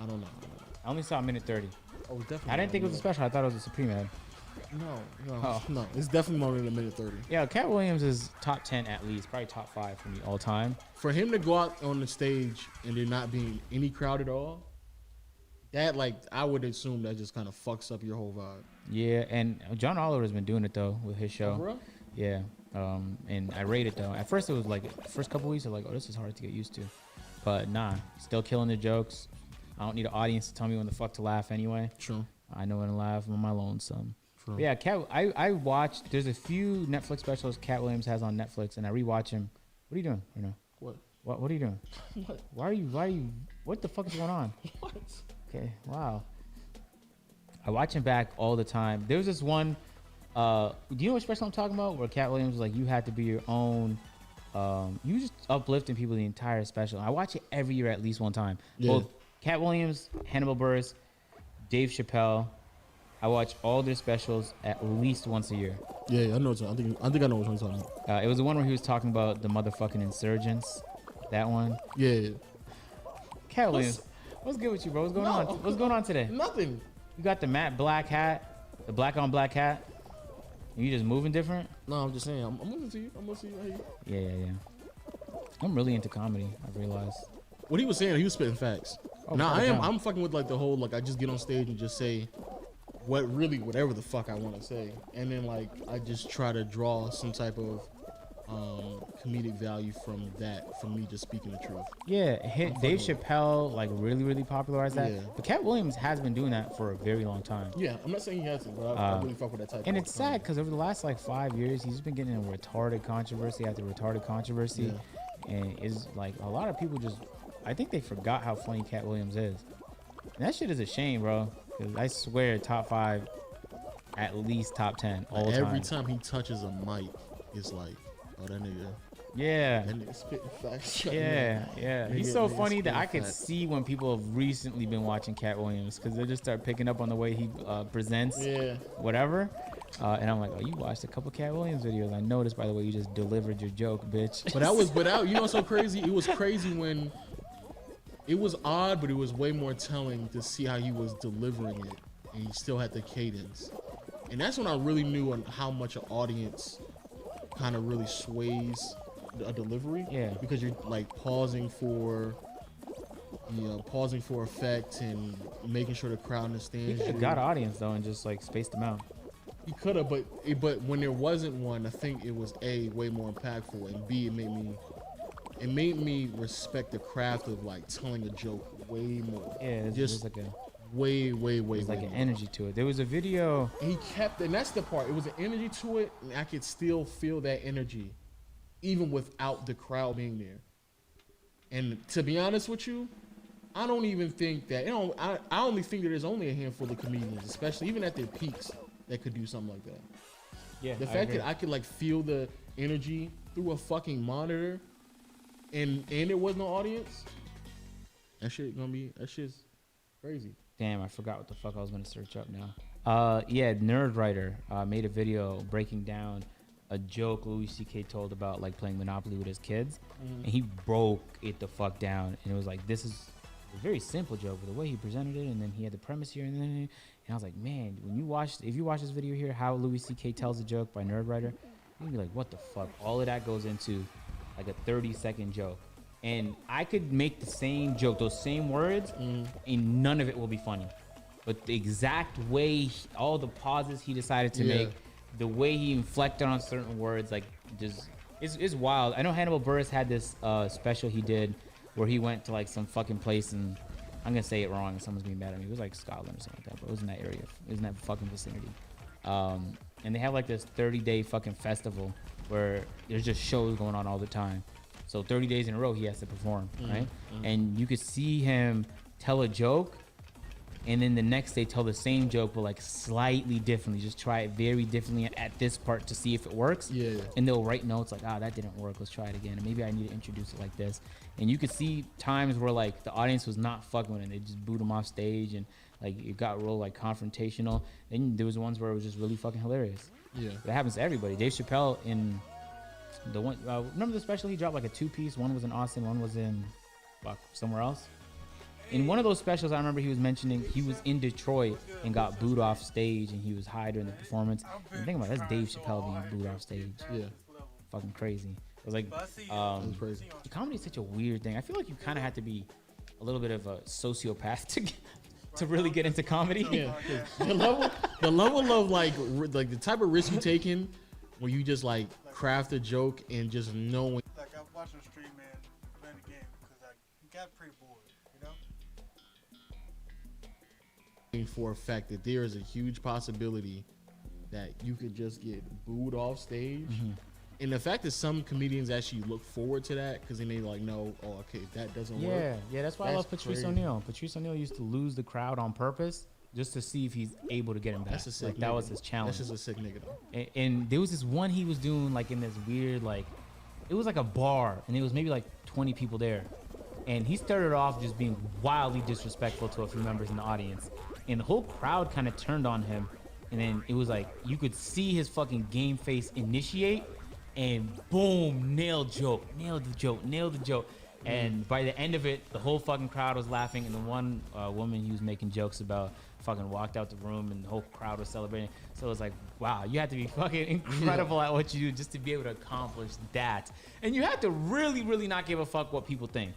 I don't know. I only saw a minute 30. Oh, definitely. I didn't think it was a special. I thought it was a Supreme ad. No. It's definitely more than a minute 30. Yeah, Cat Williams is top 10 at least, probably top 5 for me all time. For him to go out on the stage and there not being any crowd at all, that I would assume that just kind of fucks up your whole vibe. Yeah, and John Oliver has been doing it though with his show. Oh, bro? Yeah, and I rate it though. At first it was like the first couple weeks I was like, oh, this is hard to get used to, but nah, still killing the jokes. I don't need an audience to tell me when the fuck to laugh anyway. True. I know when to laugh. I'm on my lonesome. True. But yeah, I watched. There's a few Netflix specials Cat Williams has on Netflix, and I rewatch him. What are you doing right now? What are you doing? What? Why are you? What the fuck is going on? What? Okay, wow. I watch him back all the time. There was this one, do you know what special I'm talking about? Where Cat Williams was like, you had to be your own, you just uplifting people the entire special. I watch it every year at least one time. Yeah. Both Cat Williams, Hannibal Buress, Dave Chappelle. I watch all their specials at least once a year. Yeah, I know. I think I know what you're talking about. It was the one where he was talking about the motherfucking insurgents. That one. Yeah. Cat Williams, what's good with you, bro? What's going on? What's going on today? Nothing. You got the matte black hat, the black on black hat. And you just moving different? No, I'm just saying. I'm listening to you. I'm listening to you. Yeah. I'm really into comedy. I realized. What he was saying, he was spitting facts. Oh, now calm down. I'm fucking with like the whole like I just get on stage and just say whatever the fuck I want to say, and then like I just try to draw some type of comedic value from me just speaking the truth. Yeah, Dave Chappelle like really popularized that. Yeah. But Cat Williams has been doing that for a very long time. Yeah, I'm not saying he hasn't, but I really fuck with that type. And it's sad because over the last like 5 years, he's been getting in retarded controversy after retarded controversy, and it's like a lot of people just, I think they forgot how funny Cat Williams is. And that shit is a shame, bro. 'Cause I swear, top 5, at least top 10 all the time. Every time he touches a mic, it's like, oh, that nigga. Yeah. That nigga spitting facts. Yeah. He's so funny that I could see when people have recently been watching Cat Williams because they just start picking up on the way he presents. Yeah. Whatever. And I'm like, oh, you watched a couple Cat Williams videos. I noticed, by the way, you just delivered your joke, bitch. But you know what's so crazy? It was crazy when it was odd, but it was way more telling to see how he was delivering it, and he still had the cadence. And that's when I really knew on how much an audience kind of really sways a delivery. Yeah. Because you're like pausing for effect and making sure the crowd He understands. could have got audience though and just like spaced them out. He could have, but when there wasn't one, I think it was way more impactful, and B, it made me respect the craft of like telling a joke way more. Yeah, just like a way there's like an energy to it. There was a video. He kept, and that's the part. It was an energy to it, and I could still feel that energy, even without the crowd being there. And to be honest with you, I don't even think that. I only think that there's only a handful of comedians, especially even at their peaks, that could do something like that. Yeah, the fact that I could like feel the energy through a fucking monitor, and there was no audience. That shit's crazy. Damn, I forgot what the fuck I was gonna search up now. Yeah, Nerdwriter made a video breaking down a joke Louis C.K. told about like playing Monopoly with his kids, and he broke it the fuck down. And it was like, this is a very simple joke, but the way he presented it, and then he had the premise here, and I was like, man, if you watch this video here, how Louis C.K. tells a joke by Nerdwriter, you'd be like, what the fuck? All of that goes into like a 30-second joke. And I could make the same joke, those same words, and none of it will be funny. But the exact way, all the pauses he decided to make, the way he inflected on certain words, like just, it's wild. I know Hannibal Buress had this special he did where he went to like some fucking place, and I'm gonna say it wrong and someone's being mad at me. It was like Scotland or something like that, but it was in that area. It was in that fucking vicinity. And they have like this 30-day fucking festival where there's just shows going on all the time. So 30 days in a row, he has to perform, right? And you could see him tell a joke, and then the next day tell the same joke, but like slightly differently. Just try it very differently at this part to see if it works. Yeah. And they'll write notes like, that didn't work. Let's try it again. And maybe I need to introduce it like this. And you could see times where like the audience was not fucking with it. They just booed him off stage, and like it got real like confrontational. Then there was ones where it was just really fucking hilarious. Yeah. That happens to everybody. Dave Chappelle in the one, remember the special he dropped like a 2-piece? One was in Austin, one was in somewhere else. In one of those specials, I remember he was mentioning he was in Detroit and got booed off stage, and he was high during the performance. And think about it, that's Dave Chappelle being booed off stage. Yeah. Fucking crazy. It was like, crazy. Comedy is such a weird thing. I feel like you kind of have to be a little bit of a sociopath to really get into comedy. Yeah. the level of like the type of risk you taking when you just like craft a joke and just knowing. Like I watched a stream man play the game because I got pretty bored, you know. For a fact that there is a huge possibility that you could just get booed off stage. And the fact that some comedians actually look forward to that because then they like know, okay, that doesn't work. Yeah, that's why I love Patrice O'Neal. Patrice O'Neal used to lose the crowd on purpose just to see if he's able to get him back. That's a sick nigga. That was his challenge. That's just a sick nigga though. And there was this one he was doing like in this weird like, it was like a bar, and it was maybe like 20 people there. and he started off just being wildly disrespectful to a few members in the audience, and the whole crowd kind of turned on him, and then it was like you could see his fucking game face initiate, and boom, nailed the joke. And by the end of it, the whole fucking crowd was laughing, and the one woman he was making jokes about fucking walked out the room, and the whole crowd was celebrating. So it was like, wow, you have to be fucking incredible at what you do just to be able to accomplish that. And you have to really, really not give a fuck what people think.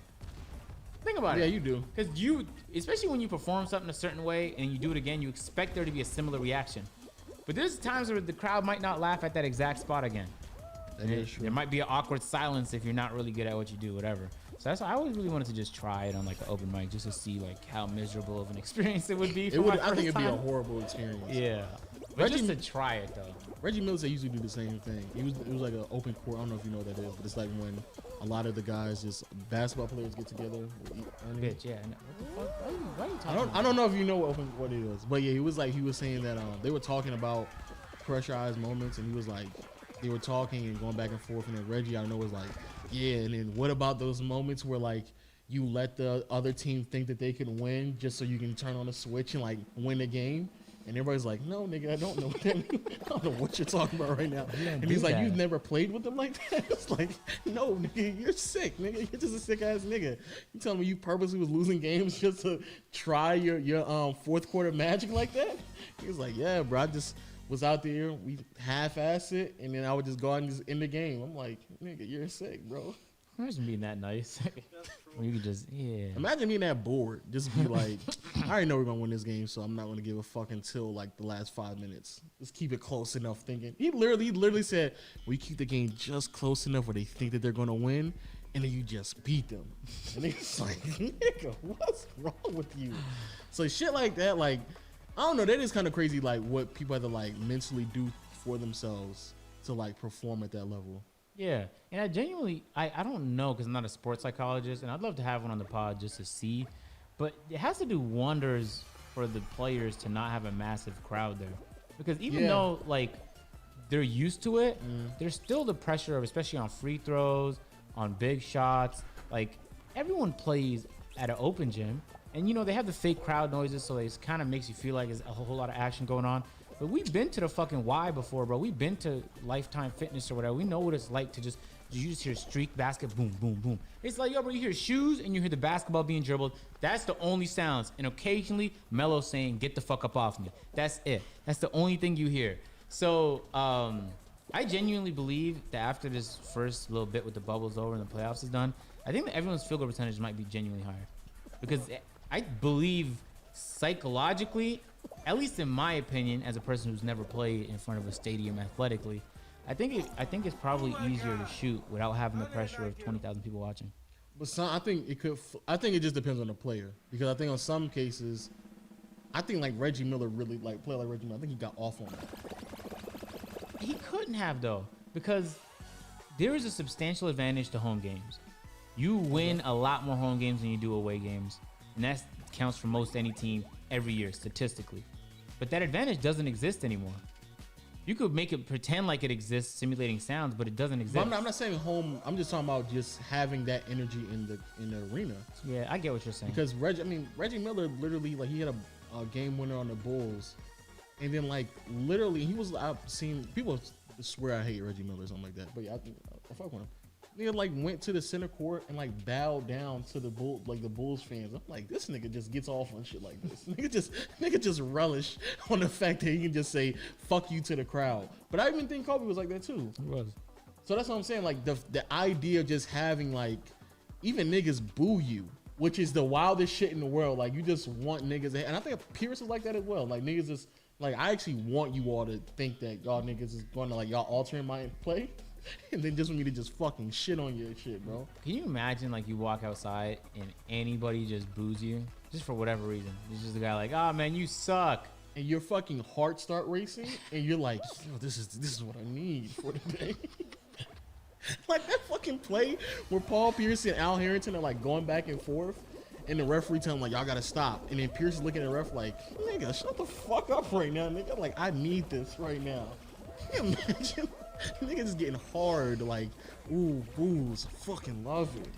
Think about it. Yeah, you do. Because you, especially when you perform something a certain way and you do it again, you expect there to be a similar reaction. But there's times where the crowd might not laugh at that exact spot again. There might be an awkward silence if you're not really good at what you do, whatever. So that's why I always really wanted to just try it on like an open mic just to see like how miserable of an experience it would be. I think it'd be a horrible experience. Yeah. But just to try it though. Reggie Miller usually do the same thing. It was like an open court. I don't know if you know what that is, but it's like when a lot of the guys, just basketball players, get together. Bitch, yeah. What the fuck? Why are you talking about? I don't know if you know what it is, but yeah, he was saying that they were talking about pressurized moments, and he was like, they were talking and going back and forth, and then Reggie, I know, was like, yeah, and then what about those moments where like you let the other team think that they can win just so you can turn on the switch and like win the game? And everybody's like, no, nigga, I don't know what that means. I don't know what you're talking about right now. And he's like, you've never played with them like that? It's like, no, nigga, you're sick, nigga. You're just a sick ass nigga. You telling me you purposely was losing games just to try your fourth quarter magic like that? He was like, yeah, bro, I just was out there, we half-ass it, and then I would just go out and just end the game. I'm like, nigga, you're sick, bro. Imagine being that nice. You could just, yeah. Imagine being that bored. Just be like, I already know we're gonna win this game, so I'm not gonna give a fuck until like the last 5 minutes. Just keep it close enough. Thinking he literally said, we keep the game just close enough where they think that they're gonna win, and then you just beat them. And it's like, nigga, what's wrong with you? So shit like that, like, I don't know. That is kind of crazy. Like what people have to like mentally do for themselves to like perform at that level. Yeah, and I genuinely, I don't know because I'm not a sports psychologist, and I'd love to have one on the pod just to see, but it has to do wonders for the players to not have a massive crowd there, because even though like they're used to it, there's still the pressure of, especially on free throws, on big shots. Like everyone plays at an open gym, and you know they have the fake crowd noises, so it kind of makes you feel like there's a whole lot of action going on. But we've been to the fucking Y before, bro. We've been to Lifetime Fitness or whatever. We know what it's like to you just hear streak basket, boom, boom, boom. It's like, yo, bro, you hear shoes and you hear the basketball being dribbled. That's the only sounds. And occasionally, Melo saying, get the fuck up off me. That's it. That's the only thing you hear. So, I genuinely believe that after this first little bit with the bubbles over and the playoffs is done, I think that everyone's field goal percentage might be genuinely higher. Because I believe psychologically, at least in my opinion, as a person who's never played in front of a stadium athletically, I think it's probably easier to shoot without having the pressure of 20,000 people watching. But I think it just depends on the player, because I think on some cases, I think like Reggie Miller really like play like Reggie Miller. I think he got off on that. He couldn't have though, because there is a substantial advantage to home games. You win a lot more home games than you do away games, and that counts for most any team every year statistically. But that advantage doesn't exist anymore. You could make it pretend like it exists, simulating sounds, but it doesn't exist. I'm not saying home. I'm just talking about just having that energy in the arena. Yeah, I get what you're saying. Because Reggie Miller literally, like, he had a game winner on the Bulls, and then like literally I've seen people swear I hate Reggie Miller or something like that, but yeah, I fuck with him. Nigga like went to the center court and like bowed down to the Bulls fans. I'm like, this nigga just gets off on shit like this. nigga just relish on the fact that he can just say fuck you to the crowd. But I even think Kobe was like that too. He was. So that's what I'm saying. Like the idea of just having like even niggas boo you, which is the wildest shit in the world. Like you just want niggas, and I think Pierce is like that as well. Like niggas just like, I actually want you all to think that y'all niggas is going to like y'all altering my play. And then just want me to just fucking shit on your shit, bro. Can you imagine like you walk outside and anybody just boos you just for whatever reason? It's just a guy like, oh man, you suck, and your fucking heart start racing, and you're like, yo, this is what I need for the day. Like that fucking play where Paul Pierce and Al Harrington are like going back and forth, and the referee telling him like, y'all gotta stop, and then Pierce is looking at the ref like, nigga, shut the fuck up right now, nigga. Like I need this right now. Can you imagine? Niggas is getting hard, like, ooh, boos, fucking love it.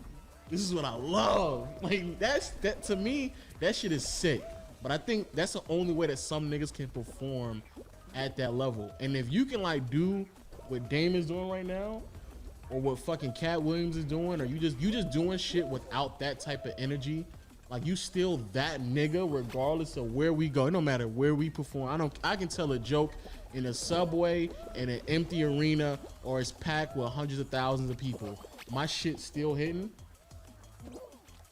This is what I love. Like that to me, that shit is sick. But I think that's the only way that some niggas can perform at that level. And if you can like do what Dame is doing right now, or what fucking Cat Williams is doing, or you just doing shit without that type of energy, like you still that nigga regardless of where we go. It don't matter where we perform. I can tell a joke in a subway, in an empty arena, or it's packed with hundreds of thousands of people. My shit's still hitting.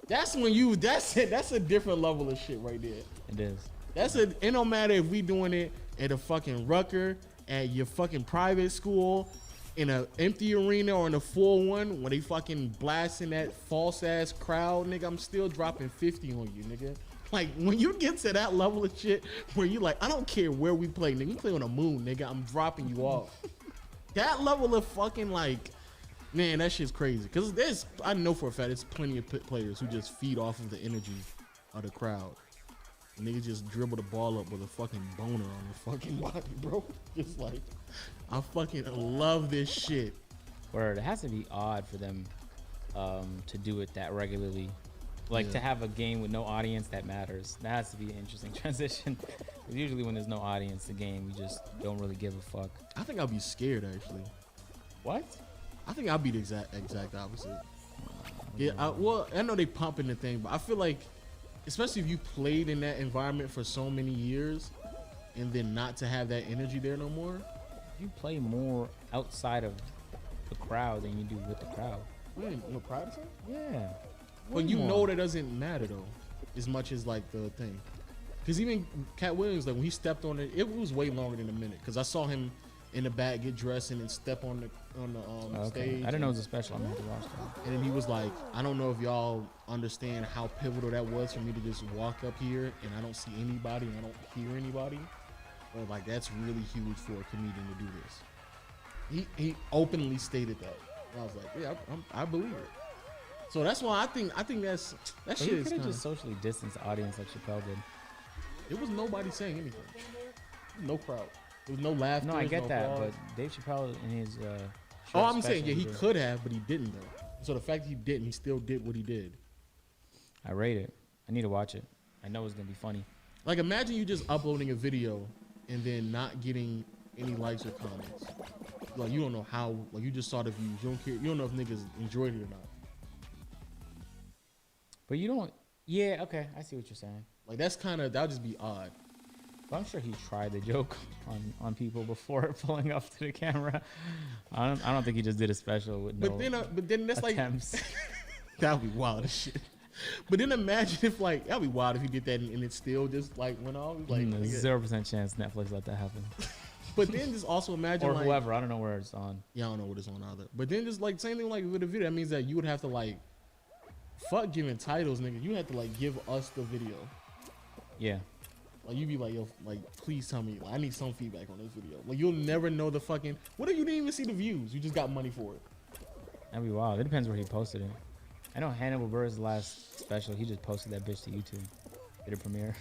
That's when that's it. That's a different level of shit right there. It is. It don't matter if we doing it at a fucking Rucker, at your fucking private school, in an empty arena, or in a full one, when they fucking blasting that false ass crowd, nigga, I'm still dropping 50 on you, nigga. Like, when you get to that level of shit where you like, I don't care where we play, nigga, we play on the moon, nigga, I'm dropping you off. That level of fucking like, man, that shit's crazy. Cause I know for a fact there's plenty of players who just feed off of the energy of the crowd. And niggas just dribble the ball up with a fucking boner on their fucking body, bro. Just like, I fucking love this shit. Word, it has to be odd for them to do it that regularly. Like, to have a game with no audience that matters. That has to be an interesting transition. 'Cause usually when there's no audience, the game, you just don't really give a fuck. I think I'll be scared, actually. What? I think I'll be the exact opposite. Yeah, I know they pumping the thing, but I feel like, especially if you played in that environment for so many years, and then not to have that energy there no more. You play more outside of the crowd than you do with the crowd. Man, no pride? Yeah. But you know that doesn't matter though, as much as like the thing. Cause even Cat Williams, like when he stepped on it, it was way longer than a minute. Cause I saw him in the back get dressed and then step on the stage. I didn't know it was a special. I'm gonna have to watch that. And then he was like, I don't know if y'all understand how pivotal that was for me to just walk up here and I don't see anybody and I don't hear anybody. But like that's really huge for a comedian to do this. He openly stated that. And I was like, yeah, I believe it. So that's why I think that shit You is could have kinda, just socially distanced the audience like Chappelle did. It was nobody saying anything. No crowd. There was no laughter. No, I get that, applause. but Dave Chappelle in his Oh, I'm saying, yeah, he could have, but he didn't though. So the fact he didn't, he still did what he did. I rate it. I need to watch it. I know it's gonna be funny. Like imagine you just uploading a video and then not getting any likes or comments. Like you don't know how, like you just saw the views. You don't care. You don't know if niggas enjoyed it or not. But you don't. Yeah, okay, I see what you're saying. Like that's kind of, that would just be odd. But I'm sure he tried the joke on people before pulling up to the camera. I don't think he just did a special with no. But then that's attempts. like that would be wild as shit. But then imagine if like that'd be wild if he did that and it still just like went off. Like 0% chance Netflix let that happen. But then just also imagine or like, whoever, I don't know where it's on. Yeah, I don't know what it's on either. But then just like same thing like with a video, that means that you would have to like fuck giving titles, nigga. You have to like give us the video. Yeah. Like you be like, yo, like please tell me, like, I need some feedback on this video. Like you'll never know the fucking. What if you didn't even see the views? You just got money for it. That'd be wild. It depends where he posted it. I know Hannibal Burr's last special. He just posted that bitch to YouTube. Did a premiere.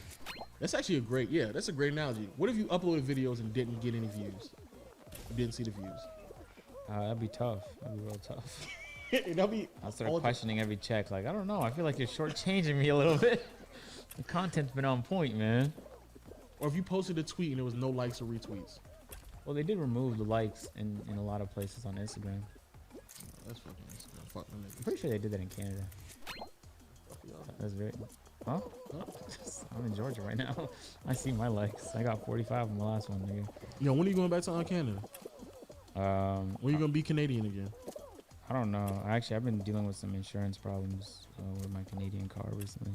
That's actually a great, yeah, that's a great analogy. What if you uploaded videos and didn't get any views? You didn't see the views. That'd be tough. That'd be real tough. That'd be. I'll start questioning every check. Like, I don't know. I feel like you're shortchanging me a little bit. The content's been on point, man. Or if you posted a tweet and there was no likes or retweets. Well, they did remove the likes in a lot of places on Instagram. That's fucking Instagram. Fuck them niggas. I'm pretty sure they did that in Canada. That's very. Huh? I'm in Georgia right now. I see my likes. I got 45 on the last one, nigga. Yo, when are you going back to Canada? When are you gonna be Canadian again? I don't know. Actually, I've been dealing with some insurance problems with my Canadian car recently.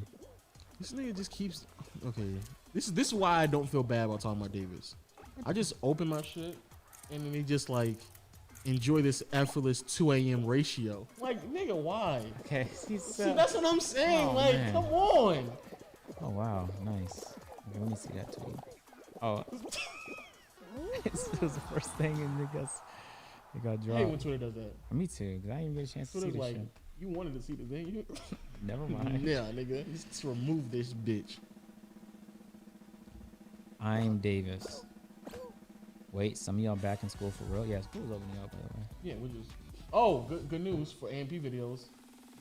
This nigga just keeps. Okay, this is why I don't feel bad about talking about Davis. I just open my shit, and then he just like enjoy this effortless 2 a.m. ratio. Like, nigga, why? Okay, see, that's what I'm saying. Oh, like, man. come on. Oh wow, nice. Okay, let me see that tweet. Oh, it was the first thing, and it got dropped. I hate when Twitter does that. Me too, because I didn't even get a chance to see Twitter's this like, shit. you wanted to see the thing. Never mind. Yeah, nigga, just remove this bitch. I'm Davis. Wait, some of y'all back in school for real? Yeah, school's opening up, by the way. Yeah, we're just. Oh, good news for AMP videos.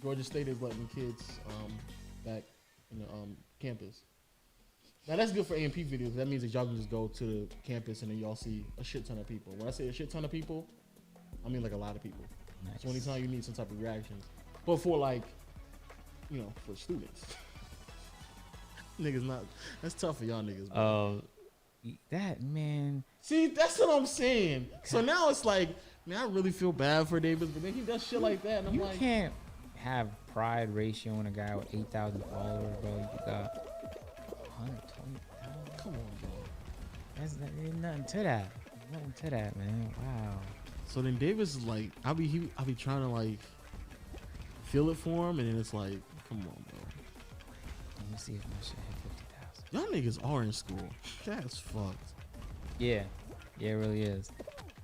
Georgia State is letting kids back in the campus. Now that's good for AMP videos. That means that y'all can just go to the campus and then y'all see a shit ton of people. When I say a shit ton of people, I mean like a lot of people. Nice. So anytime you need some type of reactions, but for like, for students, niggas not. That's tough for y'all niggas. Bro. That man. See, that's what I'm saying. So now it's like, man, I really feel bad for Davis, but then he does shit like that, and I'm You like, can't have pride ratio in a guy with 8,000 followers, bro. You got 120,000. Come on, bro. There's nothing to that. Nothing to that, man. Wow. So then Davis is like, I be trying to like feel it for him, and then it's like, come on, bro. Let me see if my shit hit 50,000. Y'all niggas are in school. That's fucked. Yeah, it really is.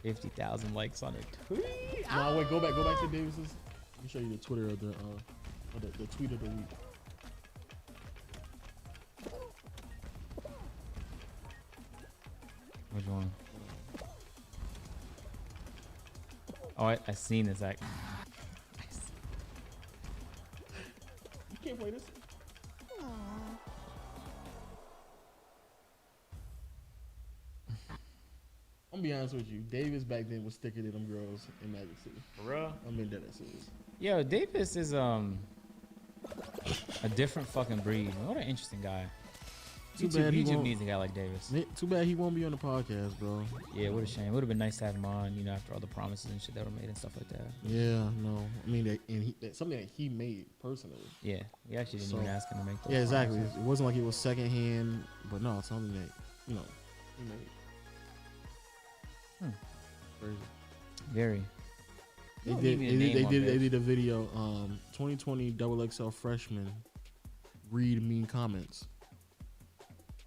50,000 likes on a tweet. Nah, wait, go back to Davis's. Let me show you the Twitter of the tweet of the week. Which one? Oh, I seen this act. You can't play this. I'm gonna be honest with you. Davis back then was thicker than them girls in Magic City. For real? I mean that serious. Yo, Davis is a different fucking breed. What an interesting guy. YouTube needs a guy like Davis. Too bad he won't be on the podcast, bro. Yeah, what a shame. It would have been nice to have him on, after all the promises and shit that were made and stuff like that. Yeah, no. I mean, that's something that he made personally. Yeah, we actually didn't even ask him to make those. Yeah, exactly. promises. It wasn't like it was secondhand, but no, it's something that he made. Crazy. Very. They did a video. 2020 XXL freshman read mean comments.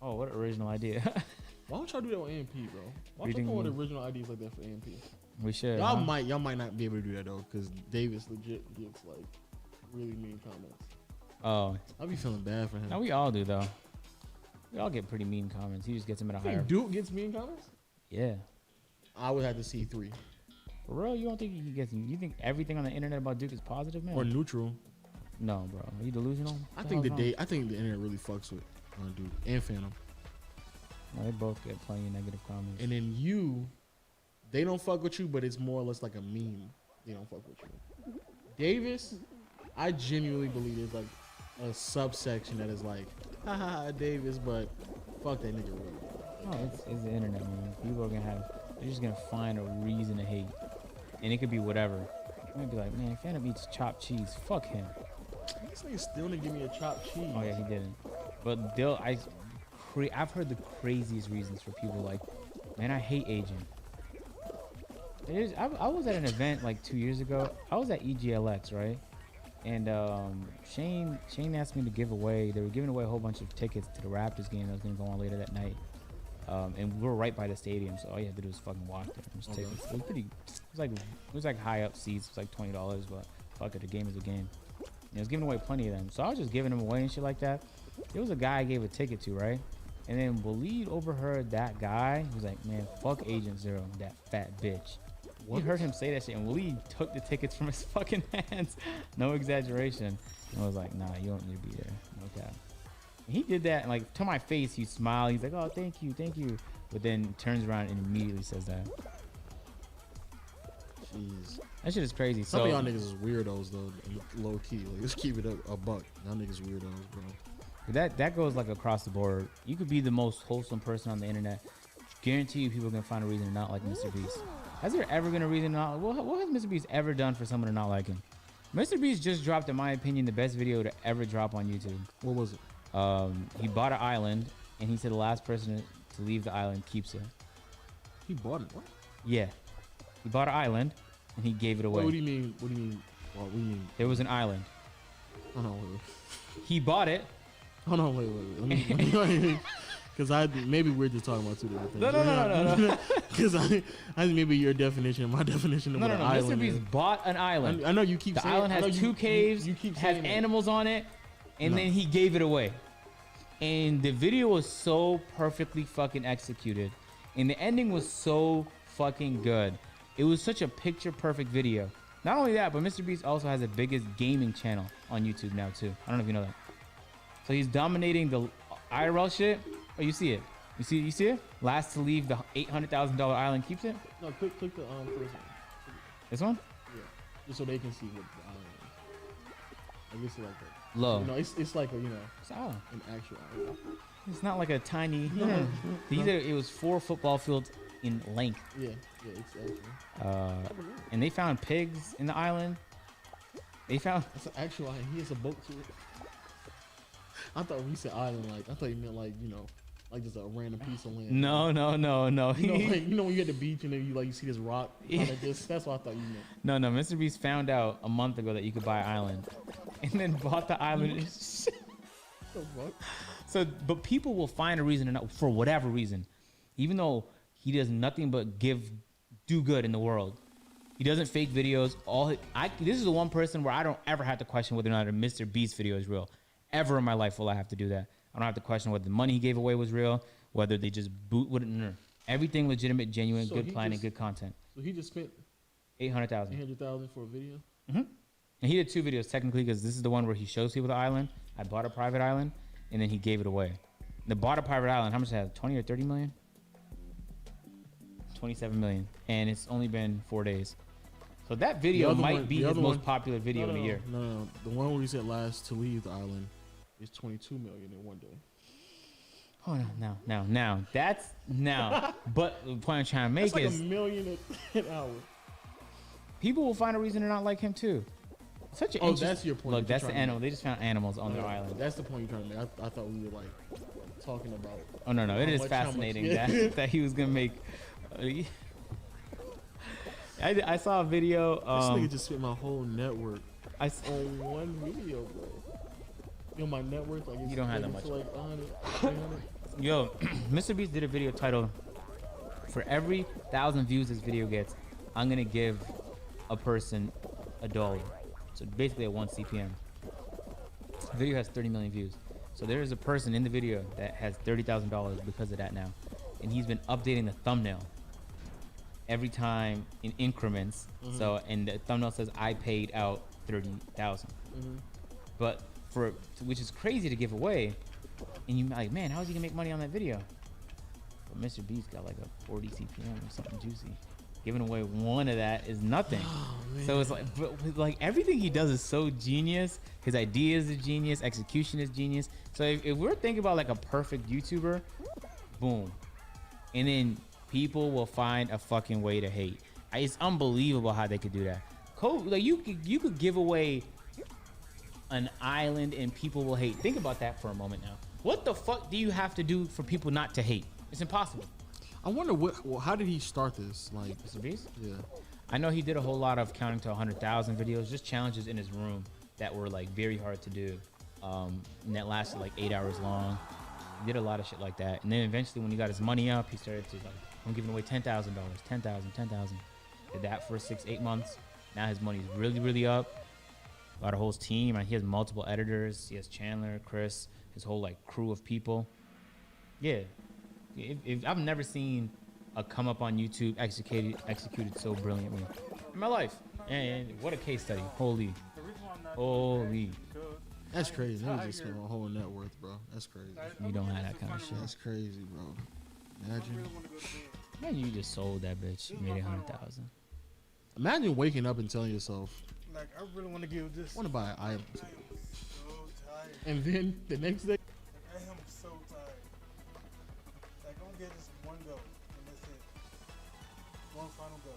Oh, what an original idea. Why don't y'all do that with AMP, bro? Why don't Reading y'all come with mean. original ideas like that for AMP? We should. Y'all huh? might not be able to do that though, because Davis legit gets like really mean comments. Oh. I'll be feeling bad for him. No, we all do though. We all get pretty mean comments. He just gets them at a You think higher. Duke gets mean comments? Yeah. I would have to see 3. For real, you don't think he gets? You think everything on the internet about Duke is positive, man? Or neutral. No, bro. Are you delusional? I think the internet really fucks with Duke and Phantom. No, they both get plenty of negative comments. And then they don't fuck with you, but it's more or less like a meme. They don't fuck with you. Davis, I genuinely believe there's like a subsection that is like, haha, Davis, but fuck that nigga real. No, it's the internet, man. People are they're just gonna find a reason to hate, and it could be whatever. You might be like, man, Phantom eats chopped cheese. Fuck him. This nigga still didn't give me a chopped cheese. Oh yeah, he didn't. But I've heard the craziest reasons for people like, man, I hate Agent. I was at an event like 2 years ago. I was at EGLX, right? And Shane asked me to give away. They were giving away a whole bunch of tickets to the Raptors game that was gonna go on later that night. And we were right by the stadium, so all you had to do was fucking walk there. It was it was like high up seats. It was like $20, but fuck it, the game is a game. And it was giving away plenty of them, so I was just giving them away and shit like that. There was a guy I gave a ticket to, right? And then Waleed overheard that guy. He was like, man, fuck Agent Zero, that fat bitch. What? He heard him say that shit, and Waleed took the tickets from his fucking hands. No exaggeration. And I was like, nah, you don't need to be there. No cap. And he did that, and like to my face, he smiled. He's like, oh, thank you. But then turns around and immediately says that. Jeez. That shit is crazy. Some of y'all niggas is weirdos though, low key. Like, let's keep it a buck. Y'all niggas weirdos, bro. That goes like across the board. You could be the most wholesome person on the internet. Guarantee you people are gonna find a reason to not like Mr. Beast. Has there ever been a reason to not? What has Mr. Beast ever done for someone to not like him? Mr. Beast just dropped, in my opinion, the best video to ever drop on YouTube. What was it? He bought an island, and he said the last person to leave the island keeps it. He bought it? What? Yeah. He bought an island, and he gave it away. Wait, what do you mean? What do you mean? What do you mean? There was an island. Oh no, wait. He bought it. Oh no, wait. Because maybe we're just talking about two different things. No. Because I think maybe your definition and my definition of what an island Mr. Beast is. bought an island. I know you keep the saying island has two caves, you keep has saying animals on it, and then he gave it away. And the video was so perfectly fucking executed, and the ending was so fucking good. It was such a picture perfect video. Not only that, but Mr. Beast also has the biggest gaming channel on YouTube now too. I don't know if you know that. So he's dominating the IRL shit. Oh, you see it? You see it? Last to leave the $800,000 island keeps it. No, click the first one. This one? Yeah, just so they can see what the island is. I guess like a Low. You know, it's like a It's island. an actual island. It's not like a tiny. No. It was 4 football fields in length. Yeah, it's actually. And they found pigs in the island. They found. It's an actual island. He has a boat to it. I thought when you said island, like I thought you meant like like just a random piece of land. No. You know, like, you know when you're at the beach and then you see this rock. Like this. That's what I thought you meant. No. Mr. Beast found out a month ago that you could buy an island, and then bought the island. The fuck? So, but people will find a reason, for whatever reason, even though he does nothing but do good in the world. He doesn't fake videos. This is the one person where I don't ever have to question whether or not a Mr. Beast video is real. Ever in my life will I have to do that. I don't have to question whether the money he gave away was real, whether they just everything legitimate, genuine, So good he planning, just- good content. So he just spent 800,000. 800,000 for a video. And he did 2 videos technically because this is the one where he shows people the island. I bought a private island, and then he gave it away. The bought a private island, how much it has? 20 or 30 million? 27 million, and it's only been 4 days. So that video might be his most popular video in a year. No, the one where he said last to leave the island is 22 million in one day. Oh now that's now. But the point I'm trying to make That's like is $1 million an hour. people will find a reason to not like him too. Such an Oh, that's your point. Look, You're that's the trying to animal. make. They just found animals on their island. That's the point you're trying to make. I thought we were like talking about. Oh no, it how is much- fascinating how much- that he was gonna make. I saw a video. This nigga just spent my whole network on one video, bro. You know my net worth? Like You don't have that it's much. Like 100, 300. Yo, Mr. Beast did a video titled, "For every 1,000 views this video gets, I'm gonna give a person $1." So basically at 1 CPM. The video has 30 million views. So there is a person in the video that has $30,000 because of that now, and he's been updating the thumbnail every time in increments. Mhm. So and the thumbnail says I paid out 30,000. Mhm. But which is crazy to give away, and you like, man, how's he gonna make money on that video? But Mr. Beast got like a 40 CPM or something juicy. Giving away one of that is nothing. So it's like, like everything he does is so genius. His ideas is genius. Execution is genius. So if we're thinking about like a perfect YouTuber, boom, and then people will find a fucking way to hate. It's unbelievable how they could do that. Like you could give away an island and people will hate. Think about that for a moment now. What the fuck do you have to do for people not to hate? It's impossible. I wonder how did he start this? Like Mr. Beast? Yeah. I know he did a whole lot of counting to 100,000 videos, just challenges in his room that were like very hard to do. And that lasted like 8 hours long. He did a lot of shit like that. And then eventually when he got his money up, he started to like, I'm giving away $10,000, 10,000. Did that for 6-8 months. Now his money's really, really up. Got a whole team, and he has multiple editors. He has Chandler, Chris, his whole like crew of people. Yeah, if I've never seen a come up on YouTube executed so brilliantly in my life. And what a case study! Holy. That's crazy. They just spent my whole net worth, bro. That's crazy. You don't have that kind of shit. That's crazy, bro. Imagine. Man, you just sold that bitch. You made 100,000. Imagine waking up and telling yourself, Like, I really want to give this. I want to buy an island. I am so tired. And then the next day, I am so tired. Like, I'm gonna get this one go, and that's it. One final go.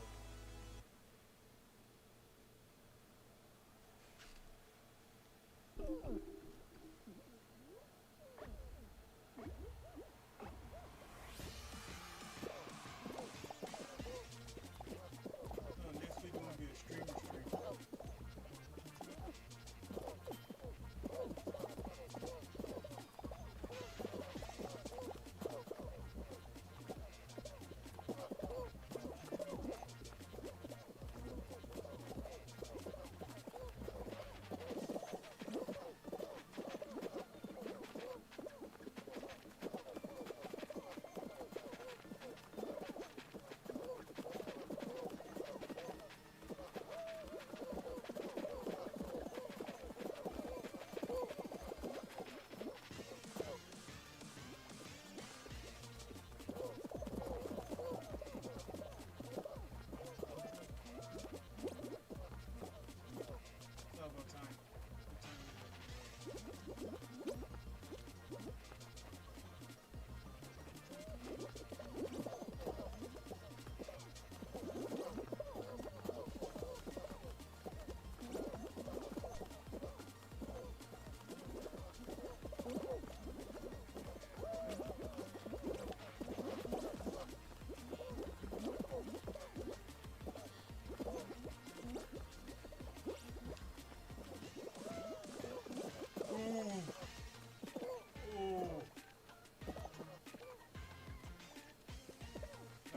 Next week, I'm gonna be a streamer.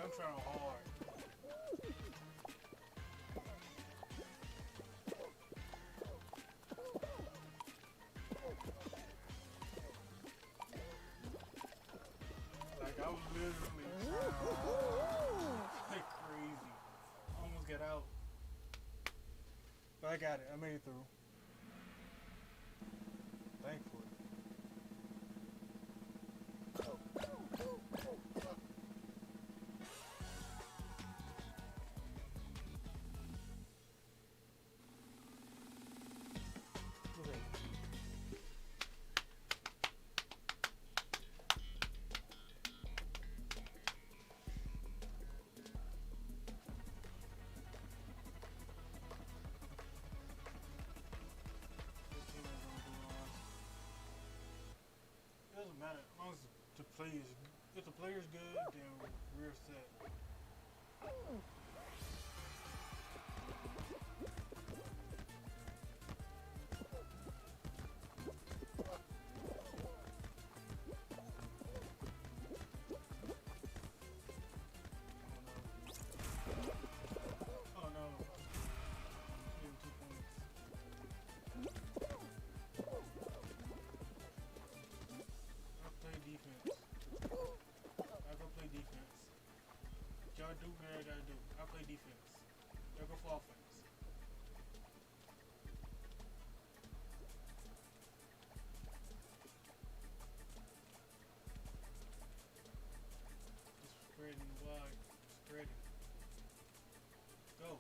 I'm trying hard. Like I was literally trying like crazy. Almost got out. But I got it. I made it through. Thankfully. It doesn't matter as long as the play is. If the player's good, then we're set. Oh no! Give him 2 points. I play defense. I go play defense. Y'all do what I gotta do. I play defense. Y'all go for offense. Just spreading wide. Spreading. Go.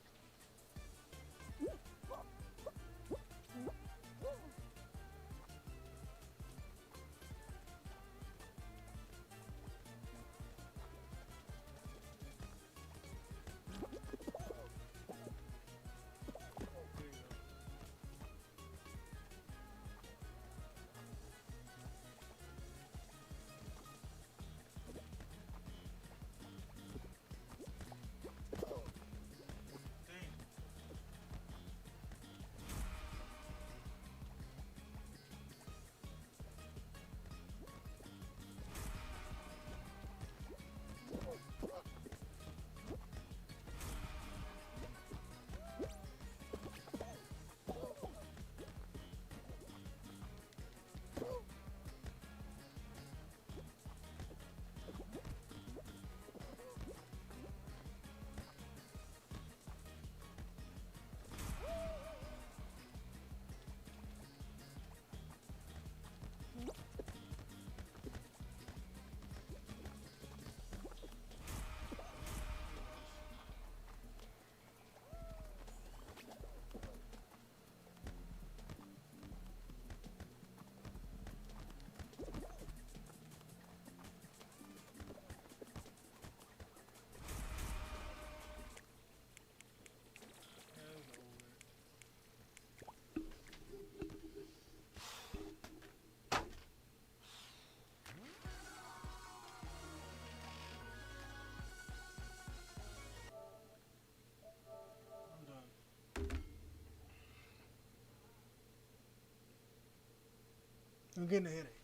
I'm getting a headache.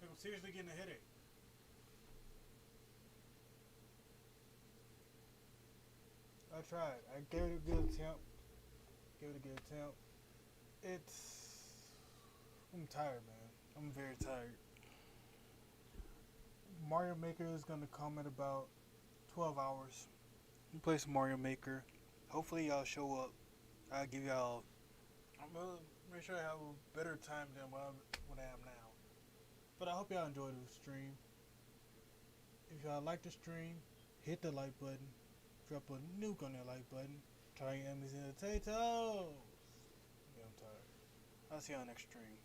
Like, I'm seriously getting a headache. I tried. I gave it a good attempt. I'm tired, man. I'm very tired. Mario Maker is going to come in about 12 hours. You play some Mario Maker. Hopefully y'all show up. I'll give y'all... I'm going to make sure I have a better time than what I am now. But I hope y'all enjoyed the stream. If y'all like the stream, hit the like button. Drop a nuke on that like button. Try your Emmys and potatoes. Yeah, I'm tired. I'll see y'all next stream.